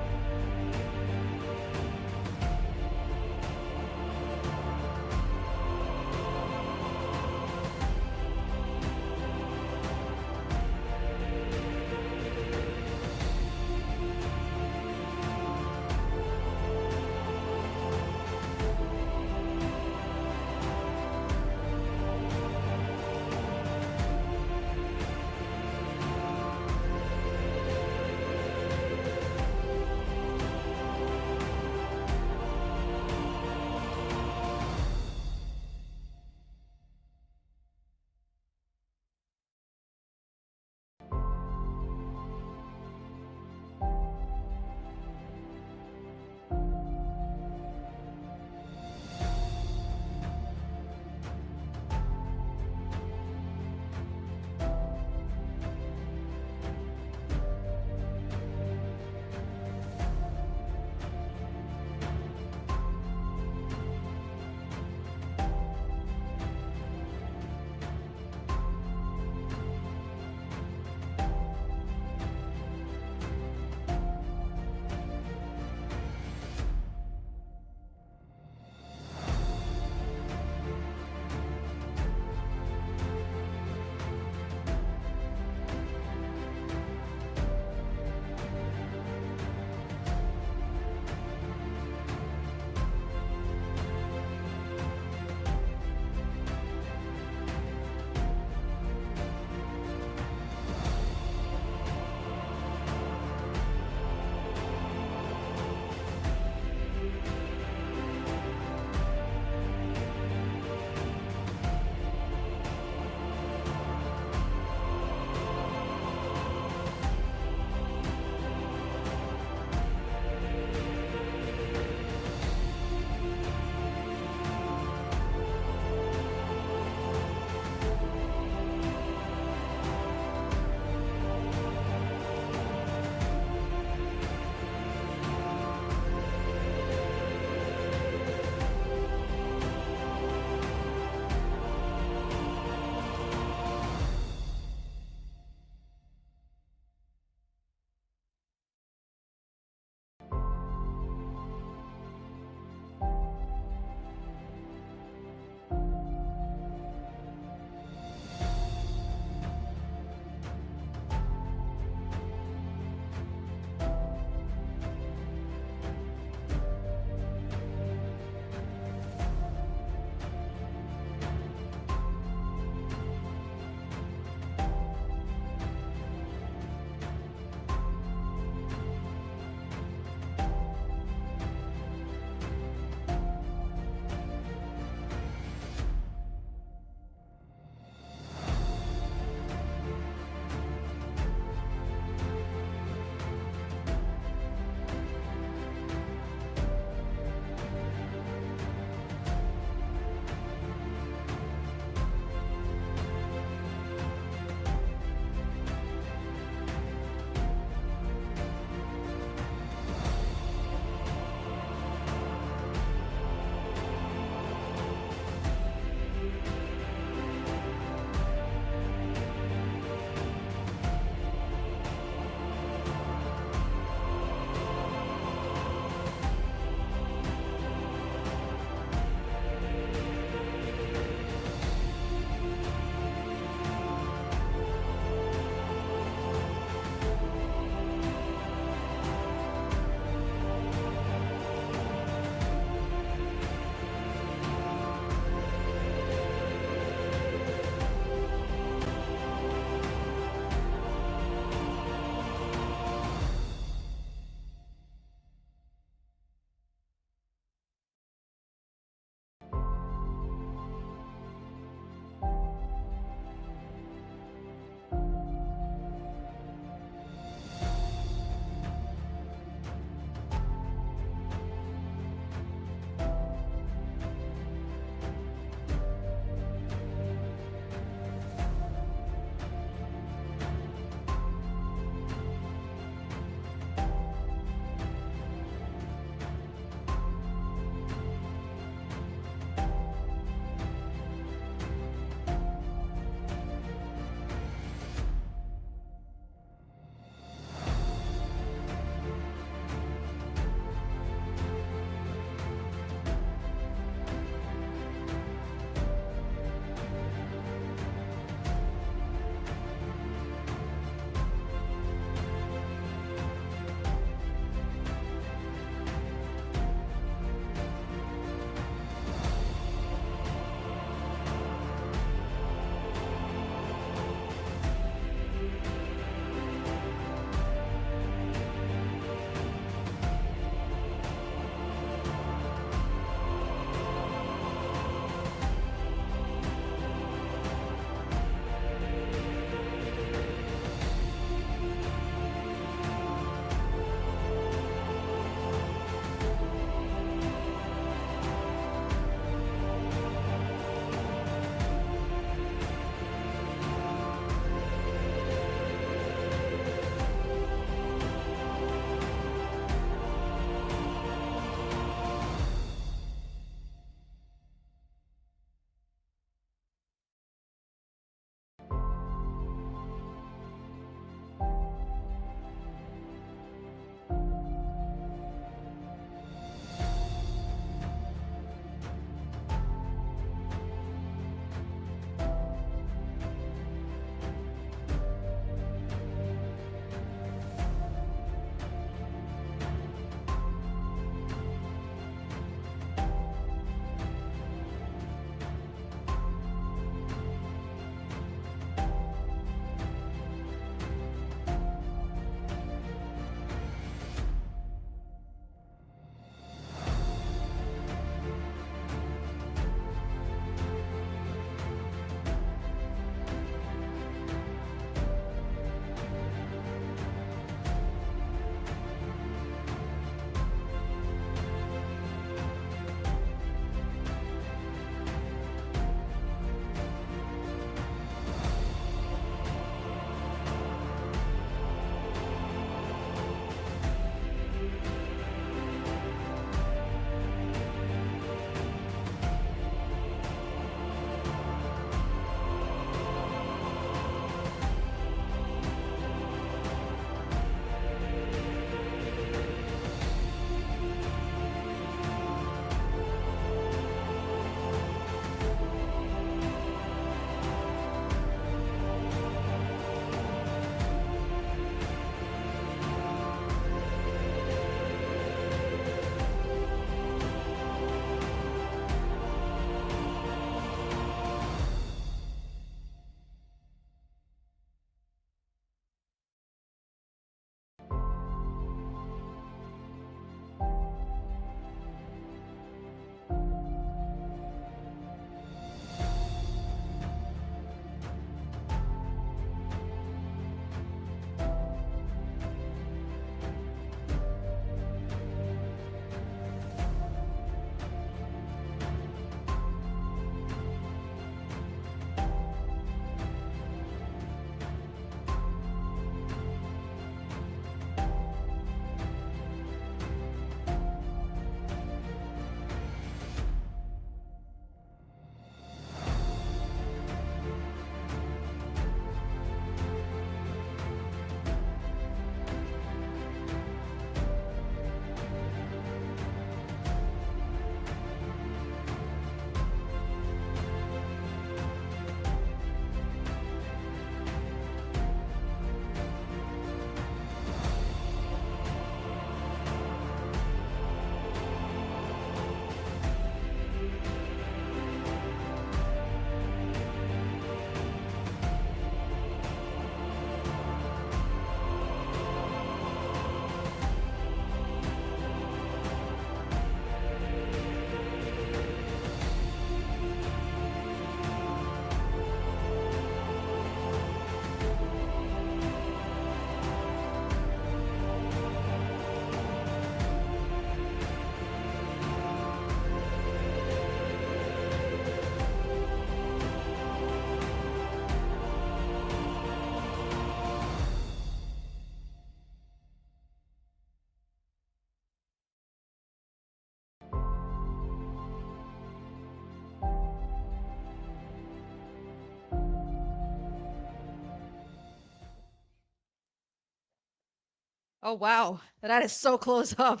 Speaker 2: Oh wow, that is so close up.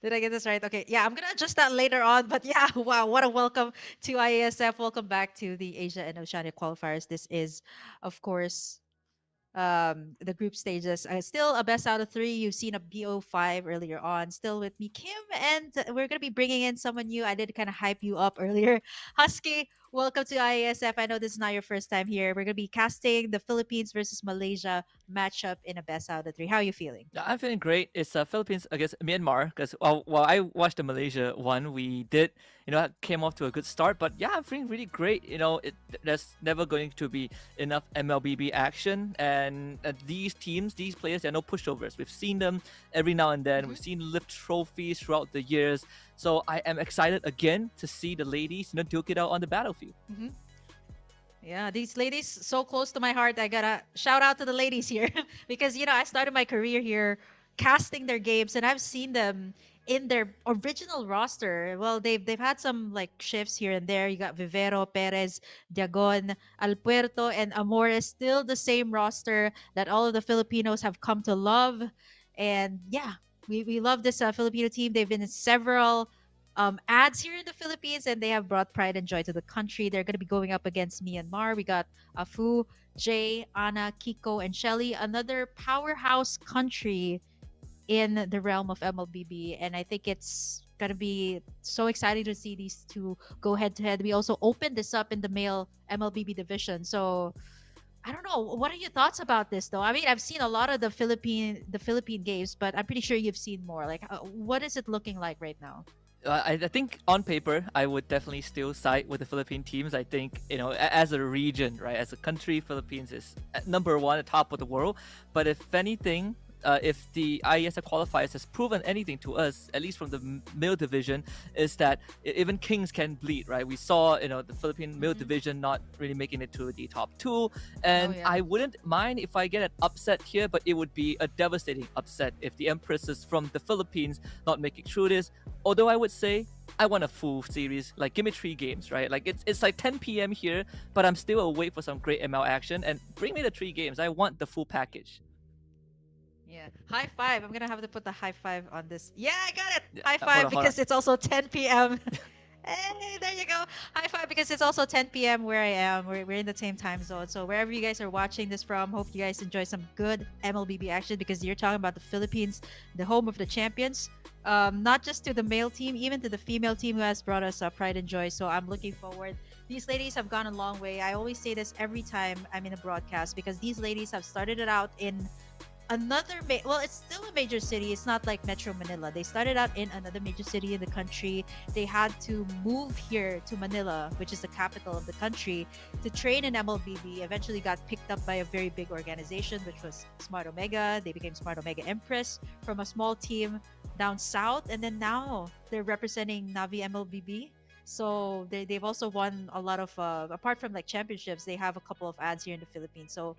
Speaker 2: Did I get this right? Okay, yeah, I'm gonna adjust that later on. But yeah, wow, what a welcome to IASF. Welcome back to the Asia and Oceania qualifiers. This is, of course, the group stages. Still a best out of three. You've seen a BO5 earlier on. Still with me, Kim, and we're gonna be bringing in someone new. I did kind of hype you up earlier. Husky, welcome to IASF. I know this is not your first time here. We're gonna be casting the Philippines versus Malaysia matchup in a best out of three. How are you feeling?
Speaker 3: Yeah, I'm feeling great. It's Philippines against Myanmar because while I watched the Malaysia one, we did came off to a good start. But yeah, I'm feeling really great. There's never going to be enough MLBB action, and these teams, these players, they're no pushovers. We've seen them every now and then.
Speaker 2: Hmm.
Speaker 3: We've seen lift trophies throughout the years. So I am excited again to see the ladies duke it out on the battlefield.
Speaker 2: Hmm. Yeah, these ladies so close to my heart. I gotta shout out to the ladies here because I started my career here casting their games, and I've seen them in their original roster. Well, they've had some like shifts here and there. You got Vivero, Perez, Diagon, Alpuerto, and Amor is still the same roster that all of the Filipinos have come to love. And yeah, we love this Filipino team. They've been in several ads here in the Philippines, and they have brought pride and joy to the country. They're going to be going up against Myanmar. We got Afu, Jay, Anna, Kiko, and Shelly, another powerhouse country in the realm of MLBB. And I think it's going to be so exciting to see these two go head to head. We also opened this up in the male MLBB division. So I don't know. What are your thoughts about this, though? I mean, I've seen a lot of the Philippine games, but I'm pretty sure you've seen more. Like, what is it looking like right now?
Speaker 3: I think on paper, I would definitely still side with the Philippine teams. I think, as a region, right, as a country, Philippines is at number one, at top of the world. But if anything, if the IESF qualifiers has proven anything to us, at least from the male division, is that even kings can bleed, right? We saw, the Philippine male
Speaker 2: Hmm.
Speaker 3: division not really making it to the top two,
Speaker 2: Oh
Speaker 3: and
Speaker 2: yeah.
Speaker 3: I wouldn't mind if I get an upset here, but it would be a devastating upset if the Empresses from the Philippines not make it through this. Although I would say I want a full series. Like, give me 3 games, right? Like, it's like 10 p.m. here, but I'm still awake for some great ML action. And bring me the 3 games. I want the full package.
Speaker 2: Yeah. High five. I'm gonna have to put the high five on this. Yeah, I got it.
Speaker 3: Yeah,
Speaker 2: High
Speaker 3: hold
Speaker 2: five
Speaker 3: on, hold on.
Speaker 2: because it's also 10 p.m. Hey, there you go. High five because it's also 10 p.m. where I am. We're in the same time zone. So wherever you guys are watching this from, hope you guys enjoy some good MLBB action because you're talking about the Philippines, the home of the champions. Not just to the male team, even to the female team who has brought us pride and joy. So I'm looking forward. These ladies have gone a long way. I always say this every time I'm in a broadcast because these ladies have started it out in well, it's still a major city. It's not like Metro Manila. They started out in another major city in the country. They had to move here to Manila, which is the capital of the country, to train in MLBB. Eventually got picked up by a very big organization, which was Smart Omega. They became Smart Omega Empress from a small team down south, and then now they're representing Navi MLBB. So they've also won a lot of apart from like championships, they have a couple of ads here in the Philippines. So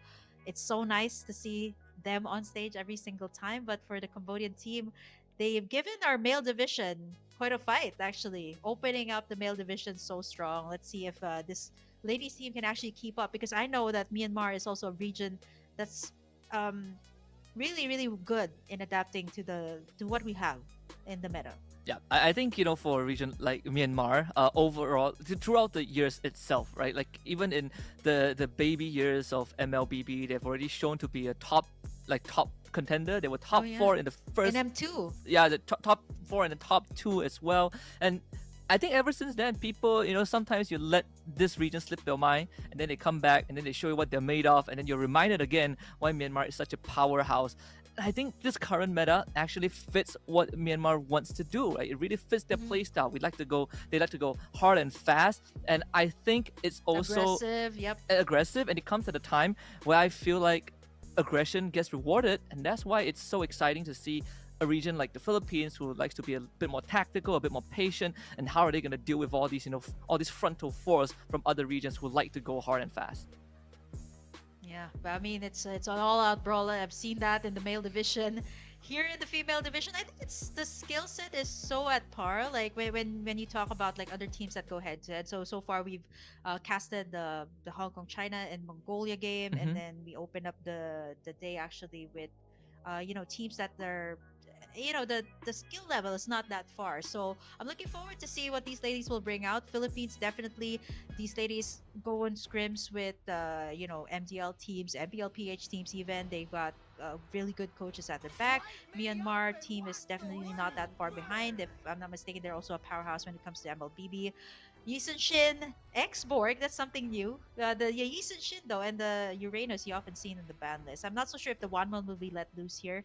Speaker 2: it's so nice to see them on stage every single time. But for the Cambodian team, they've given our male division quite a fight, actually, opening up the male division so strong. Let's see if this ladies team can actually keep up because I know that Myanmar is also a region that's um, really, really good in adapting to what we have in the meta.
Speaker 3: Yeah, I think for a region like Myanmar, overall throughout the years itself, right? Like, even in the baby years of MLBB, they've already shown to be a top contender. They were
Speaker 2: Oh
Speaker 3: top
Speaker 2: yeah,
Speaker 3: four in the
Speaker 2: in
Speaker 3: first,
Speaker 2: M2.
Speaker 3: yeah, the top four and the top two as well. And I think ever since then, people, sometimes you let this region slip your mind, and then they come back, and then they show you what they're made of, and then you're reminded again why Myanmar is such a powerhouse. I think this current meta actually fits what Myanmar wants to do, right? It really fits their
Speaker 2: Hmm.
Speaker 3: play style. They like to go hard and fast, and I think it's also
Speaker 2: Aggressive. Yep.
Speaker 3: aggressive, and it comes at a time where I feel like aggression gets rewarded, and that's why it's so exciting to see a region like the Philippines who likes to be a bit more tactical, a bit more patient, and how are they going to deal with all these, all these frontal force from other regions who like to go hard and fast.
Speaker 2: Yeah, but I mean it's an all-out brawler. I've seen that in the male division. Here in the female division, I think it's the skill set is so at par. Like when you talk about like other teams that go head to head. So far we've casted the Hong Kong, China, and Mongolia game, and
Speaker 3: Hmm.
Speaker 2: then we opened up the day actually with teams that are, the skill level is not that far. So I'm looking forward to see what these ladies will bring out. Philippines, definitely, these ladies go on scrims with MDL teams, MPLPH teams. Even they've got really good coaches at the back. Myanmar team is definitely not that far behind. If I'm not mistaken, they're also a powerhouse when it comes to Mlbb. Yisun Shin, X-Borg, that's something new. The Yisun Shin, though, and the Uranus you often seen in the ban list. I'm not so sure if the one will be let loose here.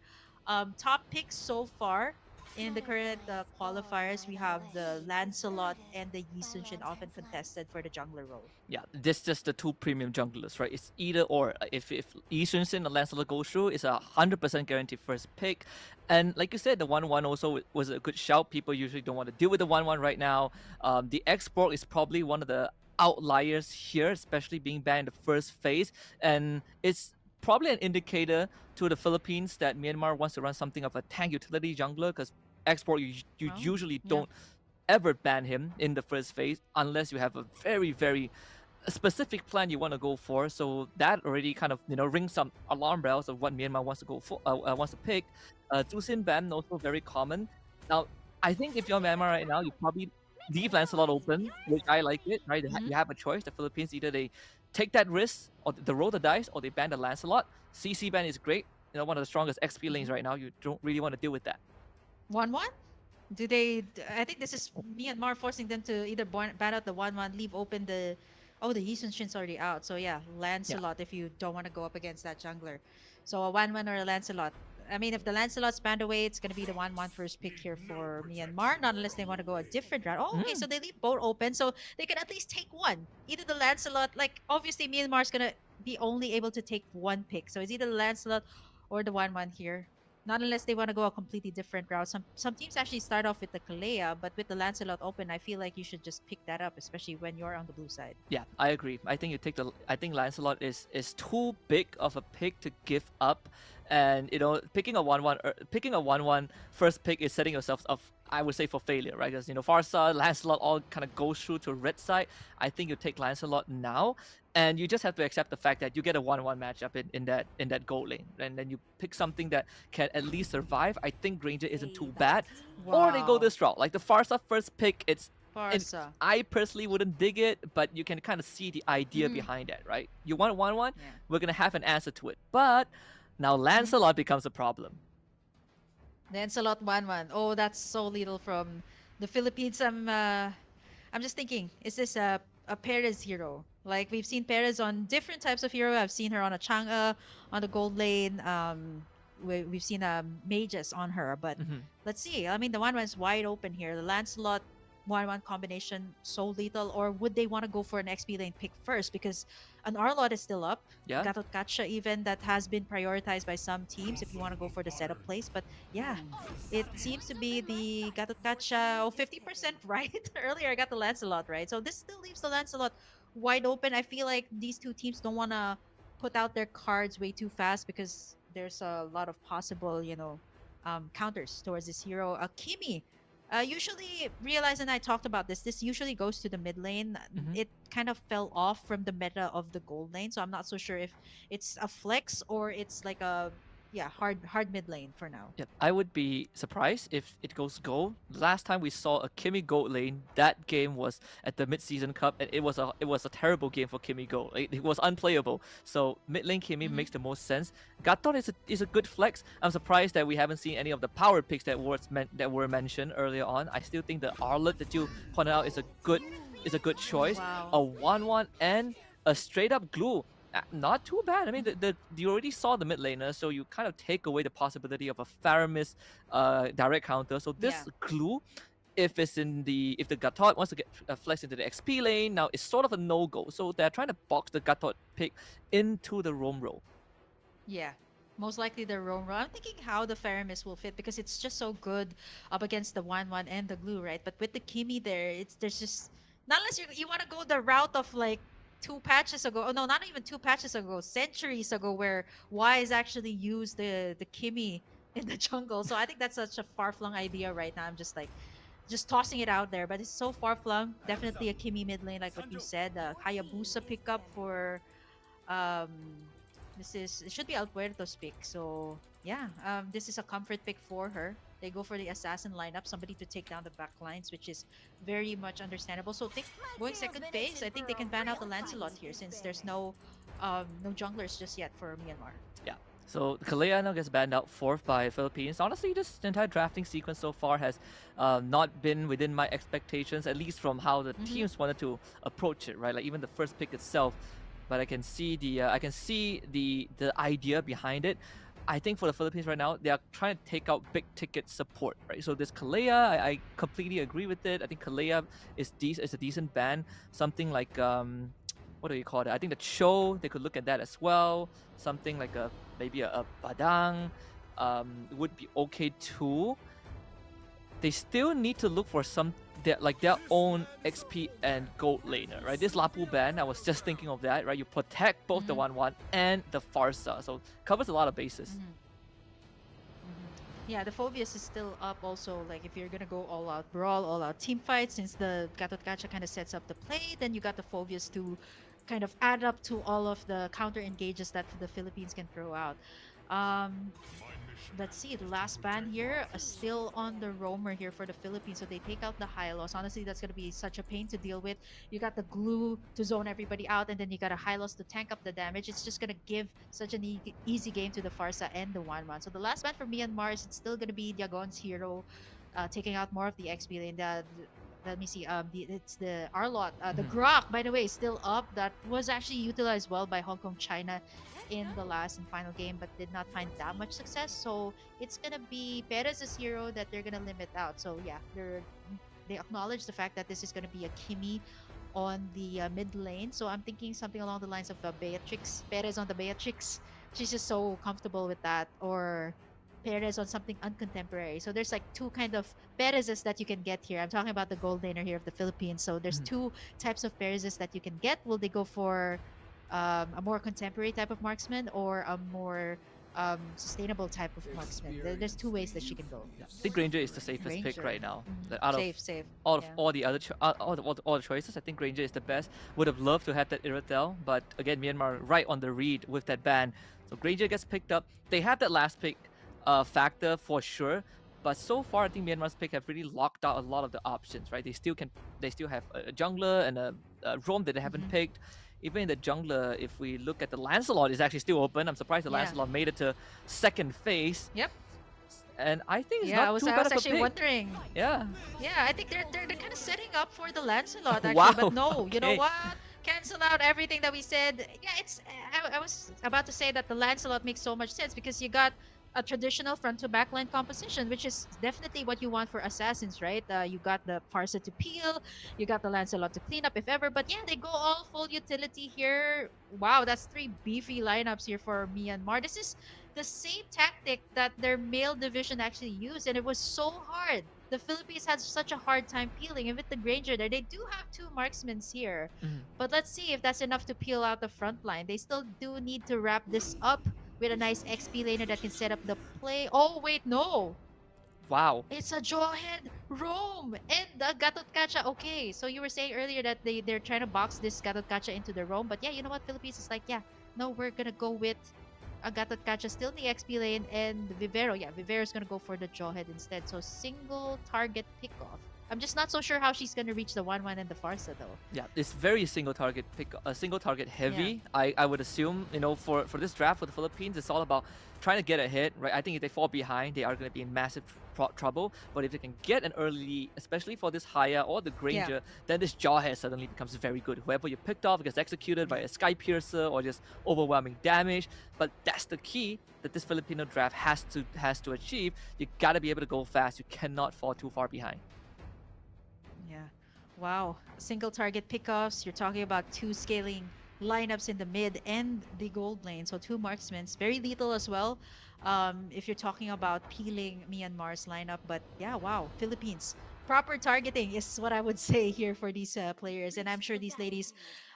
Speaker 2: Top picks so far in the current qualifiers, we have the Lancelot and the Yisun Shin often contested for the jungler role.
Speaker 3: Yeah, this just the two premium junglers, right? It's either or. If Lee Sun-sin or Lancelot goes through, it's 100% guaranteed first pick. And like you said, the 1-1 also was a good shout. People usually don't want to deal with the 1-1 right now. The export is probably one of the outliers here, especially being banned in the first phase. And it's probably an indicator to the Philippines that Myanmar wants to run something of a tank utility jungler, because export, you
Speaker 2: Oh,
Speaker 3: usually
Speaker 2: yeah.
Speaker 3: don't ever ban him in the first phase unless you have a very, very specific plan you want to go for. So that already kind of rings some alarm bells of what Myanmar wants to go for, wants to pick. Tusin ban also very common. Now, I think if you're Myanmar right now, you probably leave Lancelot open, which I like it. Right,
Speaker 2: Mhm.
Speaker 3: you have a choice. The Philippines, either they take that risk or they roll the dice, or they ban the Lancelot. CC ban is great. One of the strongest XP lanes
Speaker 2: Mhm.
Speaker 3: right now. You don't really want to deal with that.
Speaker 2: 1-1? Do they? I think this is Myanmar forcing them to either ban out the 1-1, leave open the. Oh, the Yisun Shin's already out. So yeah,
Speaker 3: Yeah.
Speaker 2: Lancelot if you don't want to go up against that jungler. So a 1-1 or a Lancelot. I mean, if the Lancelot's banned away, it's going to be the 1-1 first pick here for Myanmar, not unless they want to go a different route. Oh, okay, so
Speaker 3: Mm.
Speaker 2: they leave both open, so they can at least take one. Either the Lancelot, like obviously Myanmar's going to be only able to take one pick. So it's either the Lancelot or the 1-1 here. Not unless they want to go a completely different route. Some teams actually start off with the Kalea, but with the Lancelot open, I feel like you should just pick that up, especially when you're on the blue side.
Speaker 3: Yeah, I agree. I think you take the. I think Lancelot is too big of a pick to give up, and picking a 1-1 first pick is setting yourself up. I would say for failure, right? Because Farsa, Lancelot all kind of goes through to red side. I think you take Lancelot now, and you just have to accept the fact that you get a 1-1 matchup in that gold lane, and then you pick something that can at least survive. I think Granger isn't too bad, or they go
Speaker 2: Wow.
Speaker 3: this route, like the Farsa first pick. And
Speaker 2: Farsa.
Speaker 3: I personally wouldn't dig it, but you can kind of see the idea
Speaker 2: Mm-hmm.
Speaker 3: behind that, right? You want 1-1,
Speaker 2: Yeah.
Speaker 3: we're gonna have an answer to it. But now
Speaker 2: Mm-hmm.
Speaker 3: Lancelot becomes a problem.
Speaker 2: Lancelot 1-1. Oh, that's so little from the Philippines. I'm just thinking, is this a Perez hero? Like we've seen Perez on different types of hero. I've seen her on a Chang'e, on the gold lane. We've seen mages on her, but
Speaker 3: Hmm.
Speaker 2: let's see. I mean, the 1-1 is wide open here. The Lancelot 1-1 combination so lethal, or would they want to go for an XP lane pick first? Because an Arlot is still up.
Speaker 3: Yeah.
Speaker 2: Gatot Kacha even that has been prioritized by some teams if you want to go for the setup place. But yeah, it seems to be the Gatot Kacha 50% right. Earlier I got the Lancelot right. So this still leaves the Lancelot wide open. I feel like these two teams don't want to put out their cards way too fast because there's a lot of possible, counters towards this hero. Kimi, usually Realize and I talked about this. This usually goes to the mid lane.
Speaker 3: Hmm.
Speaker 2: It kind of fell off from the meta of the gold lane, so I'm not so sure if it's a flex or it's like a hard mid lane for now.
Speaker 3: Yep. I would be surprised if it goes gold. Last time we saw a Kimi gold lane, that game was at the mid-season cup, and it was a terrible game for Kimi gold. It was unplayable. So mid lane Kimi
Speaker 2: Mm-hmm.
Speaker 3: makes the most sense. Gatot is a good flex. I'm surprised that we haven't seen any of the power picks that were mentioned earlier on. I still think the Arlet that you pointed out is a good choice.
Speaker 2: Wow.
Speaker 3: A 1-1 and a straight up glue. Not too bad. I mean, you already saw the mid laner, so you kind of take away the possibility of a Faramis direct counter. So this
Speaker 2: Yeah.
Speaker 3: glue, if the Gatot wants to get flex into the XP lane, now it's sort of a no go. So they're trying to box the Gatot pick into the roam role.
Speaker 2: Yeah. Most likely the Roam. I'm thinking how the Faramis will fit because it's just so good up against the 1-1 and the glue, right? But with the Kimi there, there's just not unless you want to go the route of like 2 patches ago. Oh no, not even 2 patches ago, centuries ago, where Wise actually used the Kimi in the jungle. So I think that's such a far flung idea right now. I'm just tossing it out there, but it's so far flung. Definitely a Kimi mid lane, like what you said. Hayabusa pickup for um It should be Alpuerto's pick. So yeah, this is a comfort pick for her. They go for the assassin lineup, somebody to take down the back lines, which is very much understandable. So think going second phase, I think they can ban out the Lancelot here since there's no junglers just yet for Myanmar.
Speaker 3: Yeah. So Kalea now gets banned out fourth by Philippines. Honestly, this entire drafting sequence so far has not been within my expectations, at least from how the teams wanted to approach it, right? Like even the first pick itself. But I can see the idea behind it. I think for the Philippines right now, they are trying to take out big ticket support, right? So this Kalea, I completely agree with it. I think Kalea is a decent ban. Something like what do you call it? I think the Cho, they could look at that as well. Something like maybe a Badang would be okay too. They still need to look for their own XP and gold laner, right? This Lapu ban, I was just thinking of that, right? You protect both the 1-1 and the Farsa, so covers a lot of bases.
Speaker 2: Yeah, the Phobius is still up also. Like if you're gonna go all out brawl, all out team fight, since the Gatot Kacha kind of sets up the play, then you got the Phobius to kind of add up to all of the counter engages that the Philippines can throw out. Let's see, the last ban here still on the roamer here for the Philippines, so they take out the Hylos. Honestly, that's going to be such a pain to deal with. You got the glue to zone everybody out, and then you got a Hylos to tank up the damage. It's just going to give such an easy game to the Farsa and the 1-1. So the last ban for Myanmar is it's still going to be Diagon's hero, taking out more of the XP lane. Let me see. It's the Arlot. The Grok, by the way, is still up. That was actually utilized well by Hong Kong China in the last and final game, but did not find that much success. So it's gonna be Perez's hero that they're gonna limit out. So yeah, they acknowledge the fact that this is gonna be a Kimi on the mid lane. So I'm thinking something along the lines of Beatrix, Perez on the Beatrix. She's just so comfortable with that, or Perez on something uncontemporary. So there's like two kind of Perezes that you can get here. I'm talking about the gold laner here of the Philippines. So there's two types of Perezes that you can get. Will they go for a more contemporary type of marksman or a more sustainable type of marksman? There's two ways that she can go.
Speaker 3: Yeah. I think Granger is the safest pick right now. Out
Speaker 2: Safe.
Speaker 3: Of all the other all the choices, I think Granger is the best. Would have loved to have that Iratel, but again, Myanmar right on the read with that ban. So Granger gets picked up. They have that last pick factor for sure, but so far I think Myanmar's pick have really locked out a lot of the options, right? They still have a jungler and a roam that they haven't picked. Even in the jungler, if we look at the Lancelot, is actually still open. I'm surprised the Lancelot made it to second phase.
Speaker 2: Yep.
Speaker 3: And I think it's not too bad of a pick.
Speaker 2: I was actually wondering.
Speaker 3: Yeah.
Speaker 2: Yeah, I think they're kind of setting up for the Lancelot actually,
Speaker 3: Wow.
Speaker 2: but no,
Speaker 3: Okay.
Speaker 2: You know what? Cancel out everything that we said. Yeah, I was about to say that the Lancelot makes so much sense because you got a traditional front to back line composition, which is definitely what you want for assassins, right? You got the Farsa to peel, you got the Lancelot to clean up if ever, but yeah, they go all full utility here. Wow, that's three beefy lineups here for Myanmar. This is the same tactic that their male division actually used, and it was so hard. The Philippines had such a hard time peeling, and with the Granger there, they do have two marksmen here. But let's see if that's enough to peel out the front line. They still do need to wrap this up with a nice XP laner that can set up the play. Oh, wait, no.
Speaker 3: Wow.
Speaker 2: It's a Jawhead Roam and the Gatot Kacha. Okay, so you were saying earlier that they're trying to box this Gatot Kacha into the Roam. But yeah, you know what? Philippines is like, yeah, no, we're going to go with a Gatot Kacha still in the XP lane and Vivero. Yeah, Vivero's going to go for the Jawhead instead. So single target pickoff. I'm just not so sure how she's going to reach the 1-1 and the Farsa though.
Speaker 3: Yeah, it's very single target heavy. Yeah. I would assume, for this draft for the Philippines, it's all about trying to get ahead, right? I think if they fall behind, they are going to be in massive trouble. But if they can get an early, especially for this Haya or the Granger, then this Jawhead suddenly becomes very good. Whoever you picked off gets executed by a Sky Piercer or just overwhelming damage. But that's the key that this Filipino draft has to achieve. You got to be able to go fast. You cannot fall too far behind.
Speaker 2: Yeah. Wow. Single target pickoffs. You're talking about two scaling lineups in the mid and the gold lane. So two marksmen. Very lethal as well. If you're talking about peeling Myanmar's lineup. But yeah, wow. Philippines. Proper targeting is what I would say here for these players. And I'm sure these ladies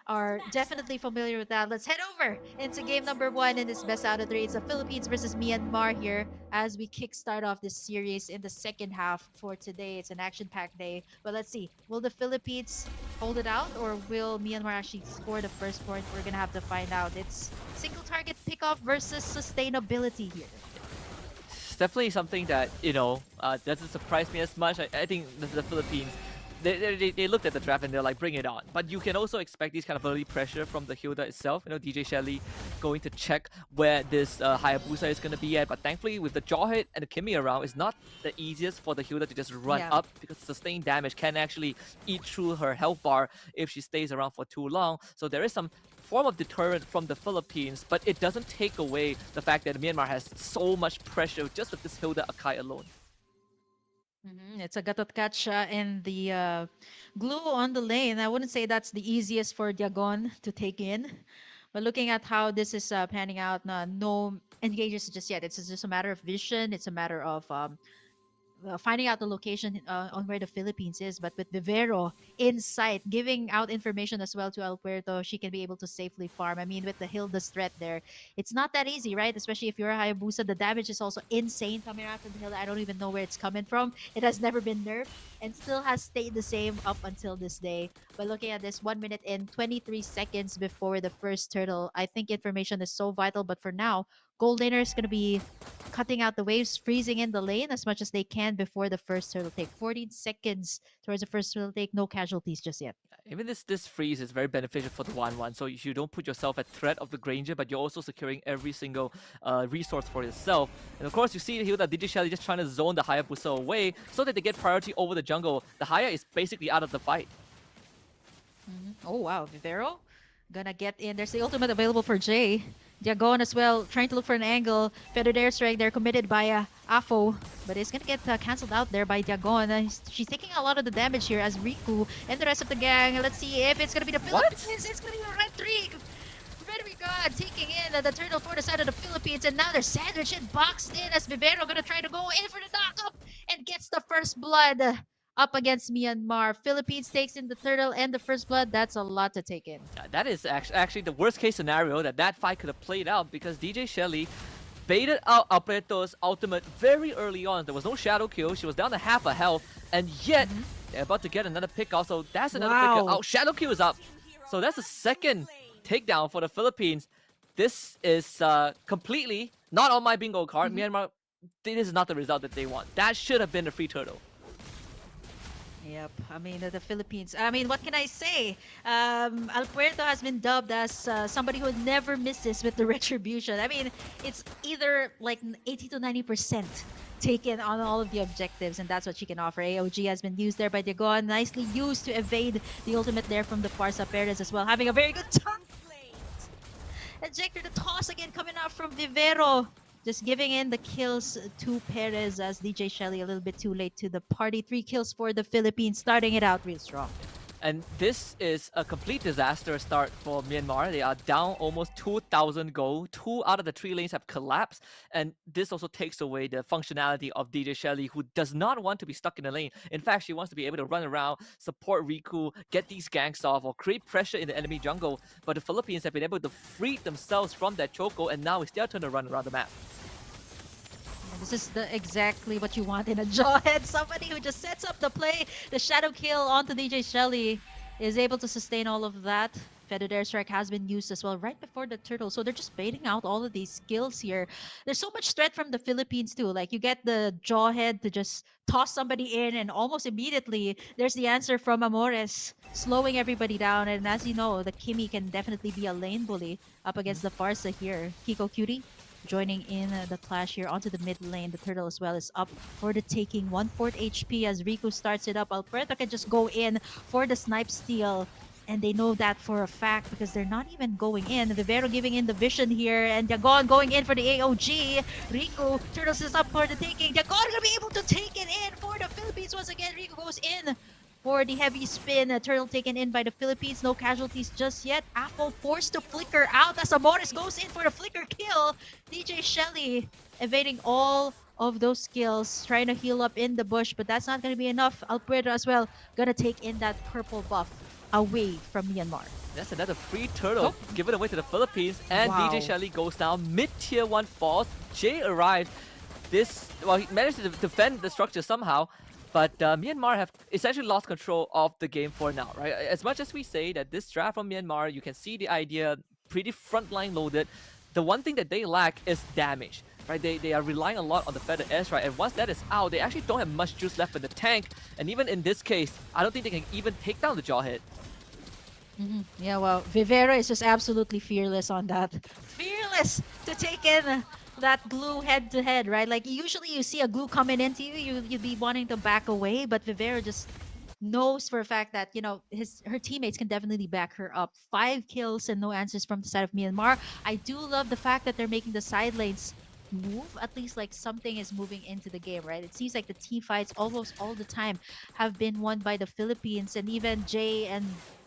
Speaker 2: are definitely familiar with that. Let's head over into game number 1 in this best out of 3. It's the Philippines versus Myanmar here as we kickstart off this series in the second half for today. It's an action-packed day, but let's see. Will the Philippines hold it out or will Myanmar actually score the first point? We're gonna have to find out. It's single target pickoff versus sustainability here.
Speaker 3: It's definitely something that doesn't surprise me as much. I think the Philippines. They looked at the draft and they're like, bring it on. But you can also expect these kind of early pressure from the Hilda itself. DJ Shelly going to check where this Hayabusa is going to be at. But thankfully, with the Jawhead and the Kimmy around, it's not the easiest for the Hilda to just run
Speaker 2: Yeah.
Speaker 3: up, because sustained damage can actually eat through her health bar if she stays around for too long. So there is some form of deterrent from the Philippines, but it doesn't take away the fact that Myanmar has so much pressure just with this Hilda Akai alone.
Speaker 2: It's a gatot catch in the glue on the lane. I wouldn't say that's the easiest for Diagon to take in. But looking at how this is panning out, no engages just yet. It's just a matter of vision. It's a matter of finding out the location on where the Philippines is. But with Vivero in sight, giving out information as well to El Puerto, she can be able to safely farm. I mean, with the Hilda's threat there, it's not that easy, right? Especially if you're a Hayabusa, the damage is also insane coming out of the Hilda. I don't even know where it's coming from. It has never been nerfed and still has stayed the same up until this day. But looking at this, 1 minute in, 23 seconds before the first turtle, I think information is so vital. But for now, Gold Laner is going to be cutting out the waves, freezing in the lane as much as they can before the first turtle take. 14 seconds towards the first turtle take, no casualties just yet.
Speaker 3: Even this freeze is very beneficial for the 1-1, so you don't put yourself at threat of the Granger, but you're also securing every single resource for yourself. And of course, you see here that DJ Shelly just trying to zone the Hayabusa away so that they get priority over the jungle. The Haya is basically out of the fight.
Speaker 2: Oh wow, Vivero gonna get in. There's the ultimate available for Jay. Diagon as well, trying to look for an angle. Feathered airstrike there, committed by Afo, but it's gonna get cancelled out there by Diagon. She's taking a lot of the damage here as Riku and the rest of the gang. Let's see if it's gonna be the Philippines. It's gonna be a red three. Very good, taking in the turtle for the side of the Philippines, and now they're sandwiched and boxed in as Vivero gonna try to go in for the knock-up and gets the first blood up against Myanmar. Philippines takes in the turtle and the first blood. That's a lot to take in.
Speaker 3: That is actually the worst case scenario that fight could have played out, because DJ Shelly baited out Alberto's ultimate very early on. There was no shadow kill. She was down to half a health, and yet they're about to get another pick off. So that's another pick. Oh, shadow kill is up. So that's the second takedown for the Philippines. This is completely not on my bingo card. Myanmar, this is not the result that they want. That should have been a free turtle.
Speaker 2: Yep, I mean the Philippines. I mean, what can I say? Alpuerto has been dubbed as somebody who never misses with the retribution. I mean, it's either like 80 to 90% taken on all of the objectives, and that's what she can offer. AOG has been used there by Diagon, nicely used to evade the ultimate there from the Farsa Perez as well, having a very good time. Ejector, the toss again coming out from Vivero. Just giving in the kills to Perez as DJ Shelly a little bit too late to the party. 3 kills for the Philippines, starting it out real strong.
Speaker 3: And this is a complete disaster start for Myanmar. They are down almost 2,000 gold. 2 out of the 3 lanes have collapsed. And this also takes away the functionality of DJ Shelly, who does not want to be stuck in the lane. In fact, she wants to be able to run around, support Riku, get these ganks off, or create pressure in the enemy jungle. But the Philippines have been able to free themselves from that choco, and now it's their turn to run around the map.
Speaker 2: This is exactly what you want in a Jawhead. Somebody who just sets up the play. The shadow kill onto DJ Shelly is able to sustain all of that. Feathered airstrike has been used as well right before the turtle. So they're just baiting out all of these skills here. There's so much threat from the Philippines too. Like you get the Jawhead to just toss somebody in, and almost immediately there's the answer from Amores, slowing everybody down. And as you know, the Kimmy can definitely be a lane bully up against the Farsa here. Kiko Cutie joining in the clash here onto the mid lane. The turtle as well is up for the taking. 1/4 HP as Riku starts it up. Alberto can just go in for the snipe steal, and they know that for a fact because they're not even going in. Vivero giving in the vision here, and Diagon going in for the AOG. Riku, turtles is up for the taking. Diagon gonna be able to take it in for the Philippines once again. Riku goes in for the heavy spin. A turtle taken in by the Philippines. No casualties just yet. Apple forced to flicker out as Amores goes in for the flicker kill. DJ Shelly evading all of those skills, trying to heal up in the bush, but that's not going to be enough. Alpuerto as well gonna take in that purple buff away from Myanmar.
Speaker 3: That's another free turtle given away to the Philippines, and DJ Shelly goes down. Mid-tier 1 falls. Jay arrived. He managed to defend the structure somehow. But Myanmar have essentially lost control of the game for now, right? As much as we say that this draft from Myanmar, you can see the idea pretty frontline loaded. The one thing that they lack is damage. Right, they are relying a lot on the Feather S, right? And once that is out, they actually don't have much juice left in the tank. And even in this case, I don't think they can even take down the Jawhead.
Speaker 2: Yeah, well, Vivero is just absolutely fearless on that. Fearless to take in that glue head to head, right? Like usually you see a glue coming into you, you'd be wanting to back away, but Vivero just knows for a fact that her teammates can definitely back her up. 5 kills and no answers from the side of Myanmar. I do love the fact that they're making the side lanes move. At least like something is moving into the game, right? It seems like the team fights almost all the time have been won by the Philippines, and even Jay and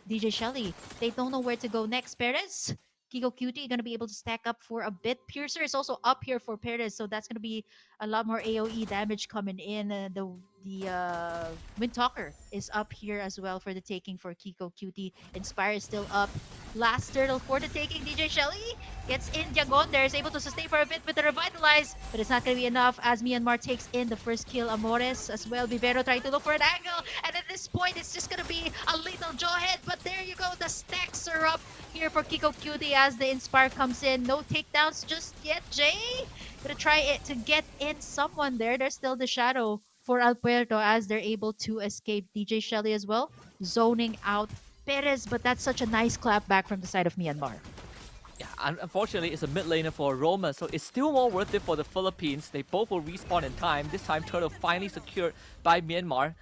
Speaker 2: DJ Shelly, they don't know where to go next. Perez, Kiko Cutie gonna be able to stack up for a bit. Piercer is also up here for Perez, so that's gonna be a lot more AOE damage coming in. The Wind Talker is up here as well for the taking for Kiko Cutie. Inspire is still up. Last turtle for the taking. DJ Shelly gets in. Diagon there is able to sustain for a bit with the Revitalize, but it's not going to be enough as Myanmar takes in the first kill. Amores as well. Vivero trying to look for an angle, and at this point it's just going to be a little jawhead, but there you go. The stacks are up here for Kiko Cutie as the Inspire comes in. No takedowns just yet. Jay gonna try it to get in someone there. There's still the shadow for Alberto as they're able to escape. DJ Shelly as well, zoning out Perez, but that's such a nice clap back from the side of Myanmar.
Speaker 3: Yeah, unfortunately, it's a mid laner for Roma, so it's still more worth it for the Philippines. They both will respawn in time. This time, Turtle finally secured by Myanmar,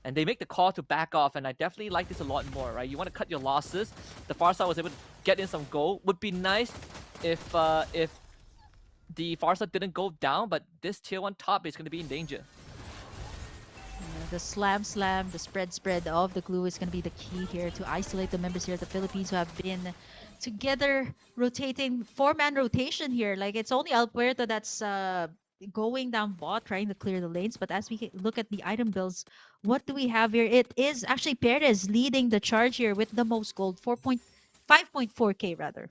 Speaker 3: and they make the call to back off, and I definitely like this a lot more, right? You want to cut your losses. The Farsight was able to get in some gold. Would be nice if the Farsight didn't go down, but this tier 1 top is going to be in danger.
Speaker 2: The slam, the spread of the glue is going to be the key here to isolate the members here of the Philippines who have been together rotating, 4-man rotation here. Like it's only Alberto that's going down bot trying to clear the lanes, but as we look at the item builds, what do we have here? It is actually Perez leading the charge here with the most gold, 5.4k rather.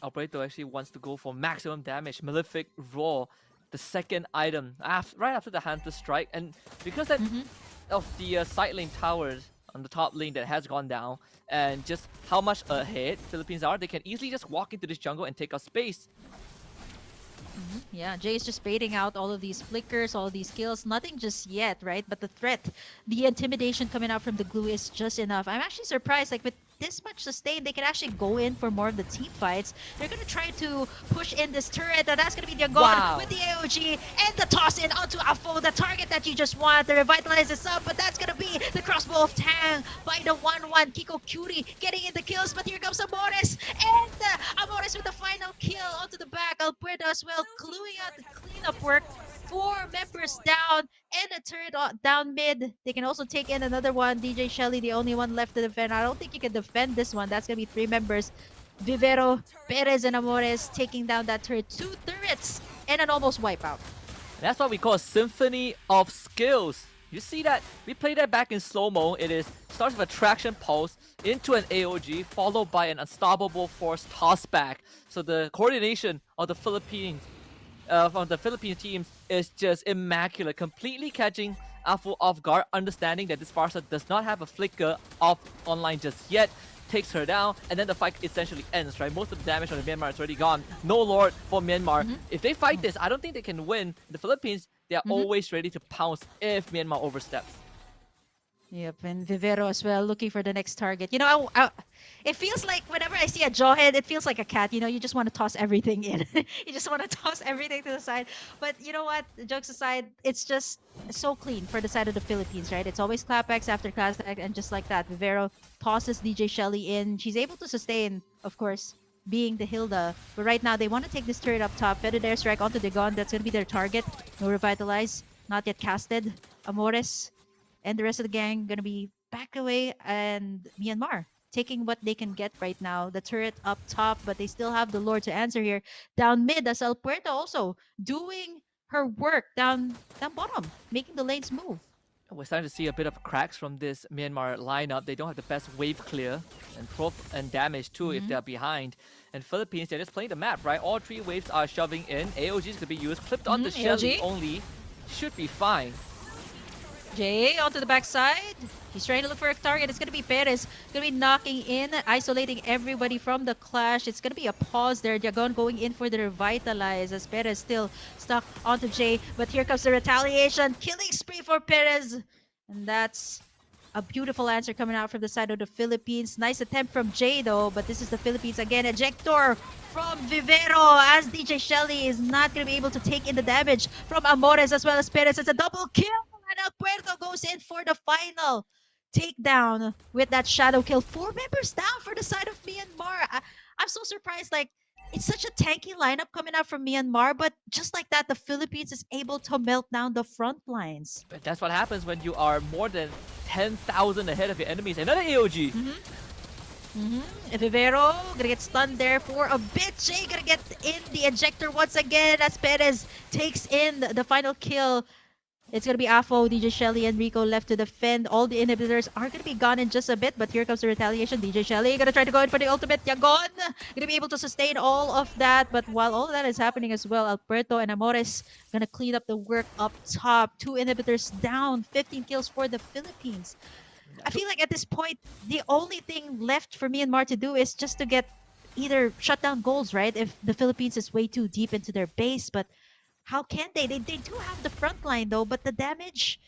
Speaker 3: Alberto actually wants to go for maximum damage. Malefic Raw, the second item, right after the Hunter Strike. And because of the side lane towers on the top lane that has gone down, and just how much ahead Philippines are, they can easily just walk into this jungle and take up space.
Speaker 2: Yeah, Jay is just baiting out all of these flickers, all of these kills. Nothing just yet, right? But the threat, the intimidation coming out from the glue is just enough. I'm actually surprised, like with this much sustain, they can actually go in for more of the team fights. They're going to try to push in this turret. That's going to be Diagon with the AOG and the toss in onto Afo, the target that you just want. The Revitalize is up, but that's going to be the crossbow of Tang by the 1-1. Kiko Cutie getting in the kills, but here comes Amores, and Amores with the final kill onto the back. Alberto as well, gluing out the cleanup work. 4 members down and a turret down mid. They can also take in another one. DJ Shelly, the only one left to defend. I don't think you can defend this one. That's going to be 3 members. Vivero, Perez, and Amores taking down that turret. 2 turrets and an almost wipeout.
Speaker 3: That's what we call a symphony of skills. You see that? We play that back in slow-mo. It is starts with a traction pulse into an AOG, followed by an unstoppable force toss back. So the coordination of the Philippines from the Philippine teams is just immaculate, completely catching Afu off guard, understanding that this Farsa does not have a flicker off online just yet, takes her down, and then the fight essentially ends, right? Most of the damage on the Myanmar is already gone. No Lord for Myanmar. If they fight this, I don't think they can win. The Philippines, they are always ready to pounce if Myanmar oversteps.
Speaker 2: Yep, and Vivero as well, looking for the next target. You know, it feels like whenever I see a jawhead, it feels like a cat. You know, you just want to toss everything in. You just want to toss everything to the side. But you know what? Jokes aside, it's just so clean for the side of the Philippines, right? It's always clapbacks after clapback, and just like that, Vivero tosses DJ Shelly in. She's able to sustain, of course, being the Hilda. But right now, they want to take this turret up top. Feathered airstrike onto Dagon. That's going to be their target. No Revitalize. Not yet casted. Amores and the rest of the gang gonna be back away, and Myanmar taking what they can get right now. The turret up top, but they still have the Lord to answer here. Down mid, as El Puerto also doing her work down bottom, making the lanes move.
Speaker 3: We're starting to see a bit of cracks from this Myanmar lineup. They don't have the best wave clear and damage too if they're behind. And Philippines, they're just playing the map, right? All 3 waves are shoving in. AOGs could be used, clipped onto Shelly only. Should be fine.
Speaker 2: Jay onto the backside. He's trying to look for a target. It's going to be Perez. Going to be knocking in, isolating everybody from the clash. It's going to be a pause there. Diagon going in for the revitalize as Perez still stuck onto Jay. But here comes the retaliation. Killing spree for Perez. And that's a beautiful answer coming out from the side of the Philippines. Nice attempt from Jay though, but this is the Philippines again. Ejector from Vivero as DJ Shelly is not going to be able to take in the damage from Amores as well as Perez. It's a double kill and El Puerto goes in for the final takedown with that shadow kill. 4 members down for the side of Myanmar. I'm so surprised. Like, it's such a tanky lineup coming out from Myanmar, but just like that, the Philippines is able to melt down the front lines.
Speaker 3: But that's what happens when you are more than 10,000 ahead of your enemies. Another AOG.
Speaker 2: Vivero gonna get stunned there for a bit. Jay gonna get in the ejector once again as Perez takes in the final kill. It's going to be Afo, DJ Shelly, and Rico left to defend. All the inhibitors are going to be gone in just a bit, but here comes the retaliation. DJ Shelly going to try to go in for the ultimate. Yagon going to be able to sustain all of that, but while all of that is happening as well, Alberto and Amores going to clean up the work up top. 2 inhibitors down, 15 kills for the Philippines. I feel like at this point, the only thing left for Myanmar to do is just to get either shut down goals, right? If the Philippines is way too deep into their base, but how can they? They do have the front line though, but the damage,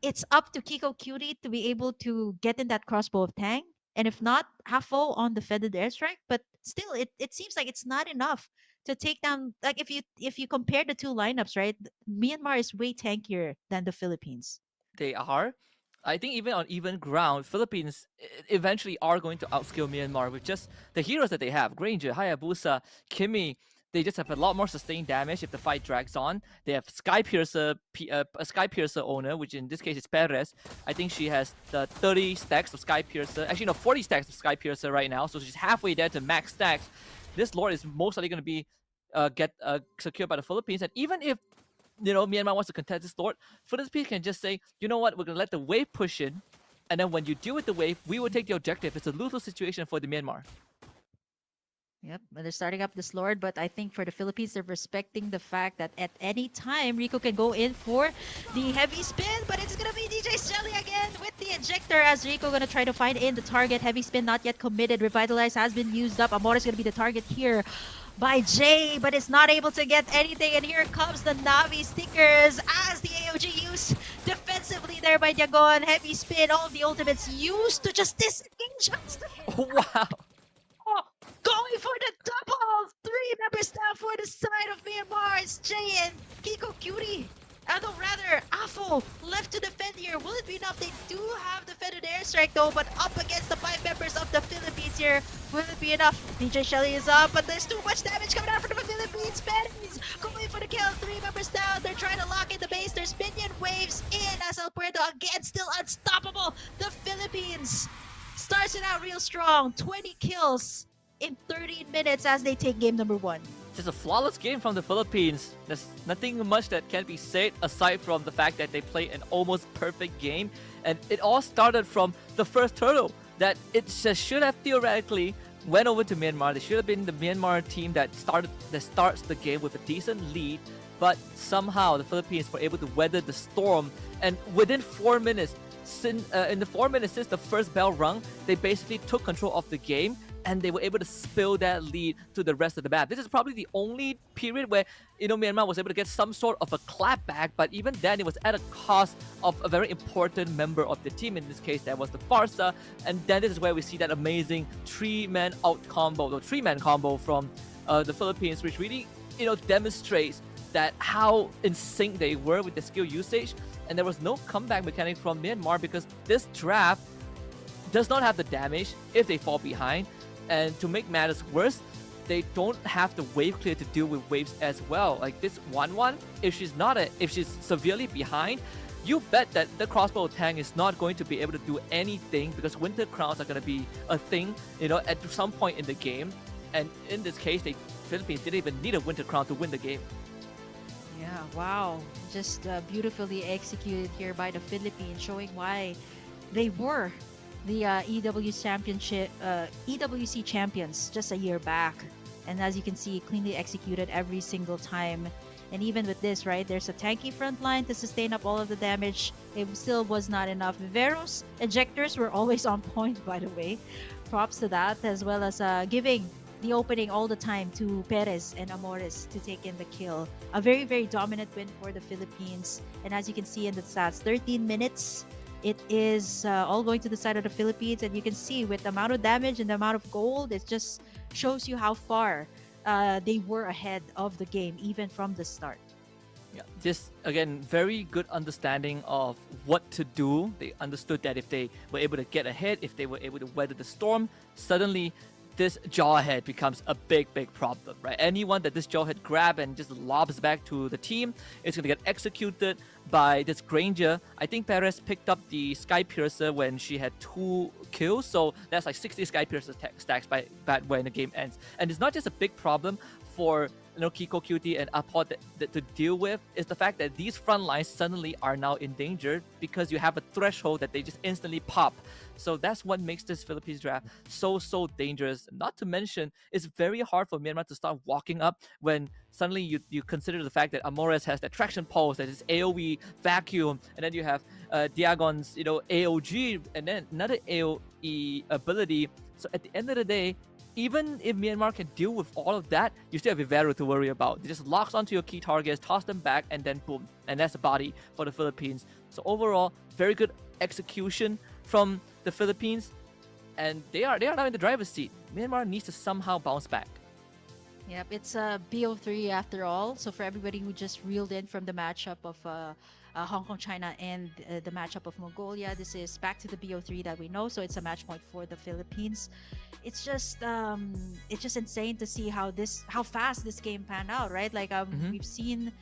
Speaker 2: it's up to Kiko Cutie to be able to get in that crossbow of Tang. And if not, Hafo on defended airstrike. But still, it seems like it's not enough to take down. Like if you compare the two lineups, right? Myanmar is way tankier than the Philippines.
Speaker 3: They are. I think even on even ground, Philippines eventually are going to outskill Myanmar with just the heroes that they have. Granger, Hayabusa, Kimmy. They just have a lot more sustained damage if the fight drags on. They have Sky Piercer, a Sky Piercer owner, which in this case is Perez. I think she has the 30 stacks of Sky Piercer. Actually, no, 40 stacks of Sky Piercer right now. So she's halfway there to max stacks. This Lord is most likely going to be secured by the Philippines. And even if Myanmar wants to contest this Lord, Philippines can just say, you know what, we're going to let the wave push in. And then when you deal with the wave, we will take the objective. It's a lose-lose situation for the Myanmar.
Speaker 2: Yep, they're starting up this Lord, but I think for the Philippines, they're respecting the fact that at any time, Rico can go in for the heavy spin, but it's going to be DJ Shelly again with the ejector as Rico going to try to find in the target. Heavy spin not yet committed. Revitalize has been used up. Amor is going to be the target here by Jay, but it's not able to get anything, and here comes the Navi stickers as the AOG use defensively there by Diagon. Heavy spin, all of the ultimates used to just disengage us.
Speaker 3: Wow.
Speaker 2: Going for the double! 3 members down for the side of Myanmar. It's Jay and Kiko Cutie. No, rather, Afo left to defend here. Will it be enough? They do have defended airstrike though, but up against the 5 members of the Philippines here. Will it be enough? DJ Shelly is up, but there's too much damage coming out from the Philippines. Pennies going for the kill. 3 members down. They're trying to lock in the base. There's minion waves in as El Puerto again still unstoppable. The Philippines starts it out real strong. 20 kills in 13 minutes as they take game number 1.
Speaker 3: Just a flawless game from the Philippines. There's nothing much that can be said aside from the fact that they played an almost perfect game. And it all started from the first turtle. That it just should have theoretically went over to Myanmar. They should have been the Myanmar team that starts the game with a decent lead. But somehow the Philippines were able to weather the storm. And within 4 minutes, in the 4 minutes since the first bell rung, they basically took control of the game. And they were able to spill that lead to the rest of the map. This is probably the only period where Myanmar was able to get some sort of a clap back, but even then it was at a cost of a very important member of the team. In this case, that was the Farsa. And then this is where we see that amazing 3-man out combo, the 3-man combo from the Philippines, which really demonstrates that how in sync they were with the skill usage. And there was no comeback mechanic from Myanmar because this draft does not have the damage if they fall behind. And to make matters worse, they don't have the wave clear to deal with waves as well. Like this 1-1, if she's severely behind, you bet that the crossbow tank is not going to be able to do anything because winter crowns are going to be a thing, at some point in the game. And in this case, the Philippines didn't even need a winter crown to win the game.
Speaker 2: Yeah, wow. Just beautifully executed here by the Philippines, showing why they were the EWC champions just a year back. And as you can see, cleanly executed every single time. And even with this, right, there's a tanky front line to sustain up all of the damage. It still was not enough. Vero's ejectors were always on point, by the way. Props to that, as well as giving the opening all the time to Perez and Amores to take in the kill. A very, very dominant win for the Philippines. And as you can see in the stats, 13 minutes. It is all going to the side of the Philippines. And you can see with the amount of damage and the amount of gold, it just shows you how far they were ahead of the game, even from the start.
Speaker 3: Yeah, just again, very good understanding of what to do. They understood that if they were able to get ahead, if they were able to weather the storm, suddenly this jawhead becomes a big, big problem, right? Anyone that this jawhead grab and just lobs back to the team, it's going to get executed by this Granger. I think Perez picked up the Sky Piercer when she had 2 kills, so that's like 60 Sky Piercer stacks by when the game ends. And it's not just a big problem for Kiko Cutie and Apod to deal with, is the fact that these front lines suddenly are now endangered because you have a threshold that they just instantly pop. So that's what makes this Philippines draft so dangerous. Not to mention, it's very hard for Myanmar to start walking up when suddenly you consider the fact that Amores has that traction pulse, that is AoE vacuum, and then you have Diagon's AOG, and then another AoE ability. So at the end of the day, even if Myanmar can deal with all of that, you still have Vivero to worry about. It just locks onto your key targets, toss them back, and then boom. And that's a body for the Philippines. So overall, very good execution from the Philippines. And they are now in the driver's seat. Myanmar needs to somehow bounce back.
Speaker 2: Yep, it's a BO3 after all. So for everybody who just reeled in from the matchup of Hong Kong, China, and the matchup of Mongolia, this is back to the BO3 that we know. So it's a match point for the Philippines. It's just insane to see how fast this game panned out, right? Like we've seen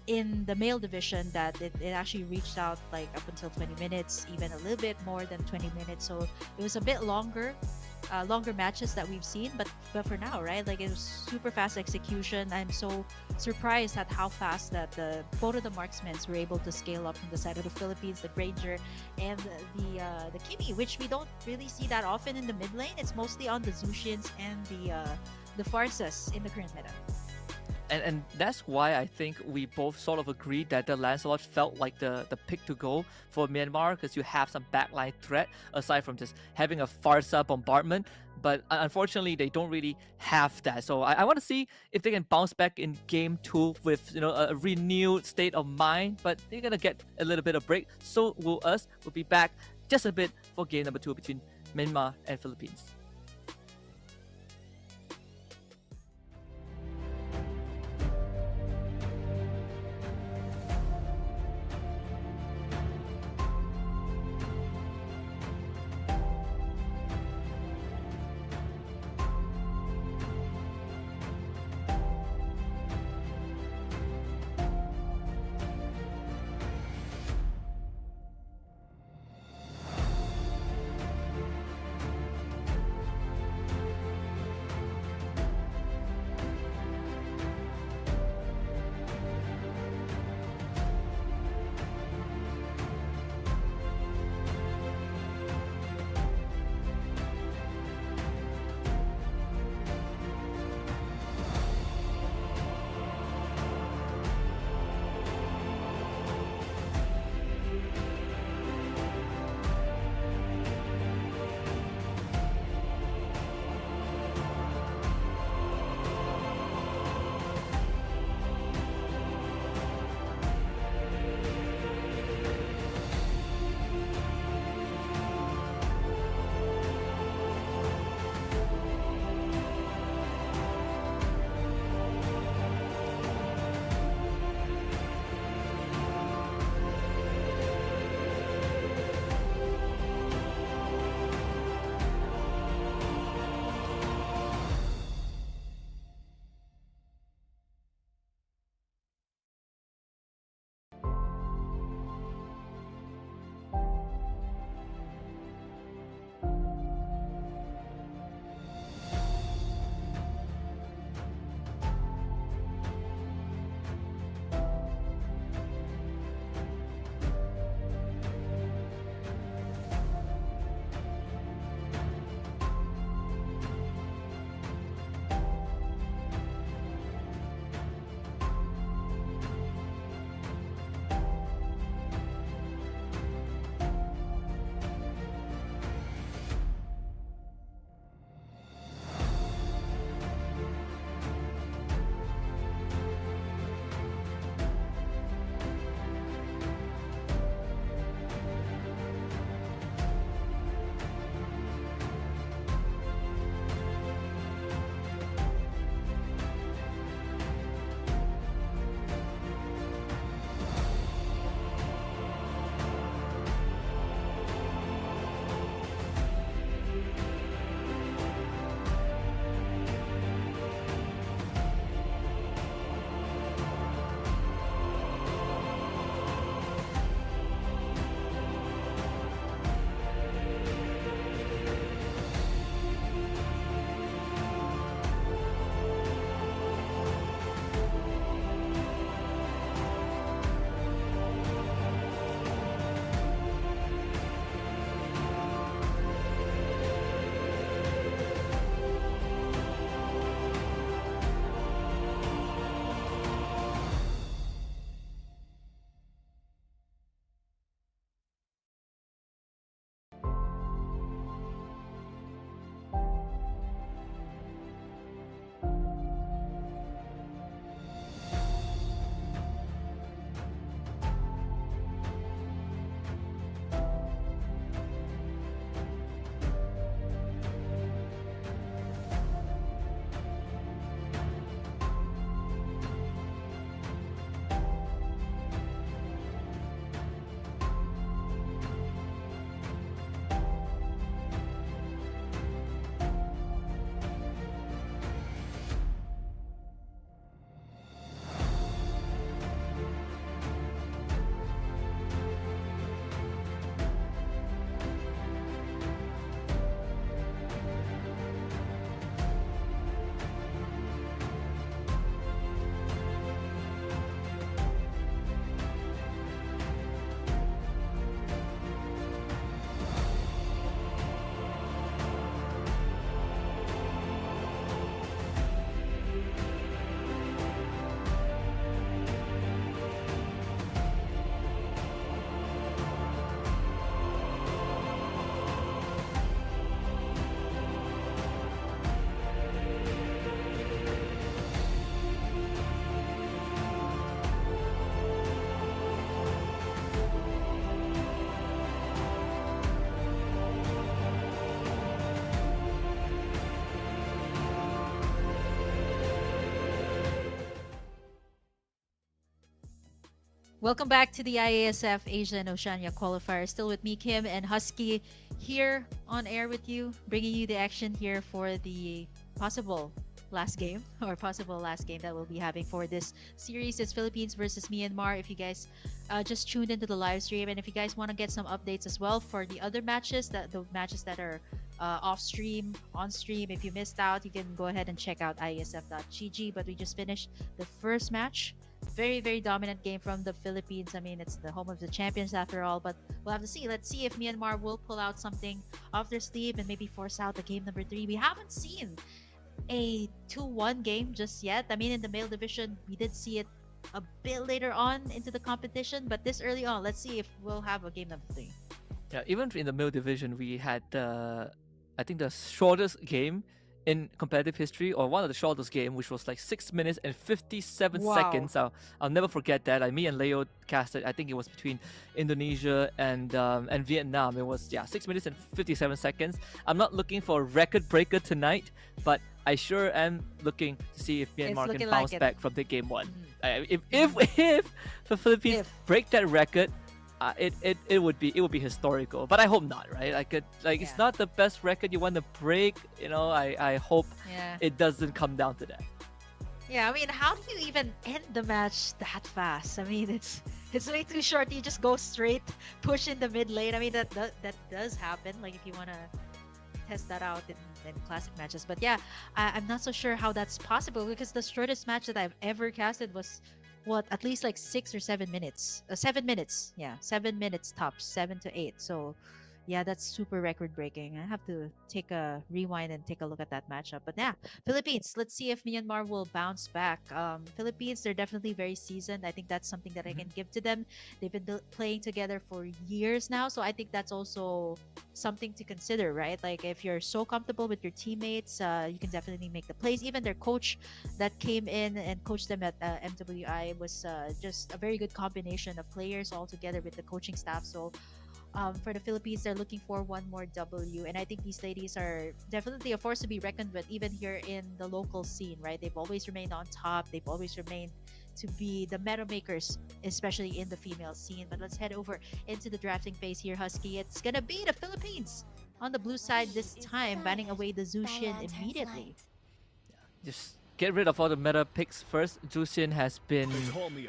Speaker 2: in the male division that it actually reached out like up until 20 minutes, even a little bit more than 20 minutes. So it was a bit longer matches that we've seen, but for now, right, like it was super fast execution. I'm so surprised at how fast that both of the marksmen were able to scale up from the side of the Philippines, the Granger and the Kimi, which we don't really see that often in the mid lane. It's mostly on the Zuxians and the Farsas in the current meta.
Speaker 3: And that's why I think we both sort of agreed that the Lancelot felt like the pick to go for Myanmar, because you have some backline threat aside from just having a Farsa bombardment. But unfortunately, they don't really have that. So I want to see if they can bounce back in game 2 with a renewed state of mind. But they're gonna get a little bit of break. So will us. We'll be back just a bit for game number 2 between Myanmar and Philippines.
Speaker 2: Welcome back to the IASF Asia and Oceania qualifier. Still with me, Kim, and Husky here on air with you, bringing you the action here for the possible last game or possible last game that we'll be having for this series. It's Philippines versus Myanmar. If you guys just tuned into the live stream, and if you guys want to get some updates as well for the other matches, the matches that are off stream, on stream, if you missed out, you can go ahead and check out iesf.gg. But we just finished the first match. Very, very dominant game from the Philippines. I mean, it's the home of the champions after all, but we'll have to see. Let's see if Myanmar will pull out something off their sleeve and maybe force out the game number 3. We haven't seen a 2-1 game just yet. I mean, in the male division, we did see it a bit later on into the competition, but this early on, let's see if we'll have a game number 3.
Speaker 3: Yeah, even in the male division, we had I think the shortest game in competitive history, or one of the shortest game, which was like 6 minutes and 57
Speaker 2: Wow.
Speaker 3: seconds. I'll never forget that. Like, me and Leo casted. I think it was between Indonesia and Vietnam. It was 6 minutes and 57 seconds. I'm not looking for a record breaker tonight, but I sure am looking to see if Myanmar
Speaker 2: looking
Speaker 3: can
Speaker 2: like
Speaker 3: bounce
Speaker 2: it.
Speaker 3: back from the game one.
Speaker 2: Mhm.
Speaker 3: If the Philippines
Speaker 2: If.
Speaker 3: break that record, it would be historical, but I hope not, right? It's
Speaker 2: Yeah.
Speaker 3: not the best record you want to break, I hope
Speaker 2: Yeah.
Speaker 3: it doesn't come down to that.
Speaker 2: Yeah, I mean, how do you even end the match that fast? I mean, it's way too short. You just go straight, push in the mid lane. I mean, that does happen. Like, if you want to test that out in classic matches. But yeah, I'm not so sure how that's possible, because the shortest match that I've ever casted was at least like 6 or 7 minutes. 7 minutes. Yeah, 7 minutes tops, 7 to 8. So yeah, that's super record breaking. I have to take a rewind and take a look at that matchup. But yeah, Philippines. Let's see if Myanmar will bounce back. Philippines, they're definitely very seasoned. I think that's something that I can give to them. They've been playing together for years now, so I think that's also something to consider, right? Like, if you're so comfortable with your teammates, you can definitely make the plays. Even their coach that came in and coached them at MWI was just a very good combination of players all together with the coaching staff. So for the Philippines, they're looking for one more W, and I think these ladies are definitely a force to be reckoned with, even here in the local scene, right? They've always remained on top. They've always remained to be the meta makers, especially in the female scene. But let's head over into the drafting phase here, Husky. It's gonna be the Philippines on the blue side this time, banning away the Zushin immediately.
Speaker 3: Just get rid of all the meta picks first. Jushin has been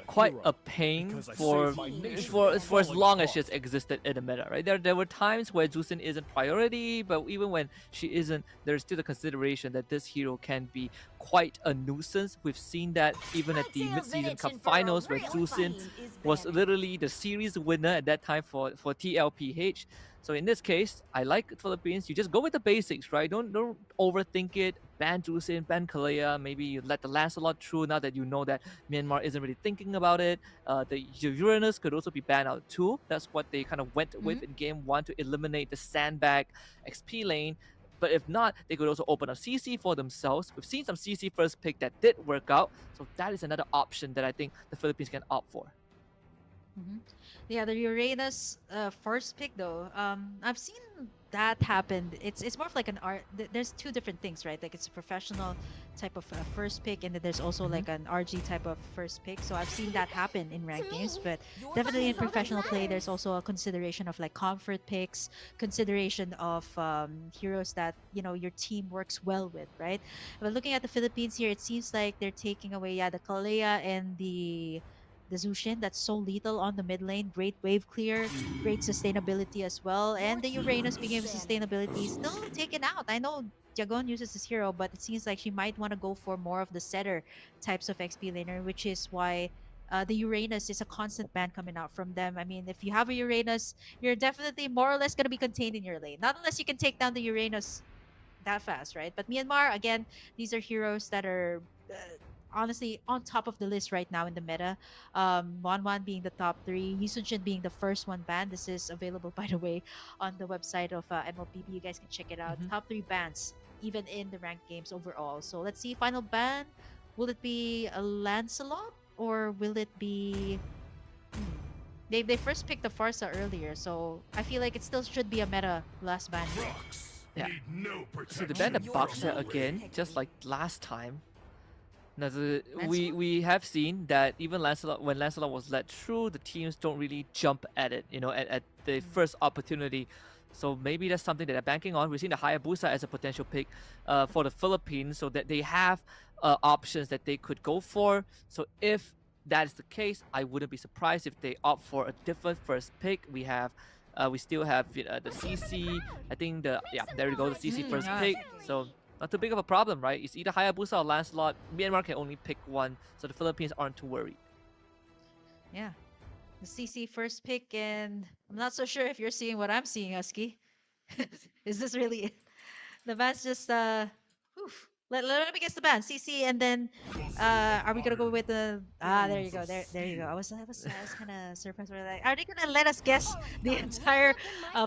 Speaker 3: quite a pain for as long as she's existed in the meta, right? There were times where Jushin isn't priority, but even when she isn't, there's still the consideration that this hero can be quite a nuisance. We've seen that even at the mid-season cup finals, where Jushin was literally the series winner at that time for TLPH. So in this case, I like Philippines. You just go with the basics, right? Don't overthink it. Ban Jushin, ban Kalea. Maybe you let the Lancelot through now that you know that Myanmar isn't really thinking about it. The Uranus could also be banned out too. That's what they kind of went with in game 1 to eliminate the sandbag XP lane. But if not, they could also open up CC for themselves. We've seen some CC first pick that did work out. So that is another option that I think the Philippines can opt for.
Speaker 2: Yeah, the Uranus first pick though. I've seen that happen. It's more of like an art. There's two different things, right? Like, it's a professional type of first pick, and then there's also like an RG type of first pick. So I've seen that happen in ranked games, but definitely in professional play, there's also a consideration of like comfort picks, consideration of heroes that your team works well with, right? But looking at the Philippines here, it seems like they're taking away the Kalea and the Zushin. That's so lethal on the mid lane. Great wave clear, great sustainability as well. And the Uranus being able sustainability still taken out. I know Jagon uses this hero, but it seems like she might want to go for more of the setter types of XP laner, which is why the Uranus is a constant ban coming out from them. I mean, if you have a Uranus, you're definitely more or less going to be contained in your lane. Not unless you can take down the Uranus that fast, right? But Myanmar, again, these are heroes that are honestly on top of the list right now in the meta. Wanwan being the top 3, Yusunchin being the first one banned. This is available, by the way, on the website of Mlbb. You guys can check it out. Top 3 bans, even in the ranked games overall. So let's see, final ban. Will it be a Lancelot, or will it be... They first picked the Farsa earlier, so I feel like it still should be a meta last ban here.
Speaker 3: Yeah. So they banned the Boxer again, just like last time. Now, we
Speaker 2: Lancelot?
Speaker 3: we have seen that even Lancelot, when Lancelot was let through, the teams don't really jump at it, at the
Speaker 2: Mm.
Speaker 3: first opportunity. So maybe that's something that they're banking on. We've seen the Hayabusa as a potential pick for the Philippines, so that they have options that they could go for. So if that is the case, I wouldn't be surprised if they opt for a different first pick. We still have the CC. I think there we go, the CC first
Speaker 2: Yeah.
Speaker 3: pick. So not too big of a problem, right? It's either Hayabusa or Lancelot. Myanmar can only pick one, so the Philippines aren't too worried.
Speaker 2: Yeah. The CC first pick, and I'm not so sure if you're seeing what I'm seeing, Husky. Is this really it? The band's just oof. Let me guess the band. CC, and then are we gonna go with the there you go. There you go. I was kinda surprised by that. Are they gonna let us guess the entire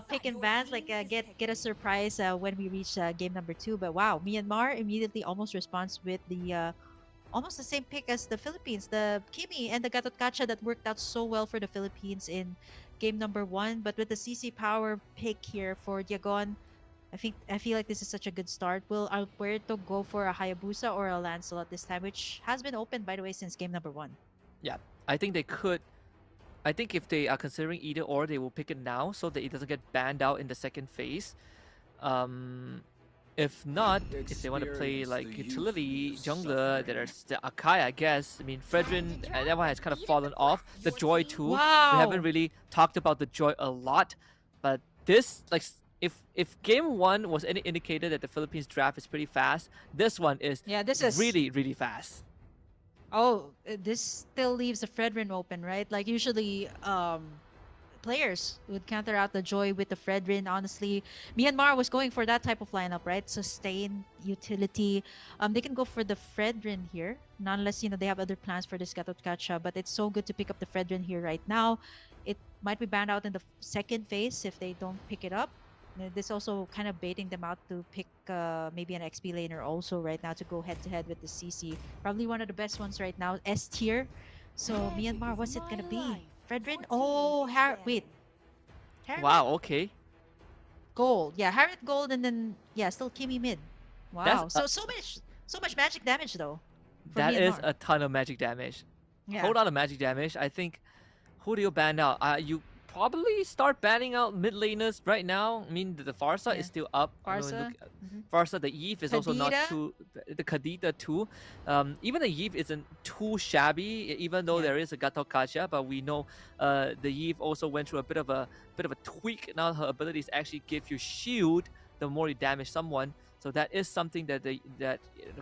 Speaker 2: pick and bands? Like get a surprise when we reach game number 2. But wow, Myanmar immediately almost responds with the almost the same pick as the Philippines, the Kimi and the Gatot Kacha that worked out so well for the Philippines in game number 1. But with the CC Power pick here for Diagon, I feel like this is such a good start. Will Alberto go for a Hayabusa or a Lancelot this time, which has been open by the way since game number 1?
Speaker 3: Yeah, I think they could. I think if they are considering either or, they will pick it now so that it doesn't get banned out in the second phase. Um, if not, if they want to play like utility jungler, there's the Akai, I guess. I mean, Fredrin, that one has kind of fallen off. The Joy too. We haven't
Speaker 2: Wow.
Speaker 3: really talked about the Joy a lot, but this like if game 1 was any indicator that the Philippines draft is pretty fast, this one is
Speaker 2: Yeah, this is
Speaker 3: really really fast.
Speaker 2: oh, this still leaves a Fredrin open, right? Like usually players would counter out the Joy with the Fredrin. Honestly, Myanmar was going for that type of lineup, right? Sustain, utility. They can go for the Fredrin here, not unless they have other plans for this Gatot Kacha. But it's so good to pick up the Fredrin here right now. It might be banned out in the second phase if they don't pick it up. This also kind of baiting them out to pick maybe an XP laner also right now to go head to head with the CC. Probably one of the best ones right now, S tier. So Myanmar, what's it gonna be? Fredrin? Oh, wait. Harriet
Speaker 3: Wow. Okay.
Speaker 2: Gold. Yeah, Harriet Gold, and then yeah, still Kimi mid.
Speaker 3: That's
Speaker 2: Wow. So much magic damage though for
Speaker 3: That is
Speaker 2: Myanmar.
Speaker 3: a ton of magic damage.
Speaker 2: Yeah.
Speaker 3: Hold on to magic damage. I think who do you ban out? You probably start banning out mid laners right now. I mean, the Farsa
Speaker 2: Yeah.
Speaker 3: is still up. I mean,
Speaker 2: Farsa.
Speaker 3: look,
Speaker 2: Hmm.
Speaker 3: Farsa, the Eve is also not
Speaker 2: Kadita.
Speaker 3: too. The Kadita too. Even the Eve isn't too shabby, even though
Speaker 2: Yeah.
Speaker 3: there is a Gato Kacha. But we know the Eve also went through a bit of a tweak. Now her abilities actually give you shield the more you damage someone. So that is something that the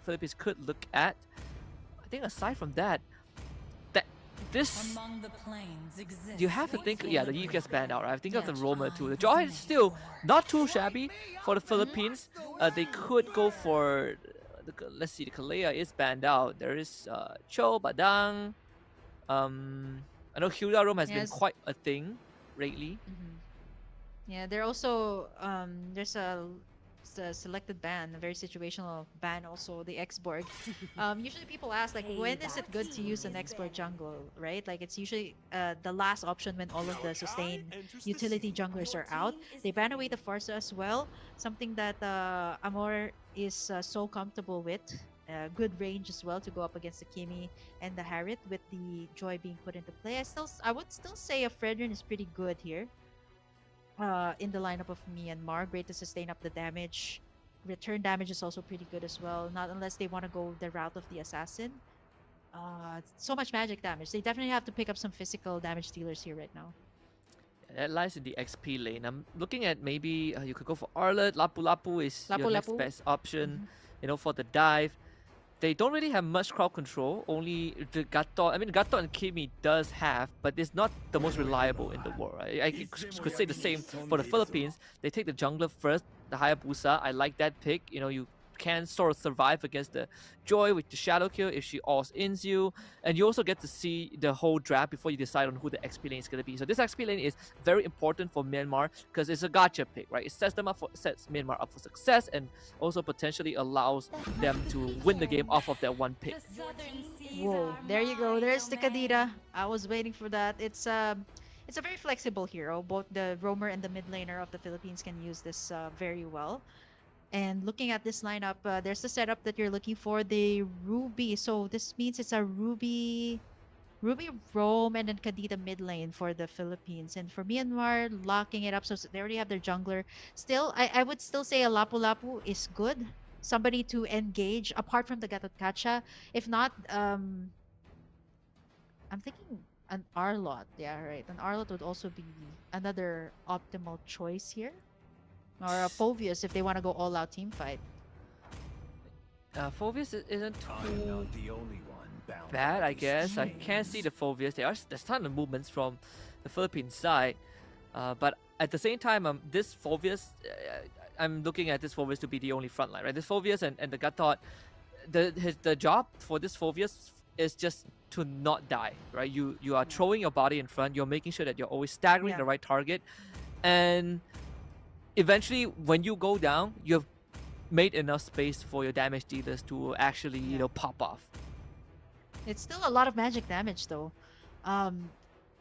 Speaker 3: Philippines could look at. I think aside from that, that this you have to think. Yeah, the Eve gets banned out. Right? I think of
Speaker 2: Yeah.
Speaker 3: the Roma too. The Joy is still not too shabby for the Philippines. They could go for. Let's see, the Kalea is banned out. There is Cho Badang. I know Hilda Rome has been
Speaker 2: Yes.
Speaker 3: quite a thing lately.
Speaker 2: Hmm. Yeah, they're also there's a selected ban, a very situational ban also, the X-Borg. Usually people ask like when is it good to use an X-Borg jungle, right? Like it's usually the last option when all of the sustain utility junglers are out. They ban away the Farsa as well, something that Amor is so comfortable with. Good range as well to go up against the Kimi and the Harriet with the Joy being put into play. I would still say a Fredrin is pretty good here in the lineup of Myanmar. Great to sustain up the damage. Return damage is also pretty good as well. Not unless they want to go the route of the assassin. So much magic damage. They definitely have to pick up some physical damage dealers here right now.
Speaker 3: That lies in the XP lane. I'm looking at maybe you could go for Arlet. Lapu Lapu is
Speaker 2: Lapu
Speaker 3: your next
Speaker 2: Lapu.
Speaker 3: best option.
Speaker 2: Mhm.
Speaker 3: For the dive. They don't really have much crowd control. Only the Gato. I mean, Gato and Kimi does have, but it's not the most reliable in the world. Right? I could say the same for the Philippines. They take the jungler first, the Hayabusa. I like that pick. You can sort of survive against the Joy with the shadow kill if she all-ins you, and you also get to see the whole draft before you decide on who the XP lane is going to be. So this XP lane is very important for Myanmar because it's a gotcha pick, right? It sets Myanmar up for success and also potentially allows them to win the game off of that one pick.
Speaker 2: Whoa, there you go. There's the Kadira. I was waiting for that. It's a very flexible hero. Both the roamer and the mid laner of the Philippines can use this very well. And looking at this lineup, there's the setup that you're looking for, the Ruby. So this means it's a Ruby Rome and then Kadita mid lane for the Philippines. And for Myanmar, locking it up. So they already have their jungler. Still, I would still say a Lapu Lapu is good. Somebody to engage apart from the Gatot Kacha. If not, I'm thinking an Arlot. Yeah, right. An Arlot would also be another optimal choice here. Or a Phovius if they want to go all out team fight.
Speaker 3: Phobius isn't
Speaker 4: I'm
Speaker 3: too
Speaker 4: not the only one bound
Speaker 3: bad,
Speaker 4: by
Speaker 3: I
Speaker 4: these
Speaker 3: guess. I can see
Speaker 4: chains.
Speaker 3: the Phobius. There's a ton of movements from the Philippine side, but at the same time, this Phobius, I'm looking at this Phobius to be the only front line, right? This Phobius and the Gatot, the job for this Phobius is just to not die, right? You are
Speaker 2: Yeah.
Speaker 3: throwing your body in front. You're making sure that you're always staggering
Speaker 2: Yeah.
Speaker 3: the right target, and eventually, when you go down, you've made enough space for your damage dealers to actually,
Speaker 2: Yeah.
Speaker 3: pop off.
Speaker 2: It's still a lot of magic damage though. Um,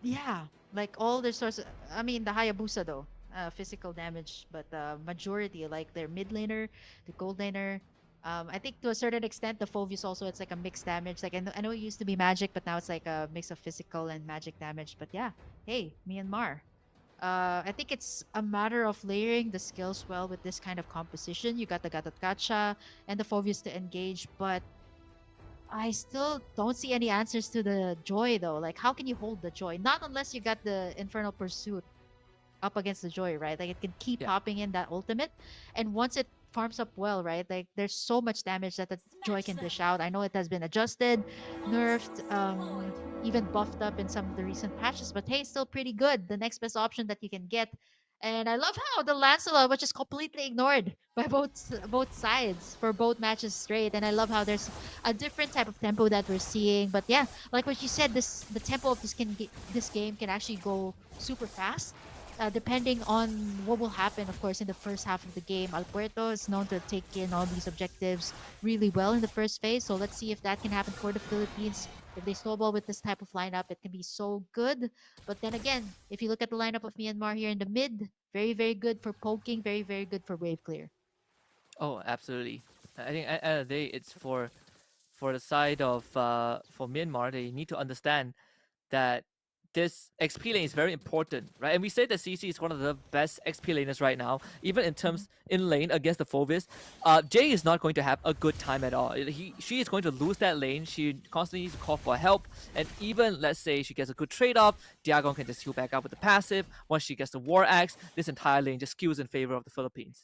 Speaker 2: yeah, like all their sources. I mean, the Hayabusa though, physical damage, but majority like their mid laner, the gold laner. I think to a certain extent, the Phovius also it's like a mixed damage. Like I know it used to be magic, but now it's like a mix of physical and magic damage. But yeah, hey, Myanmar. I think it's a matter of layering the skills well with this kind of composition. You got the Gatot Gacha and the Phovius to engage, but I still don't see any answers to the joy though. Like, how can you hold the joy? Not unless you got the Infernal Pursuit up against the joy, right? Like, it can keep
Speaker 3: Yeah.
Speaker 2: popping in that ultimate, and once it farms up well, right? Like, there's so much damage that the joy can dish out. I know it has been adjusted, nerfed, even buffed up in some of the recent patches, but hey, still pretty good. The next best option that you can get. And I love how the Lancelot, which is completely ignored by both sides for both matches straight. And I love how there's a different type of tempo that we're seeing. But yeah, like what you said, the tempo of this game can actually go super fast. Depending on what will happen, of course, in the first half of the game. Alpuerto is known to take in all these objectives really well in the first phase. So let's see if that can happen for the Philippines. If they snowball with this type of lineup, it can be so good. But then again, if you look at the lineup of Myanmar here in the mid, very, very good for poking, very, very good for wave clear.
Speaker 3: Oh, absolutely. I think at the end of the day, it's for the side of for Myanmar. They need to understand that this XP lane is very important, right? And we say that CC is one of the best XP laners right now, even in
Speaker 2: Mhm.
Speaker 3: terms in lane against the Phovis. Jay is not going to have a good time at all. She is going to lose that lane. She constantly needs to call for help, and even let's say she gets a good trade off, Diagon can just heal back up with the passive. Once she gets the War Axe, this entire lane just skews in favor of the Philippines.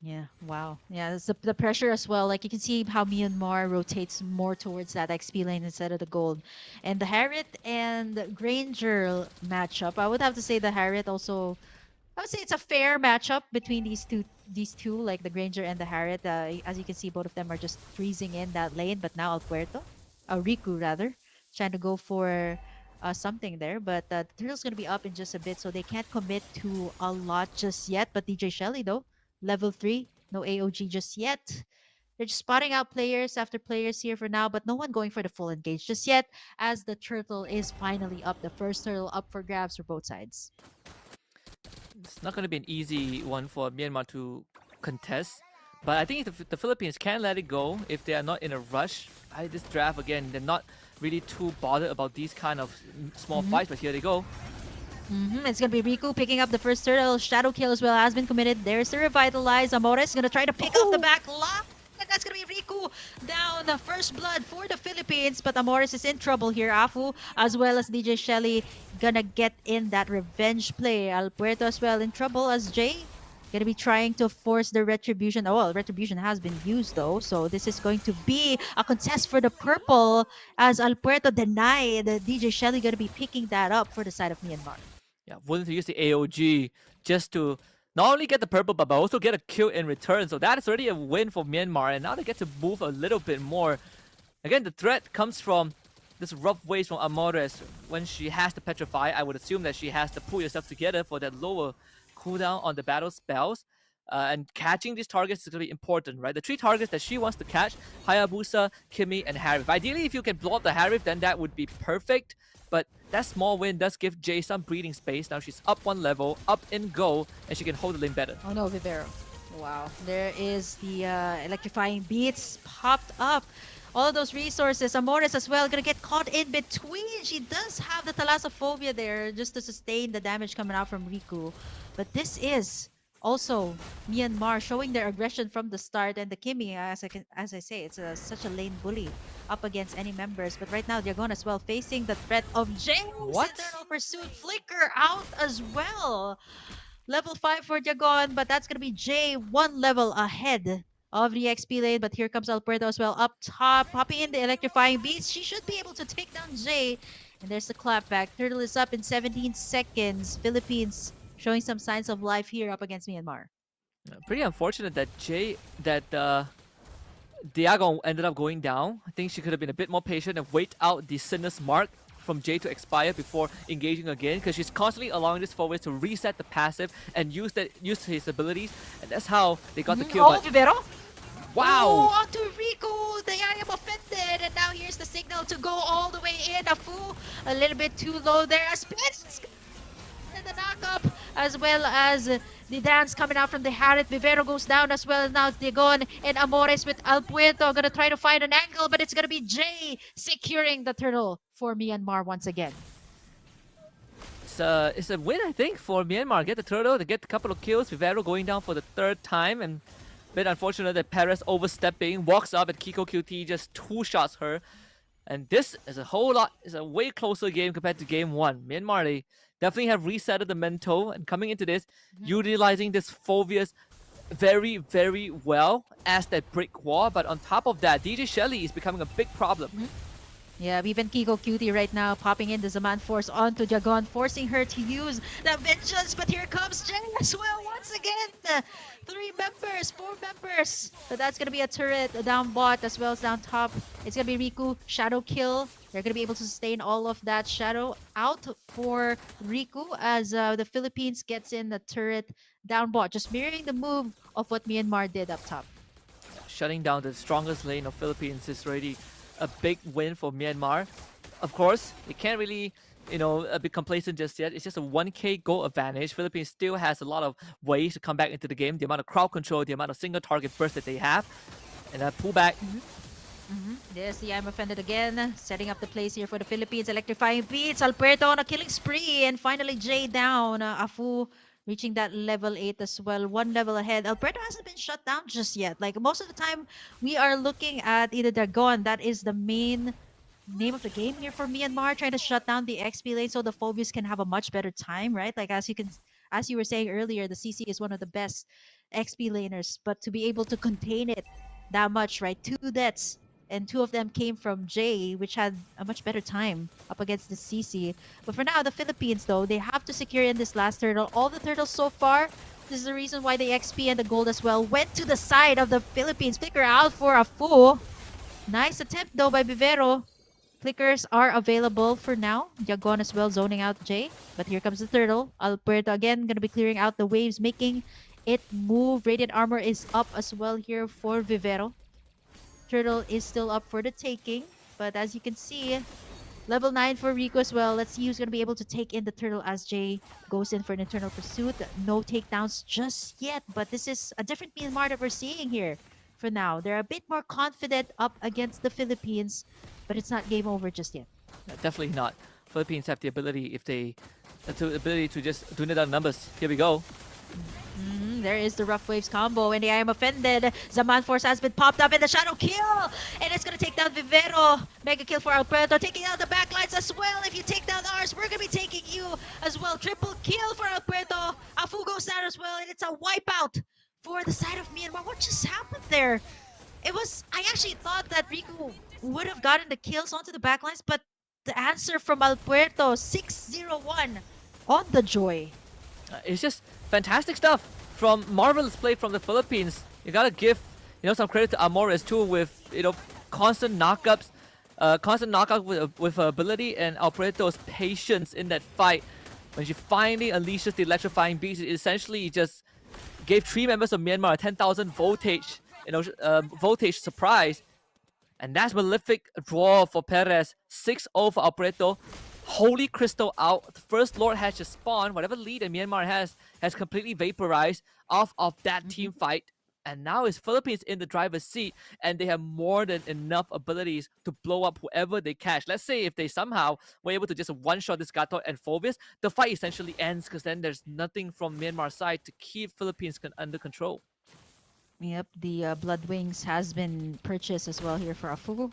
Speaker 2: Yeah, wow. Yeah, it's the pressure as well. Like you can see how Myanmar rotates more towards that XP lane instead of the gold. And the Harriet and Granger matchup, I would have to say the Harriet also I would say it's a fair matchup between these two, like the Granger and the Harriet. As you can see, both of them are just freezing in that lane, but now Alpuerto, Riku rather, trying to go for something there. But the turtle's gonna be up in just a bit, so they can't commit to a lot just yet. But DJ Shelly though, level 3, no AOG just yet. They're just spotting out players after players here for now, but no one going for the full engage just yet, as the turtle is finally up. The first turtle up for grabs for both sides.
Speaker 3: It's not going to be an easy one for Myanmar to contest. But I think the Philippines can let it go if they are not in a rush. This draft, again, they're not really too bothered about these kind of small
Speaker 2: Mhm.
Speaker 3: fights, but here they go.
Speaker 2: It's going to be Riku picking up the first turtle. Shadow kill as well has been committed. There's the revitalize. Amores going to try to pick up the back lock. And that's going to be Riku down the first blood for the Philippines. But Amores is in trouble here. Afu as well as DJ Shelly going to get in that revenge play. Alpuerto as well in trouble as Jay going to be trying to force the retribution. Oh, well, retribution has been used though. So this is going to be a contest for the purple as Alpuerto denied. DJ Shelly going to be picking that up for the side of Myanmar.
Speaker 3: Yeah, willing to use the AOG just to not only get the purple, but also get a kill in return. So that is already a win for Myanmar, and now they get to move a little bit more. Again, the threat comes from this rough ways from Amores. When she has to petrify, I would assume that she has to pull yourself together for that lower cooldown on the battle spells. And catching these targets is going to be important, right? The 3 targets that she wants to catch, Hayabusa, Kimi, and Harif. Ideally, if you can blow up the Harif, then that would be perfect. But that small win does give Jay some breathing space. Now she's up 1 level, up in goal, and she can hold the lane better.
Speaker 2: Oh no, Vivero. Wow, there is the electrifying beats popped up. All of those resources, Amores as well, gonna get caught in between. She does have the thalassophobia there just to sustain the damage coming out from Riku. But this is also Myanmar showing their aggression from the start, and the Kimi, as I say, it's such a lane bully up against any members. But right now, they're going as well, facing the threat of James.
Speaker 3: What?
Speaker 2: Internal pursuit, flicker out as well. Level 5 for Jagon, but that's going to be Jay one level ahead of the XP lane. But here comes Alberto as well up top, popping in the electrifying beats. She should be able to take down Jay. And there's the clapback. Turtle is up in 17 seconds. Philippines showing some signs of life here up against Myanmar.
Speaker 3: Pretty unfortunate that Diagon ended up going down. I think she could have been a bit more patient and wait out the Sinus mark from Jay to expire before engaging again, because she's constantly allowing this forward to reset the passive and use his abilities, and that's how they got the kill.
Speaker 2: Oh,
Speaker 3: But
Speaker 2: Vivero!
Speaker 3: wow!
Speaker 2: Oh, onto Riku! The I am offended, and now here's the signal to go all the way in. Afu, a little bit too low there. Spence! And the knock-up, as well as the dance coming out from the Harriet. Vivero goes down as well. Now it's Digon and Amores with Alpuerto. Gonna try to find an angle, but it's gonna be Jay securing the turtle for Myanmar once again.
Speaker 3: It's a win, I think, for Myanmar. Get the turtle, to get a couple of kills. Vivero going down for the third time, and a bit unfortunate that Perez overstepping, walks up, and Kiko QT just two-shots her. And this is a way closer game compared to game one. Myanmar, they definitely have resetted the mental, and coming into this, utilizing this Phobias very, very well as that brick wall. But on top of that, DJ Shelly is becoming a big problem.
Speaker 2: Yeah, even Kiko Cutie right now popping in the Zaman Force onto Jagon, forcing her to use the Vengeance. But here comes Jay as well once again. 3 members, 4 members. But that's going to be a turret down bot as well as down top. It's going to be Riku, Shadow Kill. They're going to be able to sustain all of that Shadow out for Riku as the Philippines gets in the turret down bot. Just mirroring the move of what Myanmar did up top.
Speaker 3: Shutting down the strongest lane of Philippines is already a big win for Myanmar. Of course, they can't really, be complacent just yet. It's just a 1k goal advantage. Philippines still has a lot of ways to come back into the game. The amount of crowd control, the amount of single target burst that they have, and that pullback.
Speaker 2: There's the I'm offended again, setting up the place here for the Philippines. Electrifying beats, Alberto on a killing spree, and finally Jay down. Afu reaching that level 8 as well, 1 level ahead. Alberto hasn't been shut down just yet. Like most of the time, we are looking at either Dragon. That is the main name of the game here for Myanmar, trying to shut down the XP lane so the Phobius can have a much better time, right? Like as you were saying earlier, the CC is one of the best XP laners, but to be able to contain it that much, right? 2 deaths, and 2 of them came from Jay, which had a much better time up against the CC. But for now, the Philippines, though, they have to secure in this last turtle. All the turtles so far, this is the reason why the XP and the gold as well went to the side of the Philippines. Flicker out for a fool. Nice attempt, though, by Vivero. Flickers are available for now. Jagon as well, zoning out Jay. But here comes the turtle. Alberto again, going to be clearing out the waves, making it move. Radiant armor is up as well here for Vivero. Turtle is still up for the taking, but as you can see, level 9 for Rico as well. Let's see who's going to be able to take in the turtle as Jay goes in for an internal pursuit. No takedowns just yet, but this is a different Myanmar that we're seeing here for now. They're a bit more confident up against the Philippines, but it's not game over just yet.
Speaker 3: Definitely not. Philippines have the ability, to just do down numbers. Here we go.
Speaker 2: There is the Rough Waves combo, and I am offended. Zaman Force has been popped up in the Shadow Kill, and it's going to take down Vivero. Mega kill for Alberto, taking out the backlines as well. If you take down ours, we're going to be taking you as well. Triple kill for Alberto. Afu goes down as well, and it's a wipeout for the side of Myanmar. What just happened there? I actually thought that Riku would have gotten the kills onto the backlines, but the answer from Alberto, 6-0-1 on the Joy.
Speaker 3: It's just fantastic stuff from marvelous play from the Philippines. You gotta give some credit to Amores too, with constant knockups, with her ability, and Alberto's patience in that fight. When she finally unleashes the electrifying beast, it essentially just gave 3 members of Myanmar a 10,000 voltage, voltage surprise. And that's Malefic draw for Perez. 6-0 for Alberto. Holy Crystal out. The first Lord has just spawned. Whatever lead that Myanmar has completely vaporized off of that
Speaker 2: Mm-hmm.
Speaker 3: team fight. And now it's Philippines in the driver's seat, and they have more than enough abilities to blow up whoever they catch. Let's say if they somehow were able to just one-shot this Gato and Phobius, the fight essentially ends because then there's nothing from Myanmar's side to keep Philippines under control.
Speaker 2: Yep, the Blood Wings has been purchased as well here for Afu.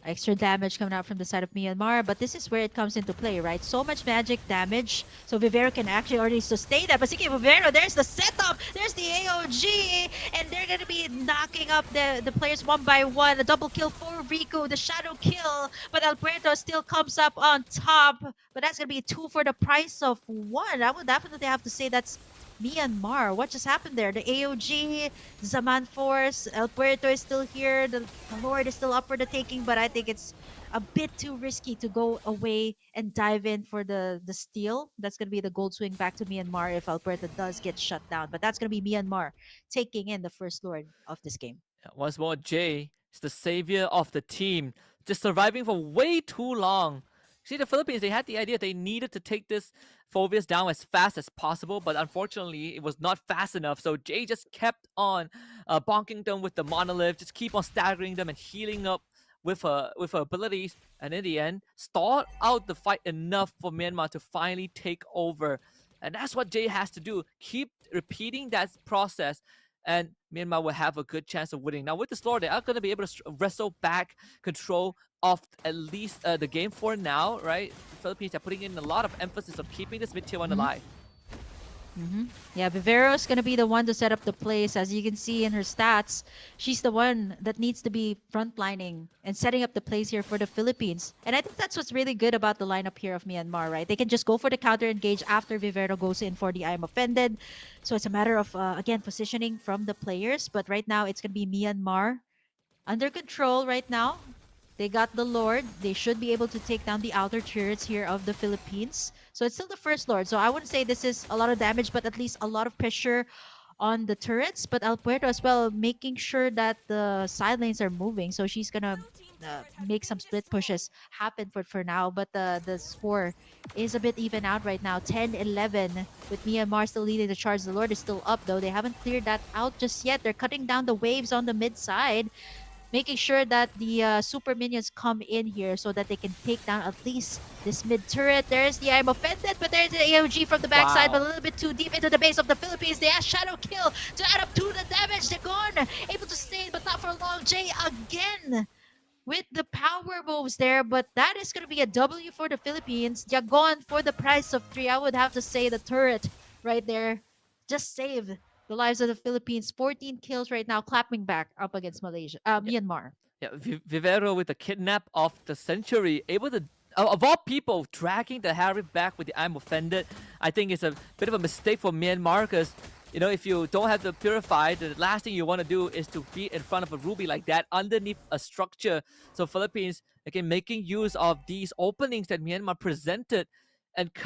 Speaker 2: Extra damage coming out from the side of Myanmar, but this is where it comes into play, right? So much magic damage, so Vivero can actually already sustain that. But speaking of Vivero, there's the setup, there's the AOG, and they're gonna be knocking up the players one by one. A double kill for Riku, the shadow kill, but Alberto still comes up on top. But that's gonna be 2 for the price of 1. I would definitely have to say that's Myanmar. What just happened there? The AOG, Zaman Force, Alberto is still here, the Lord is still up for the taking, but I think it's a bit too risky to go away and dive in for the steal. That's going to be the gold swing back to Myanmar if Alberto does get shut down. But that's going to be Myanmar taking in the first Lord of this game.
Speaker 3: Once more, Jay is the savior of the team, just surviving for way too long. See, the Philippines, they had the idea they needed to take this Phobius down as fast as possible, but unfortunately, it was not fast enough. So Jay just kept on bonking them with the Monolith, just keep on staggering them and healing up with her abilities, and in the end, stalled out the fight enough for Myanmar to finally take over. And that's what Jay has to do. Keep repeating that process, and Myanmar will have a good chance of winning. Now, with this lore, they are going to be able to wrestle back control of at least the game for now, right? The Philippines are putting in a lot of emphasis of keeping this mid-tier one alive.
Speaker 2: Yeah, Vivero's gonna be the one to set up the place. As you can see in her stats, she's the one that needs to be frontlining and setting up the plays here for the Philippines. And I think that's what's really good about the lineup here of Myanmar, right? They can just go for the counter engage after Vivero goes in for the I am offended. So it's a matter of, again, positioning from the players. But right now, it's gonna be Myanmar under control right now. They got the Lord. They should be able to take down the outer turrets here of the Philippines. So it's still the first Lord. So I wouldn't say this is a lot of damage, but at least a lot of pressure on the turrets. But Alberto as well, making sure that the side lanes are moving. So she's gonna make some split pushes happen for now. But the score is a bit even out right now. 10-11 with Myanmar still leading the charge. The Lord is still up though. They haven't cleared that out just yet. They're cutting down the waves on the mid side, making sure that the super minions come in here so that they can take down at least this mid turret. There's the I'm offended, but there's the AOG from the backside, but a little bit too deep into the base of the Philippines. They have shadow kill to add up to the damage. They're gone, able to stay, but not for long. Jay again with the power moves there, but that is going to be a W for the Philippines. Yagon for the price of 3. I would have to say the turret right there just saved the lives of the Philippines. 14 kills right now, clapping back up against Malaysia, Myanmar.
Speaker 3: Yeah, Vivero with the kidnap of the century, able to, of all people, dragging the Harry back with the I'm offended. I think it's a bit of a mistake for Myanmar because, you know, if you don't have the Purify, the last thing you want to do is to be in front of a Ruby like that underneath a structure. So Philippines, again, making use of these openings that Myanmar presented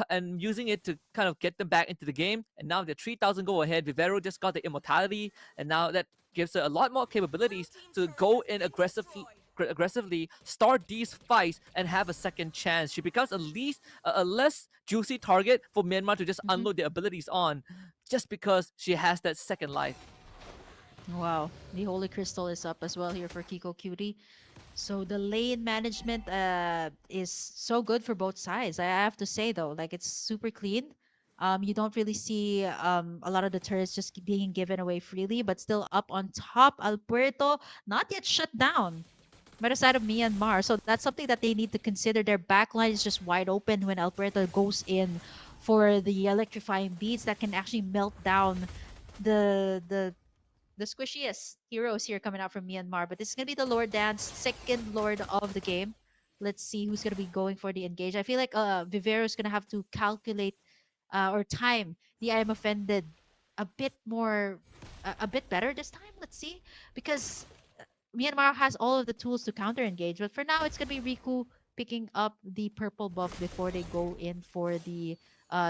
Speaker 3: and using it to kind of get them back into the game. And now they're 3,000 go ahead. Vivero just got the immortality, and now that gives her a lot more capabilities to go in aggressively start these fights and have a second chance. She becomes at least a less juicy target for Myanmar to just unload their abilities on, just because she has that second life.
Speaker 2: Wow, the Holy Crystal is up as well here for Kiko Cutie. So the lane management is so good for both sides. I have to say though, like it's super clean. You don't really see a lot of the turrets just being given away freely, but still up on top. Alberto not yet shut down by the side of Myanmar. So that's something that they need to consider. Their backline is just wide open when Alberto goes in for the electrifying beats that can actually melt down the squishiest heroes here coming out from Myanmar. But this is going to be the Lord Dance, second Lord of the game. Let's see who's going to be going for the engage. I feel like Vivero is going to have to calculate or time the I am offended a bit more, a bit better this time. Let's see. Because Myanmar has all of the tools to counter engage. But for now, it's going to be Riku picking up the purple buff before they go in for the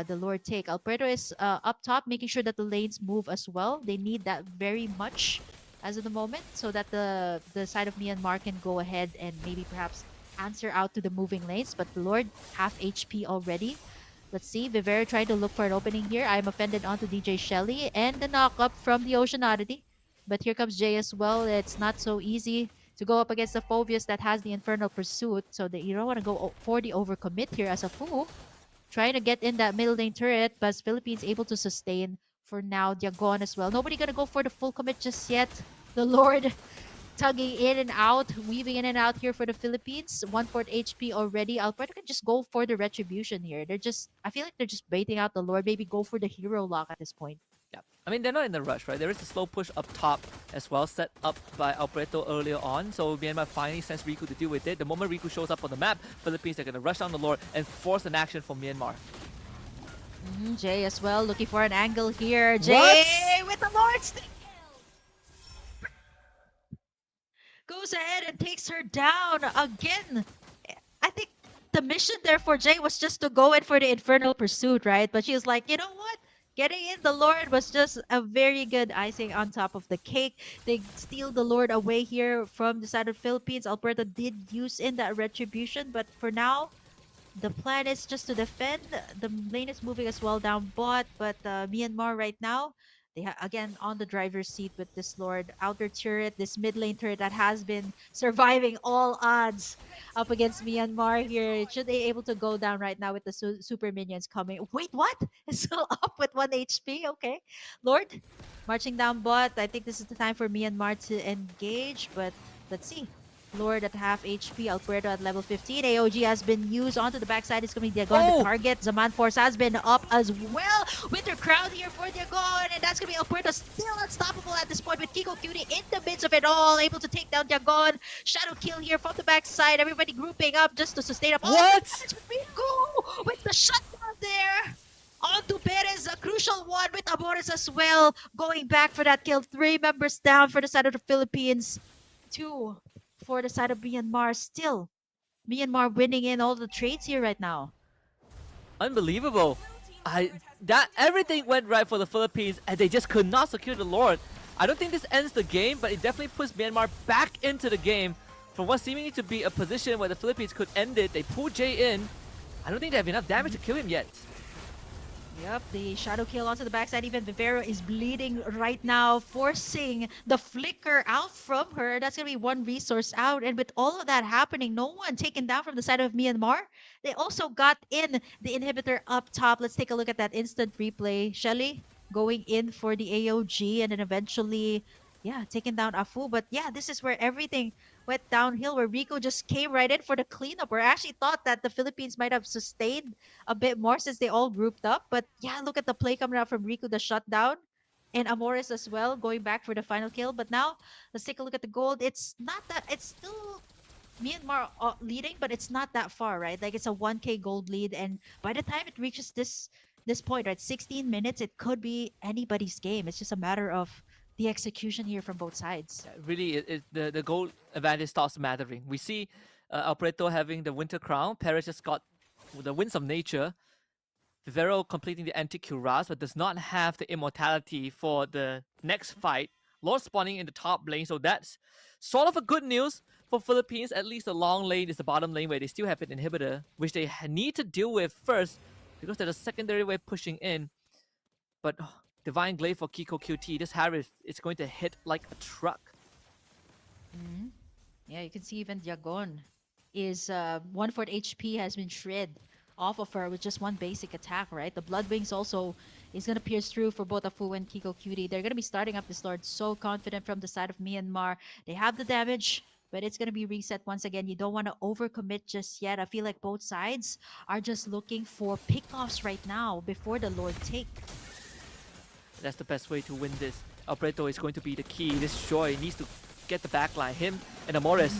Speaker 2: Lord take. Alberto is up top, making sure that the lanes move as well. They need that very much as of the moment, so that the side of Myanmar can go ahead and maybe perhaps answer out to the moving lanes, but the Lord half HP already. Let's see, Vivera trying to look for an opening here. I'm offended onto DJ Shelly and the knock up from the Ocean Oddity. But here comes Jay as well. It's not so easy to go up against the Phobius that has the Infernal Pursuit. So that you don't want to go for the overcommit here as a Fu. Trying to get in that middle lane turret, but Philippines able to sustain for now. Diagon as well. Nobody gonna go for the full commit just yet. The Lord tugging in and out, weaving in and out here for the Philippines. 1/4 HP already. Alberto can just go for the retribution here. I feel like they're just baiting out the Lord. Maybe go for the hero lock at this point.
Speaker 3: Yeah, I mean, they're not in the rush, right? There is a slow push up top as well, set up by Alberto earlier on. So Myanmar finally sends Riku to deal with it. The moment Riku shows up on the map, Philippines are going to rush down the Lord and force an action from Myanmar.
Speaker 2: Jay as well, looking for an angle here. Jay with the Lord stick goes ahead and takes her down again. I think the mission there for Jay was just to go in for the Infernal Pursuit, right? But she was like, you know what? Getting in the Lord was just a very good icing on top of the cake. They steal the Lord away here from the side of Philippines. Alberta did use in that retribution, but for now, the plan is just to defend. The lane is moving as well down bot, but Myanmar right now, they again on the driver's seat with this Lord. Outer turret, this mid lane turret that has been surviving all odds up against Myanmar here. Should they able to go down right now with the super minions coming? Wait, what? It's still up with 1 HP. Okay. Lord, marching down bot. I think this is the time for Myanmar to engage, but let's see. Lord at half HP, Alberto at level 15. AOG has been used onto the backside. It's going to be Diagon the target. Zaman Force has been up as well. Winter Crown here for Diagon. And that's going to be Alberto still unstoppable at this point with Kiko Cutie in the midst of it all. Able to take down Diagon. Shadow kill here from the backside. Everybody grouping up just to sustain up.
Speaker 3: What?
Speaker 2: Riku with the shutdown there. On to Perez, a crucial one with Amores as well. Going back for that kill. 3 members down for the side of the Philippines. 2 for the side of Myanmar. Still, Myanmar winning in all the trades here right now.
Speaker 3: Unbelievable. That everything went right for the Philippines and they just could not secure the Lord. I don't think this ends the game, but it definitely puts Myanmar back into the game. From what seemingly to be a position where the Philippines could end it, they pull Jay in. I don't think they have enough damage to kill him yet.
Speaker 2: Yep, the shadow kill onto the backside. Even Vivero is bleeding right now, forcing the flicker out from her. That's going to be 1 resource out. And with all of that happening, no one taken down from the side of Myanmar. They also got in the inhibitor up top. Let's take a look at that instant replay. Shelly going in for the AOG and then eventually, yeah, taking down Afu. But yeah, this is where everything went downhill, where Rico just came right in for the cleanup. Where I actually thought that the Philippines might have sustained a bit more since they all grouped up. But yeah, look at the play coming out from Rico, the shutdown. And Amores as well, going back for the final kill. But now, let's take a look at the gold. It's not that, it's still Myanmar leading, but it's not that far, right? Like it's a 1k gold lead. And by the time it reaches this point, right, 16 minutes, it could be anybody's game. It's just a matter of the execution here from both sides.
Speaker 3: Really, the goal advantage starts mattering. We see Alberto having the Winter Crown. Paris just got the Winds of Nature. Vivero completing the anti-cuirass, but does not have the immortality for the next fight. Lord spawning in the top lane, so that's sort of a good news for Philippines. At least the long lane is the bottom lane where they still have an inhibitor, which they need to deal with first because there's a secondary wave pushing in. But Divine Glaive for Kiko QT. This Harris is going to hit like a truck.
Speaker 2: Yeah, you can see even Diagon is 1/4 HP has been shred off of her with just 1 basic attack, right? The Blood Wings also is going to pierce through for both Afu and Kiko Cutie. They're going to be starting up this Lord so confident from the side of Myanmar. They have the damage, but it's going to be reset once again. You don't want to overcommit just yet. I feel like both sides are just looking for pickoffs right now before the Lord take.
Speaker 3: That's the best way to win this. Alberto is going to be the key. This Joy needs to get the backline. Him and Amores.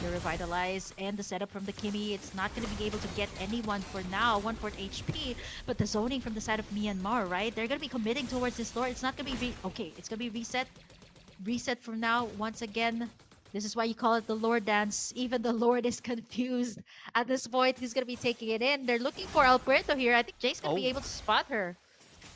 Speaker 2: They're revitalized, and the setup from the Kimi, it's not going to be able to get anyone for now. 1/4 HP, but the zoning from the side of Myanmar, right? They're going to be committing towards this Lord. It's not going to be... okay, it's going to be reset. Reset from now, once again. This is why you call it the Lord dance. Even the Lord is confused at this point. He's going to be taking it in. They're looking for Alberto here. I think Jay's going to be able to spot her.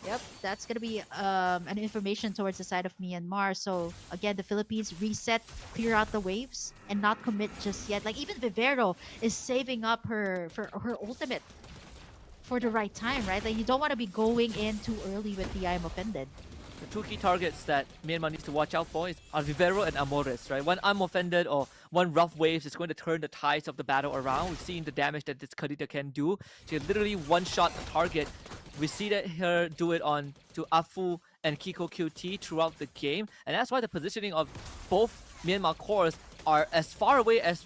Speaker 2: Yep, that's gonna be an information towards the side of Myanmar. So again, the Philippines reset, clear out the waves, and not commit just yet. Like even Vivero is saving up her for her ultimate for the right time, right? Like you don't want to be going in too early with the I'm offended.
Speaker 3: The two key targets that Myanmar needs to watch out for are Vivero and Amores, right? One I'm offended or one rough waves is going to turn the tides of the battle around. We've seen the damage that this Kadita can do. She literally one-shot a target. We see that her do it on to Afu and Kiko QT throughout the game, and that's why the positioning of both Myanmar cores are as far away as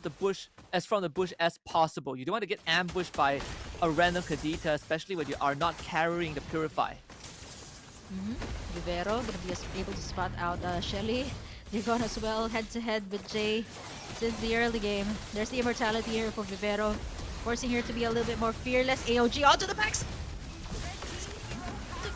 Speaker 3: from the bush as possible. You don't want to get ambushed by a random Kadita, especially when you are not carrying the Purify.
Speaker 2: Vivero gonna be able to spot out Shelly. They're going as well head to head with Jay since the early game. There's the immortality here for Vivero, forcing her to be a little bit more fearless. AOG onto the back to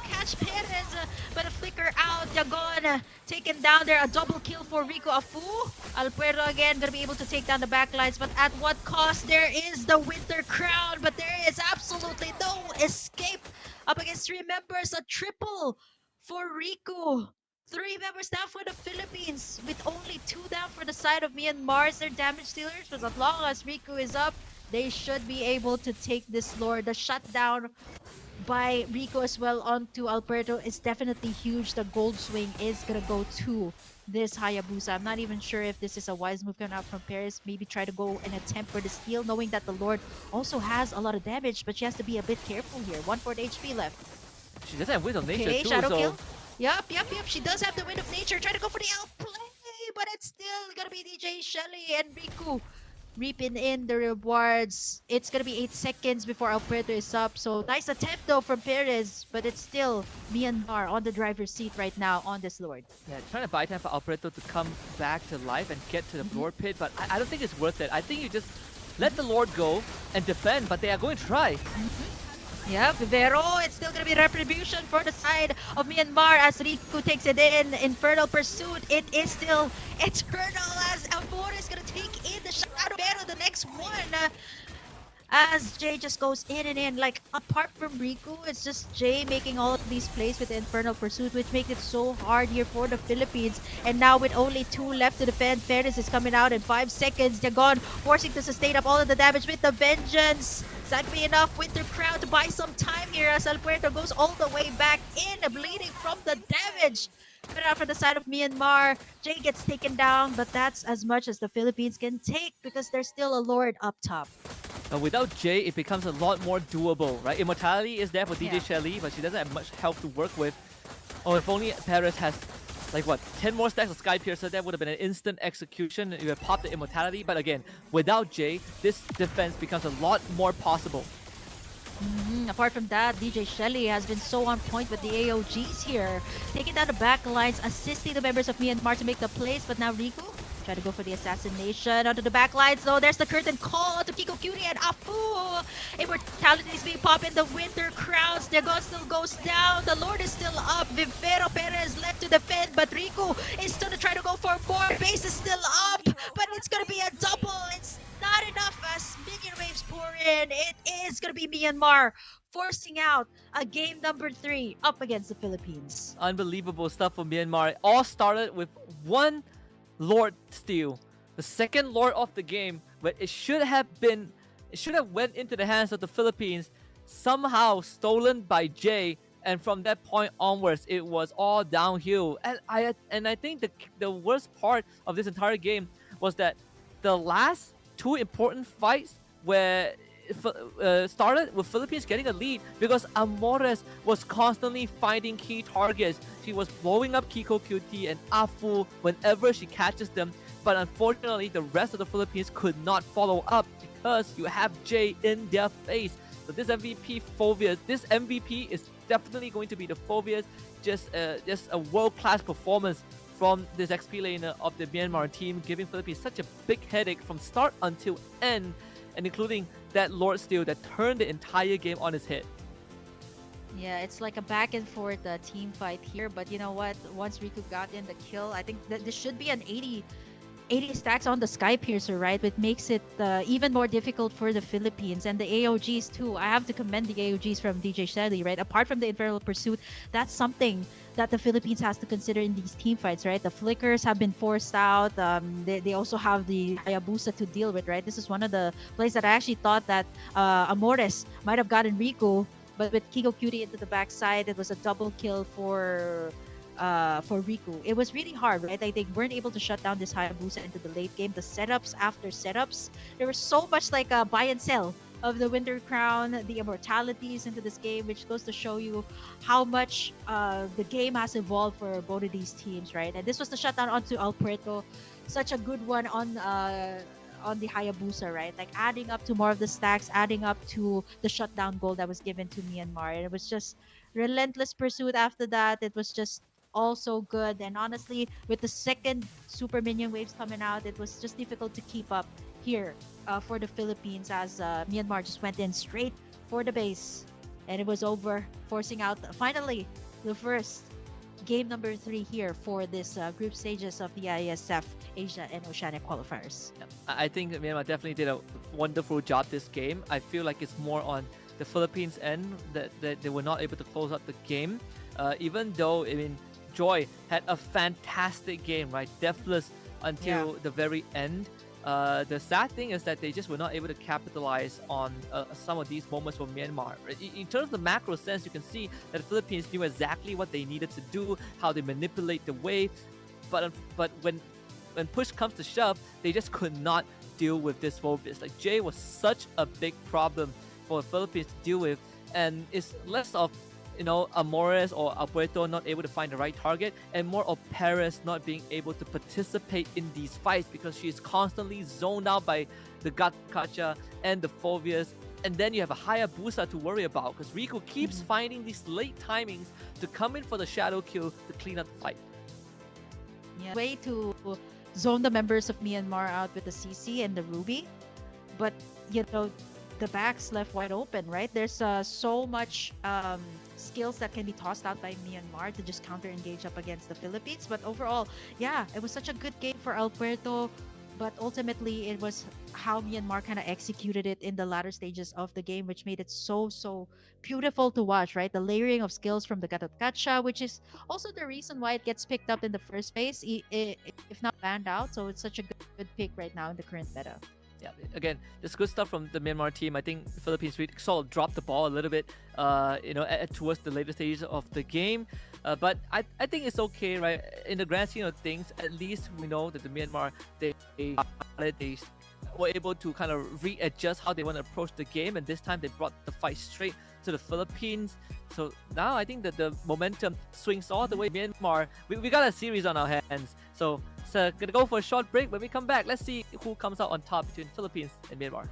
Speaker 2: catch Perez, but a flicker out. Yagon taken down there. A double kill for Rico Afu. Alpuerto again gonna be able to take down the backlines, but at what cost? There is the Winter Crown, but there is absolutely no escape up against 3 members. A triple for Rico. 3 members down for the Philippines, with only 2 down for the side of Myanmar's. Their damage dealers, but as long as Rico is up, they should be able to take this lore. The shutdown by Rico as well onto Alberto is definitely huge. The gold swing is gonna go to this Hayabusa. I'm not even sure if this is a wise move coming out from Paris. Maybe try to go and attempt for the steal, knowing that the Lord also has a lot of damage, but she has to be a bit careful here. 1/4 HP left.
Speaker 3: She doesn't have Wind of Nature
Speaker 2: Okay,
Speaker 3: too,
Speaker 2: Shadow
Speaker 3: so
Speaker 2: Kill. Yep. She does have the Wind of Nature. Try to go for the outplay, but it's still gonna be DJ Shelly and Riku reaping in the rewards. It's gonna be 8 seconds before Alberto is up. So nice attempt though from Perez, but it's still Myanmar on the driver's seat right now on this Lord.
Speaker 3: yeah, trying to buy time for Alberto to come back to life and get to the Lord pit, but I don't think it's worth it. I think you just let the Lord go and defend, but they are going to try.
Speaker 2: Yeah, Vivero, it's still gonna be retribution for the side of Myanmar as Riku takes it in. Infernal Pursuit, it is still eternal as Amor is gonna take in the Shadow Vivero, the next one. As Jay just goes in and in, like apart from Riku, it's just Jay making all of these plays with the Infernal Pursuit, which makes it so hard here for the Philippines. And now with only 2 left to defend, Ferris is coming out in 5 seconds. They're gone, forcing to sustain up all of the damage with the Vengeance. Is that be enough? Winter Crown to buy some time here as Alpuerto goes all the way back in, bleeding from the damage. But out from the side of Myanmar, Jay gets taken down, but that's as much as the Philippines can take because there's still a Lord up top.
Speaker 3: Without Jay, it becomes a lot more doable, right? Immortality is there for DJ
Speaker 2: Yeah.
Speaker 3: Shelly, but she doesn't have much help to work with. Oh, if only Paris has, like what, 10 more stacks of Sky Piercer, that would have been an instant execution. You have popped the Immortality, but again, without Jay, this defense becomes a lot more possible.
Speaker 2: Apart from that, DJ Shelly has been so on point with the AOGs here. Taking down the back lines, assisting the members of Myanmar to make the plays, but now Riku try to go for the assassination onto the back lines. Though there's the curtain call to Kiko Cutie and Afu. Immortality is being popped in the Winter Crowns. Dagon still goes down. The Lord is still up. Vivero Perez left to defend, but Riku is still to try to go for more. Base is still up, but it's gonna be a double. It's not enough as minion waves pour in. It is gonna be Myanmar forcing out a game number 3 up against the Philippines.
Speaker 3: Unbelievable stuff for Myanmar. It all started with one Lord steal, the second Lord of the game, but it should have went into the hands of the Philippines, somehow stolen by Jay, and from that point onwards, it was all downhill. And I think the worst part of this entire game was that the last 2 important fights where started with Philippines getting a lead because Amores was constantly finding key targets. She was blowing up Kiko QT and Afu whenever she catches them, but unfortunately the rest of the Philippines could not follow up because you have Jay in their face. So this MVP is definitely going to be the Phobias. Just a world-class performance from this XP laner of the Myanmar team, giving Philippines such a big headache from start until end, and including that Lord steal that turned the entire game on its head.
Speaker 2: Yeah, it's like a back and forth team fight here, but you know what? Once Riku got in the kill, I think that this should be an 80 80 stacks on the Sky Piercer, right? Which makes it even more difficult for the Philippines. And the AOGs too. I have to commend the AOGs from DJ Shelly, right? Apart from the Infernal Pursuit, that's something that the Philippines has to consider in these team fights, right? The flickers have been forced out. They also have the Hayabusa to deal with, right? This is one of the plays that I actually thought that Amores might have gotten Riku, but with Kiko Cutie into the backside, it was a double kill for Riku. It was really hard, right? Like they weren't able to shut down this Hayabusa into the late game. The setups after setups, there was so much like a buy and sell of the Winter Crown, the immortalities into this game, which goes to show you how much the game has evolved for both of these teams, right? And this was the shutdown onto El Puerto, such a good one on the Hayabusa, right? Like adding up to more of the stacks, adding up to the shutdown goal that was given to Myanmar. And it was just relentless pursuit after that. It was just also good. And honestly, with the second super minion waves coming out, it was just difficult to keep up here for the Philippines as Myanmar just went in straight for the base. And it was over, forcing out finally the first game number 3 here for this group stages of the Iesf Asia and Oceania qualifiers.
Speaker 3: Yeah, I think Myanmar definitely did a wonderful job this game. I feel like it's more on the Philippines end that they were not able to close out the game. Even though, I mean, Joy had a fantastic game, right? Deathless until the very end. The sad thing is that they just were not able to capitalize on some of these moments for Myanmar. In terms of the macro sense, you can see that the Philippines knew exactly what they needed to do, how they manipulate the wave, but when push comes to shove, they just could not deal with this Phobius. Like Jay was such a big problem for the Philippines to deal with, and it's less of Amores or Alberto not able to find the right target, and more of Paris not being able to participate in these fights because she is constantly zoned out by the Gacha and the Phobius. And then you have a Hayabusa to worry about because Riku keeps finding these late timings to come in for the shadow kill to clean up the fight.
Speaker 2: Yeah. Way to zone the members of Myanmar out with the CC and the Ruby, but the back's left wide open, right? There's so much skills that can be tossed out by Myanmar to just counter engage up against the Philippines. But overall, yeah, it was such a good game for El Puerto, but ultimately it was how Myanmar kind of executed it in the latter stages of the game, which made it so beautiful to watch, right? The layering of skills from the Gacha, which is also the reason why it gets picked up in the first place, if not banned out. So it's such a good pick right now in the current meta.
Speaker 3: Yeah, again, just good stuff from the Myanmar team. I think the Philippines really sort of dropped the ball a little bit, towards the later stages of the game. But I think it's okay, right? In the grand scheme of things, at least we know that the Myanmar, they were able to kind of readjust how they want to approach the game, and this time they brought the fight straight to the Philippines. So now I think that the momentum swings all the way Myanmar. We got a series on our hands. So gonna go for a short break. When we come back, let's see who comes out on top between Philippines and Myanmar.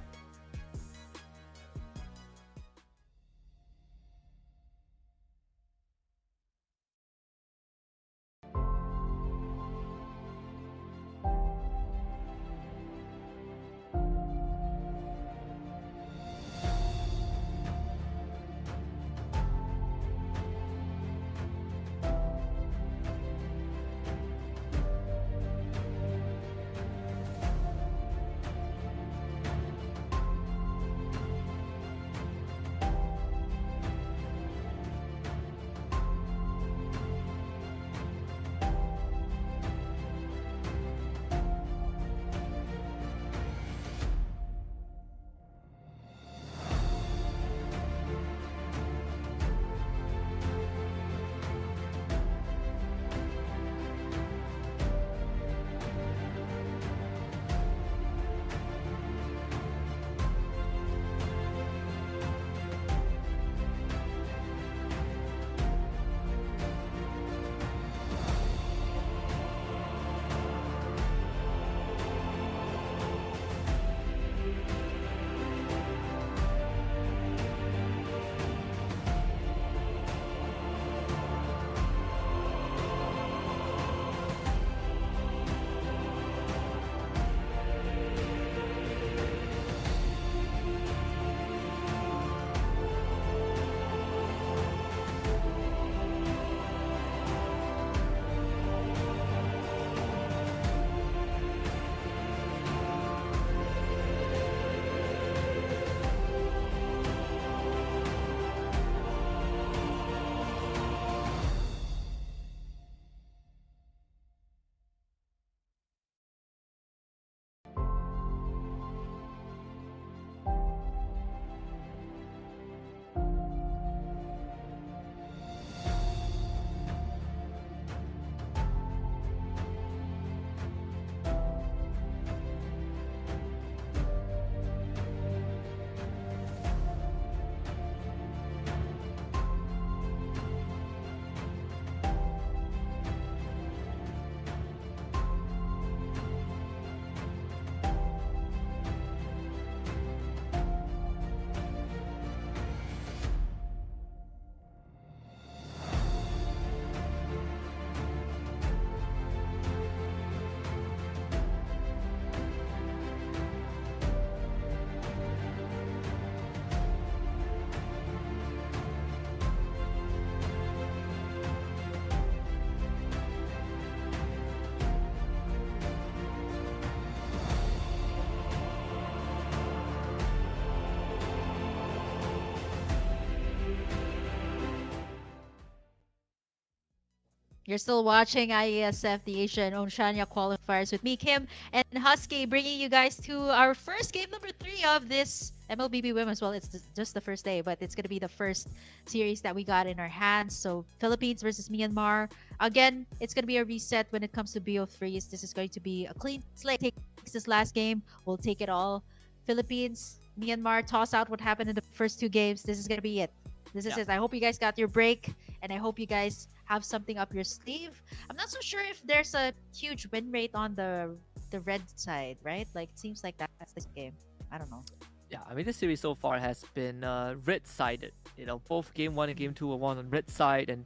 Speaker 2: You're still watching IESF, the Asian Oceania qualifiers with me, Kim, and Husky, bringing you guys to our first game number 3 of this MLBB Women's. Well, it's just the first day, but it's going to be the first series that we got in our hands. So Philippines versus Myanmar. Again, it's going to be a reset when it comes to BO3s. This is going to be a clean slate. Takes this last game, we'll take it all. Philippines, Myanmar, toss out what happened in the first 2 games. This is going to be it. This is it. I hope you guys got your break, and I hope you guys have something up your sleeve. I'm not so sure if there's a huge win rate on the red side, right? Like, it seems like that's this game. I don't know.
Speaker 3: Yeah, I mean, this series so far has been red-sided. You know, both game 1 and game 2 were won on red side, and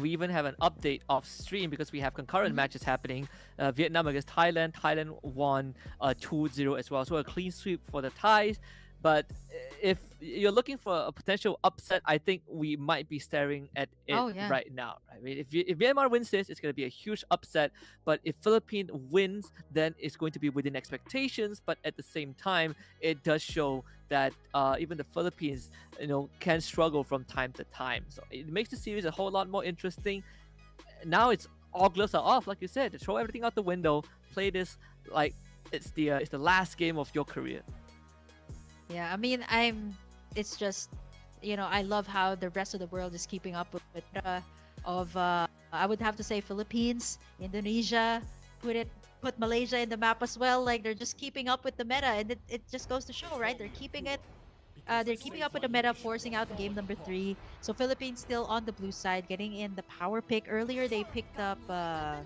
Speaker 3: we even have an update off stream because we have concurrent matches happening. Vietnam against Thailand. Thailand won 2-0 as well, so a clean sweep for the Thais. But if you're looking for a potential upset, I think we might be staring at it right now. I mean, if Myanmar wins this, it's going to be a huge upset. But if Philippines wins, then it's going to be within expectations. But at the same time, it does show that even the Philippines, can struggle from time to time. So it makes the series a whole lot more interesting. Now it's all gloves are off, like you said. Throw everything out the window. Play this like it's the last game of your career.
Speaker 2: Yeah, I mean, it's just, I love how the rest of the world is keeping up with I would have to say Philippines, Indonesia, put Malaysia in the map as well. Like, they're just keeping up with the meta, and it just goes to show, right? They're keeping up with the meta, forcing out game number 3. So Philippines still on the blue side, getting in the power pick. Earlier, they picked up the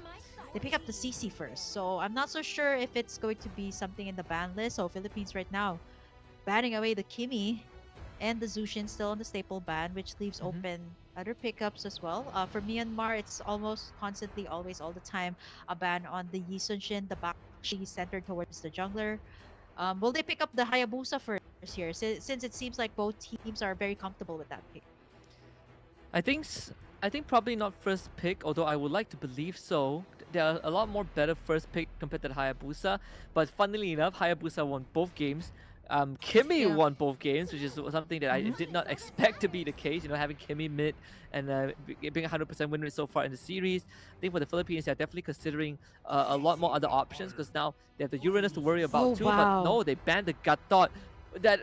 Speaker 2: CC first. So I'm not so sure if it's going to be something in the ban list. So Philippines right now banning away the Kimi and the Zushin, still on the staple ban, which leaves open other pickups as well. For Myanmar, it's almost constantly, always, all the time, a ban on the Yisun, the Bakshi, centered towards the jungler. Will they pick up the Hayabusa first here, since it seems like both teams are very comfortable with that pick?
Speaker 3: I think probably not first pick, although I would like to believe so. There are a lot more better first pick compared to the Hayabusa, but funnily enough, Hayabusa won both games. Kimi won both games, which is something that I did not expect to be the case. Having Kimi mid and being 100% win rate so far in the series. I think for the Philippines, they're definitely considering a lot more other options, because now they have the Uranus to worry about too. Wow. But no, they banned the Gatot,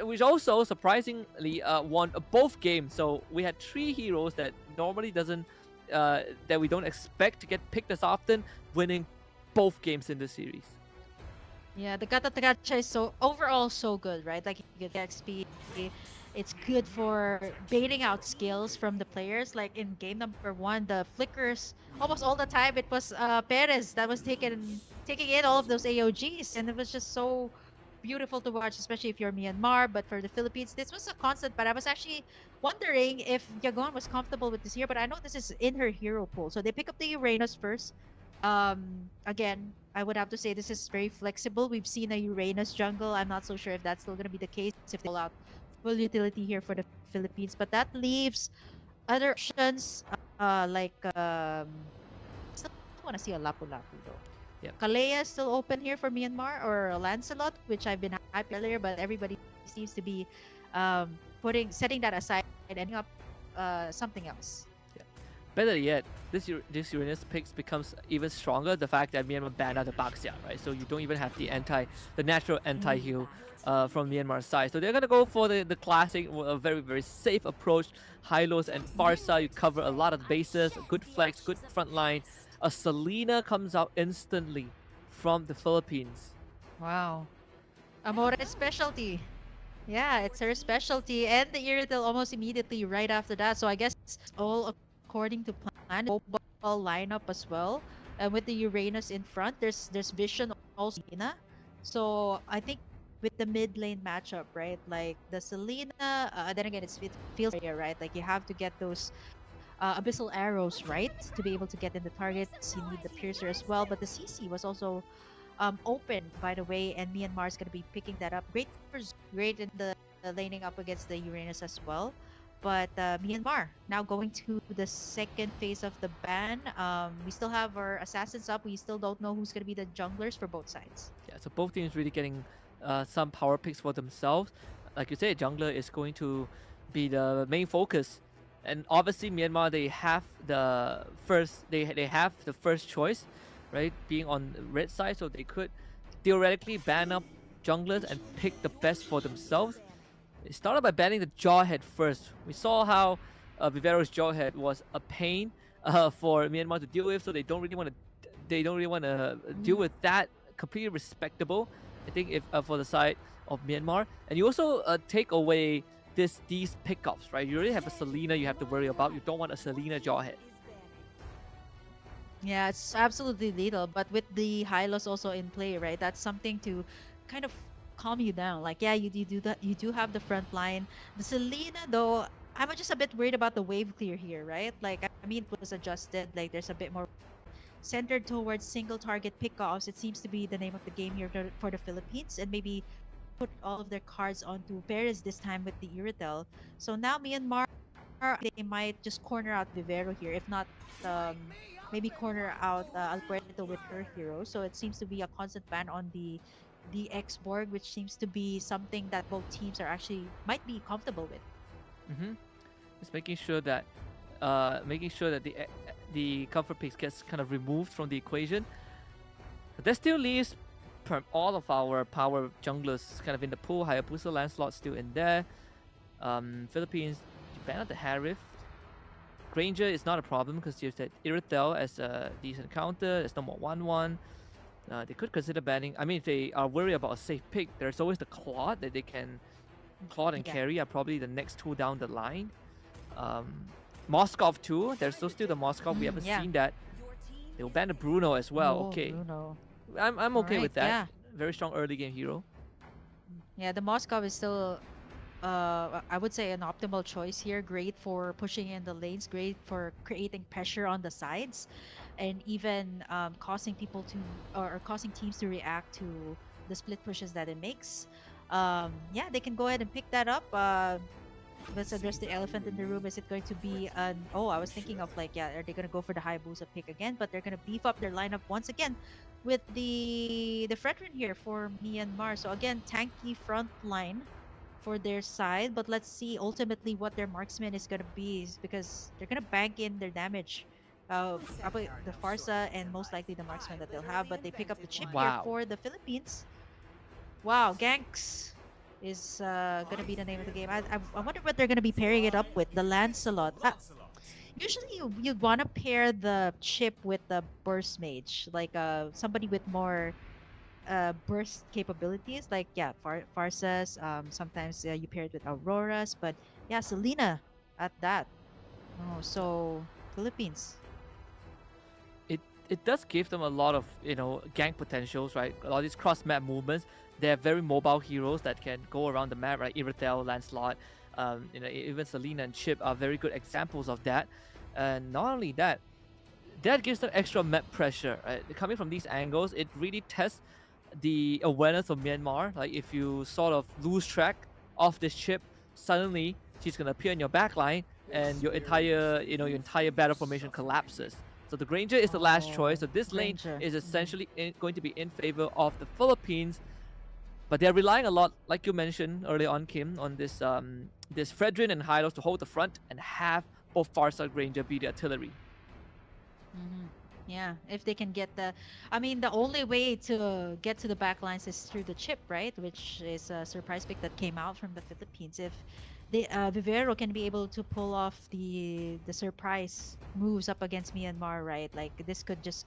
Speaker 3: which also surprisingly won both games. So we had 3 heroes that normally that we don't expect to get picked as often, winning both games in the series.
Speaker 2: Yeah, the Gata Tagacha is overall so good, right? Like, you get XP. It's good for baiting out skills from the players. Like in game number 1, the flickers, almost all the time it was Perez that was taking in all of those AOGs, and it was just so beautiful to watch, especially if you're Myanmar. But for the Philippines, this was a constant. But I was actually wondering if Yagon was comfortable with this here, but I know this is in her hero pool. So they pick up the Uranus first. Again, I would have to say this is very flexible. We've seen a Uranus jungle. I'm not so sure if that's still going to be the case if they pull out full utility here for the Philippines. But that leaves other options like still want to see a Lapu-Lapu though.
Speaker 3: Yeah.
Speaker 2: Kalea is still open here for Myanmar, or Lancelot, which I've been happy earlier, but everybody seems to be setting that aside and ending up something else.
Speaker 3: Better yet, this Uranus picks becomes even stronger. The fact that Myanmar banned out the Baxia, right? So you don't even have the natural anti-heal from Myanmar's side. So they're gonna go for the classic, a very, very safe approach. Hylos and Farsa, you cover a lot of bases, good flex, good front line. A Selena comes out instantly from the Philippines.
Speaker 2: Wow. Amore's specialty. Yeah, it's her specialty. And the Irrital almost immediately right after that. So I guess it's all according to plan. Mobile lineup as well. And with the Uranus in front, there's Vision also. So I think with the mid lane matchup, right? Like the Selena, then again, it feels area, right? Like you have to get those abyssal arrows right to be able to get in the targets. You need the piercer as well. But the CC was also open, by the way, and Myanmar is going to be picking that up. Great in the laning up against the Uranus as well. But Myanmar now going to the second phase of the ban. We still have our assassins up. We still don't know who's going to be the junglers for both sides.
Speaker 3: Yeah, so both teams really getting some power picks for themselves. Like you said, jungler is going to be the main focus And obviously Myanmar, they have the first choice, right? Being on the red side, so they could theoretically ban up junglers and pick the best for themselves. It started by banning the Jawhead first. We saw how Vivero's Jawhead was a pain for Myanmar to deal with, so they don't really want to deal with that. Completely respectable, I think, if for the side of Myanmar. And you also take away these pickups, right? You already have a Selena you have to worry about. You don't want a Selena Jawhead.
Speaker 2: Yeah, it's absolutely lethal. But with the Hylos also in play, right? That's something to kind of calm you down. Like, yeah, you do that. You do have the front line. The Selena, though, I'm just a bit worried about the wave clear here, right? Like, I mean, it was adjusted. Like, there's a bit more centered towards single target pickoffs. It seems to be the name of the game here for the Philippines, and maybe put all of their cards onto Perez this time with the Iritel. So now Myanmar, they might just corner out Vivero here, if not maybe corner out Alberto with her hero. So it seems to be a constant ban on the X-Borg, which seems to be something that both teams are actually might be comfortable with.
Speaker 3: Mm-hmm. Just making sure that the comfort picks gets kind of removed from the equation. But that still leaves all of our power junglers kind of in the pool. Hayabusa, Lancelot still in there. Philippines, you ban out the Harith. Granger is not a problem because you said Irithel as a decent counter. There's no more 1-1. They could consider banning. I mean, if they are worried about a safe pick, there's always the Claude that they can Claude and
Speaker 2: Yeah.
Speaker 3: carry are probably the next two down the line. Moskov too. There's still the Moskov. We haven't
Speaker 2: Yeah.
Speaker 3: seen that. They will ban the Bruno as well.
Speaker 2: Oh,
Speaker 3: Okay,
Speaker 2: Bruno.
Speaker 3: I'm okay with that.
Speaker 2: Yeah.
Speaker 3: Very strong early game hero.
Speaker 2: Yeah, the Moskov is still, I would say, an optimal choice here. Great for pushing in the lanes, great for creating pressure on the sides, and even causing people to, or causing teams to react to the split pushes that it makes. Yeah, they can go ahead and pick that up. Let's address the elephant in the room. Is it going to be an... Oh, I was thinking of like, yeah, are they going to go for the Hayabusa pick again? But they're going to beef up their lineup once again with the Fredrin here for Myanmar. So again, tanky front line for their side. But let's see ultimately what their marksman is going to be, because they're going to bank in their damage. The Farsa and most likely the marksman that they'll have. But they pick up the chip here
Speaker 3: Wow.
Speaker 2: for the Philippines. Wow, Ganks is gonna be the name of the game. I wonder what they're gonna be pairing it up with. The Lancelot. Usually you'd want to pair the chip with the burst mage, like somebody with more burst capabilities. Like yeah, Farsas. Sometimes you pair it with Auroras, but yeah, Selena at that. Oh, so Philippines.
Speaker 3: It does give them a lot of gank potentials, right? A lot of these cross map movements. They're very mobile heroes that can go around the map, right? Iritel, Lancelot, even Selena and Chip are very good examples of that. And not only that, that gives them extra map pressure, right? Coming from these angles, it really tests the awareness of Myanmar. Like if you sort of lose track of this Chip, suddenly she's gonna appear in your backline, and your entire battle formation collapses. So the Granger is the last choice. So this lane
Speaker 2: Granger.
Speaker 3: is essentially going to be in favor of the Philippines. But they're relying a lot, like you mentioned earlier on, Kim, on this Fredrin and Hylos to hold the front and have both Farsa Granger be the artillery.
Speaker 2: Yeah, if they can get the... I mean, the only way to get to the back lines is through the chip, right? Which is a surprise pick that came out from the Philippines. If they, Vivero can be able to pull off the surprise moves up against Myanmar, right? Like, this could just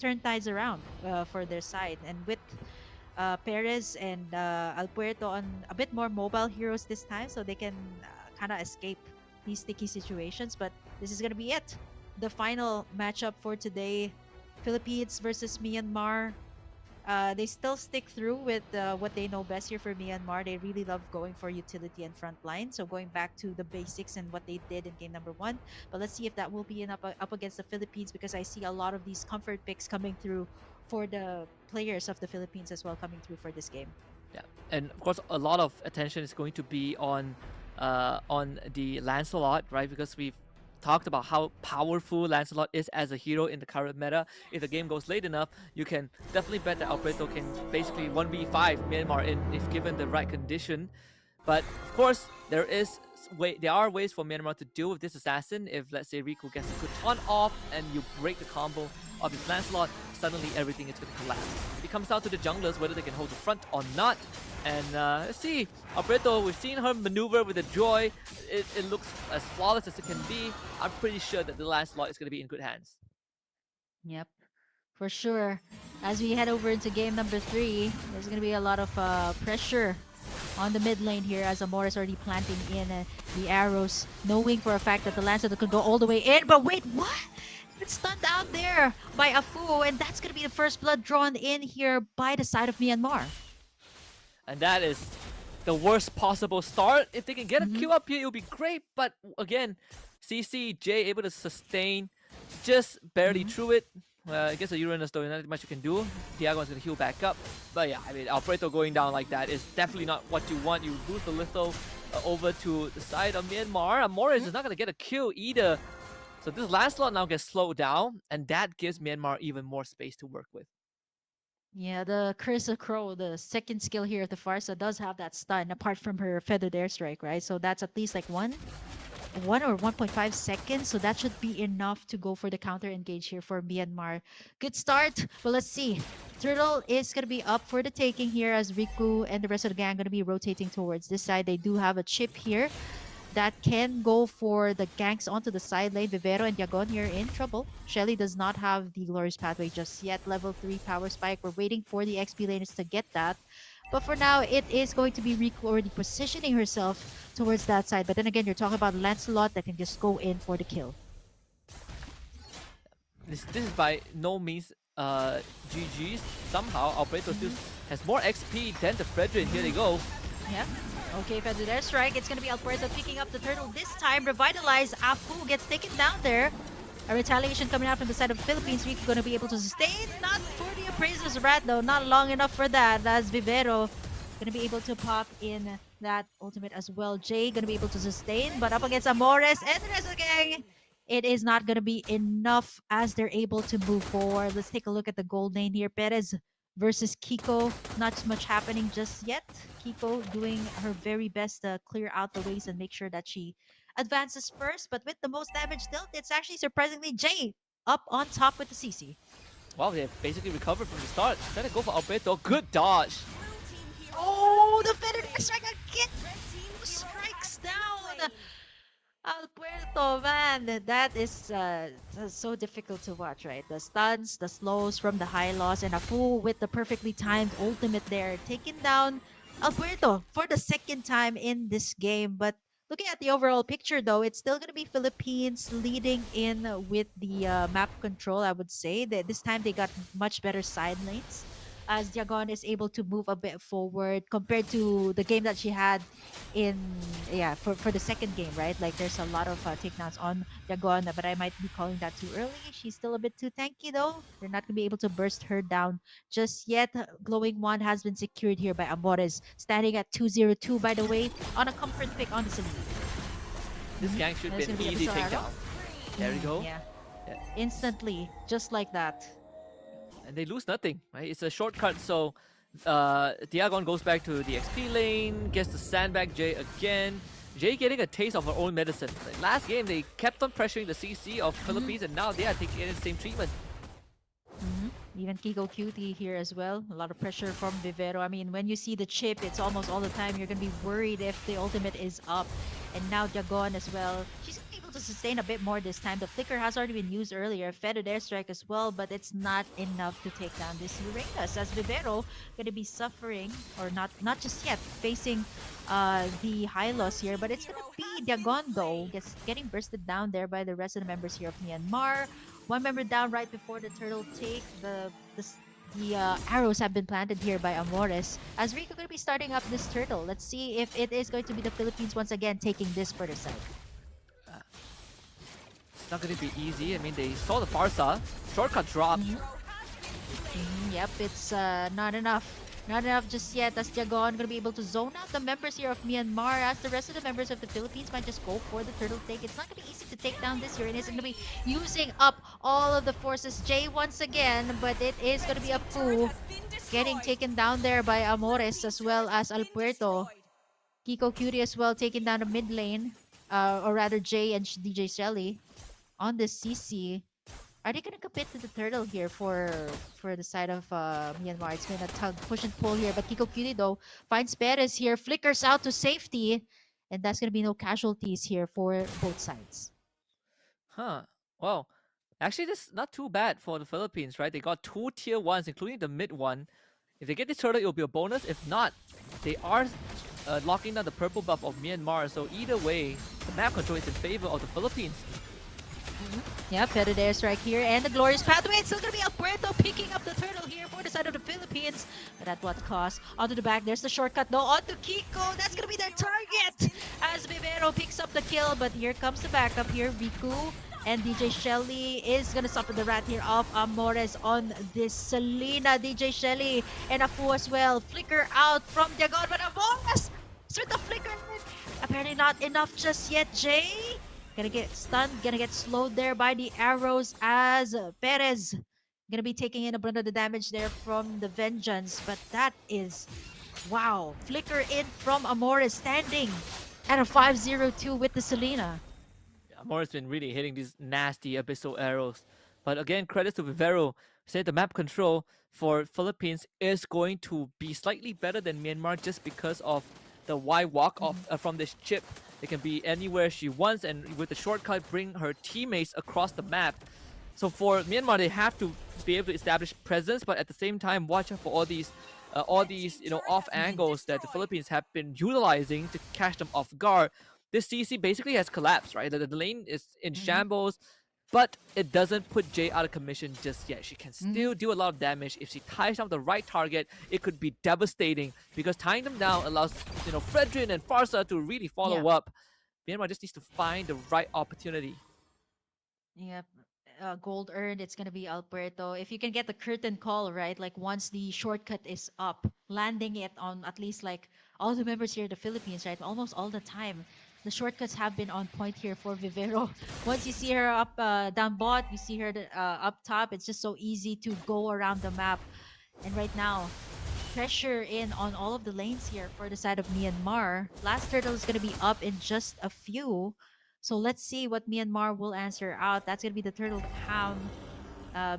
Speaker 2: turn tides around for their side. And with Perez and Alberto on a bit more mobile heroes this time, so they can kind of escape these sticky situations. But this is going to be it. The final matchup for today, Philippines versus Myanmar. They still stick through with what they know best here for Myanmar. They really love going for utility and front line. So going back to the basics and what they did in game number 1. But let's see if that will be up against the Philippines, because I see a lot of these comfort picks coming through for the players of the Philippines as well, coming through for this game.
Speaker 3: Yeah, and of course a lot of attention is going to be on the Lancelot, right? Because we've talked about how powerful Lancelot is as a hero in the current meta. If the game goes late enough, you can definitely bet that Alberto can basically 1v5 Myanmar if given the right condition. But of course, there is there are ways for Myanmar to deal with this assassin. If let's say Riku gets a good taunt off and you break the combo of his Lancelot, suddenly everything is going to collapse. It comes down to the junglers whether they can hold the front or not. And let's see, Alberto, we've seen her maneuver with the Joy. It looks as flawless as it can be. I'm pretty sure that the Lancelot is going to be in good hands.
Speaker 2: Yep, for sure. As we head over into game number 3, there's going to be a lot of pressure on the mid lane here as Amor is already planting in the arrows, knowing for a fact that the Lancelot could go all the way in. But wait, what? It's stunned out there by Afu, and that's going to be the first blood drawn in here by the side of Myanmar.
Speaker 3: And that is the worst possible start. If they can get a Q up here, it would be great. But again, CC, Jay able to sustain just barely through it. I guess the Uranus though, not much you can do. Diagon's gonna heal back up. But yeah, I mean, Alfredo going down like that is definitely not what you want. You lose the litho over to the side of Myanmar. Morris is not gonna get a kill either. So this Lancelot now gets slowed down, and that gives Myanmar even more space to work with.
Speaker 2: Yeah, the Curse of Crow, the second skill here of the Farsa, does have that stun apart from her feathered airstrike, right? So that's at least like one or 1.5 seconds, so that should be enough to go for the counter engage here for Myanmar. Good start. Well, let's see. Turtle is going to be up for the taking here as Riku and the rest of the gang going to be rotating towards this side. They do have a chip here that can go for the ganks onto the side lane. Vivero and Yagon here in trouble. Shelly does not have the Glorious Pathway just yet. Level 3 power spike. We're waiting for the XP laners to get that. But for now, it is going to be Riku already positioning herself towards that side. But then again, you're talking about Lancelot that can just go in for the kill.
Speaker 3: This is by no means GG's. Somehow, Alberto still has more XP than the Frederick. Here they go.
Speaker 2: Yeah. Okay, feathered airstrike. It's going to be Alberto picking up the turtle this time. Revitalize. Afu gets taken down there. A retaliation coming out from the side of the Philippines. Riku going to be able to sustain. Not for the Appraiser's Rat though. Not long enough for that. As Vivero going to be able to pop in that ultimate as well. Jay going to be able to sustain. But up against Amores and the rest of the gang, it is not going to be enough as they're able to move forward. Let's take a look at the gold lane here. Perez versus Kiko. Not much happening just yet. Kiko doing her very best to clear out the ways and make sure that she advances first. But with the most damage dealt, it's actually surprisingly Jay up on top with the CC.
Speaker 3: Wow, they basically recovered from the start. Trying to go for Alberto. Good dodge.
Speaker 2: Oh, the feathered strike again strikes down. Alberto, man, that is so difficult to watch, right? The stuns, the slows from the high loss, and Afu with the perfectly timed ultimate there, taking down Alberto for the second time in this game. But looking at the overall picture, though, it's still going to be Philippines leading in with the map control, I would say. That this time they got much better side lanes, as Diagon is able to move a bit forward compared to the game that she had in for the second game, right? Like there's a lot of takedowns on Diagon, but I might be calling that too early. She's still a bit too tanky though. They're not gonna be able to burst her down just yet. Glowing Wand has been secured here by Amores, standing at 202 by the way, on a comfort pick on the Celine.
Speaker 3: This gang should be an easy takedown. There we go.
Speaker 2: Yeah. Instantly, just like that.
Speaker 3: And they lose nothing, right? It's a shortcut, so Diagon goes back to the XP lane, gets the sandbag Jay again. Jay getting a taste of her own medicine. Like last game, they kept on pressuring the CC of Philippines, and now they are taking in the same treatment.
Speaker 2: Even Kiko Cutie here as well. A lot of pressure from Vivero. I mean, when you see the chip, it's almost all the time you're going to be worried if the ultimate is up. And now Diagon as well. She's able to sustain a bit more this time. The flicker has already been used earlier. Feathered airstrike as well, but it's not enough to take down this Uranus. As Vivero going to be suffering, or not just yet, facing the high loss here. But it's going to be Diagon though, getting bursted down there by the rest of the members here of Myanmar. One member down right before the turtle take. The arrows have been planted here by Amores. As Rico going to be starting up this turtle. Let's see if it is going to be the Philippines once again taking this further side.
Speaker 3: It's not going to be easy. I mean, they saw the Farsa. Shortcut drop.
Speaker 2: Yep, it's not enough. Not enough just yet. As Diagon going to be able to zone out the members here of Myanmar, as the rest of the members of the Philippines might just go for the turtle take. It's not going to be easy to take down this Uranus. It's going to be using up all of the forces. Jay once again, but it is going to be a Fu getting taken down there by Amores as well as Alpuerto. Kiko Cutie as well taking down the mid lane, or rather Jay and DJ Shelly on the CC. Are they gonna commit to the turtle here for the side of Myanmar? It's been a tug push and pull here, but Kiko Cutie though finds Perez here, flickers out to safety, and that's gonna be no casualties here for both sides.
Speaker 3: Huh. Well, actually, this is not too bad for the Philippines, right? They got 2 tier 1s, including the mid one. If they get this turtle, it will be a bonus. If not, they are locking down the purple buff of Myanmar. So either way, the map control is in favor of the Philippines.
Speaker 2: Yeah, Petted airstrike here, and the glorious pathway. It's still gonna be Alberto picking up the turtle here for the side of the Philippines. But at what cost? Onto the back, there's the shortcut though. Onto Kiko, that's gonna be their target as Vivero picks up the kill. But here comes the backup here, Riku. And DJ Shelly is gonna suffer the rat here of Amores on this Selena. DJ Shelly and Afu as well. Flicker out from Diagon, but Amores with the flicker. Apparently not enough just yet, Jay. Gonna get stunned, gonna get slowed there by the arrows as Perez gonna be taking in a brunt of the damage there from the Vengeance. But that is, wow, flicker in from Amores standing at a 5-0-2 with the Selena.
Speaker 3: Morris been really hitting these nasty abyssal arrows. But again, credits to Vivero. Say the map control for Philippines is going to be slightly better than Myanmar just because of the wide walk off from this chip. It can be anywhere she wants, and with the shortcut, bring her teammates across the map. So for Myanmar, they have to be able to establish presence, but at the same time, watch out for all these off angles that the Philippines have been utilizing to catch them off guard. This CC basically has collapsed, right? The lane is in shambles, but it doesn't put Jay out of commission just yet. She can still do a lot of damage. If she ties down the right target, it could be devastating because tying them down allows, Fredrin and Farsa to really follow up. Myanmar just needs to find the right opportunity.
Speaker 2: Yep. Gold earned, it's gonna be Alberto. If you can get the curtain call, right? Like once the shortcut is up, landing it on at least like all the members here in the Philippines, right? Almost all the time. The shortcuts have been on point here for Vivero. Once you see her up down bot, you see her up top. It's just so easy to go around the map. And right now, pressure in on all of the lanes here for the side of Myanmar. Last turtle is going to be up in just a few. So let's see what Myanmar will answer out. That's going to be the turtle cam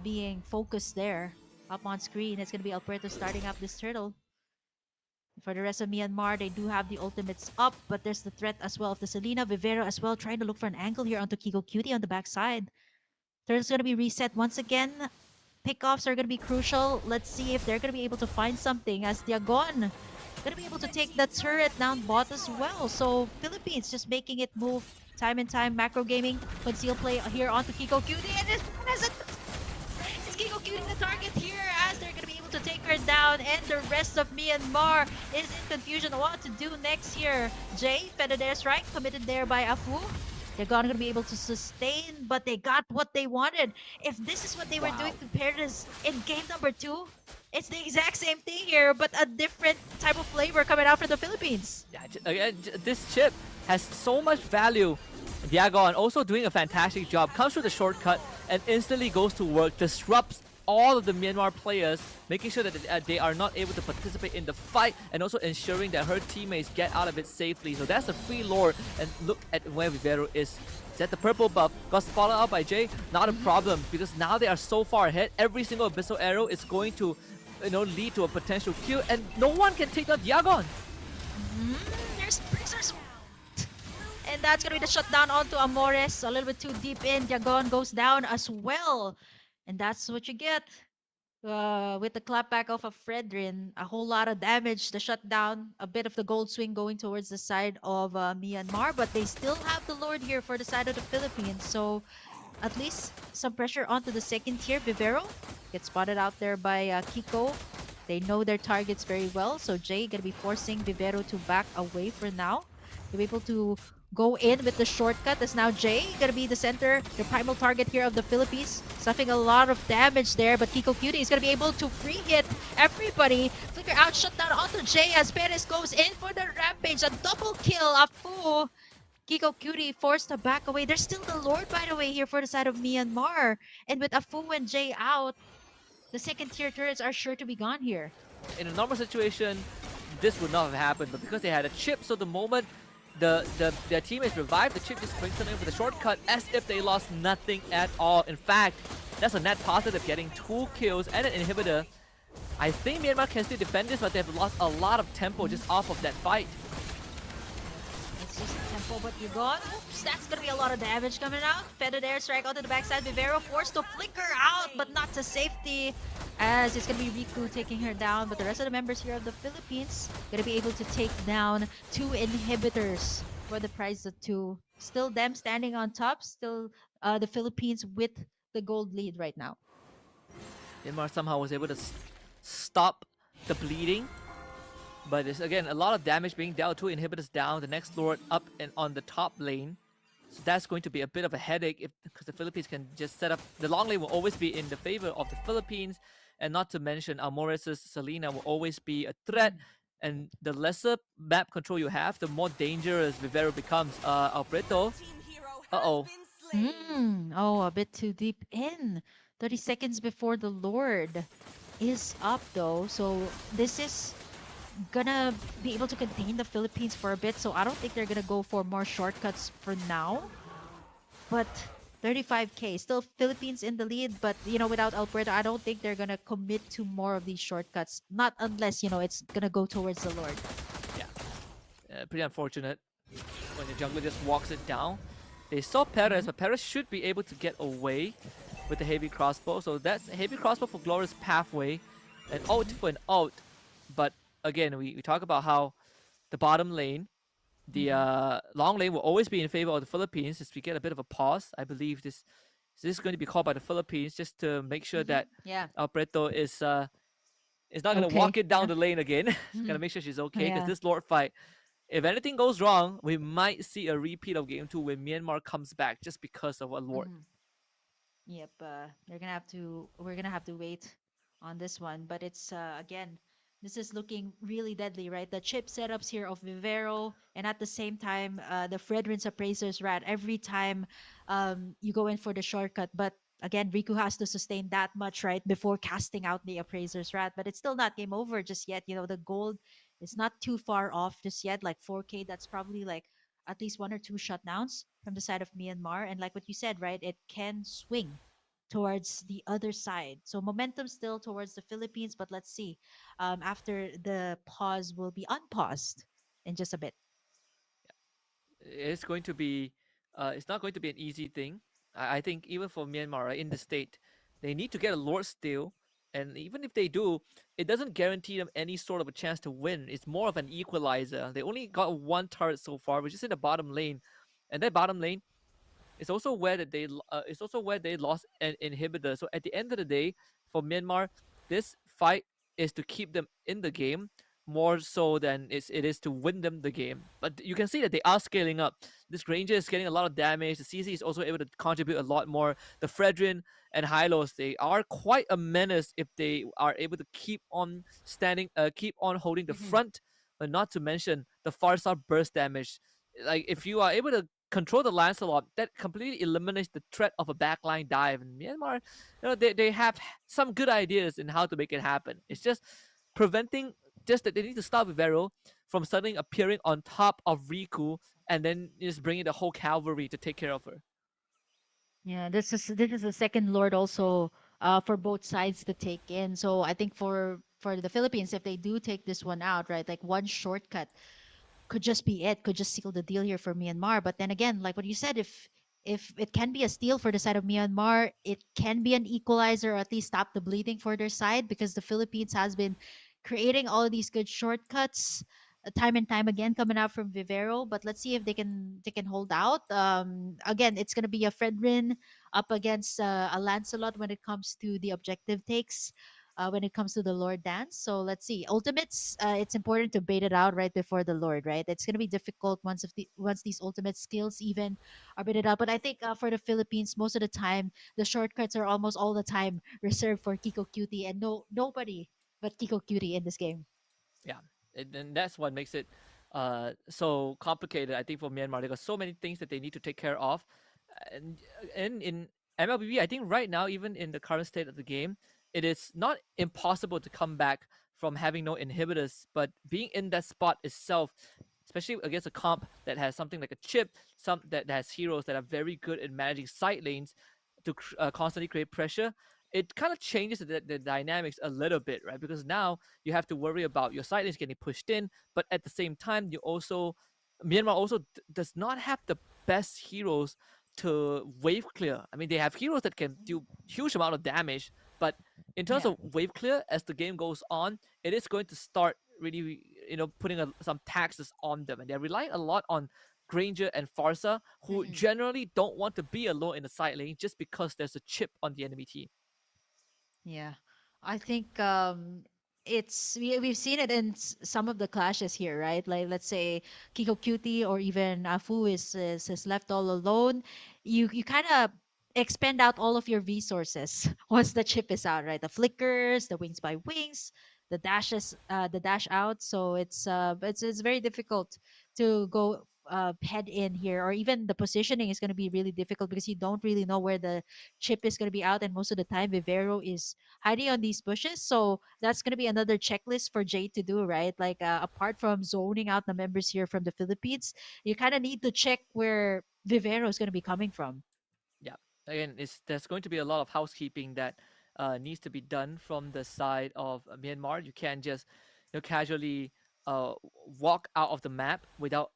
Speaker 2: being focused there. Up on screen, it's going to be Alberto starting up this turtle. For the rest of Myanmar, they do have the ultimates up, but there's the threat as well of the Selena. Vivero as well trying to look for an angle here onto Kiko Cutie on the backside. Turtle's going to be reset once again. Pickoffs are going to be crucial. Let's see if they're going to be able to find something as Diagon going to be able to take the turret down bot as well. So Philippines just making it move time and time. Macro Gaming, conceal play here onto Kiko Cutie. And it's Kiko Cutie the target here as they're going to be able to take her down. And the rest of Myanmar is in confusion on what to do next here. Jay, feathered airstrike committed there by Afu. They're not going to be able to sustain, but they got what they wanted. If this is what they were doing to Paris in game number 2, it's the exact same thing here, but a different type of flavor coming out from the Philippines.
Speaker 3: Yeah, again, this chip has so much value. Diagon also doing a fantastic job. Comes through the shortcut and instantly goes to work, disrupts all of the Myanmar players, making sure that they are not able to participate in the fight, and also ensuring that her teammates get out of it safely. So that's a free lore, and look at where Vivero is. Set the purple buff, got spotted out by Jay, not a problem, because now they are so far ahead. Every single abyssal arrow is going to lead to a potential kill, and no one can take out Diagon.
Speaker 2: There's Prisoners. And that's gonna be the shutdown onto Amores. A little bit too deep in. Diagon goes down as well. And that's what you get with the clapback of a Fredrin. A whole lot of damage, the shutdown, a bit of the gold swing going towards the side of Myanmar, but they still have the Lord here for the side of the Philippines. So at least some pressure onto the second tier. Vivero gets spotted out there by Kiko. They know their targets very well, so Jay gonna be forcing Vivero to back away for now. They're able to go in with the shortcut as now Jay gonna be the center, the primal target here of the Philippines, suffering a lot of damage there, but Kiko Cutie is gonna be able to free hit everybody. Flicker out, shut down onto Jay as Perez goes in for the rampage, a double kill. Afu, Kiko Cutie forced to back away. There's still the Lord, by the way, here for the side of Myanmar, and with Afu and Jay out, the second tier turrets are sure to be gone here.
Speaker 3: In a normal situation, this would not have happened. But because they had a chip, so the moment their teammates revived, the chip just brings them in with a shortcut as if they lost nothing at all. In fact, that's a net positive, getting 2 kills and an inhibitor. I think Myanmar can still defend this, but they've lost a lot of tempo just off of that fight.
Speaker 2: It's just tempo, but you're gone. Oops, that's gonna be a lot of damage coming out. Feathered airstrike onto the backside. Vivero forced to flicker out, but not to safety. As it's gonna be Riku taking her down, but the rest of the members here of the Philippines gonna be able to take down 2 inhibitors for the prize of 2. Still them standing on top. Still the Philippines with the gold lead right now.
Speaker 3: Myanmar somehow was able to stop the bleeding. But it's again a lot of damage being dealt. 2 inhibitors down. The next Lord up and on the top lane. So that's going to be a bit of a headache because the Philippines can just set up. The long lane will always be in the favor of the Philippines. And not to mention, Almores's Selena will always be a threat. And the lesser map control you have, the more dangerous Vivero becomes. Alberto. Uh-oh.
Speaker 2: Oh, a bit too deep in. 30 seconds before the Lord is up though. So this is gonna be able to contain the Philippines for a bit. So I don't think they're gonna go for more shortcuts for now. But 35k, still Philippines in the lead. But, without Alberto, I don't think they're gonna commit to more of these shortcuts. Not unless, it's gonna go towards the Lord.
Speaker 3: Yeah. Pretty unfortunate when the jungler just walks it down. They saw Perez, but Perez should be able to get away with the heavy crossbow. So that's a heavy crossbow for Glorious Pathway. An ult for an ult. But again, we talk about how the bottom lane, the long lane will always be in favor of the Philippines. As we get a bit of a pause, I believe this is going to be called by the Philippines just to make sure that
Speaker 2: Yeah.
Speaker 3: Alberto is not going to
Speaker 2: Okay,
Speaker 3: walk it down
Speaker 2: yeah.
Speaker 3: the lane again. Gotta make sure she's okay because
Speaker 2: Yeah.
Speaker 3: this Lord fight, if anything goes wrong, we might see a repeat of Game 2 when Myanmar comes back just because of a Lord.
Speaker 2: Yep, we're gonna have to wait on this one, but it's again, this is looking really deadly, right? The chip setups here of Vivero, and at the same time, the Fredrin's Appraiser's Rat. Every time, you go in for the shortcut, but again, Riku has to sustain that much, right, before casting out the Appraiser's Rat. But it's still not game over just yet. The gold is not too far off just yet. Like 4K, that's probably like at least 1 or 2 shutdowns from the side of Myanmar. And like what you said, right, it can swing towards the other side. So momentum still towards the Philippines, but let's see. After the pause will be unpaused in just a bit.
Speaker 3: It's going to be it's not going to be an easy thing. I think even for Myanmar, right, in the state, they need to get a Lord still. And even if they do, it doesn't guarantee them any sort of a chance to win. It's more of an equalizer. They only got 1 turret so far, which is in the bottom lane. And that bottom lane is also where they lost an inhibitor. So at the end of the day, for Myanmar, this fight is to keep them in the game more so than it is to win them the game. But you can see that they are scaling up. This Granger is getting a lot of damage. The CC is also able to contribute a lot more. The Fredrin and Hylos, they are quite a menace if they are able to keep on keep on holding the front. But not to mention the Farsa burst damage. Like if you are able to control the Lancelot, that completely eliminates the threat of a backline dive. And Myanmar, they have some good ideas in how to make it happen. It's just preventing, just that they need to stop Vivero from suddenly appearing on top of Riku and then just bringing the whole cavalry to take care of her.
Speaker 2: Yeah, this is the second Lord also for both sides to take in. So I think for the Philippines, if they do take this one out, right, like one shortcut could just be it, could just seal the deal here for Myanmar. But then again, like what you said, if it can be a steal for the side of Myanmar, it can be an equalizer or at least stop the bleeding for their side because the Philippines has been creating all of these good shortcuts time and time again coming out from Vivero. But let's see if they can hold out. Again, it's gonna be a Fredrin up against a Lancelot when it comes to the objective takes when it comes to the Lord dance. So let's see. Ultimates, it's important to bait it out right before the Lord, right? It's gonna be difficult once these ultimate skills even are baited out. But I think for the Philippines, most of the time the shortcuts are almost all the time reserved for Kiko Cutie, and nobody but Kiko Cutie in this game.
Speaker 3: Yeah, and that's what makes it so complicated. I think for Myanmar, they got so many things that they need to take care of, and in MLBB, I think right now, even in the current state of the game, it is not impossible to come back from having no inhibitors, but being in that spot itself, especially against a comp that has something like a chip, some that has heroes that are very good at managing side lanes to constantly create pressure, it kind of changes the dynamics a little bit, right? Because now you have to worry about your side lanes getting pushed in, but at the same time, you also Myanmar also does not have the best heroes to wave clear. I mean, they have heroes that can do huge amount of damage, but in terms
Speaker 2: Yeah.
Speaker 3: of wave clear, as the game goes on, it is going to start really, putting some taxes on them, and they're relying a lot on Granger and Farsa, who
Speaker 2: Mhm.
Speaker 3: generally don't want to be alone in the side lane just because there's a chip on the enemy team.
Speaker 2: Yeah, I think we've seen it in some of the clashes here, right? Like let's say Kiko Cutie or even Afu is left all alone. You kind of expend out all of your resources once the chip is out, right? The flickers, the wings by wings, the dash out. So it's very difficult to go head in here, or even the positioning is going to be really difficult because you don't really know where the chip is going to be out, and most of the time Vivero is hiding on these bushes. So that's going to be another checklist for Jay to do, right? Like apart from zoning out the members here from the Philippines, you kind of need to check where Vivero is going to be coming from.
Speaker 3: Yeah, again, there's going to be a lot of housekeeping that needs to be done from the side of Myanmar. You can't just casually uh, walk out of the map without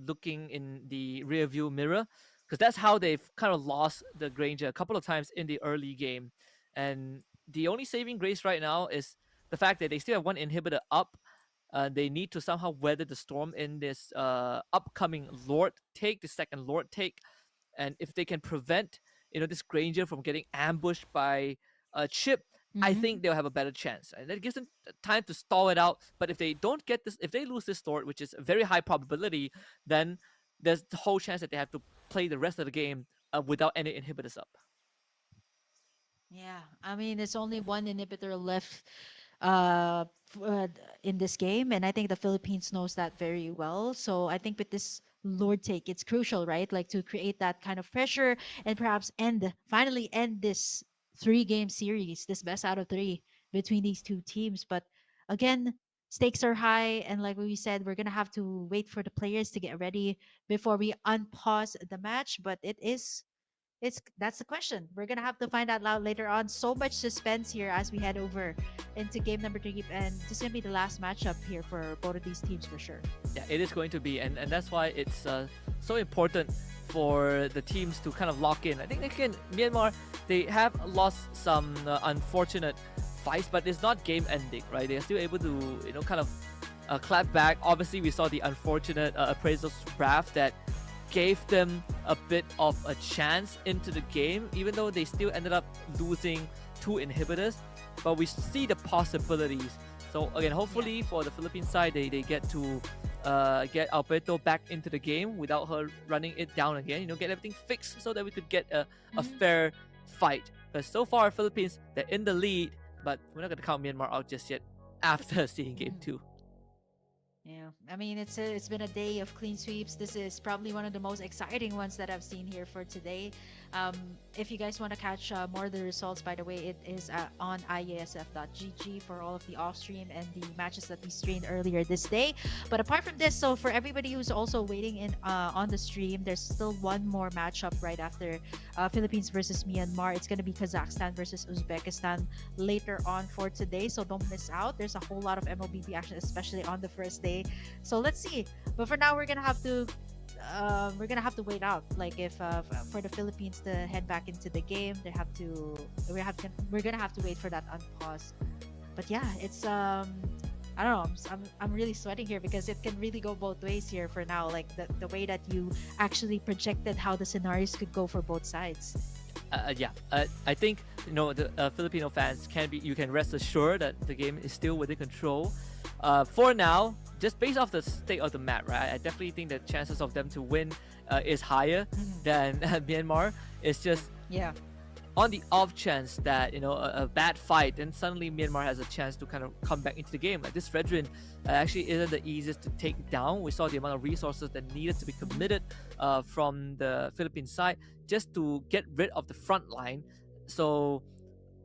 Speaker 3: looking in the rear view mirror, because that's how they've kind of lost the Granger a couple of times in the early game. And the only saving grace right now is the fact that they still have one inhibitor up. They need to somehow weather the storm in this upcoming Lord take, the second Lord take, and if they can prevent this Granger from getting ambushed by a chip, I
Speaker 2: Hmm.
Speaker 3: think they'll have a better chance, and that gives them time to stall it out. But if they don't get this, if they lose this sword, which is a very high probability, then there's the whole chance that they have to play the rest of the game without any inhibitors up.
Speaker 2: Yeah, I mean, it's only one inhibitor left in this game, and I think the Philippines knows that very well. So I think with this Lord take, it's crucial, right? Like to create that kind of pressure and perhaps finally end this three-game series, this best out of three between these two teams. But again, stakes are high, and like we said, we're gonna have to wait for the players to get ready before we unpause the match. But that's the question. We're gonna have to find out loud later on. So much suspense here as we head over into game number three, and this is gonna be the last matchup here for both of these teams for sure.
Speaker 3: Yeah, it is going to be, and that's why it's so important for the teams to kind of lock in. I think again, Myanmar, they have lost some unfortunate fights, but it's not game ending, right? They're still able to kind of clap back. Obviously, we saw the unfortunate appraisal draft that gave them a bit of a chance into the game, even though they still ended up losing two inhibitors. But we see the possibilities. So again, hopefully for the Philippine side, they get to get Alberto back into the game without her running it down again. Get everything fixed so that we could get a
Speaker 2: Mhm.
Speaker 3: fair fight. Because so far, Philippines, they're in the lead, but we're not going to count Myanmar out just yet after seeing game
Speaker 2: Mhm.
Speaker 3: two.
Speaker 2: Yeah, I mean it's been a day of clean sweeps. This is probably one of the most exciting ones that I've seen here for today. If you guys want to catch more of the results, by the way, it is on iesf.gg for all of the off stream and the matches that we streamed earlier this day. But apart from this, so for everybody who's also waiting in on the stream, there's still one more matchup right after Philippines versus Myanmar. It's going to be Kazakhstan versus Uzbekistan later on for today. So don't miss out. There's a whole lot of Mlbb action, especially on the first day. So let's see. But for now, we're gonna have to wait out. Like if for the Philippines to head back into the game, we're gonna have to wait for that unpause. But yeah, it's I don't know. I'm really sweating here because it can really go both ways here for now. Like the way that you actually projected how the scenarios could go for both sides.
Speaker 3: Yeah, I think the Filipino fans you can rest assured that the game is still within control. For now, just based off the state of the map, right? I definitely think the chances of them to win is higher than Myanmar. It's just
Speaker 2: Yeah.
Speaker 3: on the off chance that a bad fight, and suddenly Myanmar has a chance to kind of come back into the game. Like this Fredrin actually isn't the easiest to take down. We saw the amount of resources that needed to be committed from the Philippine side just to get rid of the front line. So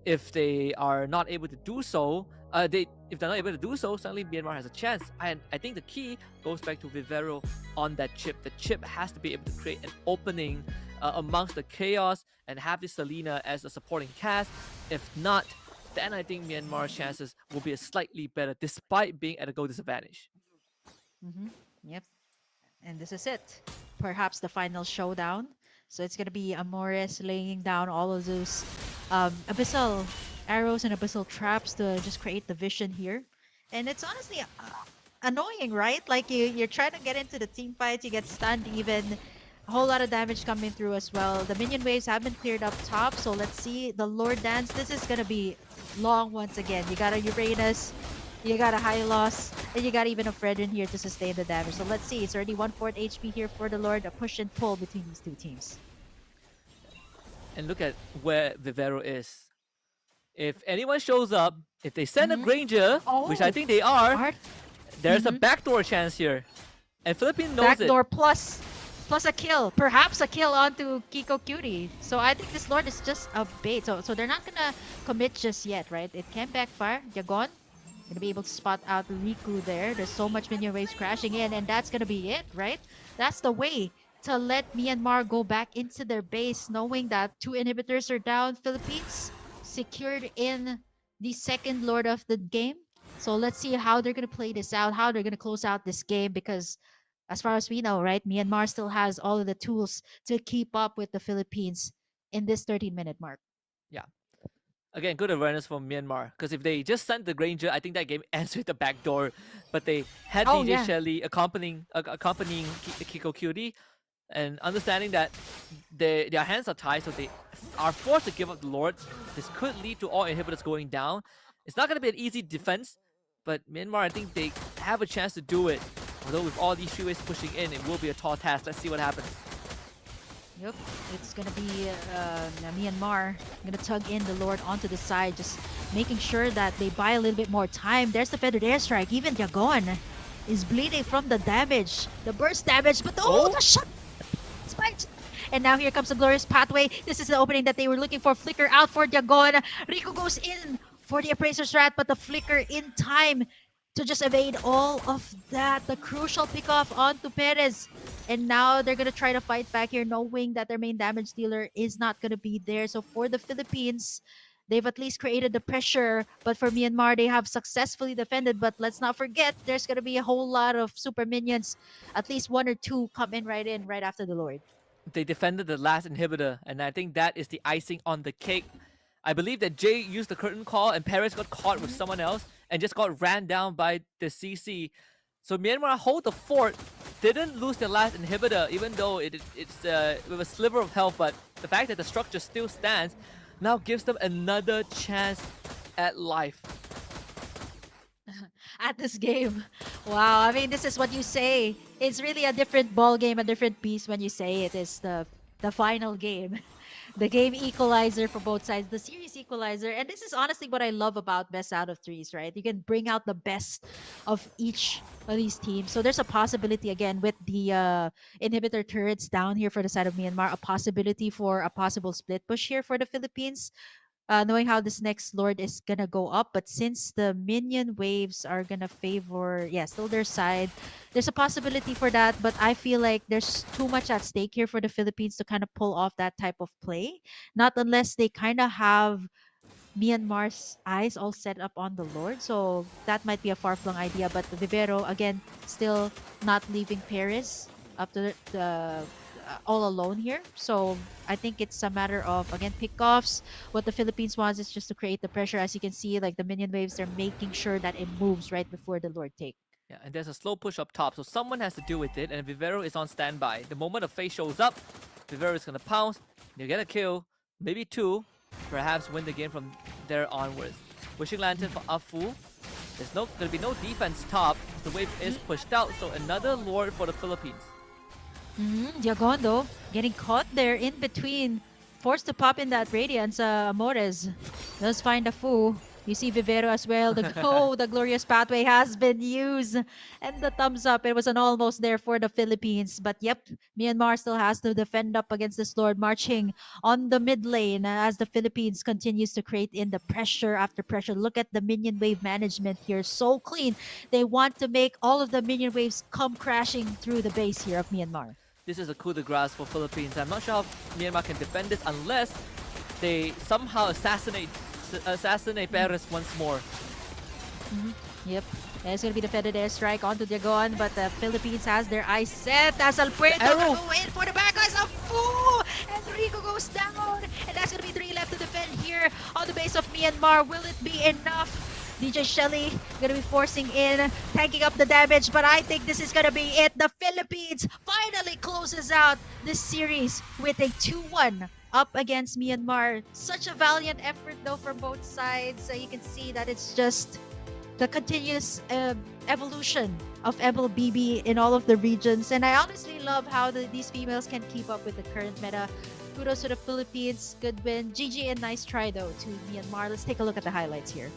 Speaker 3: If they are not able to do so, if they're not able to do so, suddenly Myanmar has a chance. And I think the key goes back to Vivero on that chip. The chip has to be able to create an opening amongst the chaos and have this Selena as a supporting cast. If not, then I think Myanmar's chances will be slightly better despite being at a goal disadvantage.
Speaker 2: Mm-hmm. Yep. And this is it. Perhaps the final showdown. So it's going to be Amores laying down all of those abyssal arrows and abyssal traps to just create the vision here. And it's honestly annoying, right? Like you're trying to get into the team fights, you get stunned even. A whole lot of damage coming through as well. The minion waves have been cleared up top, so let's see the Lord Dance. This is going to be long once again. You got a Uranus, you got a Hylos, and you got even a Fredrin here to sustain the damage. So let's see, it's already 1/4 HP here for the Lord. A push and pull between these two teams.
Speaker 3: And look at where Vivero is. If anyone shows up, if they send a Granger, which I think they are, there's a backdoor chance here. And Philippines knows
Speaker 2: backdoor
Speaker 3: it.
Speaker 2: plus a kill, perhaps a kill onto Kiko Cutie. So I think this Lord is just a bait. So they're not gonna commit just yet, right? It can backfire. Yagon gonna be able to spot out Riku there. There's so much minion waves crashing in, and that's gonna be it, right? That's the way to let Myanmar go back into their base, knowing that 2 inhibitors are down. Philippines secured in the second Lord of the game. So let's see how they're gonna play this out, how they're gonna close out this game, because as far as we know, right, Myanmar still has all of the tools to keep up with the Philippines in this 13-minute mark.
Speaker 3: Yeah. Again, good awareness from Myanmar. Because if they just sent the Granger, I think that game ends with the backdoor. But they had DJ Shelly accompanying Kiko Cutie, and understanding that their hands are tied, so they are forced to give up the Lord. This could lead to all inhibitors going down. It's not going to be an easy defense, but Myanmar, I think they have a chance to do it. Although with all these freeways pushing in, it will be a tall task. Let's see what happens.
Speaker 2: Yep, it's gonna be Myanmar gonna tug in the Lord onto the side, just making sure that they buy a little bit more time. There's the feathered airstrike. Even Yagon is bleeding from the damage, the burst damage, but the shot spiked. And now here comes the glorious pathway. This is the opening that they were looking for. Flicker out for Yagon. Riku goes in for the Appraiser's Rat, but the flicker in time to just evade all of that. The crucial pickoff onto Perez. And now they're going to try to fight back here, knowing that their main damage dealer is not going to be there. So for the Philippines, they've at least created the pressure. But for Myanmar, they have successfully defended. But let's not forget, there's going to be a whole lot of super minions. At least 1 or 2 come in right after the Lord.
Speaker 3: They defended the last inhibitor, and I think that is the icing on the cake. I believe that Jay used the curtain call, and Perez got caught with someone else and just got ran down by the CC. So Myanmar hold the fort, didn't lose their last inhibitor, even though it's with a sliver of health, but the fact that the structure still stands now gives them another chance at life.
Speaker 2: At this game. Wow, I mean, this is what you say. It's really a different ball game, a different piece when you say it is the final game. The game equalizer for both sides, the series equalizer. And this is honestly what I love about best out of threes, right? You can bring out the best of each of these teams. So there's a possibility, again, with the inhibitor turrets down here for the side of Myanmar, a possibility for a possible split push here for the Philippines. Knowing how this next Lord is gonna go up, but since the minion waves are gonna favor, still their side, there's a possibility for that, but I feel like there's too much at stake here for the Philippines to kind of pull off that type of play. Not unless they kind of have Myanmar's eyes all set up on the Lord, so that might be a far-flung idea, but Vivero, again, still not leaving Paris up to the all alone here. So I think it's a matter of, again, pickoffs. What the Philippines wants is just to create the pressure. As you can see, like the minion waves, they're making sure that it moves right before the Lord take.
Speaker 3: Yeah, and there's a slow push up top, so someone has to deal with it, and Vivero is on standby. The moment a face shows up, Vivero is going to pounce, they'll get a kill, maybe 2, perhaps win the game from there onwards. Wishing Lantern for Afu. There's going to be no defense top. The wave is pushed out, so another Lord for the Philippines.
Speaker 2: Yagon, though, getting caught there in between. Forced to pop in that Radiance. Amores does find a Fu. You see Vivero as well. The glorious pathway has been used. And the thumbs up. It was an almost there for the Philippines. But yep, Myanmar still has to defend up against this Lord, marching on the mid lane as the Philippines continues to create in the pressure after pressure. Look at the minion wave management here. So clean. They want to make all of the minion waves come crashing through the base here of Myanmar.
Speaker 3: This is a coup de grace for Philippines. I'm not sure if Myanmar can defend this unless they somehow assassinate Perez once more.
Speaker 2: Yep. There's going to be the feathered airstrike onto Dragon, but the Philippines has their eyes set as Alfredo
Speaker 3: arrow.
Speaker 2: go in for the back eyes of Fu! And Rico goes down! And that's going to be 3 left to defend here on the base of Myanmar. Will it be enough? DJ Shelly going to be forcing in, tanking up the damage, but I think this is going to be it. The Philippines finally closes out this series with a 2-1 up against Myanmar. Such a valiant effort though from both sides. So you can see that it's just the continuous evolution of Mlbb in all of the regions. And I honestly love how these females can keep up with the current meta. Kudos to the Philippines. Good win. GG and nice try though to Myanmar. Let's take a look at the highlights here.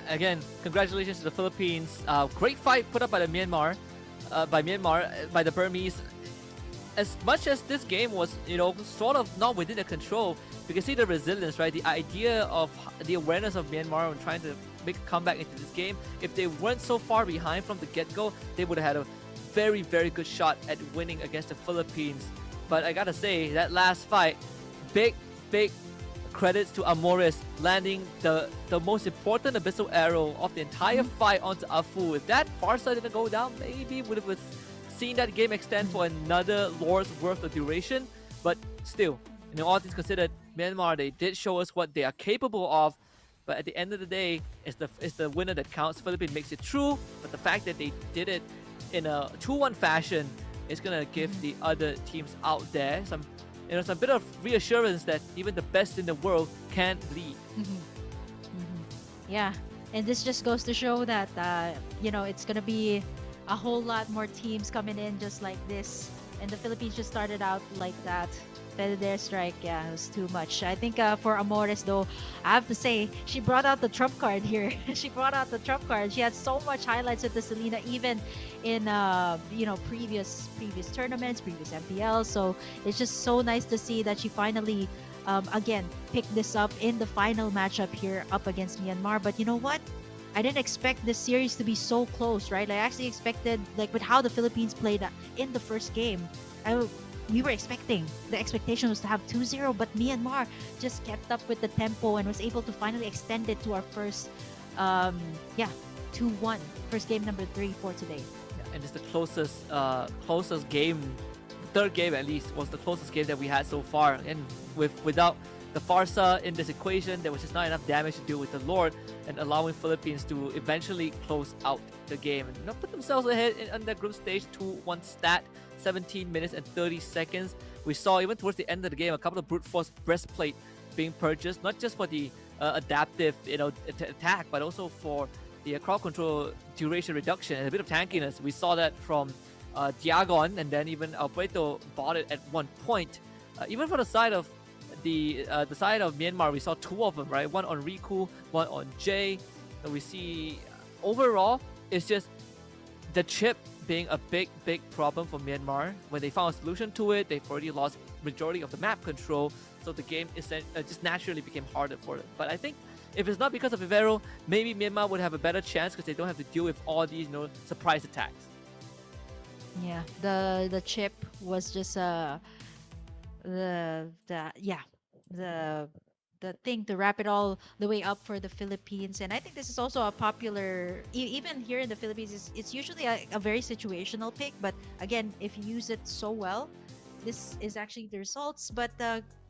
Speaker 3: Again, congratulations to the Philippines. Great fight put up by by the Burmese. As much as this game was, sort of not within their control, you can see the resilience, right? The idea of the awareness of Myanmar and trying to make a comeback into this game. If they weren't so far behind from the get-go, they would have had a very, very good shot at winning against the Philippines. But I gotta say, that last fight, big credits to Amores landing the most important abyssal arrow of the entire fight onto Afu. If that Farsa didn't go down, maybe would have seen that game extend for another Lord's worth of duration. But still, all things considered, Myanmar, they did show us what they are capable of. But at the end of the day, it's the winner that counts. Philippines makes it true, but the fact that they did it in a 2-1 fashion is gonna give the other teams out there some bit of reassurance that even the best in the world can lead.
Speaker 2: Yeah, and this just goes to show that it's gonna be a whole lot more teams coming in just like this, and the Philippines just started out like that. Their strike, yeah, it was too much. I think for Amores though, I have to say she brought out the trump card here. She brought out the trump card. She had so much highlights with the Selena, even in previous tournaments, previous MPL. So it's just so nice to see that she finally again picked this up in the final matchup here up against Myanmar. But you know what? I didn't expect this series to be so close, right? I actually expected, like, with how the Philippines played in the first game, we were expecting, the expectation was to have 2-0, but Myanmar just kept up with the tempo and was able to finally extend it to our first 2-1, first game number 3 for today.
Speaker 3: Yeah, and it's the closest game, third game at least, was the closest game that we had so far. And without the Farsa in this equation, there was just not enough damage to deal with the Lord, and allowing Philippines to eventually close out the game and put themselves ahead in the group stage 2-1 stat. 17 minutes and 30 seconds. We saw even towards the end of the game a couple of brute force breastplate being purchased, not just for the adaptive attack, but also for the crowd control duration reduction and a bit of tankiness. We saw that from Diagon, and then even Alberto bought it at one point. Even for the side of side of Myanmar, we saw 2 of them, right? One on Riku, one on Jay. And we see overall it's just the chip being a big problem for Myanmar. When they found a solution to it, they've already lost majority of the map control, so the game just naturally became harder for them. But I think if it's not because of Vivero, maybe Myanmar would have a better chance because they don't have to deal with all these surprise attacks.
Speaker 2: Yeah, the chip was just the thing to wrap it all the way up for the Philippines. And I think this is also a popular, even here in the Philippines, it's usually a very situational pick. But again, if you use it so well, this is actually the results. But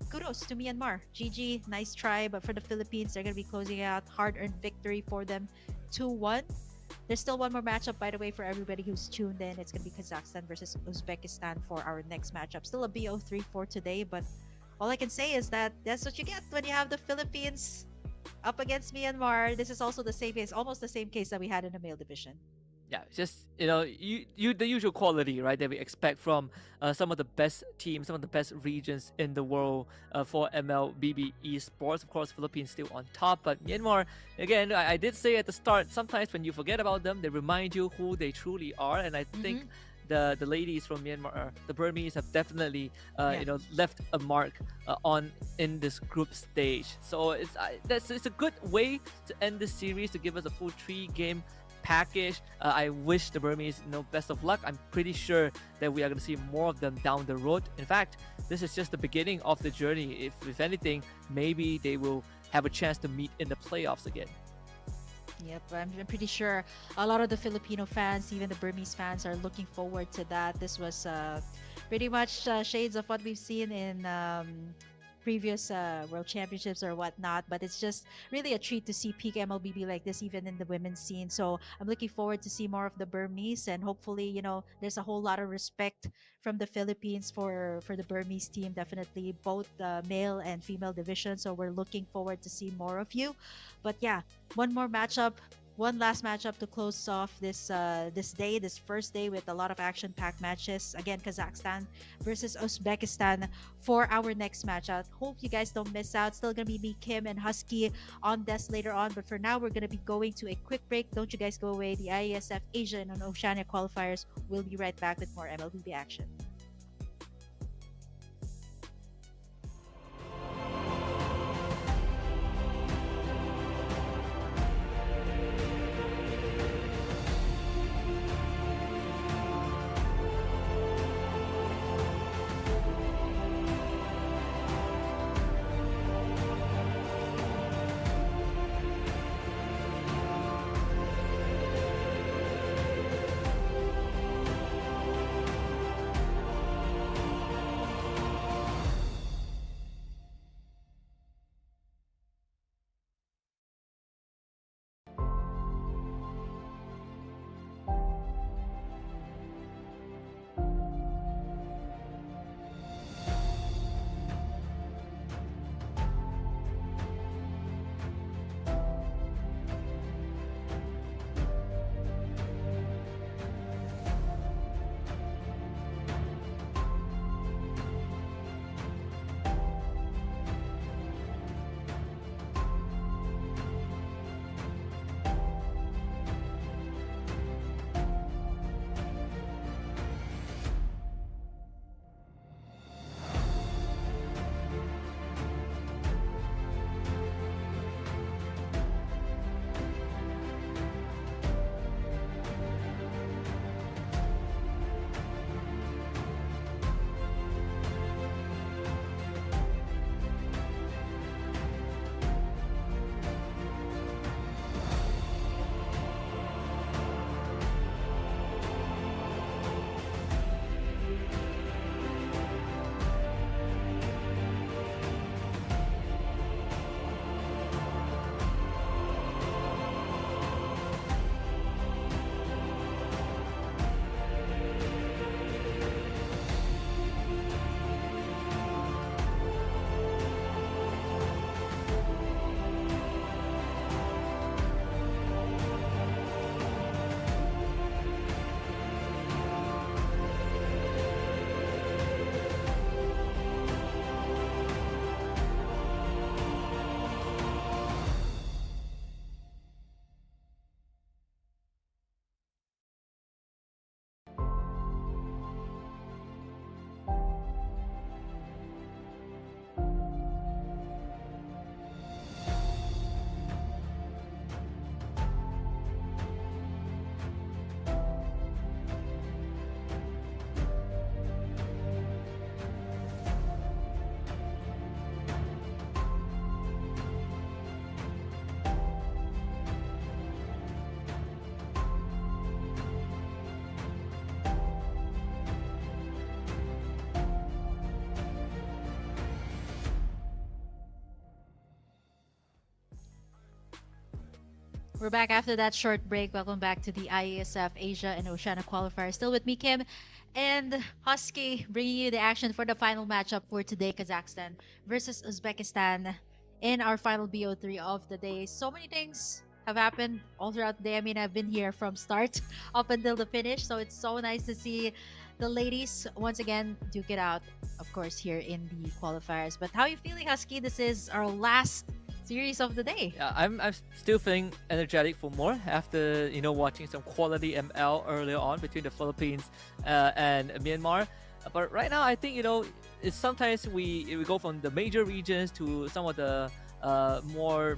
Speaker 2: kudos to Myanmar. GG, nice try. But for the Philippines, they're going to be closing out. Hard-earned victory for them, 2-1. There's still one more matchup, by the way, for everybody who's tuned in. It's going to be Kazakhstan versus Uzbekistan for our next matchup. Still a BO3 for today, but all I can say is that that's what you get when you have the Philippines up against Myanmar. This is also the same case, almost the same case that we had in the male division.
Speaker 3: Yeah, just you the usual quality, right, that we expect from some of the best teams, some of the best regions in the world for MLBB esports. Of course, Philippines still on top, but Myanmar, again, I did say at the start, sometimes when you forget about them, they remind you who they truly are, and I think
Speaker 2: Mm-hmm.
Speaker 3: the ladies from Myanmar, the Burmese, have definitely
Speaker 2: Yeah.
Speaker 3: left a mark on in this group stage. So it's a good way to end this series, to give us a full 3 game package. I wish the Burmese best of luck. I'm pretty sure that we are going to see more of them down the road. In fact, this is just the beginning of the journey. If anything, maybe they will have a chance to meet in the playoffs again.
Speaker 2: Yep, I'm pretty sure a lot of the Filipino fans, even the Burmese fans, are looking forward to that. This was pretty much shades of what we've seen in previous World Championships or whatnot. But it's just really a treat to see peak MLBB like this, even in the women's scene. So I'm looking forward to see more of the Burmese, and hopefully, there's a whole lot of respect from the Philippines for the Burmese team. Definitely both the male and female division. So we're looking forward to see more of you. But yeah, one more matchup, one last matchup to close off this first day with a lot of action-packed matches. Again, Kazakhstan versus Uzbekistan for our next match. I hope you guys don't miss out. Still gonna be me, Kim, and Husky on desk later on. But for now, we're gonna be going to a quick break. Don't you guys go away. The IESF Asia and Oceania qualifiers will be right back with more MLBB action. We're back after that short break. Welcome back to the IESF Asia and Oceania qualifier. Still with me, Kim, and Husky, bringing you the action for the final matchup for today, Kazakhstan versus Uzbekistan in our final BO3 of the day. So many things have happened all throughout the day. I mean, I've been here from start up until the finish, so it's so nice to see the ladies once again duke it out, of course, here in the qualifiers. But how are you feeling, Husky? This is our last series of the day.
Speaker 3: Yeah, I'm still feeling energetic for more after watching some quality ML earlier on between the Philippines and Myanmar. But right now, I think it's sometimes we go from the major regions to some of the more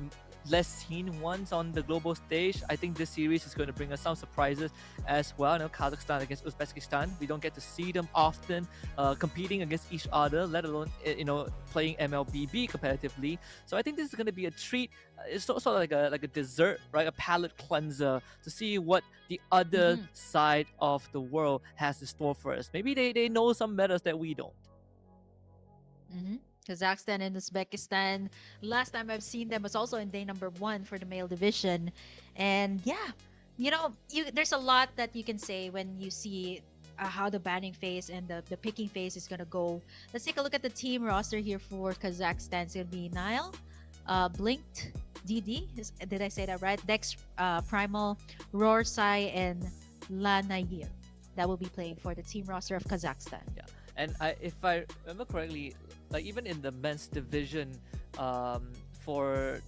Speaker 3: less seen ones on the global stage. I think this series is going to bring us some surprises as well. Kazakhstan against Uzbekistan, we don't get to see them often competing against each other, let alone playing Mlbb competitively. So I think this is going to be a treat. It's sort of like a dessert, right? A palate cleanser to see what the other side of the world has in store for us. Maybe they know some metas that we don't.
Speaker 2: Kazakhstan and Uzbekistan. Last time I've seen them was also in day number 1 for the male division. And yeah, there's a lot that you can say when you see how the banning phase and the picking phase is going to go. Let's take a look at the team roster here for Kazakhstan. It's going to be Nile, Blinked, DD, did I say that right? Dex, Primal, Roar, Sai, and Lanayir. That will be playing for the team roster of Kazakhstan.
Speaker 3: Yeah, and if I remember correctly, like even in the men's division, for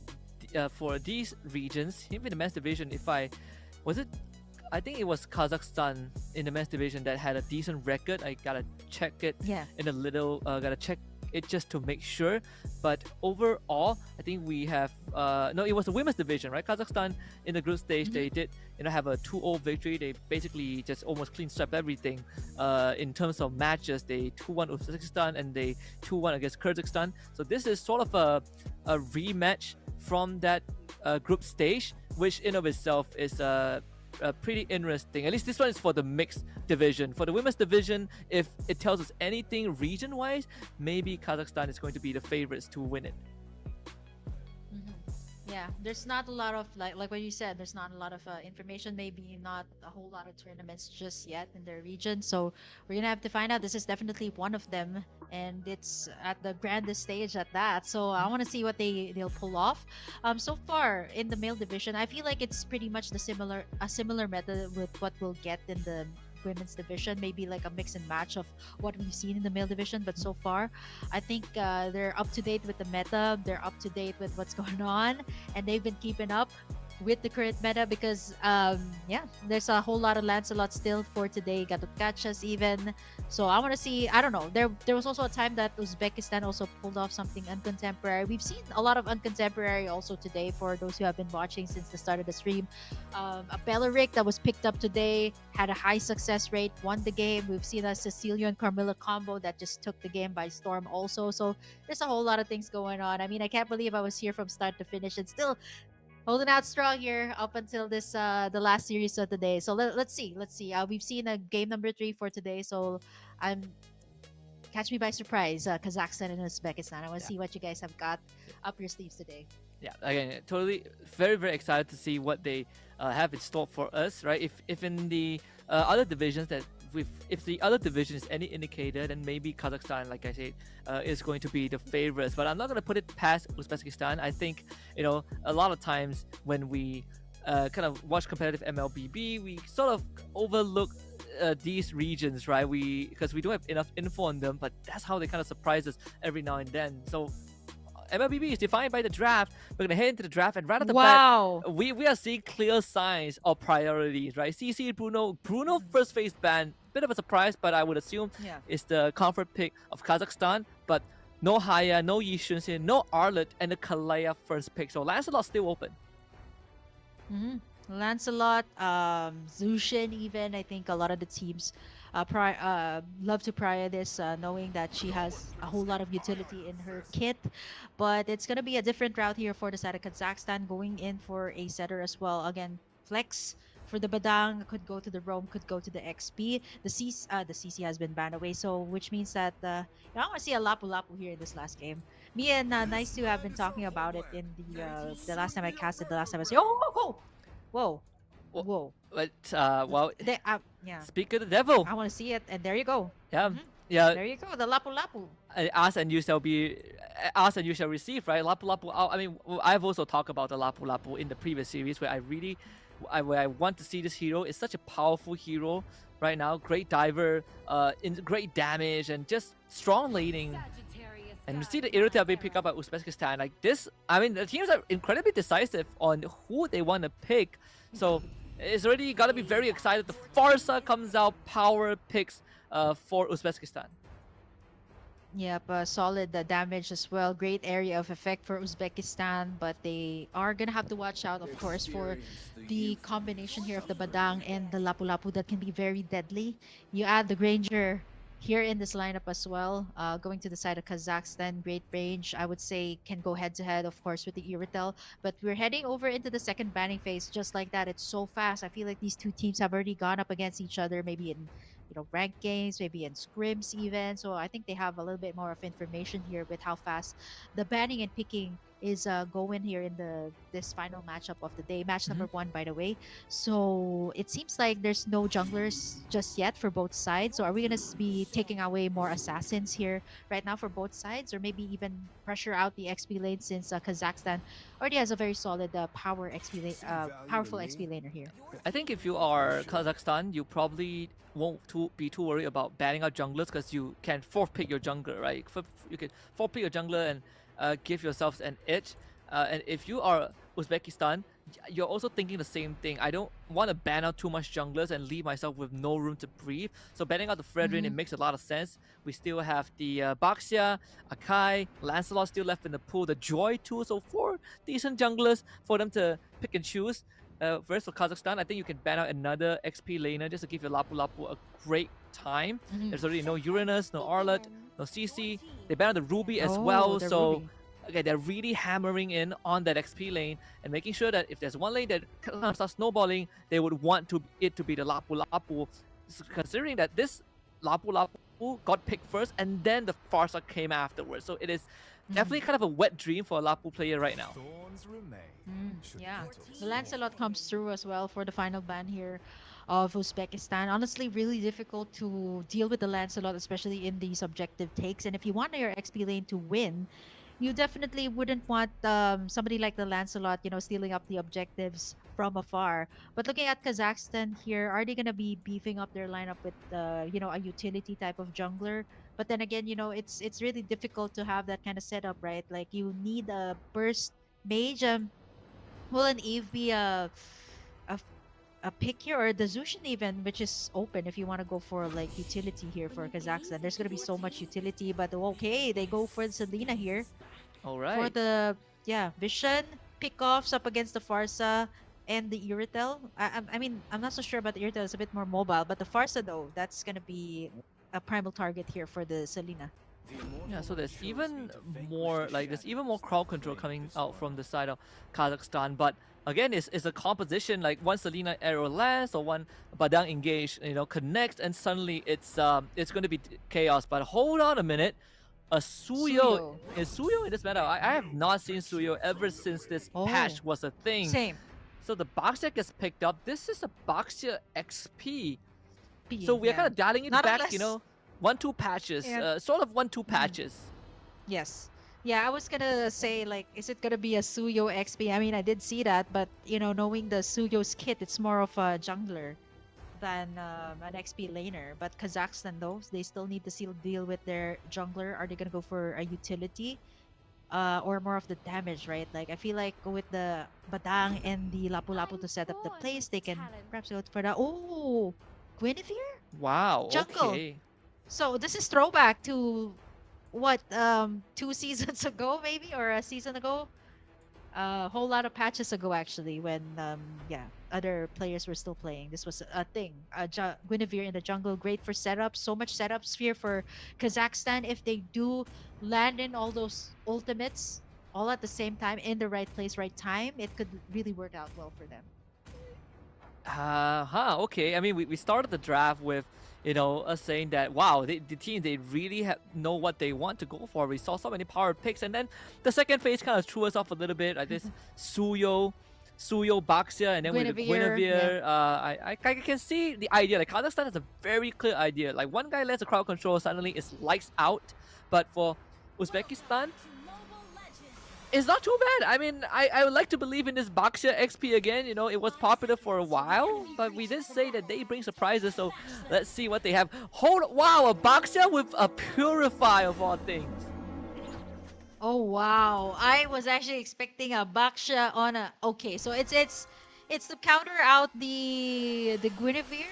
Speaker 3: these regions, even the men's division, I think it was Kazakhstan in the men's division that had a decent record. I gotta check it in a little. Gotta check it just to make sure. But overall, I think we have no. It was the women's division, right? Kazakhstan in the group stage, they did have a 2-0 victory. They basically just almost clean swept everything. In terms of matches, they 2-1 Uzbekistan and they 2-1 against Kazakhstan. So this is sort of a rematch from that group stage, which in of itself is pretty interesting. At least this one is for the mixed division. For the women's division, if it tells us anything region-wise, maybe Kazakhstan is going to be the favorites to win it.
Speaker 2: Yeah, there's not a lot of like what you said. There's not a lot of information. Maybe not a whole lot of tournaments just yet in their region. So we're gonna have to find out. This is definitely one of them, and it's at the grandest stage at that. So I want to see what they'll pull off. So far in the male division, I feel like it's pretty much a similar method with what we'll get in the women's division, maybe like a mix and match of what we've seen in the male division. But so far, I think they're up to date with the meta. They're up to date with what's going on, and they've been keeping up with the current meta because there's a whole lot of Lancelot still for today. Got to catch us even. So I want to see. I don't know. There was also a time that Uzbekistan also pulled off something uncontemporary. We've seen a lot of uncontemporary also today for those who have been watching since the start of the stream. A Belleric that was picked up today had a high success rate, won the game. We've seen a Cecilia and Carmilla combo that just took the game by storm also. So there's a whole lot of things going on. I mean, I can't believe I was here from start to finish and still holding out strong here up until this the last series of the day. So let's see. We've seen a game number 3 for today, so catch me by surprise. Kazakhstan and Uzbekistan. I want to see what you guys have got up your sleeves today.
Speaker 3: Yeah, again, totally very, very excited to see what they have in store for us, right? If in the other divisions if the other division is any indicator, then maybe Kazakhstan, like I said, is going to be the favorites. But I'm not going to put it past Uzbekistan. I think, a lot of times when we kind of watch competitive MLBB, we sort of overlook these regions, right? Because we don't have enough info on them, but that's how they kind of surprise us every now and then. So MLBB is defined by the draft. We're gonna head into the draft, and right at the bat, we are seeing clear signs of priorities, right? CC Bruno first phase ban, bit of a surprise, but I would assume it's the comfort pick of Kazakhstan. But no Haya, no Yishun, no Arlet, and the Kalaya first pick. So Lancelot's still open.
Speaker 2: Lancelot, Zushin, even I think a lot of the teams love to prior this, knowing that she has a whole lot of utility in her kit. But it's gonna be a different route here for the side of Kazakhstan, going in for a setter as well. Again, flex for the Badang, could go to the Roam, could go to the XP. The CC has been banned away, so which means that I want to see a Lapu Lapu here in this last game. Me and Nice to have been talking about it in the last time I casted. The last time I was here. Whoa.
Speaker 3: But well,
Speaker 2: yeah.
Speaker 3: Speak of the devil.
Speaker 2: I want to see it, and there you go.
Speaker 3: Yeah,
Speaker 2: yeah. There you go, the Lapu Lapu.
Speaker 3: Us and you shall be ask and you shall receive, right? Lapu Lapu. I mean, I've also talked about the Lapu Lapu in the previous series where where I want to see this hero. It's such a powerful hero right now. Great diver, great damage, and just strong laning. And you see the Irritate being picked up by Uzbekistan. Like this, I mean, the teams are incredibly decisive on who they want to pick. So it's already got to be very excited. The Farsa comes out, power picks for Uzbekistan.
Speaker 2: Yep, solid damage as well. Great area of effect for Uzbekistan, but they are gonna have to watch out, of course, for the combination here of the Badang and the Lapu Lapu that can be very deadly. You add the Granger here in this lineup as well, going to the side of Kazakhstan, great range. I would say can go head to head, of course, with the Iritel. But we're heading over into the second banning phase, just like that. It's so fast. I feel like these two teams have already gone up against each other, maybe in ranked games, maybe in scrims even. So I think they have a little bit more of information here with how fast the banning and picking is going here in this final matchup of the day, match number 1, by the way. So it seems like there's no junglers just yet for both sides. So are we gonna be taking away more assassins here right now for both sides, or maybe even pressure out the XP lane since Kazakhstan already has a very solid powerful XP laner here?
Speaker 3: I think if you are Kazakhstan, you probably won't be too worried about banning out junglers because you can forfeit your jungler, right? You can forfeit your jungler and give yourselves an edge. And if you are Uzbekistan, you're also thinking the same thing. I don't want to ban out too much junglers and leave myself with no room to breathe. So banning out the Fredrin, it makes a lot of sense. We still have the Baxia, Akai, Lancelot still left in the pool, the Joy too. So 4 decent junglers for them to pick and choose. Whereas for Kazakhstan, I think you can ban out another XP laner just to give your Lapu Lapu a great time. There's already no Uranus, no Arlet, no CC. They ban out the Ruby as well. So
Speaker 2: Ruby.
Speaker 3: Okay, they're really hammering in on that XP lane and making sure that if there's one lane that starts snowballing, they would want it to be the Lapu Lapu. Considering that this Lapu Lapu got picked first and then the Farsa came afterwards. So it is definitely kind of a wet dream for a Lapu player right now.
Speaker 2: Yeah, the Lancelot comes through as well for the final ban here of Uzbekistan. Honestly, really difficult to deal with the Lancelot, especially in these objective takes. And if you want your XP lane to win, you definitely wouldn't want somebody like the Lancelot, stealing up the objectives from afar. But looking at Kazakhstan here, are they going to be beefing up their lineup with, a utility type of jungler? But then again, it's really difficult to have that kind of setup, right? Like you need a burst mage. Will an Eve be a pick here, or the Zushin even, which is open if you want to go for like utility here for Kazakhstan? There's gonna be so much utility, but okay, they go for Selena here.
Speaker 3: All right.
Speaker 2: For the Vision pickoffs up against the Farsa and the Iritel. I mean, I'm not so sure about the Iritel. It's a bit more mobile, but the Farsa though, that's gonna be a primal target here for the Selena.
Speaker 3: Yeah, so there's even more crowd control coming out from the side of Kazakhstan, but again, it's a composition, like one Selena arrow lands or one Badang engage, connects, and suddenly it's going to be chaos. But hold on a minute, Suyo is Suyo in this meta. I have not seen Suyo ever since this patch was a thing.
Speaker 2: Same.
Speaker 3: So the Baxia gets picked up. This is a Baxia XP. So we're kind of dialing it back, 1-2 patches, sort of 1-2 patches.
Speaker 2: Yes. Yeah, I was gonna say, like, is it gonna be a Suyo XP? I mean, I did see that, but knowing the Suyo's kit, it's more of a jungler than an XP laner. But Kazakhstan, though, they still need to deal with their jungler. Are they gonna go for a utility, or more of the damage, right? Like, I feel like with the Badang and the Lapu Lapu to set up the place, they can perhaps go for that. Oh, Guinevere?
Speaker 3: Wow.
Speaker 2: Jungle.
Speaker 3: Okay.
Speaker 2: So this is throwback to what 2 seasons ago, maybe, or a season ago, a whole lot of patches ago actually, when other players were still playing. This was a thing. Guinevere in the jungle, great for setup. So much setup sphere for Kazakhstan. If they do land in all those ultimates all at the same time in the right place, right time, it could really work out well for them.
Speaker 3: Okay. I mean, we started the draft with us saying that, wow, the team, they really know what they want to go for. We saw so many power picks, and then the second phase kind of threw us off a little bit. Like this Suyo, Baxia, and then with the Guinevere. I can see the idea. Like Kazakhstan has a very clear idea. Like one guy lets the crowd control, suddenly it's lights out. But for Uzbekistan, It's not too bad. I mean, I would like to believe in this Baxia XP again. You know, it was popular for a while, but we did say that they bring surprises. So let's see what they have. Wow, a Baxia with a Purify of all things.
Speaker 2: Oh wow! I was actually expecting a Baksha on a. Okay, so it's to counter out the Guinevere,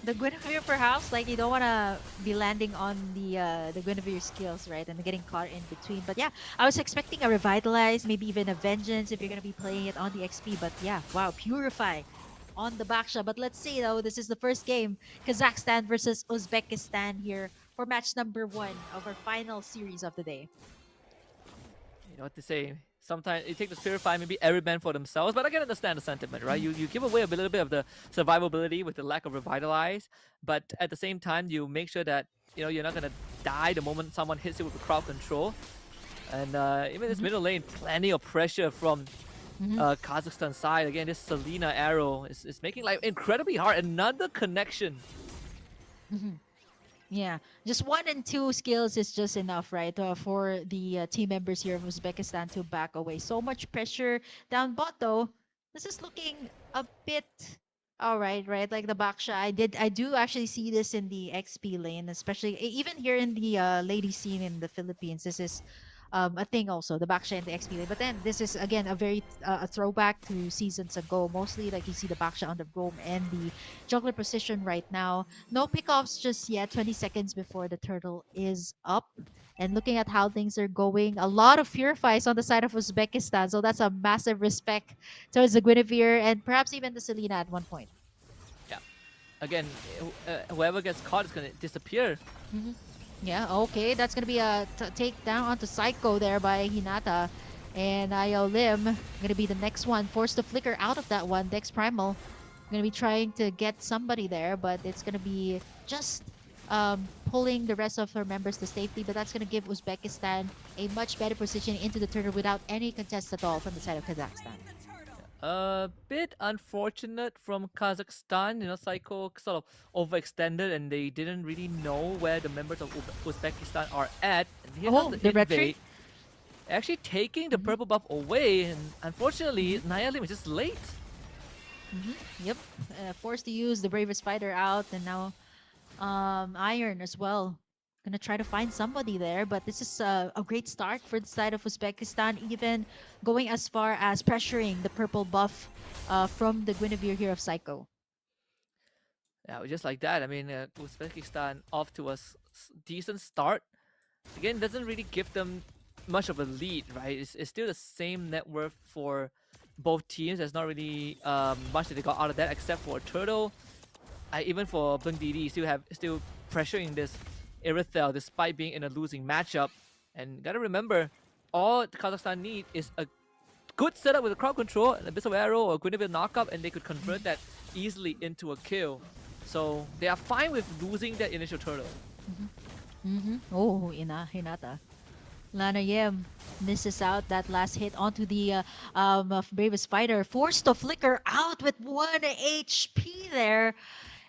Speaker 2: the Guinevere perhaps. Like you don't want to be landing on the Guinevere skills, right? And getting caught in between. But yeah, I was expecting a Revitalize, maybe even a Vengeance if you're gonna be playing it on the XP. But yeah, wow, Purify on the Baksha. But let's see though, this is the first game, Kazakhstan versus Uzbekistan here for match number 1 of our final series of the day.
Speaker 3: You know what to say. Sometimes you take the Purify, maybe every man for themselves, but I can understand the sentiment, right? You give away a little bit of the survivability with the lack of Revitalize, but at the same time, you make sure that you're not gonna die the moment someone hits you with the crowd control. And even this middle lane, plenty of pressure from Kazakhstan side. Again, this Selena arrow is making life incredibly hard. Another connection.
Speaker 2: Yeah, just 1 and 2 skills is just enough, right? For the team members here of Uzbekistan to back away. So much pressure down bot though. This is looking a bit all right, right? Like the Baksha, I do actually see this in the XP lane, especially even here in the lady scene in the Philippines. This is a thing also, the Baksha and the XP lane. But then this is again a very a throwback to seasons ago. Mostly like you see the Baksha on the roam and the juggler position right now. No pickoffs just yet. 20 seconds before the turtle is up. And looking at how things are going, a lot of purifies on the side of Uzbekistan. So that's a massive respect towards the Guinevere and perhaps even the Selena at one point.
Speaker 3: Yeah. Again, whoever gets caught is gonna disappear.
Speaker 2: Yeah, okay. That's going to be a takedown onto Psycho there by Hinata. And Io Lim going to be the next one. Forced to flicker out of that one. Dex Primal going to be trying to get somebody there, but it's going to be just pulling the rest of her members to safety. But that's going to give Uzbekistan a much better position into the turtle without any contest at all from the side of Kazakhstan.
Speaker 3: A bit unfortunate from Kazakhstan. Psycho sort of overextended and they didn't really know where the members of Uzbekistan are at. And here comes
Speaker 2: the red
Speaker 3: invade. Actually taking the purple buff away, and unfortunately, Nia Lim is just late.
Speaker 2: Yep, forced to use the bravest fighter out, and now Iron as well. Gonna try to find somebody there, but this is a great start for the side of Uzbekistan, even going as far as pressuring the purple buff from the Guinevere here of Psycho.
Speaker 3: Yeah, just like that. I mean, Uzbekistan off to a decent start. Again, doesn't really give them much of a lead, right? It's still the same net worth for both teams. There's not really much that they got out of that except for Turtle. Even for Mlbb, still pressuring this Irithel despite being in a losing matchup. And gotta remember, all Kazakhstan need is a good setup with a crowd control and a bit of arrow or Guinevere knockup, and they could convert that easily into a kill. So they are fine with losing that initial turtle.
Speaker 2: Oh, Hinata. Lana Yem misses out that last hit onto the bravest fighter. Forced to flicker out with 1 HP there.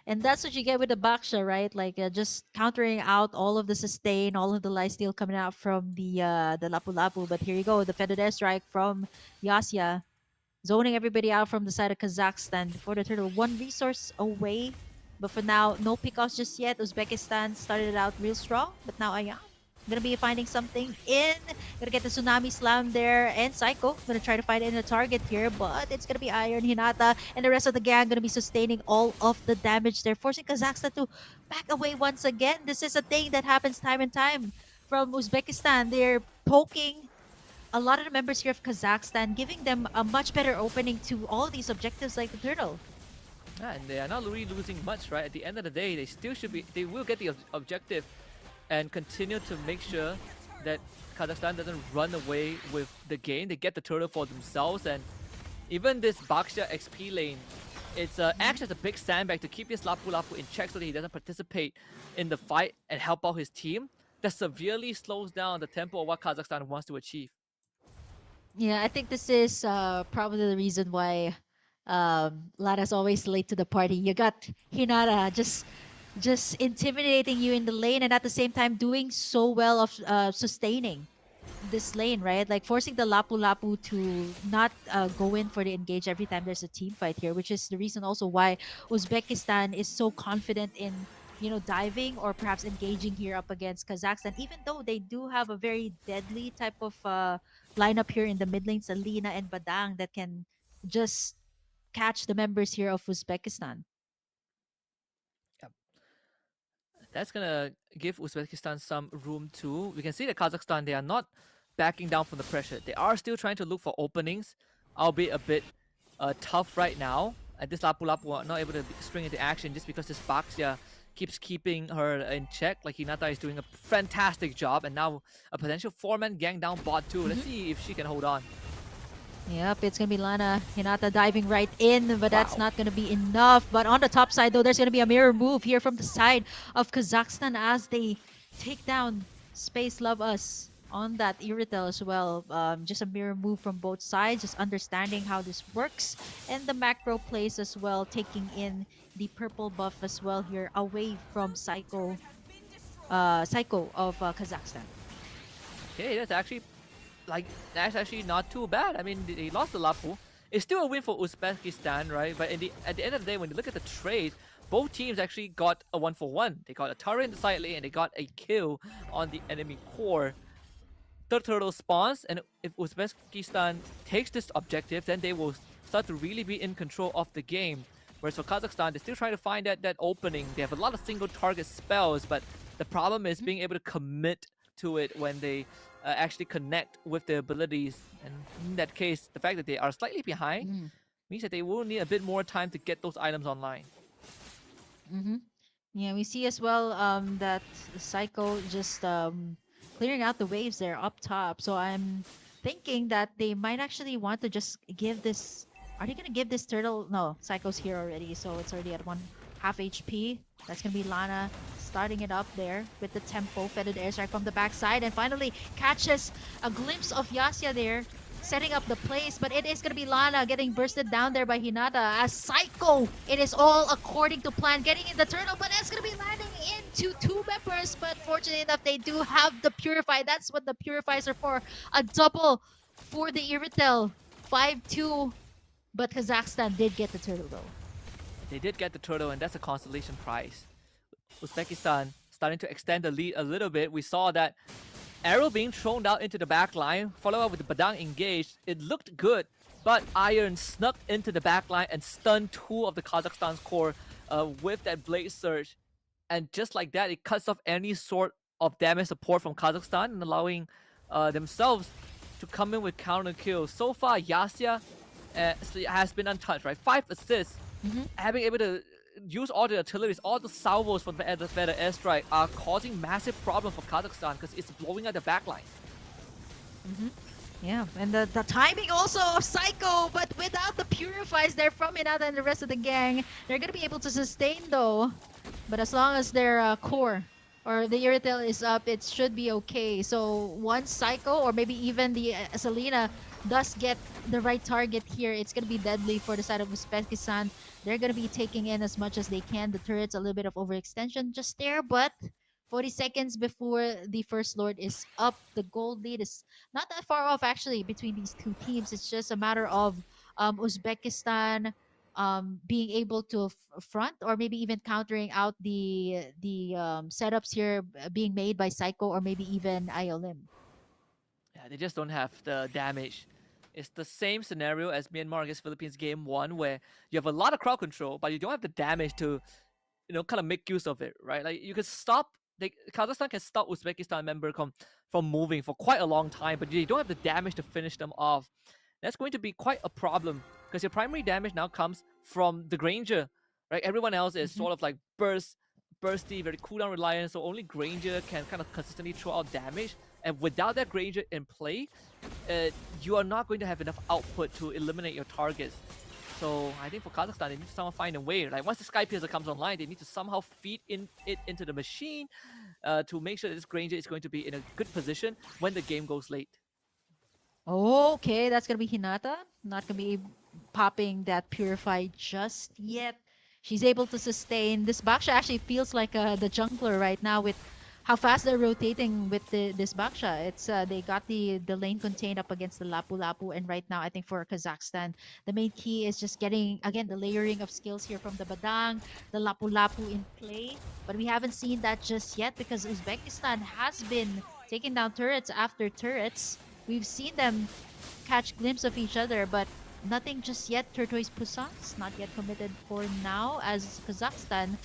Speaker 2: And that's what you get with the Baksha, right? Like just countering out all of the sustain, all of the lifesteal coming out from the Lapu Lapu. But here you go, the feathered airstrike from Yasya, zoning everybody out from the side of Kazakhstan before the turtle. 1 resource away, but for now, no pickoffs just yet. Uzbekistan started out real strong, but now Ayam gonna be finding something in. Gonna get the Tsunami Slam there, and Psycho gonna try to find in a target here, but it's gonna be Iron, Hinata, and the rest of the gang gonna be sustaining all of the damage there, forcing Kazakhstan to back away once again. This is a thing that happens time and time from Uzbekistan. They're poking a lot of the members here of Kazakhstan, giving them a much better opening to all these objectives like the turtle.
Speaker 3: Yeah, and they are not really losing much, right? At the end of the day, they will get the objective and continue to make sure that Kazakhstan doesn't run away with the game. They get the turtle for themselves, and even this Baksha XP lane, it's acts as a big sandbag to keep his Lapu Lapu in check so that he doesn't participate in the fight and help out his team. That severely slows down the tempo of what Kazakhstan wants to achieve.
Speaker 2: Yeah, I think this is probably the reason why Lara's always late to the party. You got Hinata just intimidating you in the lane and at the same time doing so well of sustaining this lane, right? Like forcing the Lapu Lapu to not go in for the engage every time there's a team fight here, which is the reason also why Uzbekistan is so confident in diving or perhaps engaging here up against Kazakhstan, even though they do have a very deadly type of lineup here in the mid lane, Salina and Badang, that can just catch the members here of Uzbekistan.
Speaker 3: That's gonna give Uzbekistan some room too. We can see that Kazakhstan, they are not backing down from the pressure. They are still trying to look for openings, albeit a bit tough right now. And this Lapu Lapu are not able to string into action just because this Baxia keeps keeping her in check. Like Hinata is doing a fantastic job, and now a potential 4-man gang down bot too. Let's see if she can hold on.
Speaker 2: Yep, it's gonna be Lana Hinata diving right in, but that's
Speaker 3: Wow.
Speaker 2: not gonna be enough. But on the top side, though, there's gonna be a mirror move here from the side of Kazakhstan as they take down Space Love Us on that Iritel as well. Just a mirror move from both sides, just understanding how this works, and the macro plays as well, taking in the purple buff as well here away from Psycho of Kazakhstan.
Speaker 3: Okay, that's actually not too bad. I mean, they lost the Lapu. It's still a win for Uzbekistan, right? But at the end of the day, when you look at the trades, both teams actually got a 1-for-1. They got a turret in the side lane and they got a kill on the enemy core. Third turtle spawns, and if Uzbekistan takes this objective, then they will start to really be in control of the game. Whereas for Kazakhstan, they're still trying to find that opening. They have a lot of single target spells, but the problem is being able to commit to it when they actually connect with their abilities. And in that case, the fact that they are slightly behind
Speaker 2: Mm.
Speaker 3: means that they will need a bit more time to get those items online.
Speaker 2: Mm-hmm. Yeah, we see as well that Psycho just clearing out the waves there up top. So I'm thinking that they might actually want to just give this. Are they gonna give this turtle? No, Psycho's here already, so it's already at 1/2 HP. That's gonna be Lana starting it up there with the tempo, fetid airstrike from the backside, and finally catches a glimpse of Yasya there, setting up the place, but it is going to be Lana getting bursted down there by Hinata as Psycho. It is all according to plan, getting in the turtle, but it's going to be landing into two members, but fortunately enough, they do have the Purify. That's what the Purifiers are for. A double for the Iritel. 5-2, but Kazakhstan did get the turtle though.
Speaker 3: They did get the turtle, and that's a consolation prize. Uzbekistan starting to extend the lead a little bit. We saw that arrow being thrown out into the back line, followed up with the Badang engaged. It looked good, but Iron snuck into the back line and stunned two of the Kazakhstan's core with that Blade Surge. And just like that, it cuts off any sort of damage support from Kazakhstan and allowing themselves to come in with counter kills. So far, Yasya has been untouched, right? 5 assists, having able to use all the artilleries, all the salvos from the Feather airstrike are causing massive problems for Kazakhstan because it's blowing out the backlines.
Speaker 2: Yeah, and the timing also of Psycho, but without the Purifies there from Hinata and the rest of the gang, they're going to be able to sustain though. But as long as their core or the Iritel is up, it should be okay. So once Psycho or maybe even the Selena does get the right target here, it's going to be deadly for the side of Uzbekistan. They're going to be taking in as much as they can. The turret's a little bit of overextension just there, but 40 seconds before the First Lord is up, the gold lead is not that far off actually between these two teams. It's just a matter of Uzbekistan being able to front or maybe even countering out the setups here being made by Psycho or maybe even Iolim.
Speaker 3: Yeah, they just don't have the damage. It's the same scenario as Myanmar against Philippines game 1, where you have a lot of crowd control, but you don't have the damage to, kind of make use of it, right? Like you can stop, Kazakhstan can stop Uzbekistan member from moving for quite a long time, but you don't have the damage to finish them off. That's going to be quite a problem because your primary damage now comes from the Granger, right? Everyone else is sort of like bursty, very cooldown reliant, so only Granger can kind of consistently throw out damage. And without that Granger in play, you are not going to have enough output to eliminate your targets. So I think for Kazakhstan, they need to somehow find a way. Like once the Sky Piercer comes online, they need to somehow feed it into the machine to make sure that this Granger is going to be in a good position when the game goes late.
Speaker 2: Okay, that's gonna be Hinata. Not gonna be popping that Purify just yet. She's able to sustain. This Baksha actually feels like the jungler right now with how fast they're rotating with this Baksha. It's they got the lane contained up against the Lapu Lapu, and right now I think for Kazakhstan, the main key is just getting again the layering of skills here from the Badang, the Lapu Lapu in play. But we haven't seen that just yet because Uzbekistan has been taking down turrets after turrets. We've seen them catch glimpse of each other, but nothing just yet. Turquoise Pusans not yet committed for now as Kazakhstan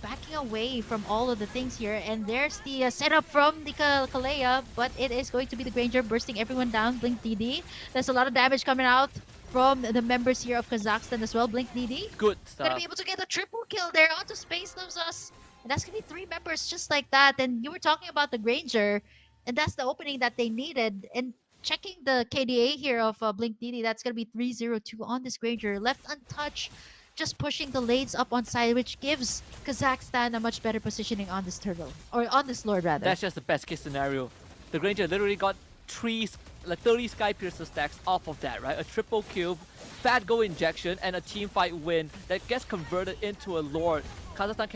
Speaker 2: backing away from all of the things here. And there's the setup from the Kalea, but it is going to be the Granger bursting everyone down. Blink DD. There's a lot of damage coming out from the members here of Kazakhstan as well. Blink DD.
Speaker 3: Good
Speaker 2: Gonna be
Speaker 3: stuff.
Speaker 2: able to get a triple kill there onto Space Loves Us. And that's gonna be 3 members just like that. And you were talking about the Granger, and that's the opening that they needed. And checking the KDA here of Blink DD, that's gonna be 302 on this Granger. Left untouched, just pushing the lanes up on side, which gives Kazakhstan a much better positioning on this turtle. Or on this Lord, rather.
Speaker 3: That's just the best case scenario. The Granger literally got like 30 Sky Piercer stacks off of that, right? A triple kill, fat go injection, and a team fight win that gets converted into a Lord. Kazakhstan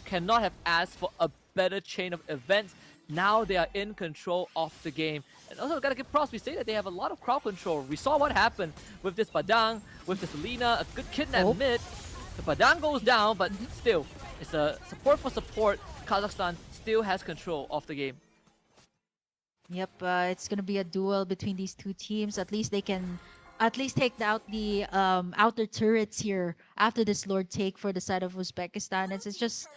Speaker 3: cannot have asked for a better chain of events. Now they are in control of the game. And also gotta give props, we say that they have a lot of crowd control. We saw what happened with this Badang, with this Lina, a good kidnap mid. The Badang goes down, but still, it's a support for support. Kazakhstan still has control of the game.
Speaker 2: Yep, it's gonna be a duel between these two teams. At least they can at least take out the outer turrets here after this Lord take for the side of Uzbekistan. It's just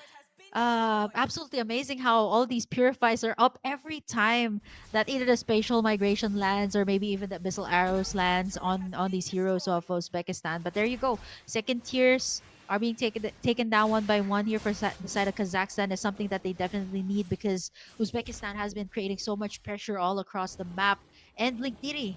Speaker 2: absolutely amazing how all these purifies are up every time that either the spatial migration lands or maybe even the abyssal arrows lands on these heroes of Uzbekistan. But there you go, second tiers are being taken down one by one here for the side of Kazakhstan is something that they definitely need because Uzbekistan has been creating so much pressure all across the map. And Blinkdiri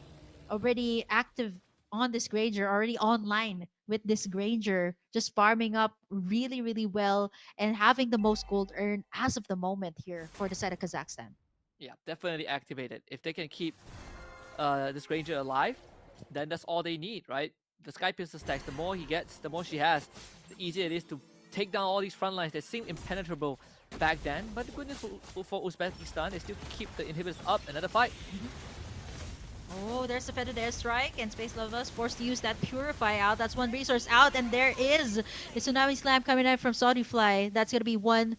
Speaker 2: already active on this Granger, already online with this Granger, just farming up really, really well and having the most gold earned as of the moment here for the side of Kazakhstan.
Speaker 3: Yeah, definitely activated. If they can keep this Granger alive, then that's all they need, right? The Sky Piercer stacks, the more he gets, the more she has, the easier it is to take down all these front lines that seemed impenetrable back then. But the good news for Uzbekistan, they still keep the inhibitors up. Another fight.
Speaker 2: Oh, there's a feathered airstrike, and Space Lovers forced to use that Purify out. That's one resource out, and there is the Tsunami Slam coming out from Saudi Fly. That's going to be one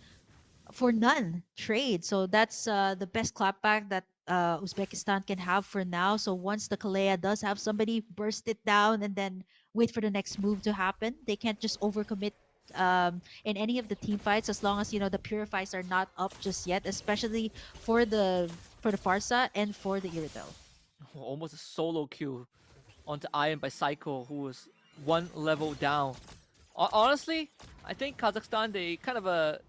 Speaker 2: for none trade. So that's the best clapback that Uzbekistan can have for now. So once the Kalea does have somebody, burst it down and then wait for the next move to happen. They can't just overcommit in any of the team fights as long as the purifies are not up just yet, especially for the Farsa and for the Iridel.
Speaker 3: Almost a solo kill onto Iron by Psycho, who was one level down. Honestly, I think Kazakhstan, they kind of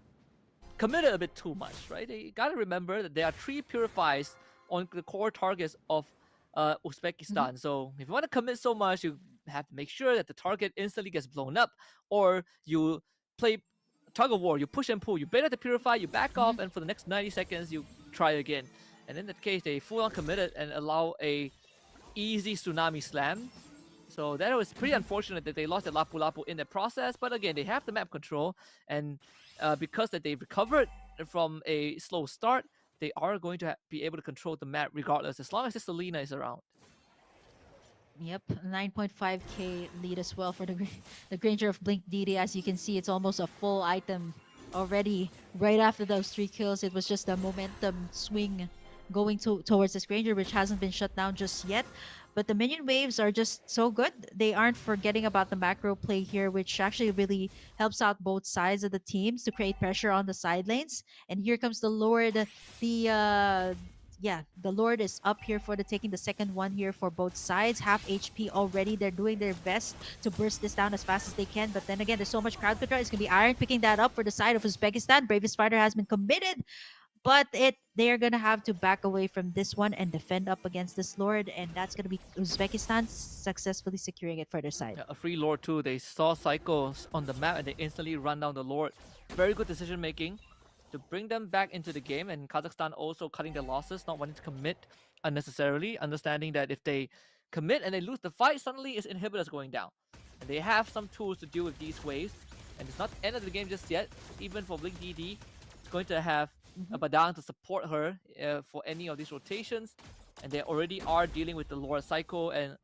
Speaker 3: committed a bit too much, right? They gotta remember that there are 3 purifies on the core targets of Uzbekistan. So if you want to commit so much, you have to make sure that the target instantly gets blown up, or you play tug of war, you push and pull, you bait at the purify, you back off, and for the next 90 seconds, you try again. And in that case, they full on committed and allow a easy Tsunami Slam. So that was pretty unfortunate that they lost the Lapu Lapu in the process. But again, they have the map control, and because that they recovered from a slow start, they are going to be able to control the map regardless, as long as the Selena is around.
Speaker 2: Yep, 9.5k lead as well for the Granger of Blink DD. As you can see, it's almost a full item already. Right after those 3 kills, it was just a momentum swing going towards this Granger, which hasn't been shut down just yet. But the minion waves are just so good. They aren't forgetting about the macro play here, which actually really helps out both sides of the teams to create pressure on the side lanes. And here comes the Lord. The Lord is up here for taking the second one here for both sides. Half HP already. They're doing their best to burst this down as fast as they can. But then again, there's so much crowd control. It's going to be Iron picking that up for the side of Uzbekistan. Bravest Fighter has been committed. But they're going to have to back away from this one and defend up against this Lord. And that's going to be Uzbekistan successfully securing it for their side.
Speaker 3: Yeah, a free Lord too. They saw Cycles on the map and they instantly run down the Lord. Very good decision making to bring them back into the game. And Kazakhstan also cutting their losses, not wanting to commit unnecessarily. Understanding that if they commit and they lose the fight, suddenly its inhibitors going down. And they have some tools to deal with these waves. And it's not the end of the game just yet. Even for Blink DD, it's going to have a Badang to support her for any of these rotations, and they already are dealing with the Lord Psycho and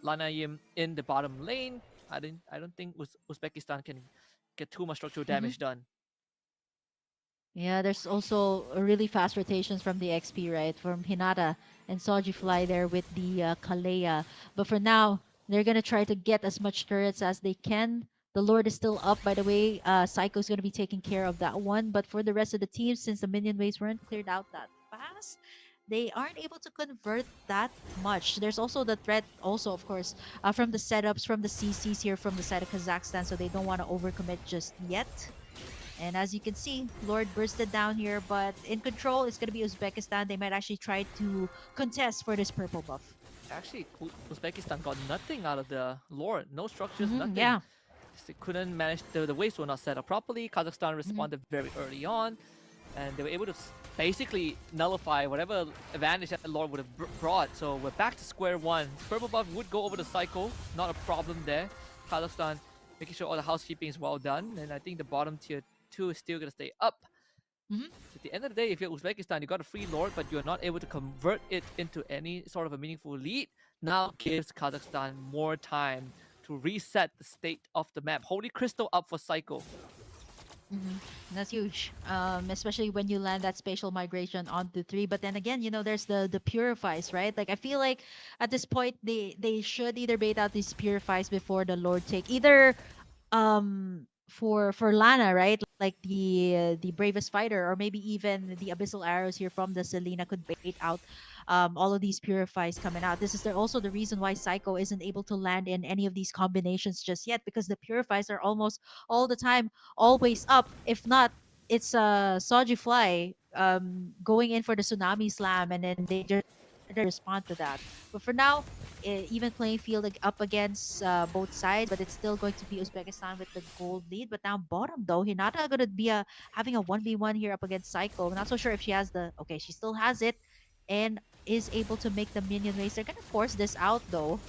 Speaker 3: Lana Yim in the bottom lane. I don't think Uzbekistan can get too much structural
Speaker 2: Mm-hmm.
Speaker 3: damage done.
Speaker 2: Yeah, there's also a really fast rotations from the XP, right? From Hinata and Soji Fly there with the Kalea. But for now, they're going to try to get as much turrets as they can. The Lord is still up, by the way. Psycho's going to be taking care of that one. But for the rest of the team, since the minion waves weren't cleared out that fast, they aren't able to convert that much. There's also the threat, also, of course, from the setups, from the CCs here from the side of Kazakhstan. So they don't want to overcommit just yet. And as you can see, Lord bursted down here, but in control is going to be Uzbekistan. They might actually try to contest for this purple buff.
Speaker 3: Actually, Uzbekistan got nothing out of the Lord. No structures, nothing.
Speaker 2: Yeah.
Speaker 3: They couldn't manage, the waves were not set up properly. Kazakhstan responded very early on, and they were able to basically nullify whatever advantage that the Lord would have brought. So we're back to square one. Purple buff would go over the cycle, not a problem there. Kazakhstan making sure all the housekeeping is well done, and I think the bottom tier 2 is still going to stay up. So at the end of the day, if you're Uzbekistan, you got a free Lord, but you're not able to convert it into any sort of a meaningful lead. Now gives Kazakhstan more time to reset the state of the map. Holy Crystal up for Psycho.
Speaker 2: That's huge, especially when you land that spatial migration onto 3. But then again, there's the purifies, right? Like I feel like at this point they should either bait out these purifies before the Lord take either for Lana, right? Like the bravest fighter, or maybe even the abyssal arrows here from the Selena could bait out all of these purifies coming out. This is also the reason why Psycho isn't able to land in any of these combinations just yet, because the purifies are almost all the time always up. If not, it's Soji Fly going in for the tsunami slam, and then they just respond to that. But for now, even playing field up against both sides, but it's still going to be Uzbekistan with the gold lead. But now bottom though, Hinata gonna be having a 1v1 here up against Psycho. I'm not so sure if she has okay, she still has it and is able to make the minion race. They're gonna force this out though.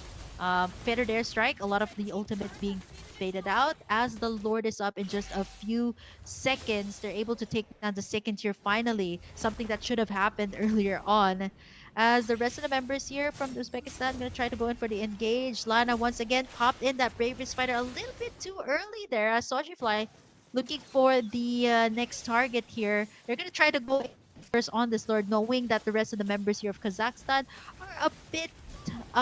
Speaker 2: Fettered airstrike, a lot of the ultimates being faded out as the Lord is up in just a few seconds. They're able to take down the second tier finally, something that should have happened earlier on. As the rest of the members here from Uzbekistan gonna try to go in for the engage. Lana once again popped in that bravest fighter a little bit too early there. As Sojifly looking for the next target here. They're gonna try to go first on this Lord, knowing that the rest of the members here of Kazakhstan are a bit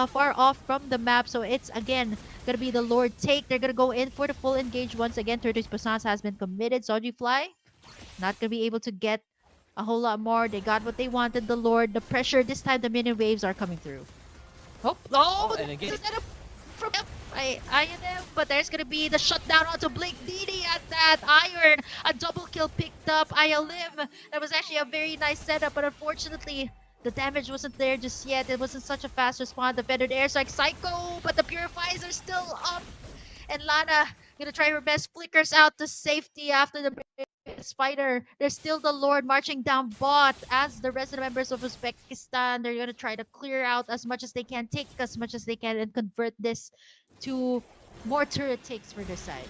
Speaker 2: far off from the map. So it's again gonna be the Lord take. They're gonna go in for the full engage once again. 30% has been committed. Sojifly not gonna be able to get a whole lot more. They got what they wanted, the Lord. The pressure, this time the minion waves are coming through. Oh,
Speaker 3: and again,
Speaker 2: from INM, but there's gonna be the shutdown onto Blake DD at that Iron. A double kill picked up ILM. That was actually a very nice setup, but unfortunately, the damage wasn't there just yet. It wasn't such a fast response. The feathered airstrike Psycho, but the purifiers are still up. And Lana gonna try her best, flickers out to safety after the spider. There's still the Lord marching down bot as the resident members of Uzbekistan. They're gonna try to clear out as much as they can, take as much as they can, and convert this to more turret takes for this side.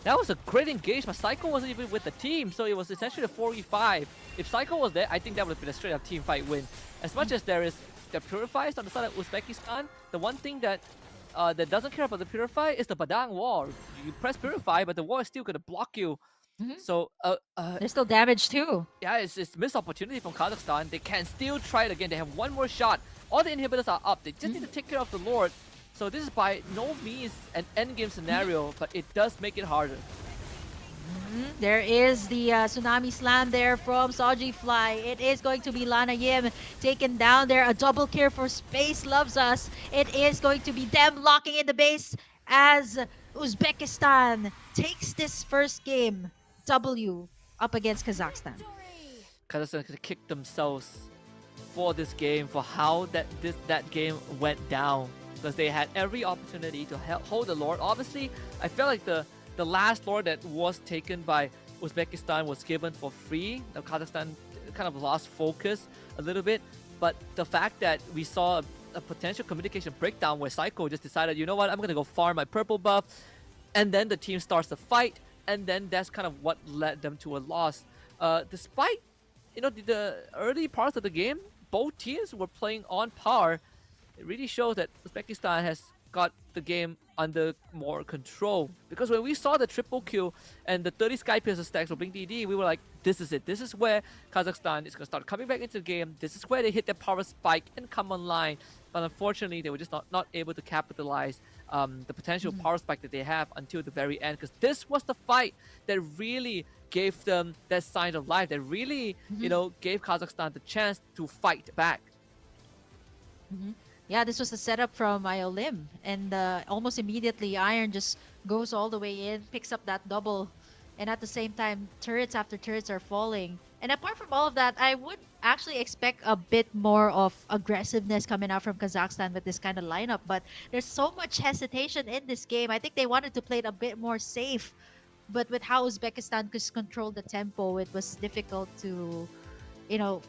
Speaker 3: that was a great engage, but Psycho wasn't even with the team, so it was essentially a 4v5. If Psycho was there, I think that would have been a straight up team fight win. As much as there is the Purifiers on the side of Uzbekistan, the one thing that doesn't care about the Purify is the Badang wall. You press Purify, but the wall is still going to block you. So
Speaker 2: there's still damage too.
Speaker 3: yeah, it's missed opportunity from Kazakhstan. They can still try it again. They have one more shot. All the inhibitors are up. They just need to take care of the Lord. So this is by no means an endgame scenario, but it does make it harder.
Speaker 2: There is the tsunami slam there from Soji Fly. It is going to be Lana Yim taken down there. A double kill for Space Loves Us. It is going to be them locking in the base as Uzbekistan takes this first game W up against Kazakhstan.
Speaker 3: Kazakhstan could kick themselves for this game, for how that game went down, because they had every opportunity to hold the Lord. Obviously, I felt like the last Lord that was taken by Uzbekistan was given for free. Now Kazakhstan kind of lost focus a little bit, but the fact that we saw a potential communication breakdown where Psycho just decided, you know what, I'm gonna go farm my purple buff, and then the team starts to fight, and then that's kind of what led them to a loss. Despite the early parts of the game, both teams were playing on par. It really shows that Uzbekistan has got the game under more control. Because when we saw the triple kill and the 30 Sky Piercer stacks for Blink DD, we were like, this is it. This is where Kazakhstan is going to start coming back into the game. This is where they hit their power spike and come online. But unfortunately, they were just not able to capitalize the potential power spike that they have until the very end. Because this was the fight that really gave them that sign of life, that really, gave Kazakhstan the chance to fight back.
Speaker 2: Yeah, this was the setup from Iolim, and almost immediately Iron just goes all the way in, picks up that double, and at the same time, turrets after turrets are falling. And apart from all of that, I would actually expect a bit more of aggressiveness coming out from Kazakhstan with this kind of lineup, but there's so much hesitation in this game. I think they wanted to play it a bit more safe, but with how Uzbekistan could control the tempo, it was difficult to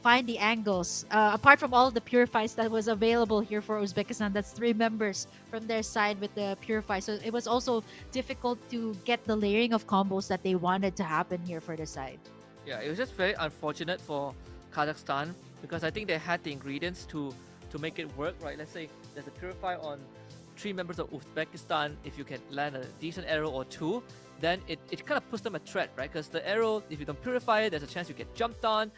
Speaker 2: find the angles. Apart from all the purifies that was available here for Uzbekistan, that's 3 members from their side with the purify. So it was also difficult to get the layering of combos that they wanted to happen here for the side.
Speaker 3: Yeah, it was just very unfortunate for Kazakhstan because I think they had the ingredients to make it work, right? Let's say there's a purify on 3 members of Uzbekistan. If you can land a decent arrow or 2, then it kind of puts them at threat, right? Because the arrow, if you don't purify it, there's a chance you get jumped on.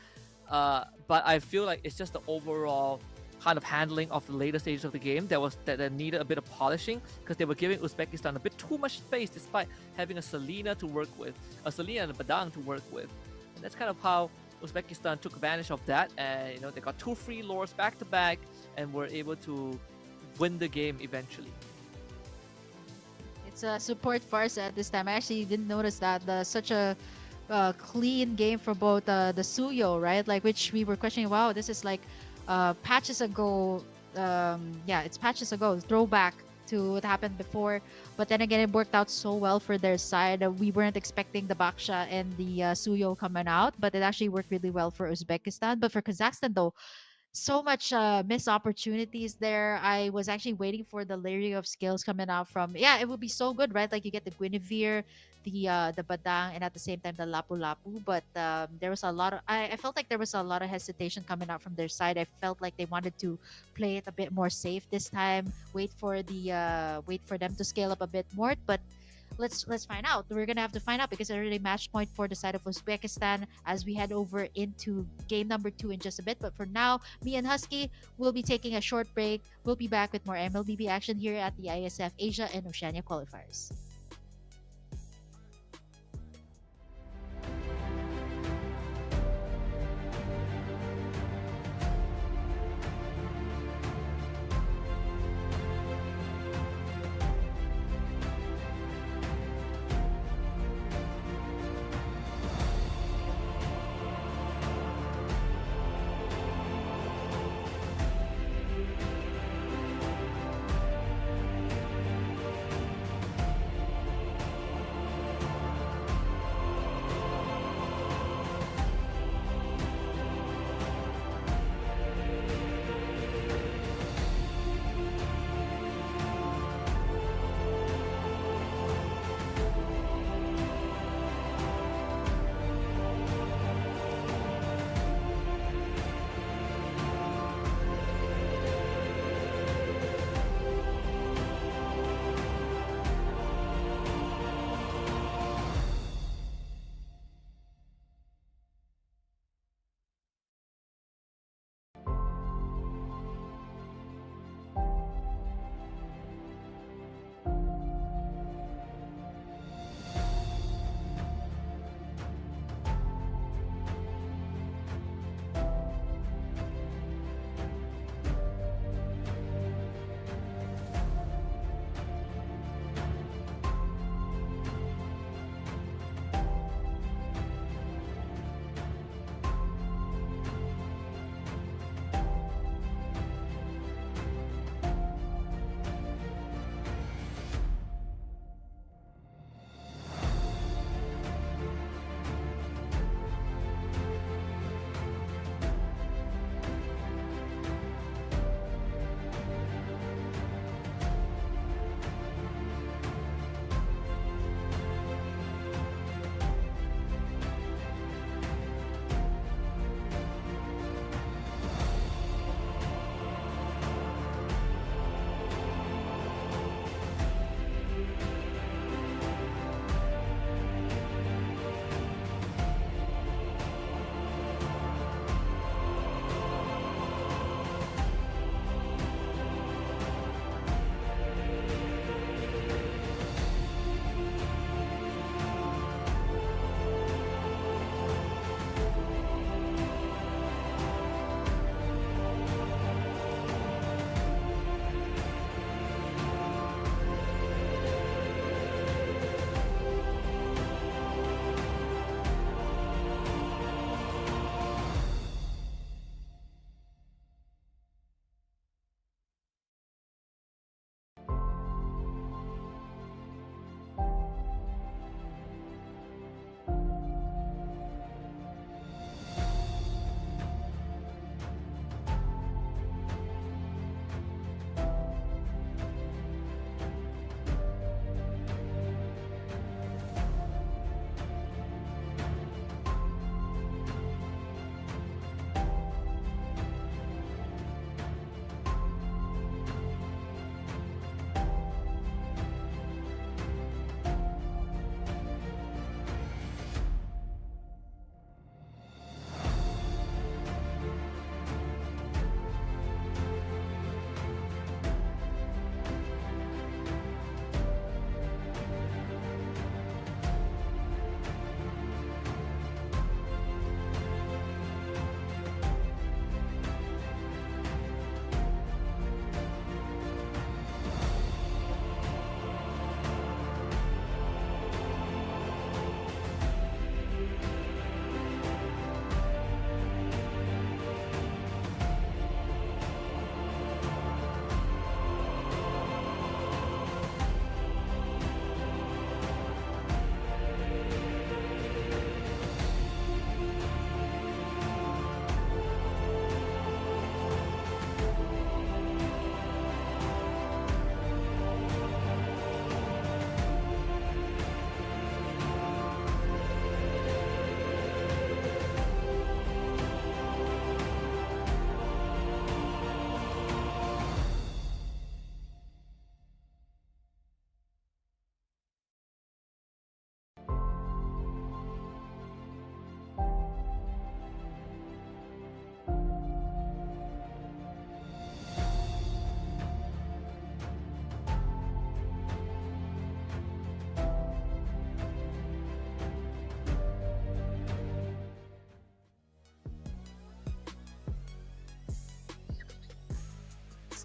Speaker 3: But I feel like it's just the overall kind of handling of the later stages of the game that needed a bit of polishing because they were giving Uzbekistan a bit too much space despite having a Selena to work with, a Selena and a Badang to work with. And that's kind of how Uzbekistan took advantage of that, and they got 2 free lures back to back and were able to win the game eventually.
Speaker 2: It's a support farce at this time. I actually didn't notice that. Such a clean game for both the Suyo, right? Like, which we were questioning, wow, this is like patches ago. It's patches ago, throwback to what happened before. But then again, it worked out so well for their side. We weren't expecting the Baksha and the Suyo coming out, but it actually worked really well for Uzbekistan. But for Kazakhstan, though, so much missed opportunities there. I was actually waiting for the layering of skills coming out from. Yeah, it would be so good, right? Like you get the Guinevere, the Badang, and at the same time the Lapu Lapu. But there was a lot of. I felt like there was a lot of hesitation coming out from their side. I felt like they wanted to play it a bit more safe this time. Wait for them to scale up a bit more, but. Let's find out. We're gonna have to find out because it's already match point for the side of Uzbekistan as we head over into game number 2 in just a bit. But for now, me and Husky will be taking a short break. We'll be back with more Mlbb action here at the Iesf Asia and Oceania qualifiers.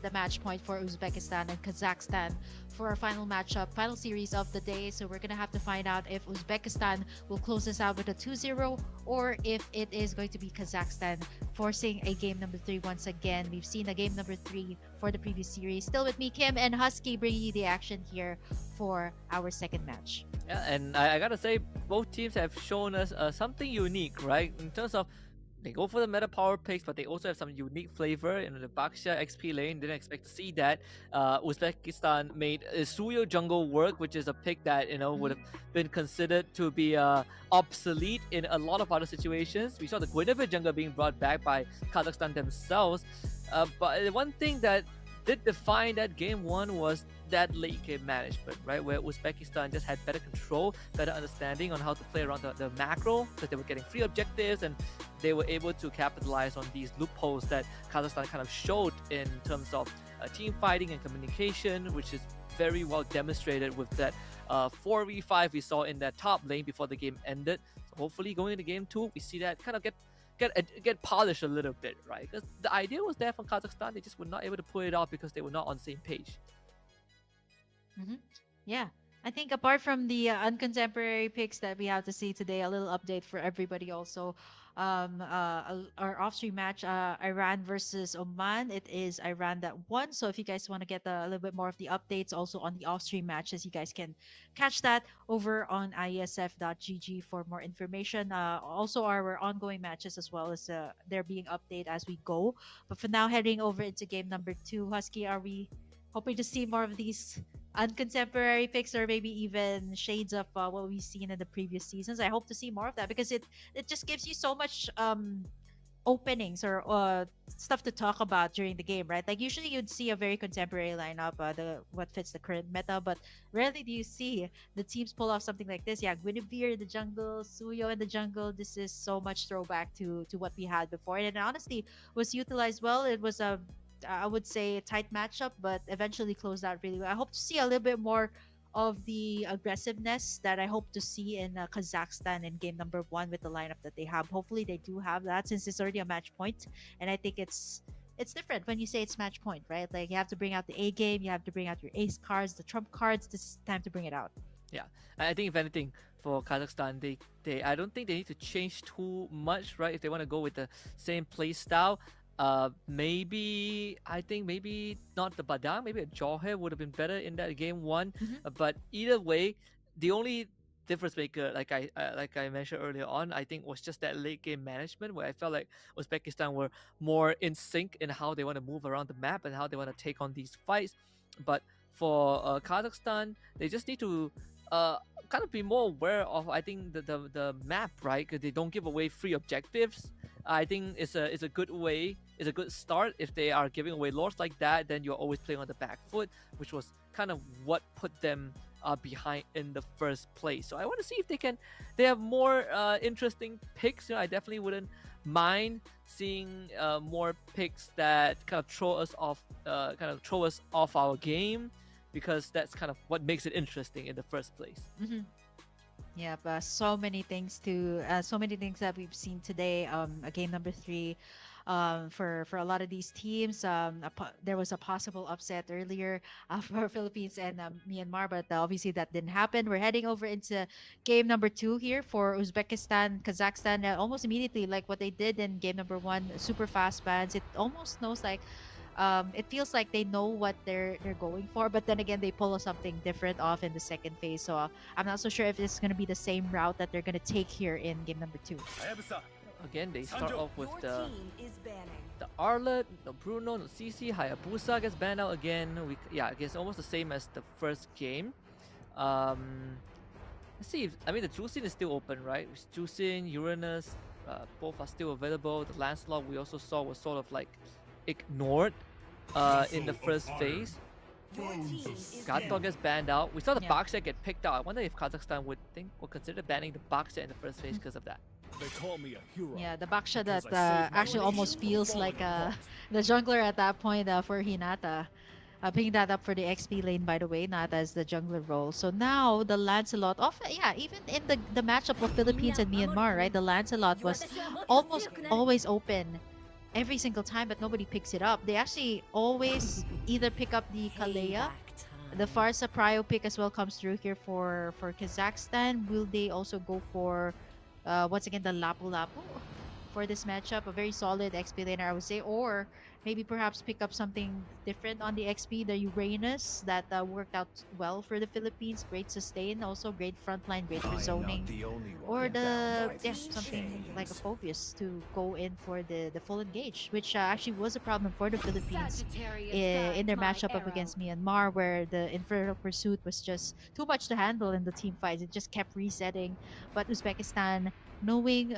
Speaker 2: the match point for Uzbekistan and Kazakhstan for our final matchup, final series of the day. So we're going to have to find out if Uzbekistan will close this out with a 2-0 or if it is going to be Kazakhstan forcing a game number 3 once again. We've seen a game number 3 for the previous series. Still with me, Kim and Husky, bringing you the action here for our second match.
Speaker 3: Yeah, and I gotta say, both teams have shown us something unique, right? In terms of they go for the meta power picks, but they also have some unique flavor in the Baksha XP lane. Didn't expect to see that. Uzbekistan made Suyo jungle work, which is a pick that would have been considered to be obsolete in a lot of other situations. We saw the Guinevere jungle being brought back by Kazakhstan themselves. But one thing that did define that game one was that late game management, right? Where Uzbekistan just had better control, better understanding on how to play around the macro, because they were getting free objectives and they were able to capitalize on these loopholes that Kazakhstan kind of showed in terms of team fighting and communication, which is very well demonstrated with that 4v5 we saw in that top lane before the game ended. So hopefully going into game two, we see that kind of get polished a little bit, right? Because the idea was there from Kazakhstan, they just were not able to pull it off because they were not on the same page.
Speaker 2: Yeah. I think apart from the uncontemporary picks that we have to see today, a little update for everybody also. Our off-stream match, Iran versus Oman. It is Iran that won. So if you guys want to get a little bit more of the updates also on the off-stream matches, you guys can catch that over on iesf.gg for more information. Also our ongoing matches as well as they're being updated as we go. But for now, heading over into game number 2, Husky, are we hoping to see more of these uncontemporary picks or maybe even shades of what we've seen in the previous seasons? I hope to see more of that because it just gives you so much openings or stuff to talk about during the game, right? Like usually you'd see a very contemporary lineup, what fits the current meta, but rarely do you see the teams pull off something like this. Yeah, Guinevere in the jungle, Suyo in the jungle. This is so much throwback to what we had before, and it honestly was utilized well. It was a I would say a tight matchup, but eventually closed out really well. I hope to see a little bit more of the aggressiveness that I hope to see in Kazakhstan in game number 1 with the lineup that they have. Hopefully they do have that since it's already a match point, and I think it's different when you say it's match point, right? Like you have to bring out the A game, you have to bring out your ace cards, the trump cards. This is time to bring it out.
Speaker 3: Yeah, I think if anything for Kazakhstan, they I don't think they need to change too much, right? If they want to go with the same play style. Maybe not the Badang, maybe a Jawhead would have been better in that game 1. But either way, the only difference maker, like I mentioned earlier on, I think was just that late game management where I felt like Uzbekistan were more in sync in how they want to move around the map and how they want to take on these fights. But for Kazakhstan, they just need to kind of be more aware of, I think, the map, right? Because they don't give away free objectives. I think it's a good way, it's a good start. If they are giving away lords like that, then you're always playing on the back foot, which was kind of what put them behind in the first place. So I want to see if they have more interesting picks. I definitely wouldn't mind seeing more picks that kind of throw us off our game, because that's kind of what makes it interesting in the first place.
Speaker 2: Yeah, but so many things that we've seen today. Game number 3, for a lot of these teams. There was a possible upset earlier for Philippines and Myanmar, but obviously that didn't happen. We're heading over into game number 2 here for Uzbekistan, Kazakhstan. Almost immediately, like what they did in game number 1, super fast bans. It almost knows like. It feels like they know what they're going for, but then again they pull something different off in the second phase. So I'm not so sure if it's going to be the same route that they're going to take here in game number 2.
Speaker 3: Again, they start off with the Arlet, no Bruno, no CC, Hayabusa gets banned out again. I guess almost the same as the first game. Let's see. The Jusin is still open, right? Jusin, Uranus, both are still available. The Lancelot we also saw was sort of like ignored in the first phase. Gato gets banned out. We saw the Baksha get picked out. I wonder if Kazakhstan would consider banning the Baksha in the first phase because of that.
Speaker 4: They call me a hero.
Speaker 2: Yeah, the Baksha that actually almost feels like the jungler at that point for Hinata. Picking that up for the XP lane, by the way, not as the jungler role. So now the Lancelot, even in the matchup of Philippines and Myanmar, right? The Lancelot was almost always open every single time, but nobody picks it up. They actually always either pick up the Kalea. The Farsa Prio pick as well comes through here for Kazakhstan. Will they also go for once again the Lapu Lapu for this matchup? A very solid XP laner, I would say, or maybe perhaps pick up something different on the XP, the Uranus that worked out well for the Philippines. Great sustain, also great frontline, great for
Speaker 4: I am not
Speaker 2: zoning,
Speaker 4: the only
Speaker 2: or
Speaker 4: one bound
Speaker 2: the
Speaker 4: by
Speaker 2: yeah
Speaker 4: these
Speaker 2: something like a
Speaker 4: chains.
Speaker 2: Phobius to go in for the full engage, which actually was a problem for the Philippines in their matchup up against Myanmar, where the Infernal Pursuit was just too much to handle in the team fights. It just kept resetting. But Uzbekistan, knowing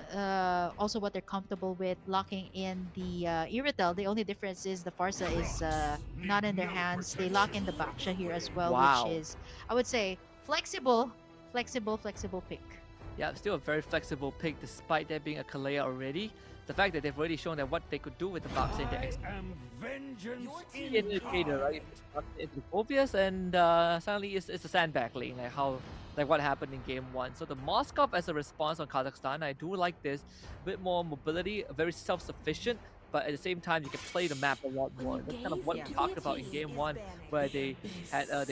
Speaker 2: also what they're comfortable with, locking in the Iritel. The only difference is the Farsa is
Speaker 4: Rocks
Speaker 2: not
Speaker 4: need
Speaker 2: in their
Speaker 4: no
Speaker 2: hands. They lock in the
Speaker 4: protection
Speaker 2: Baksha
Speaker 4: from
Speaker 2: here as
Speaker 4: rain.
Speaker 2: well, which
Speaker 3: Wow.
Speaker 2: is, I would say, flexible pick.
Speaker 3: Yeah, still a very flexible pick despite there being a Kalea already. The fact that they've already shown that what they could do with the box in the
Speaker 4: I
Speaker 3: XP
Speaker 4: am vengeance
Speaker 3: indicator, right?
Speaker 4: incarnate.
Speaker 3: It's obvious, and suddenly it's a sandbag lane, like what happened in game one. So the Moskov as a response on Kazakhstan, I do like this. A bit more mobility, very self-sufficient, but at the same time you can play the map a lot more. That's kind of what we talked about in game one, where they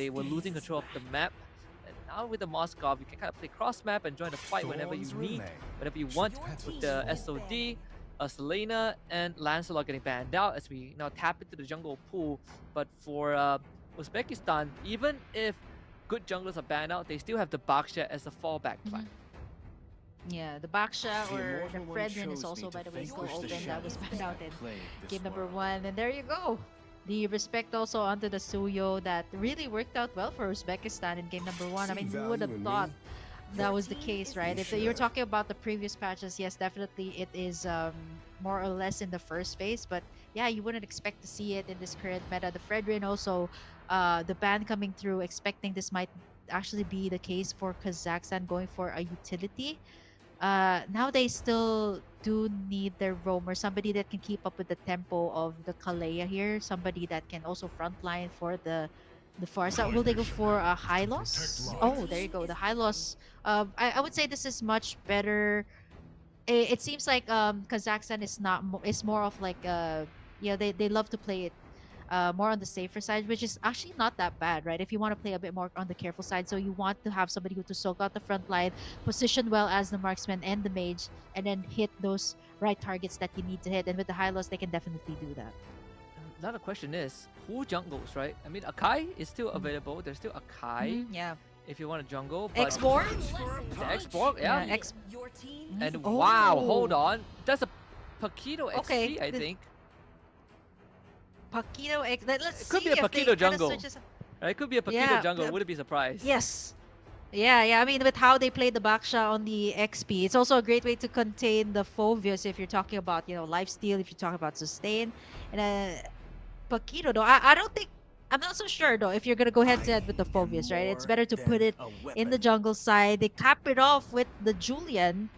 Speaker 3: were losing control of the map. And now with the Moskov, you can kind of play cross map and join the fight whenever you
Speaker 4: Thorns
Speaker 3: need,
Speaker 4: remain.
Speaker 3: whenever you
Speaker 4: Should
Speaker 3: want.
Speaker 4: petrol
Speaker 3: With the
Speaker 4: slow down.
Speaker 3: SOD, Selena and Lancelot getting banned out as we now tap into the jungle pool. But for Uzbekistan, even if good junglers are banned out, they still have the Baksha as a fallback plan.
Speaker 2: Yeah, the Baksha
Speaker 4: The
Speaker 2: or the
Speaker 4: immortal one
Speaker 2: Fredrin is
Speaker 4: chose me
Speaker 2: also,
Speaker 4: to
Speaker 2: by the way, still
Speaker 4: vanquish the
Speaker 2: open. That was
Speaker 4: shadows
Speaker 2: banned out
Speaker 4: that
Speaker 2: in
Speaker 4: plague this
Speaker 2: game number
Speaker 4: world.
Speaker 2: 1. And there you go. The respect also onto the Suyo that really worked out well for Uzbekistan in game number 1. I
Speaker 4: See
Speaker 2: mean, who would
Speaker 4: value
Speaker 2: have
Speaker 4: in
Speaker 2: thought
Speaker 4: me?
Speaker 2: that was the case, right?
Speaker 4: You
Speaker 2: If you're
Speaker 4: should.
Speaker 2: talking about the previous patches, yes, definitely it is more or less in the first phase. But yeah, you wouldn't expect to see it in this current meta. The Fredrin also, the ban coming through, expecting this might actually be the case for Kazakhstan going for a utility. Now they still do need their roamer, somebody that can keep up with the tempo of the Kalea here, somebody that can also frontline for the far side. Will they go for a high
Speaker 4: To protect
Speaker 2: loss? Oh, there you
Speaker 4: lives.
Speaker 2: go, the high loss. I would say this is much better. It seems like Kazakhstan is not is more of like yeah, they love to play it more on the safer side, which is actually not that bad, right? If you want to play a bit more on the careful side, so you want to have somebody who to soak out the front line, position well as the marksman and the mage, and then hit those right targets that you need to hit. And with the high loss, they can definitely do that.
Speaker 3: Now the question is, who jungles, right? I mean, Akai is still available. There's still Akai
Speaker 2: Yeah,
Speaker 3: if you want to jungle, but
Speaker 2: X-Born?
Speaker 3: the X-Borg, yeah.
Speaker 2: Yeah, X.
Speaker 3: And
Speaker 2: Oh.
Speaker 3: wow, hold on. That's a Paquito
Speaker 2: Okay,
Speaker 3: XP, I think.
Speaker 2: Paquito X. Let's
Speaker 3: It could
Speaker 2: see
Speaker 3: be a
Speaker 2: if they
Speaker 3: Paquito
Speaker 2: kind of
Speaker 3: jungle.
Speaker 2: switches.
Speaker 3: Right? It could be a Paquito
Speaker 2: Yeah,
Speaker 3: jungle. Wouldn't be surprised.
Speaker 2: yes. Yeah. I mean, with how they play the Baksha on the XP, it's also a great way to contain the Phobius if you're talking about, lifesteal, if you're talking about sustain. And Paquito, though, I don't think, I'm not so sure, though, if you're going to go head to head with the
Speaker 4: I am
Speaker 2: Phobius, right? It's
Speaker 4: more
Speaker 2: better to put
Speaker 4: than
Speaker 2: it
Speaker 4: a
Speaker 2: in the
Speaker 4: weapon.
Speaker 2: jungle side. They cap it off with the Julian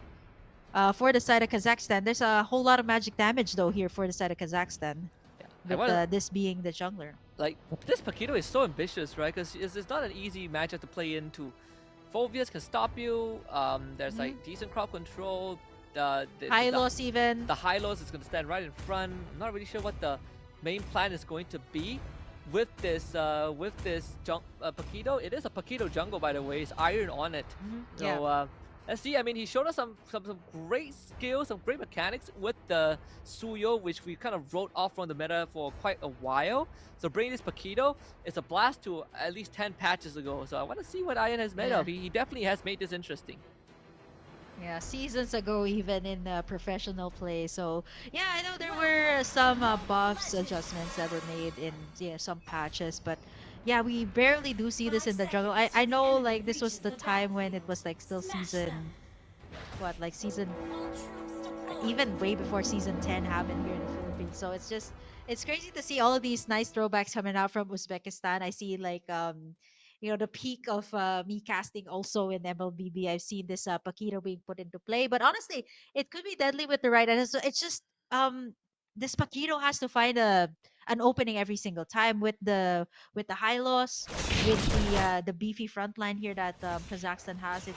Speaker 2: for the side of Kazakhstan. There's a whole lot of magic damage, though, here for the side of Kazakhstan,
Speaker 3: Yeah. I
Speaker 2: with
Speaker 3: want to
Speaker 2: this being the jungler.
Speaker 3: like this Paquito is so ambitious, right? Because it's not an easy matchup to play into. Phobius can stop you. There's like decent crowd control.
Speaker 2: High loss, even.
Speaker 3: The Hylos is going to stand right in front. I'm not really sure what the main plan is going to be with this Paquito. It is a Paquito jungle, by the way. It's iron on it. So
Speaker 2: Yeah.
Speaker 3: let's see. I mean, he showed us some great skills, some great mechanics with the Suyo, which we kind of wrote off from the meta for quite a while. So bringing this Paquito is a blast to at least 10 patches ago. So I want to see what Iron has made
Speaker 2: Yeah.
Speaker 3: of. He definitely has made this interesting.
Speaker 2: Yeah, seasons ago, even in professional play. So yeah, I know there were some buffs, adjustments that were made in some patches, but yeah, we barely do see this in the jungle. I know like this was the time when it was like still season, what, like season, even way before season 10 happened here in the Philippines. So it's crazy to see all of these nice throwbacks coming out from Uzbekistan. I see like the peak of me casting also in Mlbb. I've seen this Paquito being put into play, but honestly, it could be deadly with the right. And so it's just this Paquito has to find an opening every single time with the high loss, with the beefy front line here that Kazakhstan has.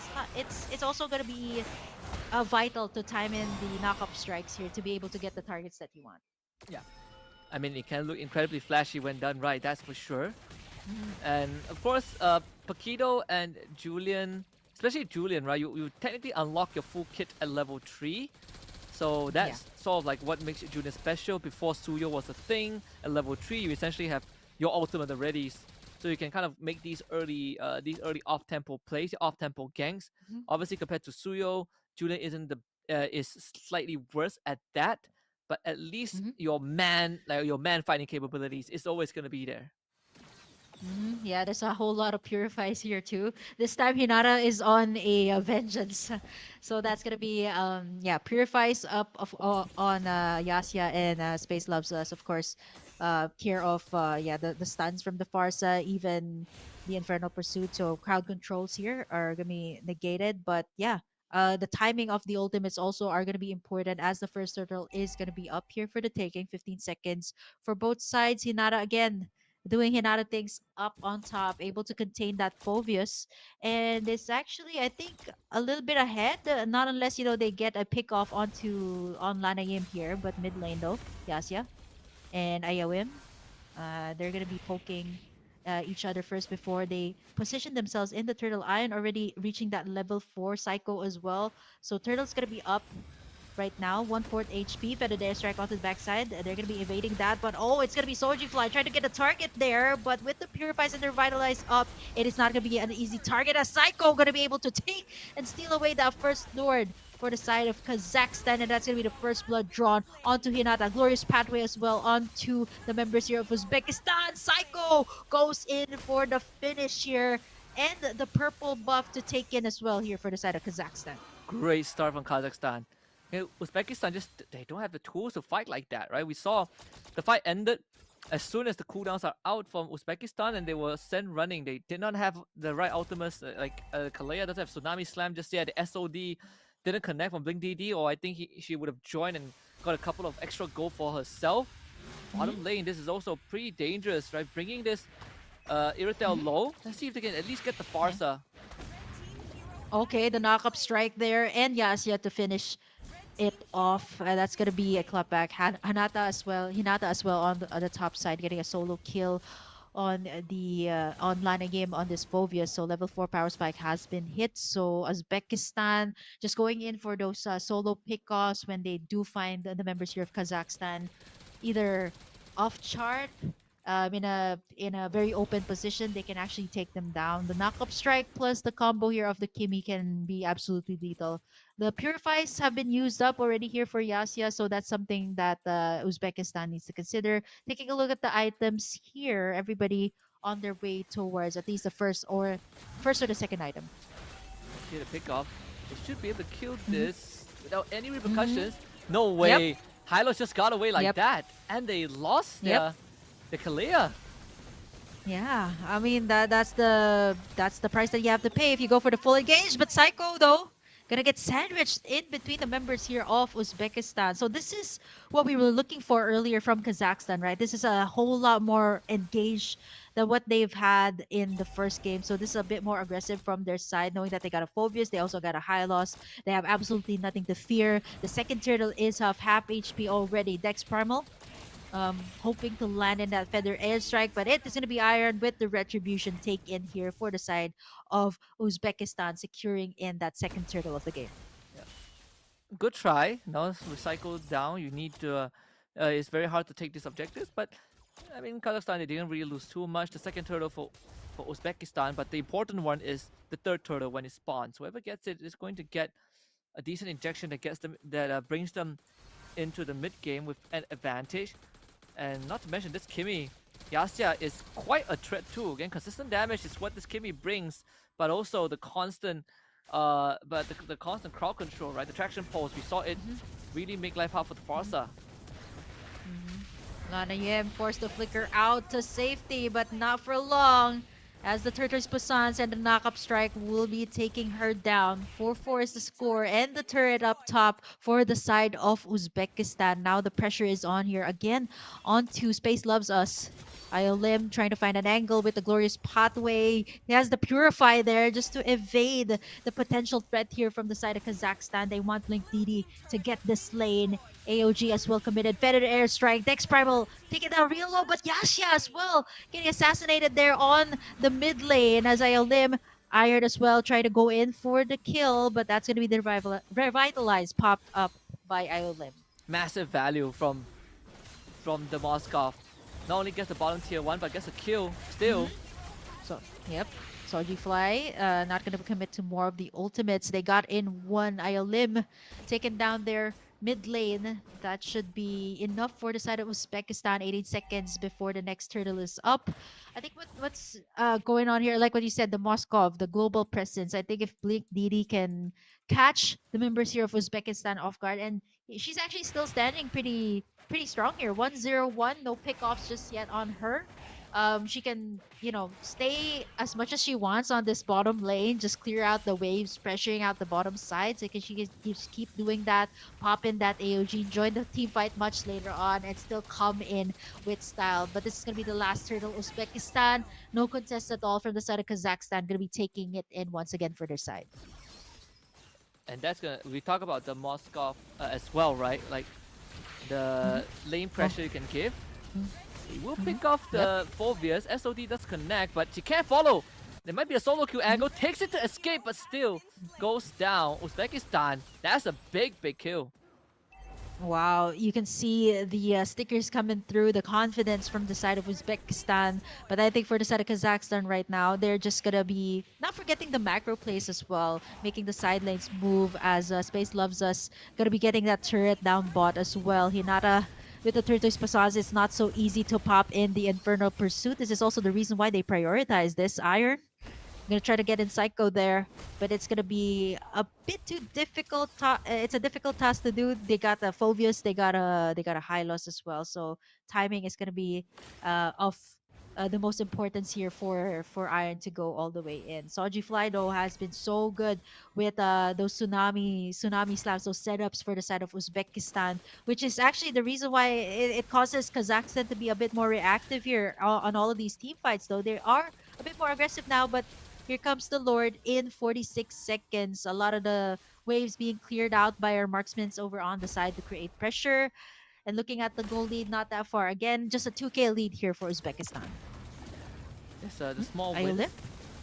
Speaker 2: It's also gonna be vital to time in the knock-up strikes here to be able to get the targets that you want.
Speaker 3: Yeah, I mean, it can look incredibly flashy when done right, that's for sure.
Speaker 2: Mhm.
Speaker 3: And of course, Paquito and Julian, especially Julian, right? You technically unlock your full kit at level 3. So
Speaker 2: Yeah.
Speaker 3: that's sort of like what makes Julian special. Before Suyo was a thing, at level 3, you essentially have your ultimate already. So you can kind of make these early off-tempo plays, off-tempo ganks.
Speaker 2: Mhm.
Speaker 3: Obviously, compared to Suyo, Julian isn't the is slightly worse at that, but at least
Speaker 2: Mhm.
Speaker 3: your man fighting capabilities is always gonna be there.
Speaker 2: Yeah, there's a whole lot of purifies here too. This time Hinata is on a vengeance, so that's gonna be yeah, purifies up of on Yasya, and Space loves us, of course. Care of yeah, the stuns from the Farsa, even the Infernal Pursuit. So crowd controls here are gonna be negated, but yeah. The timing of the ultimates also are going to be important, as the first turtle is going to be up here for the taking. 15 seconds for both sides. Hinata again doing Hinata things up on top, able to contain that Phoveus. And it's actually, I think, a little bit ahead. Not unless, they get a pick off onto on Lanayim here, but mid lane though, Yasya and Ayawim. They're going to be poking each other first before they position themselves in the Turtle Iron, already reaching that level 4 Psycho as well. So Turtle's going to be up right now. 1/4 HP. Better there strike onto the backside. They're going to be evading that. But oh, it's going to be Soji Fly trying to get a target there. But with the Purifies and the Revitalize up, it is not going to be an easy target, as Psycho going to be able to take and steal away that first Lord for the side of Kazakhstan. And that's going to be the first blood drawn onto Hinata. Glorious pathway as well onto the members here of Uzbekistan. Psycho goes in for the finish here. And the purple buff to take in as well here for the side of Kazakhstan.
Speaker 3: Great start from Kazakhstan. Uzbekistan just they don't have the tools to fight like that, right? We saw the fight ended as soon as the cooldowns are out from Uzbekistan and they were sent running. They did not have the right ultimates. Like Kalea doesn't have Tsunami Slam just yet. The SOD didn't connect from Blink DD, or I think she would have joined and got a couple of extra gold for herself.
Speaker 2: Mhm.
Speaker 3: Bottom lane, this is also pretty dangerous, right? Bringing this Iritel
Speaker 2: Mhm.
Speaker 3: low. Let's see if they can at least get the
Speaker 2: Yeah.
Speaker 3: Farsa.
Speaker 2: Okay, the knock-up strike there, and Yasuo to finish it off. That's gonna be a clapback. Hinata as well on the top side, getting a solo kill on the online game on this Fovia. So level 4 power spike has been hit. So Uzbekistan just going in for those solo pickoffs when they do find the members here of Kazakhstan either off chart, in a very open position. They can actually take them down. The knockup strike plus the combo here of the Kimi can be absolutely lethal. The purifies have been used up already here for Yasya, so that's something that Uzbekistan needs to consider. Taking a look at the items here, everybody on their way towards at least the first or the second item.
Speaker 3: Get a pick off. They should be able to kill
Speaker 2: Mm-hmm.
Speaker 3: this without any
Speaker 2: Mm-hmm.
Speaker 3: repercussions. No
Speaker 2: Yep.
Speaker 3: way. Hylos just got away like
Speaker 2: Yep.
Speaker 3: that. And they lost
Speaker 2: Yep.
Speaker 3: the Kalia.
Speaker 2: Yeah, I mean that's the price that you have to pay if you go for the full engage. But Psycho though, gonna get sandwiched in between the members here of Uzbekistan. So this is what we were looking for earlier from Kazakhstan, right? This is a whole lot more engaged than what they've had in the first game. So this is a bit more aggressive from their side, knowing that they got a Phobius, they also got a high loss. They have absolutely nothing to fear. The second turtle is of half HP already. Dex Primal hoping to land in that feather airstrike, but it is going to be iron with the retribution take in here for the side of Uzbekistan, securing in that second turtle of the game.
Speaker 3: Yeah. Good try. No, recycle down. You need to. It's very hard to take these objectives, but I mean, Kazakhstan, they didn't really lose too much. The second turtle for Uzbekistan, but the important one is the third turtle when it spawns. Whoever gets it is going to get a decent injection that gets them that brings them into the mid game with an advantage. And not to mention this Kimi, Yasya is quite a threat too. Again, consistent damage is what this Kimi brings, but also the constant crowd control, right? The traction pulse, we saw it
Speaker 2: Mhm.
Speaker 3: really make life hard for the Farsa.
Speaker 2: Lana Yim forced to flicker out to safety, but not for long. As the Turtles Passans and the knockup strike will be taking her down. 4-4 is the score, and the turret up top for the side of Uzbekistan. Now the pressure is on here again. Onto Space Loves Us. Iolim trying to find an angle with the glorious pathway. He has the Purify there just to evade the potential threat here from the side of Kazakhstan. They want Blink DD to get this lane AOG as well committed. Feather airstrike. Dex Primal taking down real low, but Yashia as well getting assassinated there on the mid lane as Iolim Iron as well try to go in for the kill, but that's going to be the revitalized popped up by Iolim.
Speaker 3: Massive value from the Moskov. Not only gets the bottom tier 1, but gets a kill still.
Speaker 2: So, yep. Soji Fly not going to commit to more of the ultimates. They got in one. Iolim taken down their mid lane. That should be enough for the side of Uzbekistan. 18 seconds before the next turtle is up. I think what's going on here, like what you said, the Moskov, the global presence. I think if Blink Didi can catch the members here of Uzbekistan off guard, and she's actually still standing pretty strong here. 1-0-1, no pickoffs just yet on her. She can, stay as much as she wants on this bottom lane, just clear out the waves, pressuring out the bottom side. So she can just keep doing that, pop in that AOG, join the team fight much later on, and still come in with style. But this is going to be the last turtle. Uzbekistan, no contest at all from the side of Kazakhstan, going to be taking it in once again for their side.
Speaker 3: And that's gonna, we talk about the Moskov as well, right? Like the lane pressure you can give. He will pick off the Phobias. SOD does connect, but she can't follow. There might be a solo kill angle. Takes it to escape, but still goes down. Uzbekistan, that's a big kill.
Speaker 2: Wow, you can see the stickers coming through, the confidence from the side of Uzbekistan. But I think for the side of Kazakhstan right now, they're just going to be not forgetting the macro plays as well, making the side lanes move as Space Loves Us. Going to be getting that turret down bot as well. Hinata with the Tortoise Passage, it's not so easy to pop in the Infernal Pursuit. This is also the reason why they prioritize this. Iron gonna try to get in Psycho there, but it's gonna be a bit too difficult. It's a difficult task to do. They got a Phobius, they got a high loss as well. So timing is gonna be of the most importance here for Iron to go all the way in. Soji Fly though has been so good with those tsunami slams, those setups for the side of Uzbekistan, which is actually the reason why it causes Kazakhstan to be a bit more reactive here on all of these team fights. Though they are a bit more aggressive now, but here comes the Lord in 46 seconds. A lot of the waves being cleared out by our marksmen over on the side to create pressure. And looking at the goal lead, not that far. Again, just a 2k lead here for Uzbekistan.
Speaker 3: It's the small
Speaker 2: Iolim?
Speaker 3: wins.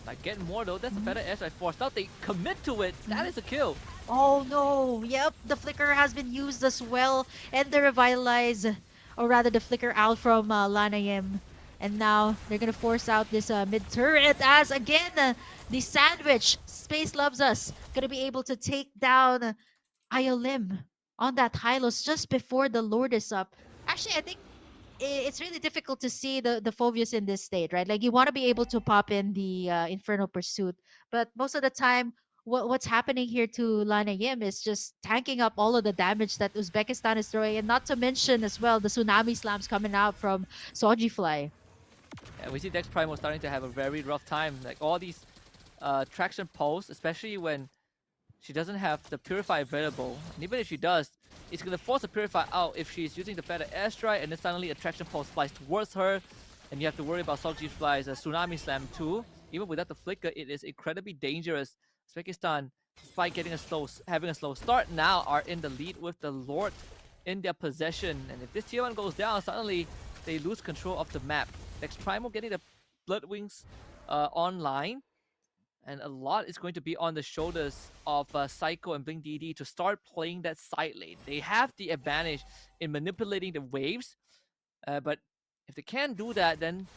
Speaker 3: Like getting more though, that's a better airstrike force. Now they commit to it. That is a kill.
Speaker 2: Oh no, yep, the flicker has been used as well. And the revitalize, or rather the flicker out from Lanayim. And now they're going to force out this mid turret as again the sandwich. Space Loves Us going to be able to take down Iolim on that Hylos just before the Lord is up. Actually, I think it's really difficult to see the Phobius in this state, right? Like you want to be able to pop in the Infernal Pursuit, but most of the time, what's happening here to Lana Yim is just tanking up all of the damage that Uzbekistan is throwing, and not to mention as well the tsunami slams coming out from Soji Fly.
Speaker 3: Yeah, we see Dex Primal starting to have a very rough time. Like all these traction pulls, especially when she doesn't have the Purify available. And even if she does, it's going to force the Purify out if she's using the Feather Airstrike, and then suddenly a traction pulse flies towards her. And you have to worry about Soji Fly's Tsunami Slam too. Even without the Flicker, it is incredibly dangerous. Uzbekistan, despite having a slow start, now are in the lead with the Lord in their possession. And if this tier 1 goes down, suddenly they lose control of the map. Dex Primal getting the Blood Wings online. And a lot is going to be on the shoulders of Psycho and Blink DD to start playing that side lane. They have the advantage in manipulating the waves. But if they can't do that, then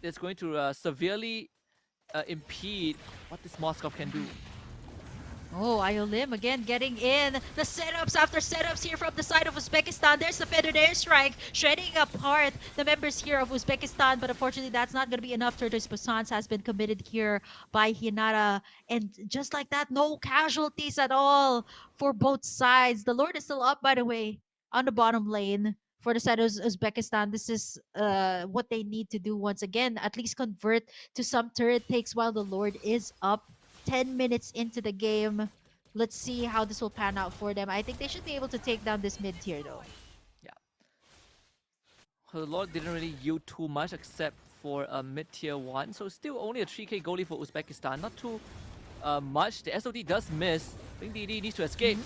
Speaker 3: it's going to severely impede what this Moskov can do.
Speaker 2: Oh, Iolim again getting in. The setups after setups here from the side of Uzbekistan. There's the Feathered Airstrike shredding apart the members here of Uzbekistan. But unfortunately, that's not going to be enough. Tortoise Passance has been committed here by Hinata. And just like that, no casualties at all for both sides. The Lord is still up, by the way, on the bottom lane. For the side of Uzbekistan, this is what they need to do once again. At least convert to some turret takes while the Lord is up. 10 minutes into the game. Let's see how this will pan out for them. I think they should be able to take down this mid tier though.
Speaker 3: Yeah. The Lord didn't really yield too much except for a mid tier 1. So still only a 3k goalie for Uzbekistan. Not too much. The SOD does miss. I think DD needs to escape.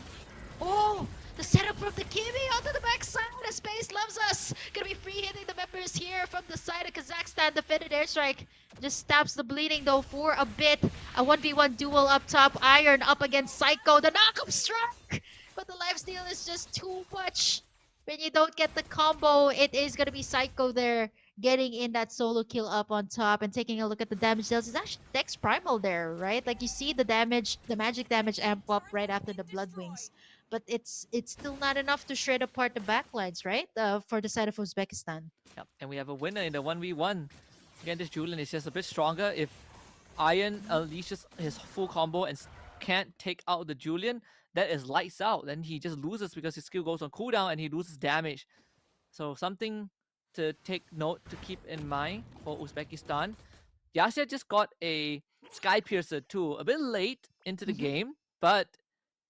Speaker 2: Oh! The setup from the Kimi onto the backside. The space loves us. Gonna be free hitting the members here from the side of Kazakhstan. The fitted airstrike just stops the bleeding though for a bit. A 1v1 duel up top. Iron up against Psycho. The knockup strike! But the lifesteal is just too much. When you don't get the combo, it is gonna be Psycho there getting in that solo kill up on top and taking a look at the damage deals. It's actually Dex Primal there, right? Like you see the damage, the magic damage amp up right after the Blood Wings. But it's still not enough to shred apart the backlines, right? For the side of Uzbekistan.
Speaker 3: Yep. And we have a winner in the 1v1. Again, this Julian is just a bit stronger. If Iron unleashes his full combo and can't take out the Julian, that is lights out. Then he just loses because his skill goes on cooldown and he loses damage. So something to take note, to keep in mind for Uzbekistan. Yasha just got a Sky Piercer too, a bit late into the game, but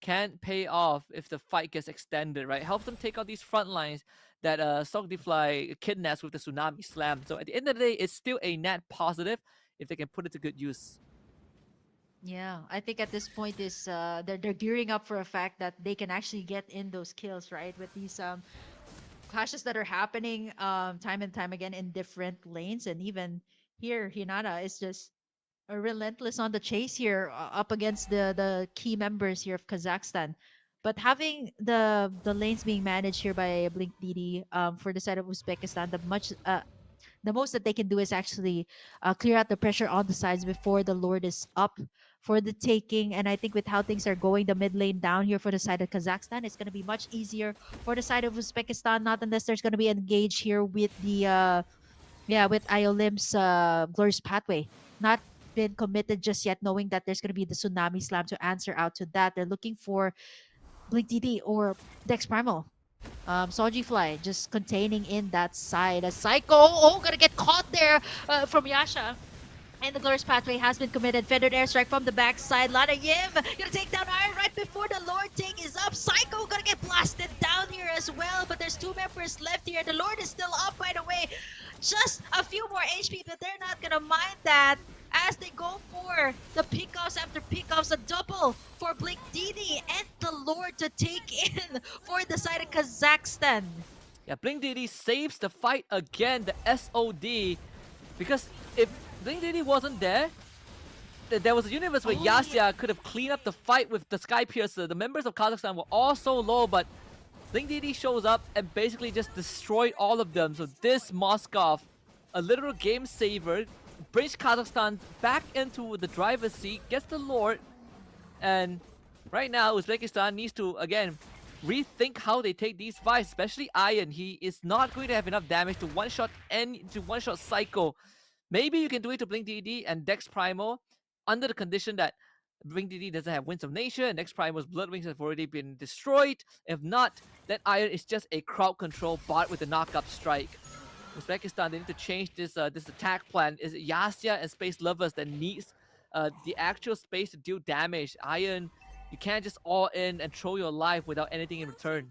Speaker 3: can pay off if the fight gets extended, right? Helps them take out these front lines that Sogdifly kidnaps with the Tsunami Slam. So at the end of the day, it's still a net positive if they can put it to good use.
Speaker 2: Yeah, I think at this point is they're gearing up for a fact that they can actually get in those kills, right? With these clashes that are happening time and time again in different lanes, and even here Hinata is just relentless on the chase here up against the key members here of Kazakhstan. But having the lanes being managed here by Blink DD for the side of Uzbekistan, the most that they can do is actually clear out the pressure on the sides before the Lord is up for the taking. And I think with how things are going, the mid lane down here for the side of Kazakhstan, it's going to be much easier for the side of Uzbekistan. Not unless there's going to be engaged here with the with Iolim's Glorious Pathway. Not been committed just yet, knowing that there's going to be the Tsunami Slam to answer out to that. They're looking for Blink DD or Dex Primal. Soji Fly just containing in that side. A Psycho, gonna get caught there from Yasha. And the Glorious Pathway has been committed. Feathered airstrike from the backside. Lana Yim gonna take down Iron right before the Lord take is up. Psycho gonna get blasted down here as well. But there's two members left here. The Lord is still up, by the way. Just a few more HP, but they're not gonna mind that as they go for the pickoffs after pickoffs, a double for Blink DD and the Lord to take in for the side of Kazakhstan.
Speaker 3: Yeah, Blink DD saves the fight again, the SOD, because if Blink DD wasn't there, there was a universe where Yasha could have cleaned up the fight with the Sky Piercer. The members of Kazakhstan were all so low, but Blink DD shows up and basically just destroyed all of them. So this Moskov, a literal game saver, brings Kazakhstan back into the driver's seat, gets the Lord, and right now Uzbekistan needs to, again, rethink how they take these fights, especially Iron. He is not going to have enough damage to one-shot Psycho. Maybe you can do it to Blink DD and Dex Primal under the condition that Blink DD doesn't have Winds of Nature and Dex Primal's Blood Wings have already been destroyed. If not, then Iron is just a crowd control bot with a knockup strike. Uzbekistan, they need to change this attack plan. Is it Yasha and Space Lovers that needs the actual space to deal damage? Iron, you can't just all in and throw your life without anything in return.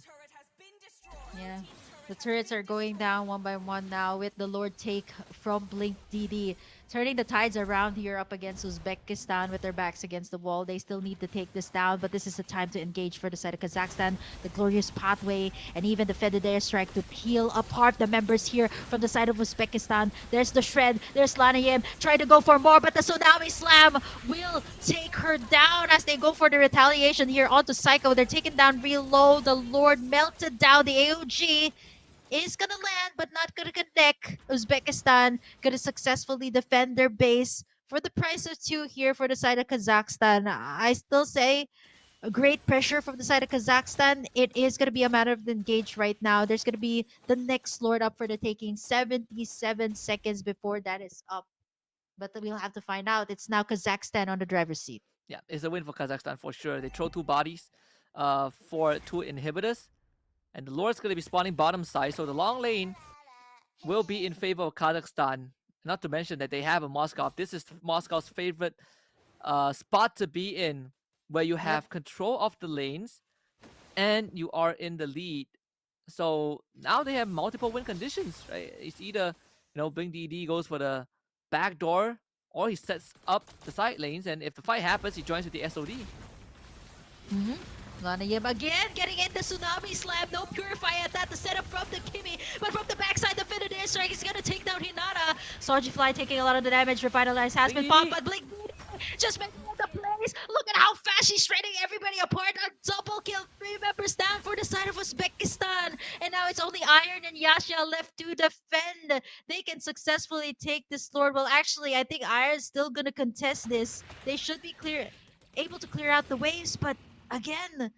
Speaker 2: Yeah. The turrets are going down one by one now with the Lord take from Blink DD. Turning the tides around here up against Uzbekistan with their backs against the wall. They still need to take this down, but this is the time to engage for the side of Kazakhstan. The Glorious Pathway and even the Feathered Airstrike to peel apart the members here from the side of Uzbekistan. There's the Shred, there's Lanayim, trying to go for more, but the Tsunami Slam will take her down as they go for the retaliation here onto Psycho. They're taken down real low. The Lord melted down. The AOG is gonna land but not gonna connect. Uzbekistan gonna successfully defend their base for the price of two here for the side of Kazakhstan. I still say a great pressure from the side of Kazakhstan. It is gonna be a matter of engage right now. There's gonna be the next Lord up for the taking. 77 seconds before that is up. But we'll have to find out. It's now Kazakhstan on the driver's seat.
Speaker 3: Yeah, it's a win for Kazakhstan for sure. They throw two bodies for two inhibitors. And the Lord's going to be spawning bottom side, so the long lane will be in favor of Kazakhstan. Not to mention that they have a Moskov. This is Moscow's favorite spot to be in, where you have control of the lanes and you are in the lead. So now they have multiple win conditions, right? It's either, Blink DD goes for the back door, or he sets up the side lanes, and if the fight happens, he joins with the SOD.
Speaker 2: Lanayim again getting in the tsunami slam. No purify at that. The setup from the Kimi, but from the backside, the Fitted Airstrike is gonna take down Hinata. Soji Fly taking a lot of the damage. Revitalize has been popped, but Blink just making the plays. Look at how fast she's shredding everybody apart. A double kill. 3 members down for the side of Uzbekistan. And now it's only Iron and Yasha left to defend. They can successfully take this Lord. Well, actually, I think Iron's still gonna contest this. They should be able to clear out the waves, but again,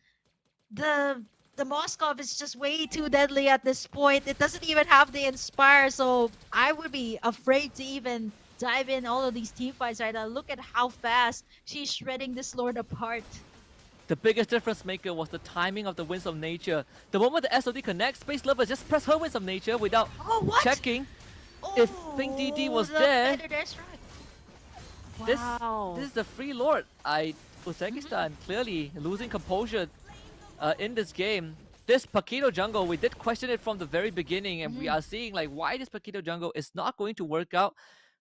Speaker 2: the the Moskov is just way too deadly at this point. It doesn't even have the Inspire, so I would be afraid to even dive in all of these team fights right now. Look at how fast she's shredding this Lord apart.
Speaker 3: The biggest difference maker was the timing of the Winds of Nature. The moment the SOD connects, Space Lover just press her Winds of Nature without
Speaker 2: Oh, what?
Speaker 3: checking if Pink DD was
Speaker 2: the
Speaker 3: there.
Speaker 2: feathered airstrike.
Speaker 3: This
Speaker 2: Wow.
Speaker 3: this is the free Lord. Uzbekistan clearly losing composure in this game. This Paquito jungle, we did question it from the very beginning, and we are seeing like why this Paquito jungle is not going to work out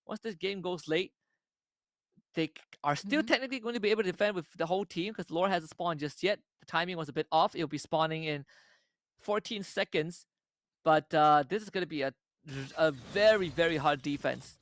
Speaker 3: once this game goes late. They are still technically going to be able to defend with the whole team because Lord hasn't spawned just yet. The timing was a bit off. It'll be spawning in 14 seconds, but this is going to be a very, very hard defense.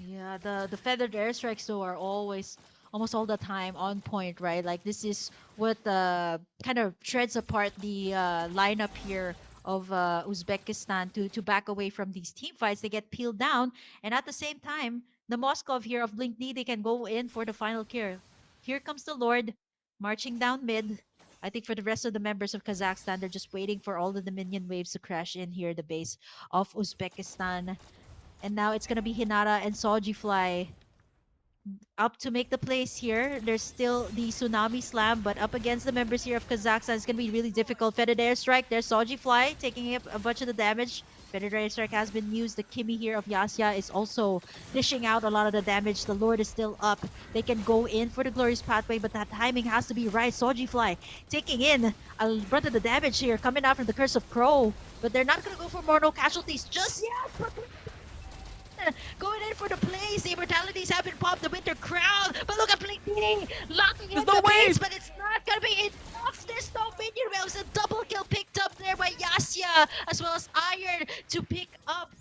Speaker 2: Yeah, the feathered airstrikes though are always almost all the time on point, right? Like this is what kind of shreds apart the lineup here of Uzbekistan to back away from these team fights. They get peeled down, and at the same time, the Moskov here of Blink D, they can go in for the final kill. Here comes the Lord marching down mid. I think for the rest of the members of Kazakhstan, they're just waiting for all of the minion waves to crash in here, the base of Uzbekistan. And now it's gonna be Hinata and Soji Fly up to make the place here. There's still the Tsunami Slam, but up against the members here of Kazakhstan, it's gonna be really difficult. Fetid Airstrike, there's Soji Fly taking up a bunch of the damage. Fetid Airstrike has been used. The Kimi here of Yasya is also dishing out a lot of the damage. The Lord is still up. They can go in for the Glorious Pathway, but that timing has to be right. Soji Fly taking in a brunt of the damage here, coming out from the Curse of Crow. But they're not gonna go for more no casualties just yet. But going in for the plays. The immortalities have been popped. The winter crown. But look at Blinky locking in the base, but it's not gonna be enough. There's no minion waves. A double kill picked up there by Yasya, as well as Iron to pick up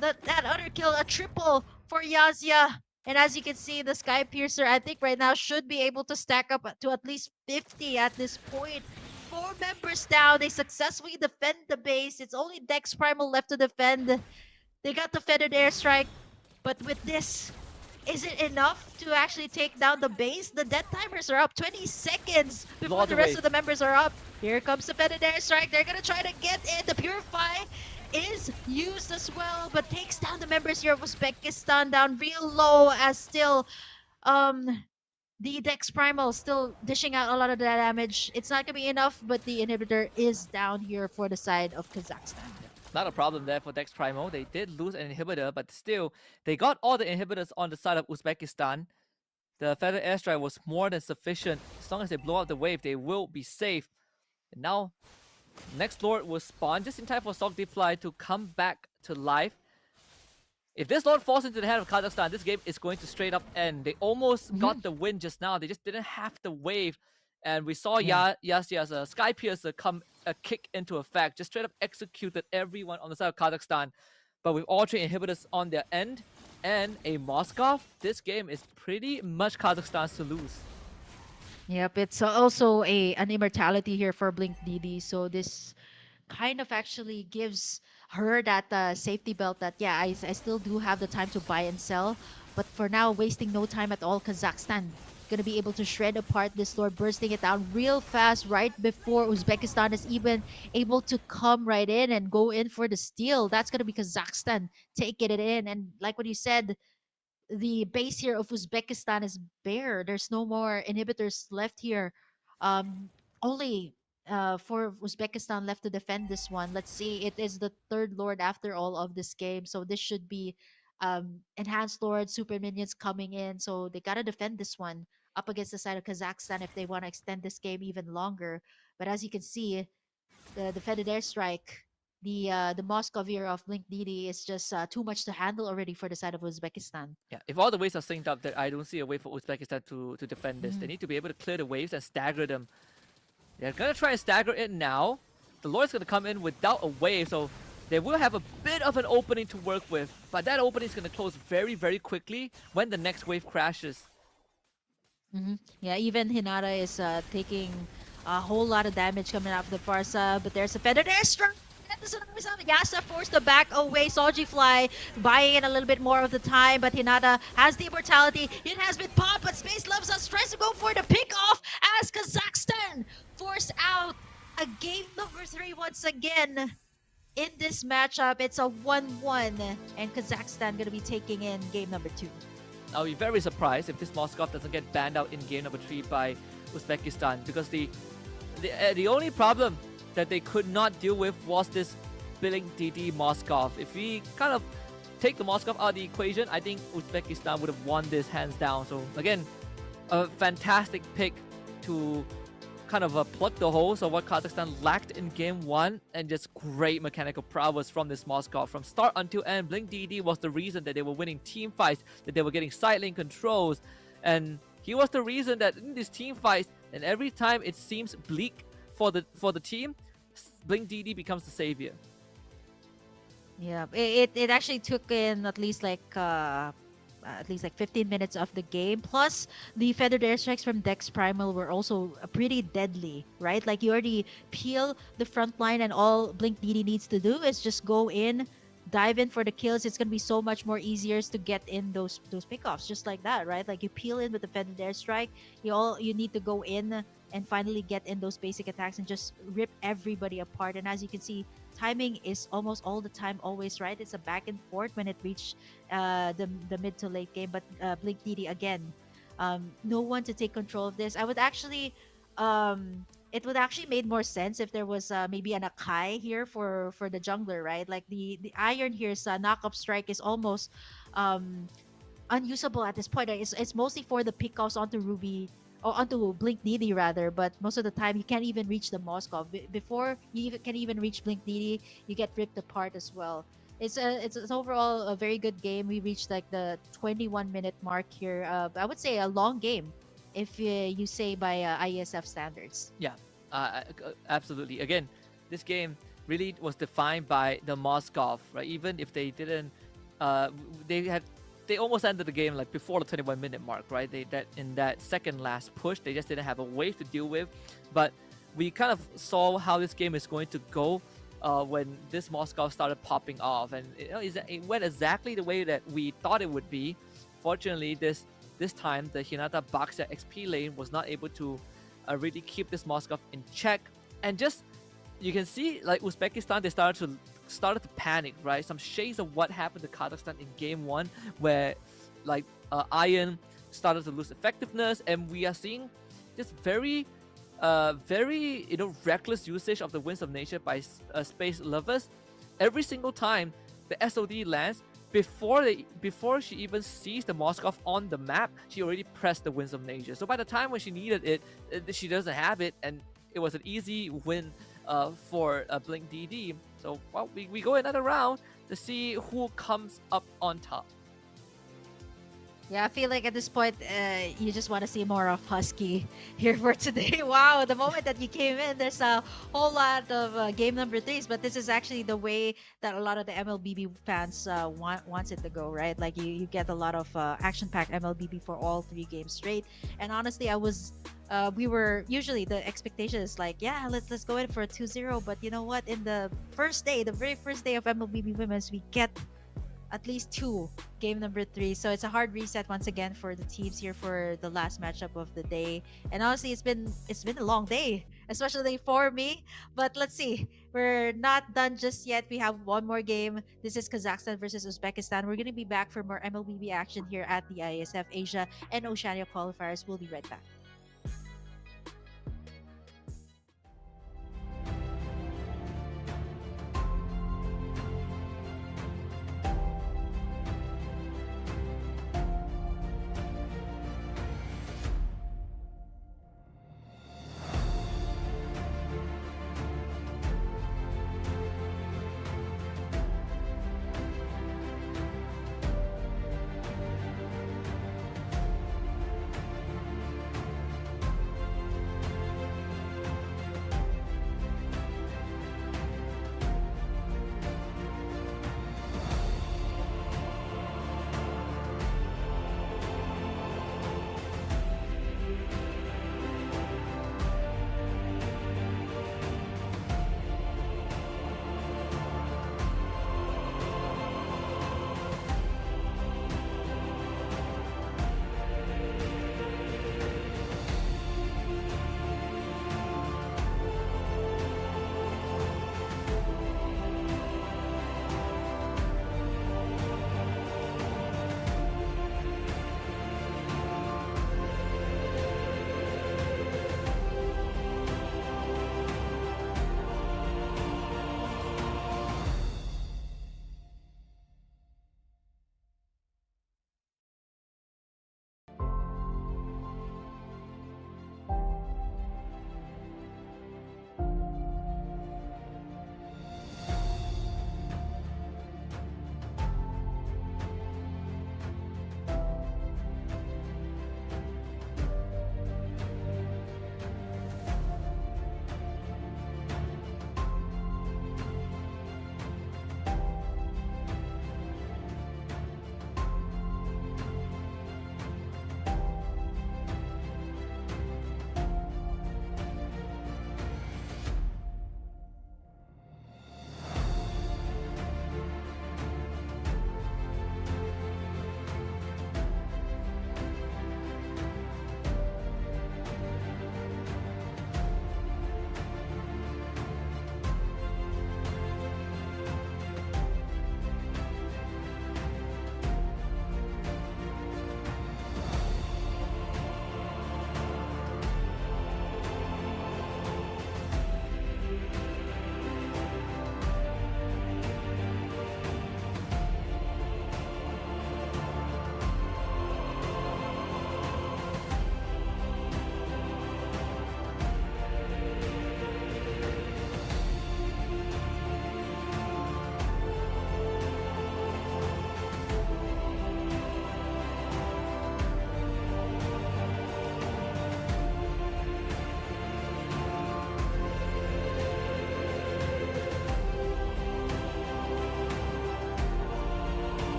Speaker 2: that other kill. A triple for Yasya. And as you can see, the Sky Piercer, I think right now should be able to stack up to at least 50 at this point. 4 members down. They successfully defend the base. It's only Dex Primal left to defend. They got the feathered airstrike, but with this, is it enough to actually take down the base? The death timers are up 20 seconds before the rest of the members are up. Here comes the feathered airstrike. They're gonna try to get in. The purify is used as well, but takes down the members here of Uzbekistan down real low as still the Dex Primal still dishing out a lot of the damage. It's not gonna be enough, but the inhibitor is down here for the side of Kazakhstan.
Speaker 3: Not a problem there for Dex Primal. They did lose an inhibitor, but still, they got all the inhibitors on the side of Uzbekistan. The Feather Airstrike was more than sufficient. As long as they blow up the wave, they will be safe. And now, next Lord will spawn just in time for Sock Deep Fly to come back to life. If this Lord falls into the hand of Kazakhstan, this game is going to straight up end. They almost got the win just now. They just didn't have the wave. And we saw Yasya's Sky Piercer come kick into effect. Just straight up executed everyone on the side of Kazakhstan. But with all 3 inhibitors on their end and a Moskov, this game is pretty much Kazakhstan's to lose.
Speaker 2: Yep, it's also an immortality here for Blink DD. So this kind of actually gives her that safety belt that, yeah, I still do have the time to buy and sell. But for now, wasting no time at all, Kazakhstan gonna be able to shred apart this Lord, bursting it down real fast right before Uzbekistan is even able to come right in and go in for the steal. That's gonna be Kazakhstan taking it in. And like what you said, the base here of Uzbekistan is bare. There's no more inhibitors left here. Only for Uzbekistan left to defend this one. Let's see, it is the 3rd Lord after all of this game. So this should be enhanced Lord, super minions coming in. So they gotta defend this one up against the side of Kazakhstan if they want to extend this game even longer. But as you can see, the defended airstrike, the Moscow here of Blink DD is just too much to handle already for the side of Uzbekistan.
Speaker 3: Yeah, if all the waves are synced up, then I don't see a way for Uzbekistan to defend this. They need to be able to clear the waves and stagger them They're gonna try and stagger it now. The Lord's gonna come in without a wave, so they will have a bit of an opening to work with, but that opening is gonna close very, very quickly when the next wave crashes.
Speaker 2: Yeah, even Hinata is taking a whole lot of damage coming out of the Farsa, but there's a feather there. Strong. Yasa forced to back away. Soji Fly buying in a little bit more of the time, but Hinata has the immortality. It has been popped, but Space Loves Us tries to go for the pick off as Kazakhstan forced out a game number 3 once again. In this matchup, it's a 1-1, and Kazakhstan gonna be taking in game number 2.
Speaker 3: I'll be very surprised if this Moskov doesn't get banned out in game number 3 by Uzbekistan, because the only problem that they could not deal with was this Blink DD Moskov. If we kind of take the Moskov out of the equation, I think Uzbekistan would have won this hands down. So again, a fantastic pick to kind of plug the holes of what Kazakhstan lacked in game 1, and just great mechanical prowess from this Moskov. From start until end, Blink DD was the reason that they were winning team fights, that they were getting side lane controls, and he was the reason that in these team fights, and every time it seems bleak for the team, Blink DD becomes the savior.
Speaker 2: Yeah, it actually took in at least like 15 minutes of the game. Plus, the feathered airstrikes from Dex Primal were also pretty deadly, right? Like, you already peel the front line, and all Blink DD needs to do is just go in, dive in for the kills. It's gonna be so much more easier to get in those pickoffs, just like that, right? Like, you peel in with the feathered airstrike, you need to go in and finally get in those basic attacks and just rip everybody apart. And as you can see, timing is almost all the time always right. It's a back and forth when it reached the mid to late game. But Blink DD again, no one to take control of this. I would actually, it would actually made more sense if there was maybe an Akai here for the jungler, right? Like the Iron here's knock-up strike is almost unusable at this point. It's mostly for the pickoffs onto Ruby, or onto Blink DD rather, but most of the time you can't even reach the Moskov. Before you can even reach Blink DD, you get ripped apart as well. It's overall a very good game. We reached like the 21-minute mark here. I would say a long game, if you say by Iesf standards.
Speaker 3: Yeah, absolutely. Again, this game really was defined by the Moskov, right? Even if they didn't, they almost ended the game like before the 21-minute mark, right? In that second last push, they just didn't have a wave to deal with. But we kind of saw how this game is going to go when this Moskov started popping off, and it went exactly the way that we thought it would be. Fortunately, this time the Hinata Baxia XP lane was not able to really keep this Moskov in check, and just you can see like Uzbekistan, they started to panic, right? Some shades of what happened to Kazakhstan in game 1, where like Iron started to lose effectiveness, and we are seeing this very reckless usage of the Winds of Nature by Space Lovers. Every single time the SOD lands, before she even sees the Moskov on the map, she already pressed the Winds of Nature. So by the time when she needed it, she doesn't have it, and it was an easy win for Blink DD. So well, we go another round to see who comes up on top.
Speaker 2: Yeah, I feel like at this point, you just want to see more of Husky here for today. Wow, the moment that you came in, there's a whole lot of game number 3s, but this is actually the way that a lot of the Mlbb fans wants it to go, right? Like you get a lot of action-packed Mlbb for all 3 games straight. And honestly, we were usually the expectation is like, yeah, let's go in for a 2-0. But you know what? In the very first day of Mlbb Women's, we get at least 2 game number 3, so it's a hard reset once again for the teams here for the last matchup of the day. And honestly, it's been a long day, especially for me, but let's see, we're not done just yet. We have one more game. This is Kazakhstan versus Uzbekistan. We're going to be back for more MLBB action here at the Iesf Asia and Oceania qualifiers. We'll be right back.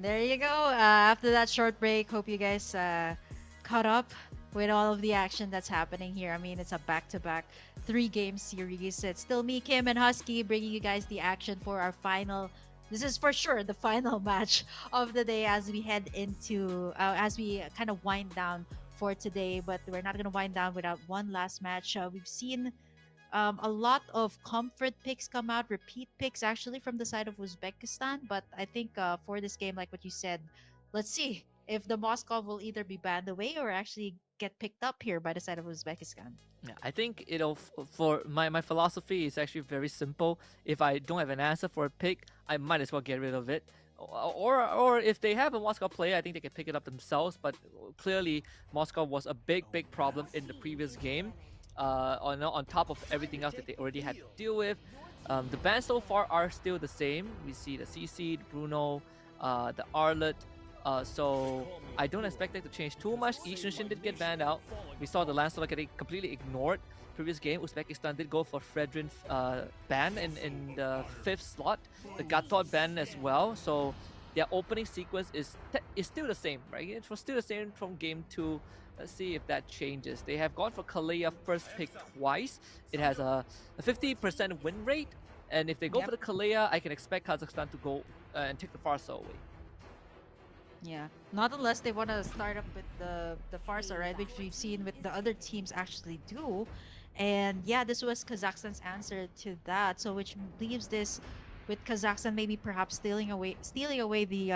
Speaker 2: There you go. After that short break, hope you guys caught up with all of the action that's happening here. I mean, it's a back-to-back three-game series. It's still me, Kim, and Husky bringing you guys the action for our final. This is for sure the final match of the day as we head into, as we kind of wind down for today. But we're not going to wind down without one last match. We've seen a lot of comfort picks come out, repeat picks actually from the side of Uzbekistan. But I think for this game, like what you said, let's see if the Moscow will either be banned away or actually get picked up here by the side of Uzbekistan.
Speaker 3: Yeah, I think for my philosophy is actually very simple. If I don't have an answer for a pick, I might as well get rid of it. Or if they have a Moscow player, I think they can pick it up themselves. But clearly, Moscow was a big problem in the previous game. On top of everything else that they already had to deal with, the bans so far are still the same. We see the CC, the Bruno, the Arlet. So I don't expect that to change too much. Ishin did get banned out. We saw the Lancelot getting completely ignored. Previous game, Uzbekistan did go for Fredrin ban in the 5th slot. The Gatot ban as well. So their opening sequence is still the same, right? It was still the same from game 2. Let's see if that changes. They have gone for Kalea first pick twice. It has a 50% win rate. And if they go for the Kalea, I can expect Kazakhstan to go and take the Farsa away.
Speaker 2: Yeah, not unless they want to start up with the Farsa, right? Which we've seen with the other teams actually do. And yeah, this was Kazakhstan's answer to that. So which leaves this with Kazakhstan maybe perhaps stealing away the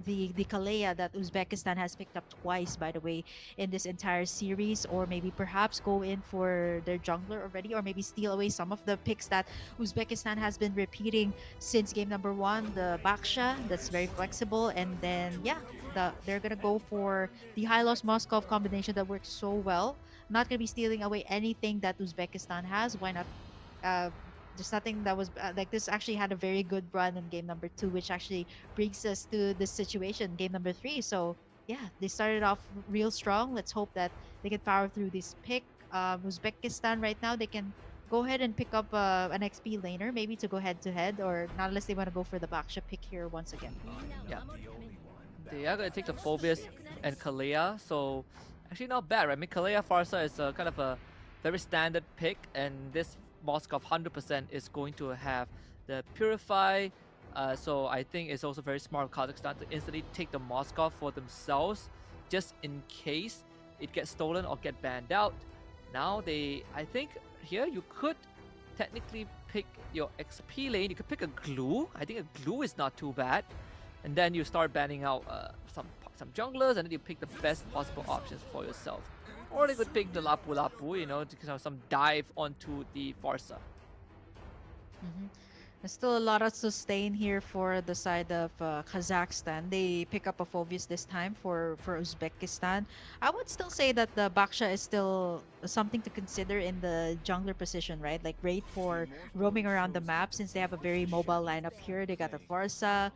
Speaker 2: Kalea that Uzbekistan has picked up twice, by the way, in this entire series, or maybe perhaps go in for their jungler already, or maybe steal away some of the picks that Uzbekistan has been repeating since game number 1, the Baksha, that's very flexible, and then yeah, they're gonna go for the Hylos Moskov combination that works so well. Not gonna be stealing away anything that Uzbekistan has. Why not? There's nothing that was like this. Actually, had a very good run in game number 2, which actually brings us to this situation, game number 3. So yeah, they started off real strong. Let's hope that they can power through this pick. Uzbekistan right now, they can go ahead and pick up an XP laner, maybe to go head to head, or not unless they want to go for the Baksha pick here once again.
Speaker 3: Yeah, they are gonna take the Phobius and Kalea, so actually not bad, right? I mean, Kalea Farsa is a kind of a very standard pick, and this Moskov 100% is going to have the Purify. So I think it's also very smart of Kazakhstan to instantly take the Moskov for themselves, just in case it gets stolen or get banned out. Now I think here you could technically pick your XP lane. You could pick a glue. I think a glue is not too bad. And then you start banning out some junglers, and then you pick the best possible options for yourself. Or they could pick the Lapu Lapu, you know, to have some dive onto the Farsa.
Speaker 2: There's still a lot of sustain here for the side of Kazakhstan. They pick up a Phobius this time for Uzbekistan. I would still say that the Baksha is still something to consider in the jungler position, right? Like great for roaming around the map since they have a very mobile lineup here. They got a Farsa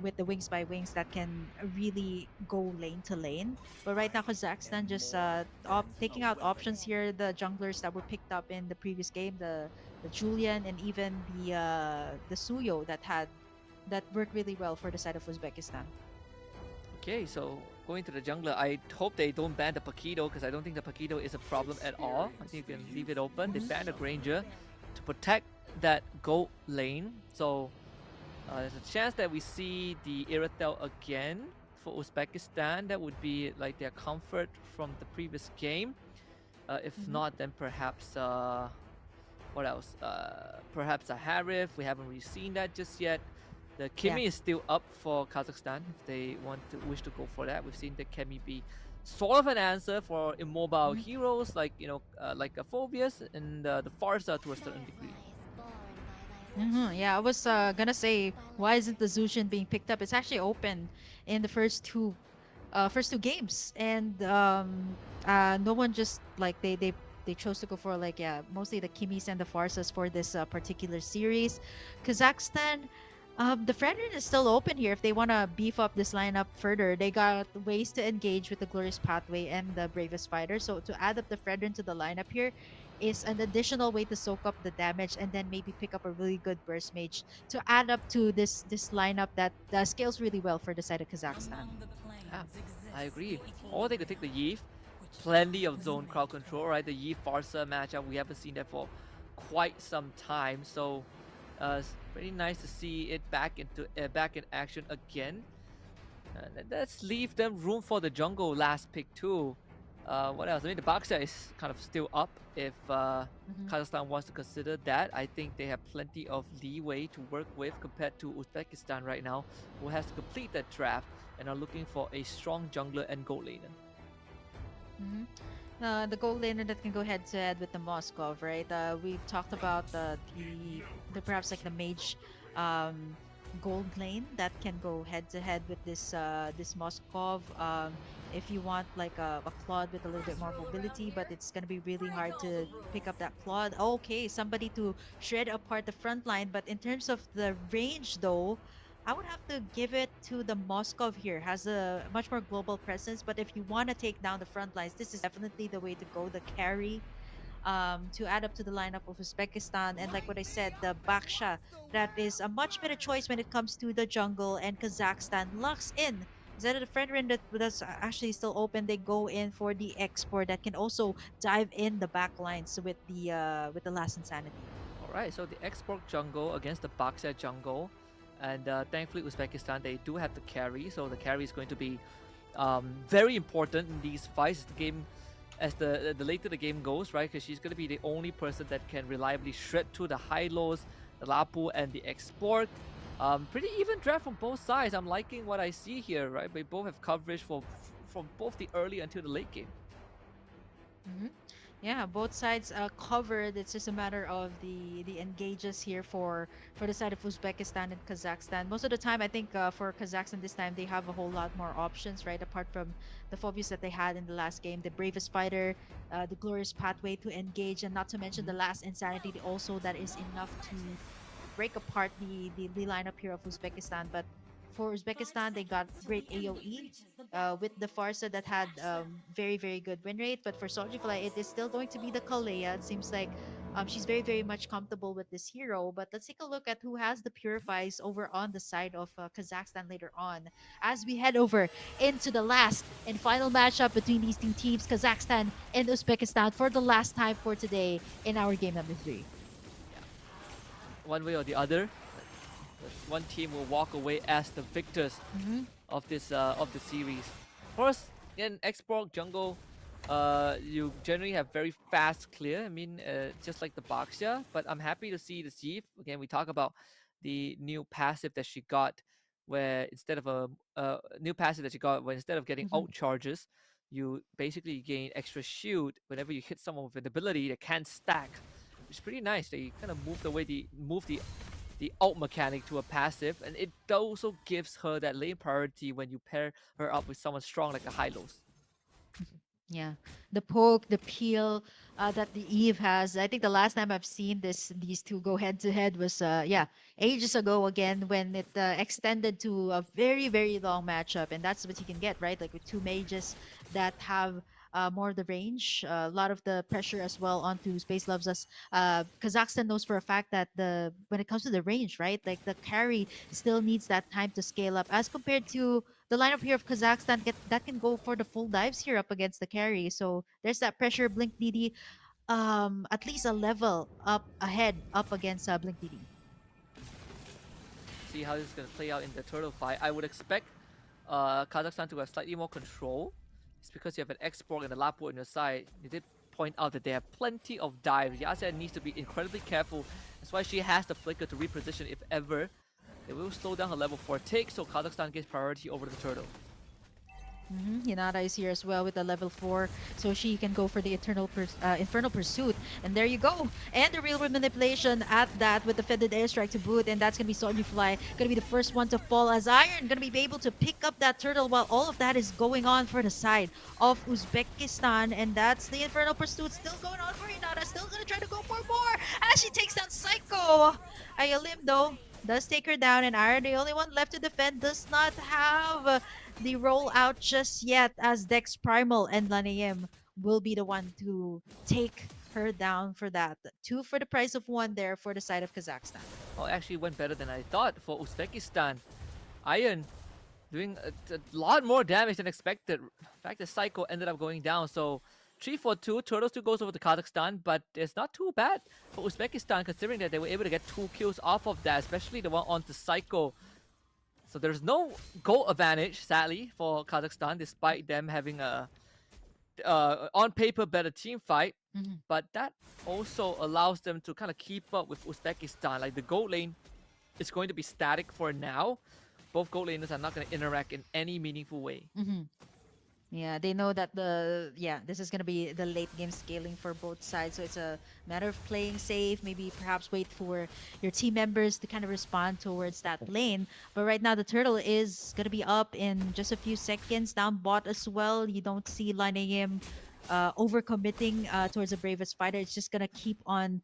Speaker 2: with the Wings by Wings that can really go lane to lane. But right now, Kazakhstan just taking out options here. The junglers that were picked up in the previous game, the Julian and even the Suyo that worked really well for the side of Uzbekistan.
Speaker 3: Okay, so going to the jungler, I hope they don't ban the Pakido, because I don't think the Pakido is a problem at all. I think you can leave it open. They banned the Granger to protect that gold lane. So there's a chance that we see the Iratel again for Uzbekistan. That would be like their comfort from the previous game. If not, then perhaps what else? Perhaps a Harif. We haven't really seen that just yet. The Kimi is still up for Kazakhstan if they wish to go for that. We've seen the Kimi be sort of an answer for immobile heroes like like a Phobius and the Farsa to a certain degree.
Speaker 2: Yeah, I was gonna say, why isn't the Zushin being picked up? It's actually open in the first two games, and no one just like they chose to go for mostly the Kimis and the Farsas for this particular series. Kazakhstan, The Fredrin is still open here if they want to beef up this lineup further. They got ways to engage with the Glorious Pathway and the Bravest Fighter. So to add up the Fredrin to the lineup here is an additional way to soak up the damage and then maybe pick up a really good Burst Mage to add up to this lineup that scales really well for the side of Kazakhstan.
Speaker 3: Yeah, I agree. Or they could take the Iesf. Plenty of zone crowd control, right? The Iesf Farsa matchup, we haven't seen that for quite some time. So it's pretty nice to see it back in action again. Let's leave them room for the jungle last pick too. What else? I mean, the Baksha is kind of still up if
Speaker 2: Mhm.
Speaker 3: Kazakhstan wants to consider that. I think they have plenty of leeway to work with compared to Uzbekistan right now, who has to complete that draft and are looking for a strong jungler and gold laner.
Speaker 2: Mhm. The gold laner that can go head to head with the Moskov, right? We've talked about the perhaps like the mage um, gold lane that can go head to head with this Moskov. If you want like a Claude with a little bit more mobility, but it's gonna be really hard to pick up that Claude. Okay, somebody to shred apart the front line, but in terms of the range though, I would have to give it to the Moskov here. Has a much more global presence, but if you want to take down the front lines, this is definitely the way to go. The carry to add up to the lineup of Uzbekistan. And like what I said, the Baksha, that is a much better choice when it comes to the jungle. And Kazakhstan locks in. Instead of the Fredrin that's actually still open, they go in for the export that can also dive in the back lines with the last insanity.
Speaker 3: Alright, so the export jungle against the Baksha jungle. And thankfully, Uzbekistan, they do have the carry. So the carry is going to be very important in these fights as the game, as the later the game goes, right? Because she's going to be the only person that can reliably shred through the high lows, the Lapu, and the export. Pretty even draft from both sides. I'm liking what I see here, right? They both have coverage from both the early until the late game.
Speaker 2: Mhm. Yeah, both sides covered. It's just a matter of the engages here for the side of Uzbekistan and Kazakhstan. Most of the time, I think for Kazakhstan this time they have a whole lot more options, right? Apart from the phobias that they had in the last game, the bravest fighter, the glorious pathway to engage, and not to mention the
Speaker 3: Mhm.
Speaker 2: last insanity also that is enough to break apart the lineup here of Uzbekistan. But for Uzbekistan, they got great AOE with the Farsa that had very very good win rate. But for Soulfly, it is still going to be the Kalea. It seems like she's very very much comfortable with this hero. But let's take a look at who has the Purifies over on the side of Kazakhstan later on as we head over into the last and final matchup between these two teams, Kazakhstan and Uzbekistan, for the last time for today in our game number 3.
Speaker 3: One way or the other, one team will walk away as the victors
Speaker 2: Mm-hmm.
Speaker 3: of the series. First, in export jungle, you generally have very fast clear. I mean, just like the Baxia. But I'm happy to see the Sieve again. We talk about the new passive that she got, where instead of a new passive that she got, where instead of getting
Speaker 2: Mm-hmm.
Speaker 3: out charges, you basically gain extra shield whenever you hit someone with an ability that can stack, which is pretty nice. They kind of move the ult mechanic to a passive, and it also gives her that lane priority when you pair her up with someone strong like the Hylos.
Speaker 2: Yeah, the poke, the peel that the Eve has. I think the last time I've seen these two go head to head was yeah, ages ago again when it extended to a very very long matchup, and that's what you can get, right? Like with two mages that have more of the range, a lot of the pressure as well onto Space Loves Us. Kazakhstan knows for a fact that the when it comes to the range, right? Like the carry still needs that time to scale up as compared to the lineup here of Kazakhstan that can go for the full dives here up against the carry. So there's that pressure. Blink DD, at least a level up ahead up against Blink DD.
Speaker 3: See how this is going to play out in the turtle fight. I would expect Kazakhstan to have slightly more control. It's because you have an export and a Lapo on your side. You did point out that they have plenty of dives. Yasha needs to be incredibly careful. That's why she has the flicker to reposition if ever. They will slow down her level 4 take, so Kazakhstan gets priority over the turtle.
Speaker 2: Hinata is here as well with the level 4, so she can go for the Infernal Pursuit. And there you go. And the real world manipulation at that with the Fended Airstrike to boot, and that's going to be Soldier Fly. Going to be the first one to fall as Iron. Going to be able to pick up that turtle while all of that is going on for the side of Uzbekistan. And that's the Infernal Pursuit still going on for Hinata. Still going to try to go for more as she takes down Psycho. Ayalim though. does take her down, and Iron, the only one left to defend, does not have the rollout just yet, as Dex Primal and Lanayim will be the one to take her down for that. Two for the price of one there for the side of Kazakhstan.
Speaker 3: Oh, actually went better than I thought for Uzbekistan. Iron doing a lot more damage than expected. In fact, the Psycho ended up going down. So 3-4-2. Turtles 2 goes over to Kazakhstan, but it's not too bad for Uzbekistan considering that they were able to get 2 kills off of that, especially the one on the Psycho. So there's no goal advantage, sadly, for Kazakhstan, despite them having a on paper better team fight.
Speaker 2: Mhm.
Speaker 3: But that also allows them to kind of keep up with Uzbekistan. Like the gold lane is going to be static for now. Both gold laners are not going to interact in any meaningful way.
Speaker 2: Mm-hmm. Yeah, they know that this is gonna be the late game scaling for both sides. So it's a matter of playing safe, maybe perhaps wait for your team members to kind of respond towards that lane. But right now the turtle is gonna be up in just a few seconds, down bot as well. You don't see Lineam overcommitting towards the bravest fighter. It's just gonna keep on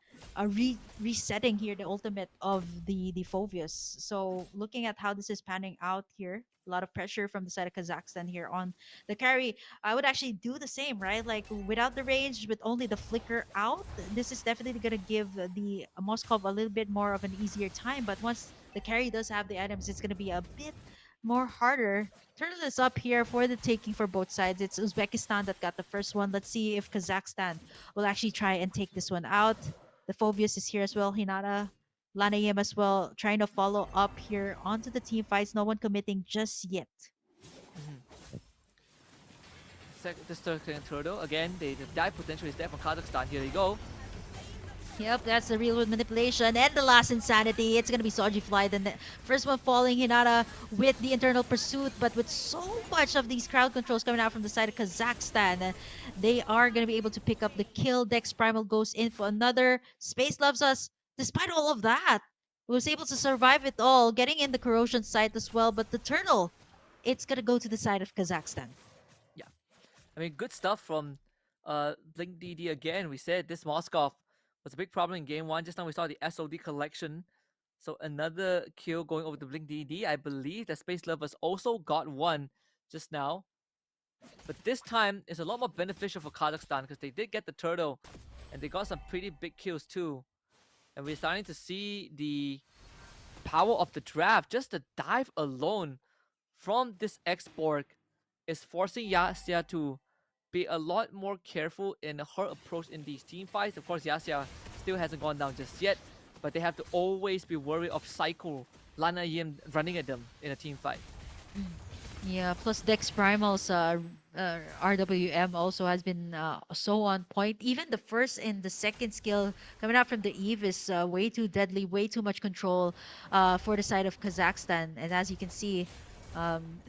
Speaker 2: resetting here the ultimate of the Phobius. So looking at how this is panning out here, a lot of pressure from the side of Kazakhstan here on the carry. I would actually do the same, right? Like without the range, with only the flicker out, this is definitely gonna give the Moskov a little bit more of an easier time. But once the carry does have the items, it's gonna be a bit more harder. Turtle is up here for the taking for both sides. It's Uzbekistan that got the first one. Let's see if Kazakhstan will actually try and take this one out. The Phobius is here as well. Hinata, Lanayem as well, trying to follow up here onto the team fights. No one committing just yet.
Speaker 3: The second turtle, again, the dive potential is there for Kazakhstan. Here they go.
Speaker 2: Yep, that's the real world manipulation. And the last insanity, it's going to be Soji Fly. The first one falling, Hinata with the internal pursuit. But with so much of these crowd controls coming out from the side of Kazakhstan, they are going to be able to pick up the kill. Dex Primal goes in for another. Space Loves Us, despite all of that, was able to survive it all, getting in the corrosion site as well. But the turtle, it's going to go to the side of Kazakhstan.
Speaker 3: Yeah. I mean, good stuff from Blink DD again. We said this Moskov was a big problem in game one. Just now we saw the SOD collection. So another kill going over to Blink DD. I believe that Space Lovers also got one just now. But this time it's a lot more beneficial for Kazakhstan because they did get the turtle and they got some pretty big kills too. And we're starting to see the power of the draft. Just the dive alone from this export is forcing Yasia to be a lot more careful in her approach in these team fights. Of course, Yasia still hasn't gone down just yet, but they have to always be worried of Psycho, Lana Yim running at them in a team fight.
Speaker 2: Yeah, plus Dex Primal's RWM also has been so on point. Even the first and the second skill coming out from the Eve is way too deadly, way too much control for the side of Kazakhstan. And as you can see,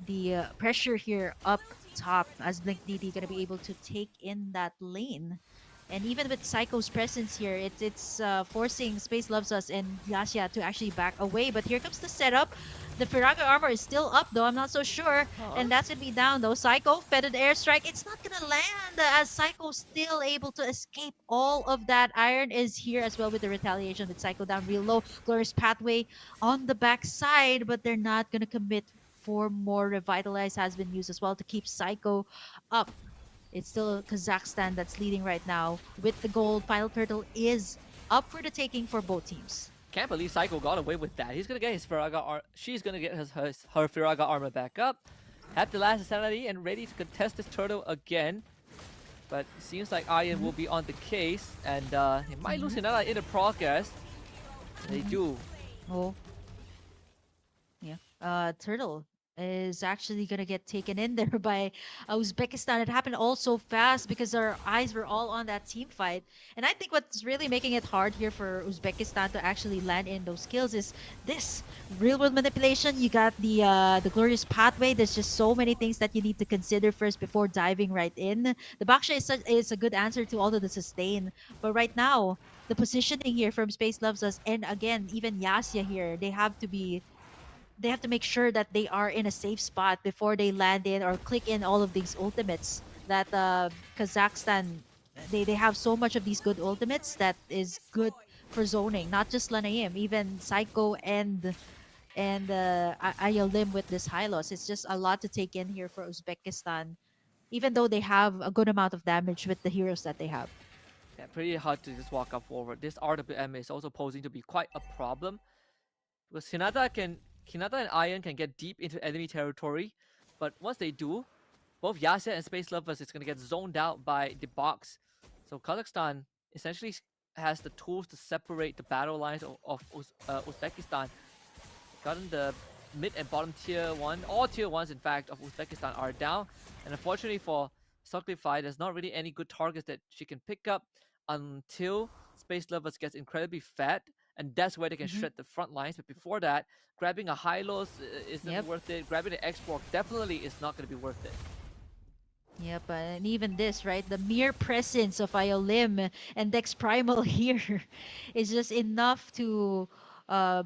Speaker 2: the pressure here up top as Blink DD going to be able to take in that lane. And even with Psycho's presence here, it's forcing Space Loves Us and Yasha to actually back away. But here comes the setup. The Firaga armor is still up though, I'm not so sure. And that's gonna be down though. Psycho, feathered airstrike, it's not gonna land as Psycho's still able to escape all of that. Iron is here as well with the retaliation with Psycho down real low. Glorious Pathway on the backside, but they're not gonna commit for more. Revitalize has been used as well to keep Psycho up. It's still Kazakhstan that's leading right now with the gold. Final Turtle is up for the taking for both teams.
Speaker 3: Can't believe Psycho got away with that. He's gonna get his Firaga she's gonna get her Firaga armor back up. Have the last sanity and ready to contest this turtle again. But it seems like Iron will be on the case and he might lose another in the progress. They do.
Speaker 2: Oh. Yeah. Turtle is actually gonna get taken in there by Uzbekistan. It happened all so fast because our eyes were all on that team fight. And I think what's really making it hard here for Uzbekistan to actually land in those kills is this real world manipulation. You got the glorious pathway. There's just so many things that you need to consider first before diving right in. The Baksha is a good answer to all of the sustain, but right now the positioning here from Space Loves Us and again even Yasya here, they have to make sure that they are in a safe spot before they land in or click in all of these ultimates that Kazakhstan, they have so much of these good ultimates that is good for zoning, not just Lanaim, even Psycho and Ayolim with this high loss. It's just a lot to take in here for Uzbekistan, even though they have a good amount of damage with the heroes that they have.
Speaker 3: Yeah, pretty hard to just walk up forward. This RWM is also posing to be quite a problem because Hinata and Iron can get deep into enemy territory, but once they do, both Yasha and Space Lovers is gonna get zoned out by the box. So Kazakhstan essentially has the tools to separate the battle lines of Uzbekistan. Gotten the mid and bottom tier one, all tier ones in fact of Uzbekistan are down, and unfortunately for Sucklify, there's not really any good targets that she can pick up until Space Lovers gets incredibly fat, and that's where they can
Speaker 2: Hmm.
Speaker 3: shred the front lines. But before that, grabbing a Hylos isn't
Speaker 2: Yep.
Speaker 3: worth it. Grabbing the X-Borg definitely is not going to be worth it.
Speaker 2: Yep, and even this, right? The mere presence of Iolim and Dex Primal here is just enough to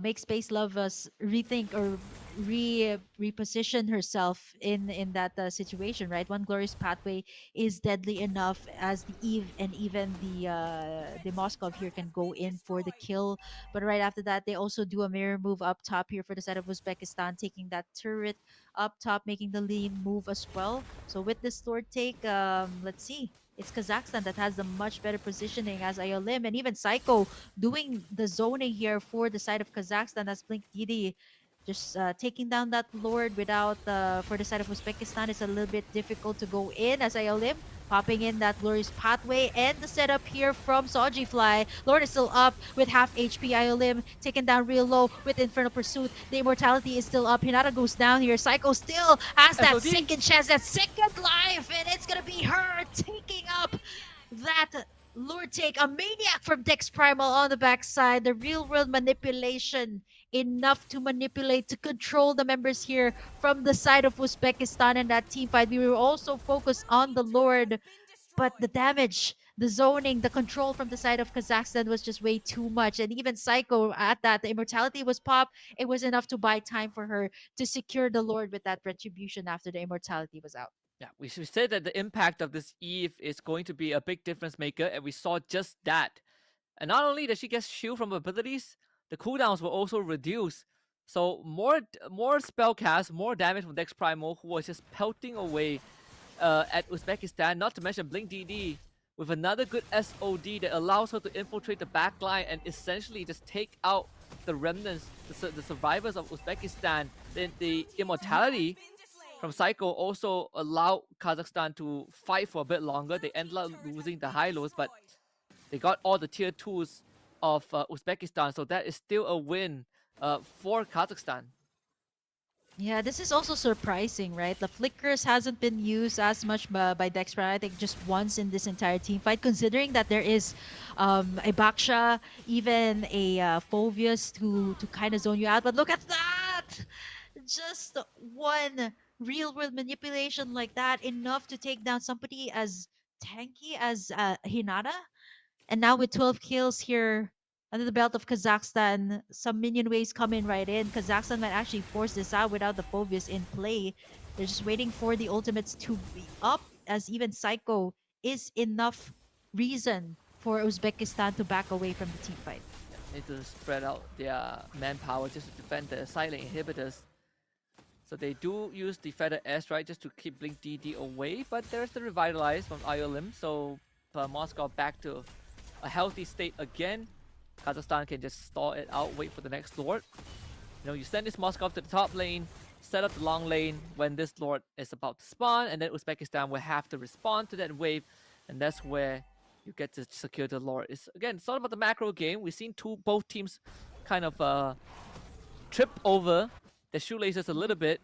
Speaker 2: make Space Love us rethink or reposition herself in that situation, right? One glorious pathway is deadly enough as the Eve and even the Moskov here can go in for the kill. But right after that, they also do a mirror move up top here for the side of Uzbekistan, taking that turret up top, making the lean move as well. So with this sword take, let's see. It's Kazakhstan that has the much better positioning as Ayolim and even Psycho doing the zoning here for the side of Kazakhstan as Blink Didi just taking down that Lord without for the side of Uzbekistan. It's a little bit difficult to go in as Ayolim popping in that glorious pathway and the setup here from Soji Fly. Lord is still up with half HP. Iolim taken down real low with Infernal Pursuit. The immortality is still up. Hinata goes down here. Psycho still has that
Speaker 3: SOD!
Speaker 2: second chance, that second life, and it's gonna be her taking up that Lord take. A maniac from Dex Primal on the backside. The real world manipulation enough to manipulate, to control the members here from the side of Uzbekistan in that team fight. We were also focused on the Lord, but the damage, the zoning, the control from the side of Kazakhstan was just way too much. And even Psycho at that, the immortality was popped. It was enough to buy time for her to secure the Lord with that retribution after the immortality was out.
Speaker 3: Yeah, we should say that the impact of this Eve is going to be a big difference maker, and we saw just that. And not only does she get shield from abilities, the cooldowns will also reduce. So more spell cast, more damage from Dex Primal, who was just pelting away at Uzbekistan. Not to mention Blink DD with another good SOD that allows her to infiltrate the backline and essentially just take out the remnants, the survivors of Uzbekistan. Then the immortality from Psycho also allowed Kazakhstan to fight for a bit longer. They ended up losing the high lows, but they got all the tier 2s of Uzbekistan, so that is still a win for Kazakhstan.
Speaker 2: Yeah, this is also surprising, right? The flickers hasn't been used as much by Dexter. I think just once in this entire team fight, considering that there is a Baksha, even a Phovius to kind of zone you out. But look at that! Just one real world manipulation like that, enough to take down somebody as tanky as Hinata. And now with 12 kills here under the belt of Kazakhstan, some minion waves coming right in. Kazakhstan might actually force this out without the Phobius in play. They're just waiting for the ultimates to be up, as even Psycho is enough reason for Uzbekistan to back away from the team fight.
Speaker 3: Need to spread out their manpower just to defend the silent inhibitors. So they do use the Feather S, right, just to keep Blink DD away, but there's the Revitalize from Iolim, so Moscow back to a healthy state again. Kazakhstan can just stall it out, wait for the next Lord. You know, you send this Moscow to the top lane, set up the long lane when this Lord is about to spawn, and then Uzbekistan will have to respond to that wave, and that's where you get to secure the Lord. It's all about the macro game. We've seen both teams kind of trip over the shoelaces a little bit.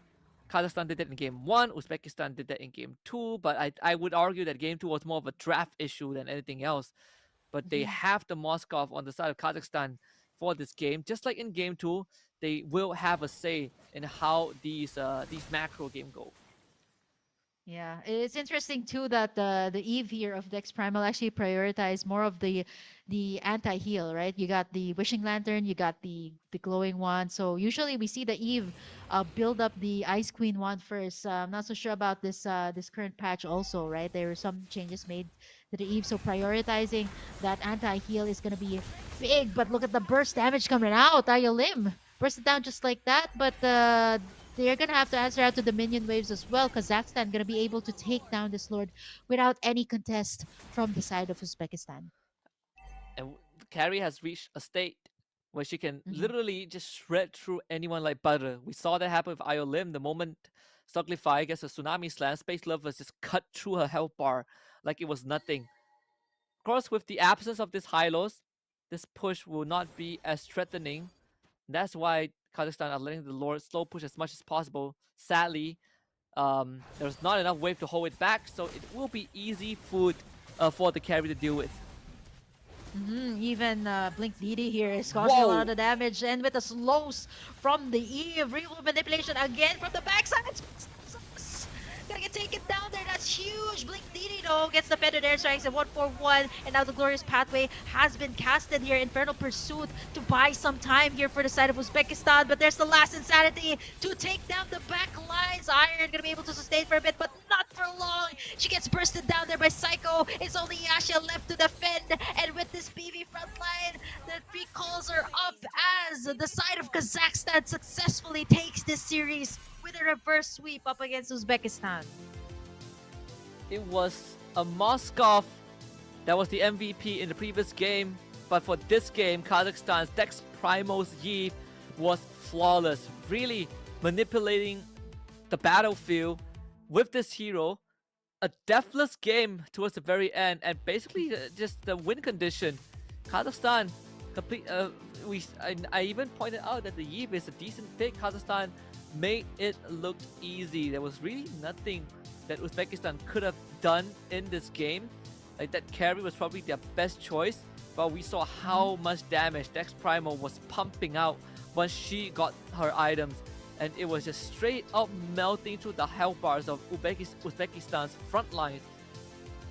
Speaker 3: Kazakhstan did that in game 1, Uzbekistan did that in game 2, but I would argue that game 2 was more of a draft issue than anything else. But they
Speaker 2: Mhm.
Speaker 3: have the Moskov on the side of Kazakhstan for this game. Just like in game 2, they will have a say in how these macro game go.
Speaker 2: Yeah, it's interesting too that the Eve here of Dex Primal actually prioritize more of the anti-heal, right? You got the Wishing Lantern, you got the glowing wand. So usually we see the Eve build up the Ice Queen wand first. I'm not so sure about this current patch also, right? There were some changes made to the Eve, so prioritizing that anti-heal is gonna be big. But look at the burst damage coming out. Aya Lim burst it down just like that, but they're gonna have to answer out to the minion waves as well. Kazakhstan gonna be able to take down this lord without any contest from the side of Uzbekistan.
Speaker 3: And the carry has reached a state where she can
Speaker 2: Hmm.
Speaker 3: literally just shred through anyone like butter. We saw that happen with Io Lim the moment Stocklify gets a tsunami slam. Space Lovers just cut through her health bar like it was nothing. Of course, with the absence of this Hylos, this push will not be as threatening. That's why Kazakhstan are letting the Lord slow push as much as possible. Sadly, there's not enough wave to hold it back, so it will be easy food for the carry to deal with.
Speaker 2: Even Blink DD here is causing a lot
Speaker 3: Whoa!
Speaker 2: of damage, and with the slows from the Eve, real manipulation again from the backside. Gonna get taken down there. That's huge. Blink DD though gets the Feathered Air Strikes at 141, and now the Glorious Pathway has been casted here. Infernal Pursuit to buy some time here for the side of Uzbekistan, but there's the last Insanity to take down the back lines. Iron gonna be able to sustain for a bit, but not for long. She gets bursted down there by Psycho. It's only Yasha left to defend, and with this PV front line, the three calls are up as the side of Kazakhstan successfully takes this series with a reverse sweep up against Uzbekistan.
Speaker 3: It was a Moskov that was the MVP in the previous game, but for this game, Kazakhstan's Dex Primal's Yi was flawless, really manipulating the battlefield with this hero. A deathless game towards the very end, and basically just the win condition. Kazakhstan complete. I even pointed out that the Yi is a decent pick. Kazakhstan made it look easy. There was really nothing that Uzbekistan could have done in this game. Like that carry was probably their best choice, but we saw how much damage Dex Primal was pumping out once she got her items, and it was just straight up melting through the health bars of Uzbekistan's front lines.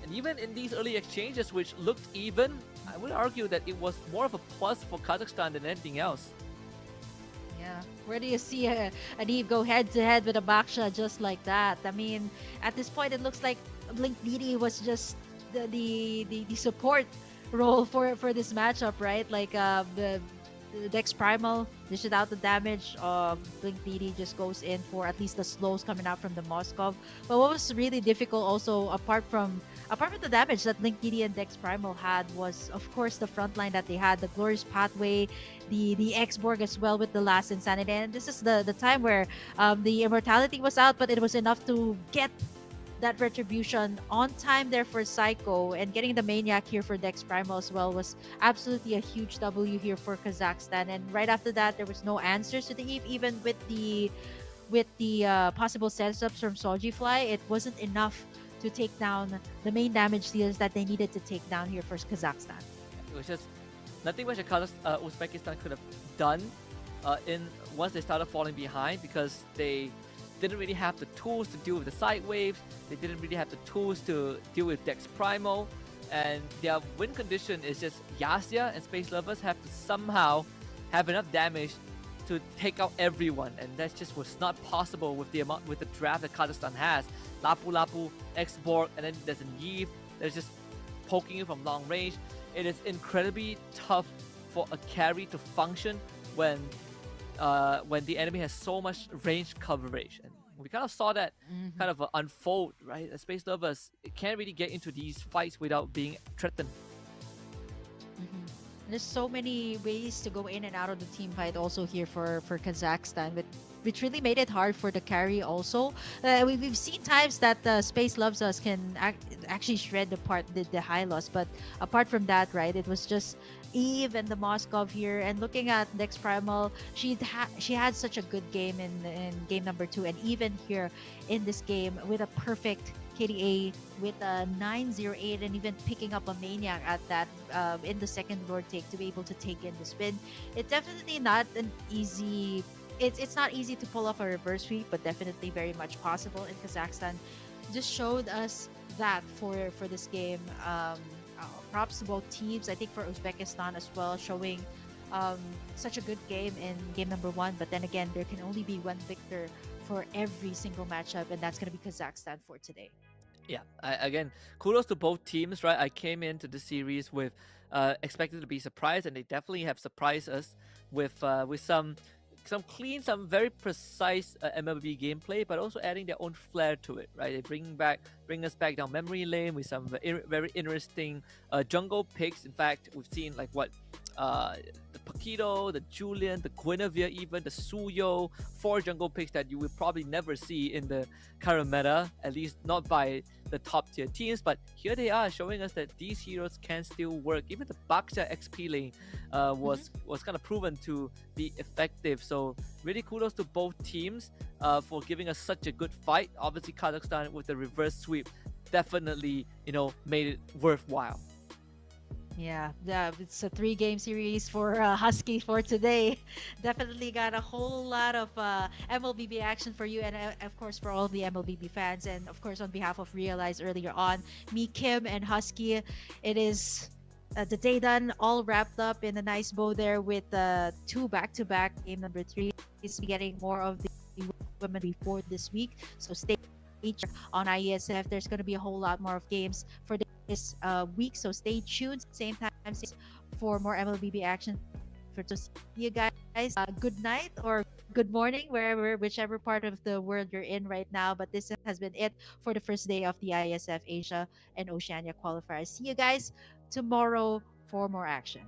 Speaker 3: And even in these early exchanges, which looked even, I would argue that it was more of a plus for Kazakhstan than anything else.
Speaker 2: Yeah, where do you see a Eve go head to head with a Baksha just like that? I mean, at this point, it looks like Blink DD was just the support role for this matchup, right? Like the Dex Primal dishes out the damage. Blink DD just goes in for at least the slows coming out from the Moskov. But what was really difficult also, apart from the damage that Blink DD and Dex Primal had, was of course the front line that they had, the Glorious Pathway, the X-Borg as well with the last Insanity. And this is the time where the Immortality was out, but it was enough to get that retribution on time there for Psycho, and getting the Maniac here for Dex Primal as well was absolutely a huge W here for Kazakhstan. And right after that, there was no answers to the Eve, even with the possible setups from Soji Fly. It wasn't enough to take down the main damage dealers that they needed to take down here for Kazakhstan.
Speaker 3: It was just nothing much Uzbekistan could have done in once they started falling behind, because they didn't really have the tools to deal with the side waves. They didn't really have the tools to deal with Dex Primal, and their win condition is just Yasya and Space Lovers have to somehow have enough damage to take out everyone, and that just was not possible with the draft that Kazakhstan has. Lapu Lapu, X-Borg, and then there's an Eve that's just poking you from long range. It is incredibly tough for a carry to function when the enemy has so much range coverage. And we kind of saw that kind of unfold, right? Space Lovers can't really get into these fights without being threatened.
Speaker 2: There's so many ways to go in and out of the team fight also here for Kazakhstan, but which really made it hard for the carry also. We've seen times that Space Loves Us can actually shred apart the high loss, but apart from that, right, it was just Eve and the Moskov here. And looking at Dex Primal, she had such a good game in game number 2, and even here in this game with a perfect KDA with a 908, and even picking up a Maniac at that in the second Lord take to be able to take in the spin. It's definitely not an easy. It's not easy to pull off a reverse sweep, but definitely very much possible in Kazakhstan. just showed us that for this game. Props to both teams. I think for Uzbekistan as well, showing um, such a good game in game number one. But then again, there can only be one victor for every single matchup, and that's going to be Kazakhstan for today.
Speaker 3: Yeah, again, kudos to both teams, right? I came into the series with expected to be surprised, and they definitely have surprised us with some clean, some very precise MLB gameplay, but also adding their own flair to it, right? They bring us back down memory lane with some very interesting jungle picks. In fact, we've seen like what the Paquito, the Julian, the Guinevere, even the Suyo, 4 jungle picks that you will probably never see in the current meta, at least not by the top tier teams. But here they are showing us that these heroes can still work. Even the Baksha XP lane was kind of proven to be effective. So really kudos to both teams for giving us such a good fight. Obviously Kazakhstan with the reverse sweep definitely made it worthwhile.
Speaker 2: Yeah, it's a 3-game series for Husky for today. Definitely got a whole lot of MLBB action for you, and of course for all the MLBB fans, and of course on behalf of Realize earlier on, me, Kim, and Husky, it is the day done, all wrapped up in a nice bow there with 2 back-to-back. Game number 3 is getting more of the women report this week, so stay tuned on Iesf. There's going to be a whole lot more of games for this week, so stay tuned. Same time for more MLBB action. To see you guys, good night or good morning, whichever part of the world you're in right now. But this has been it for the first day of the ISF Asia and Oceania qualifiers. See you guys tomorrow for more action.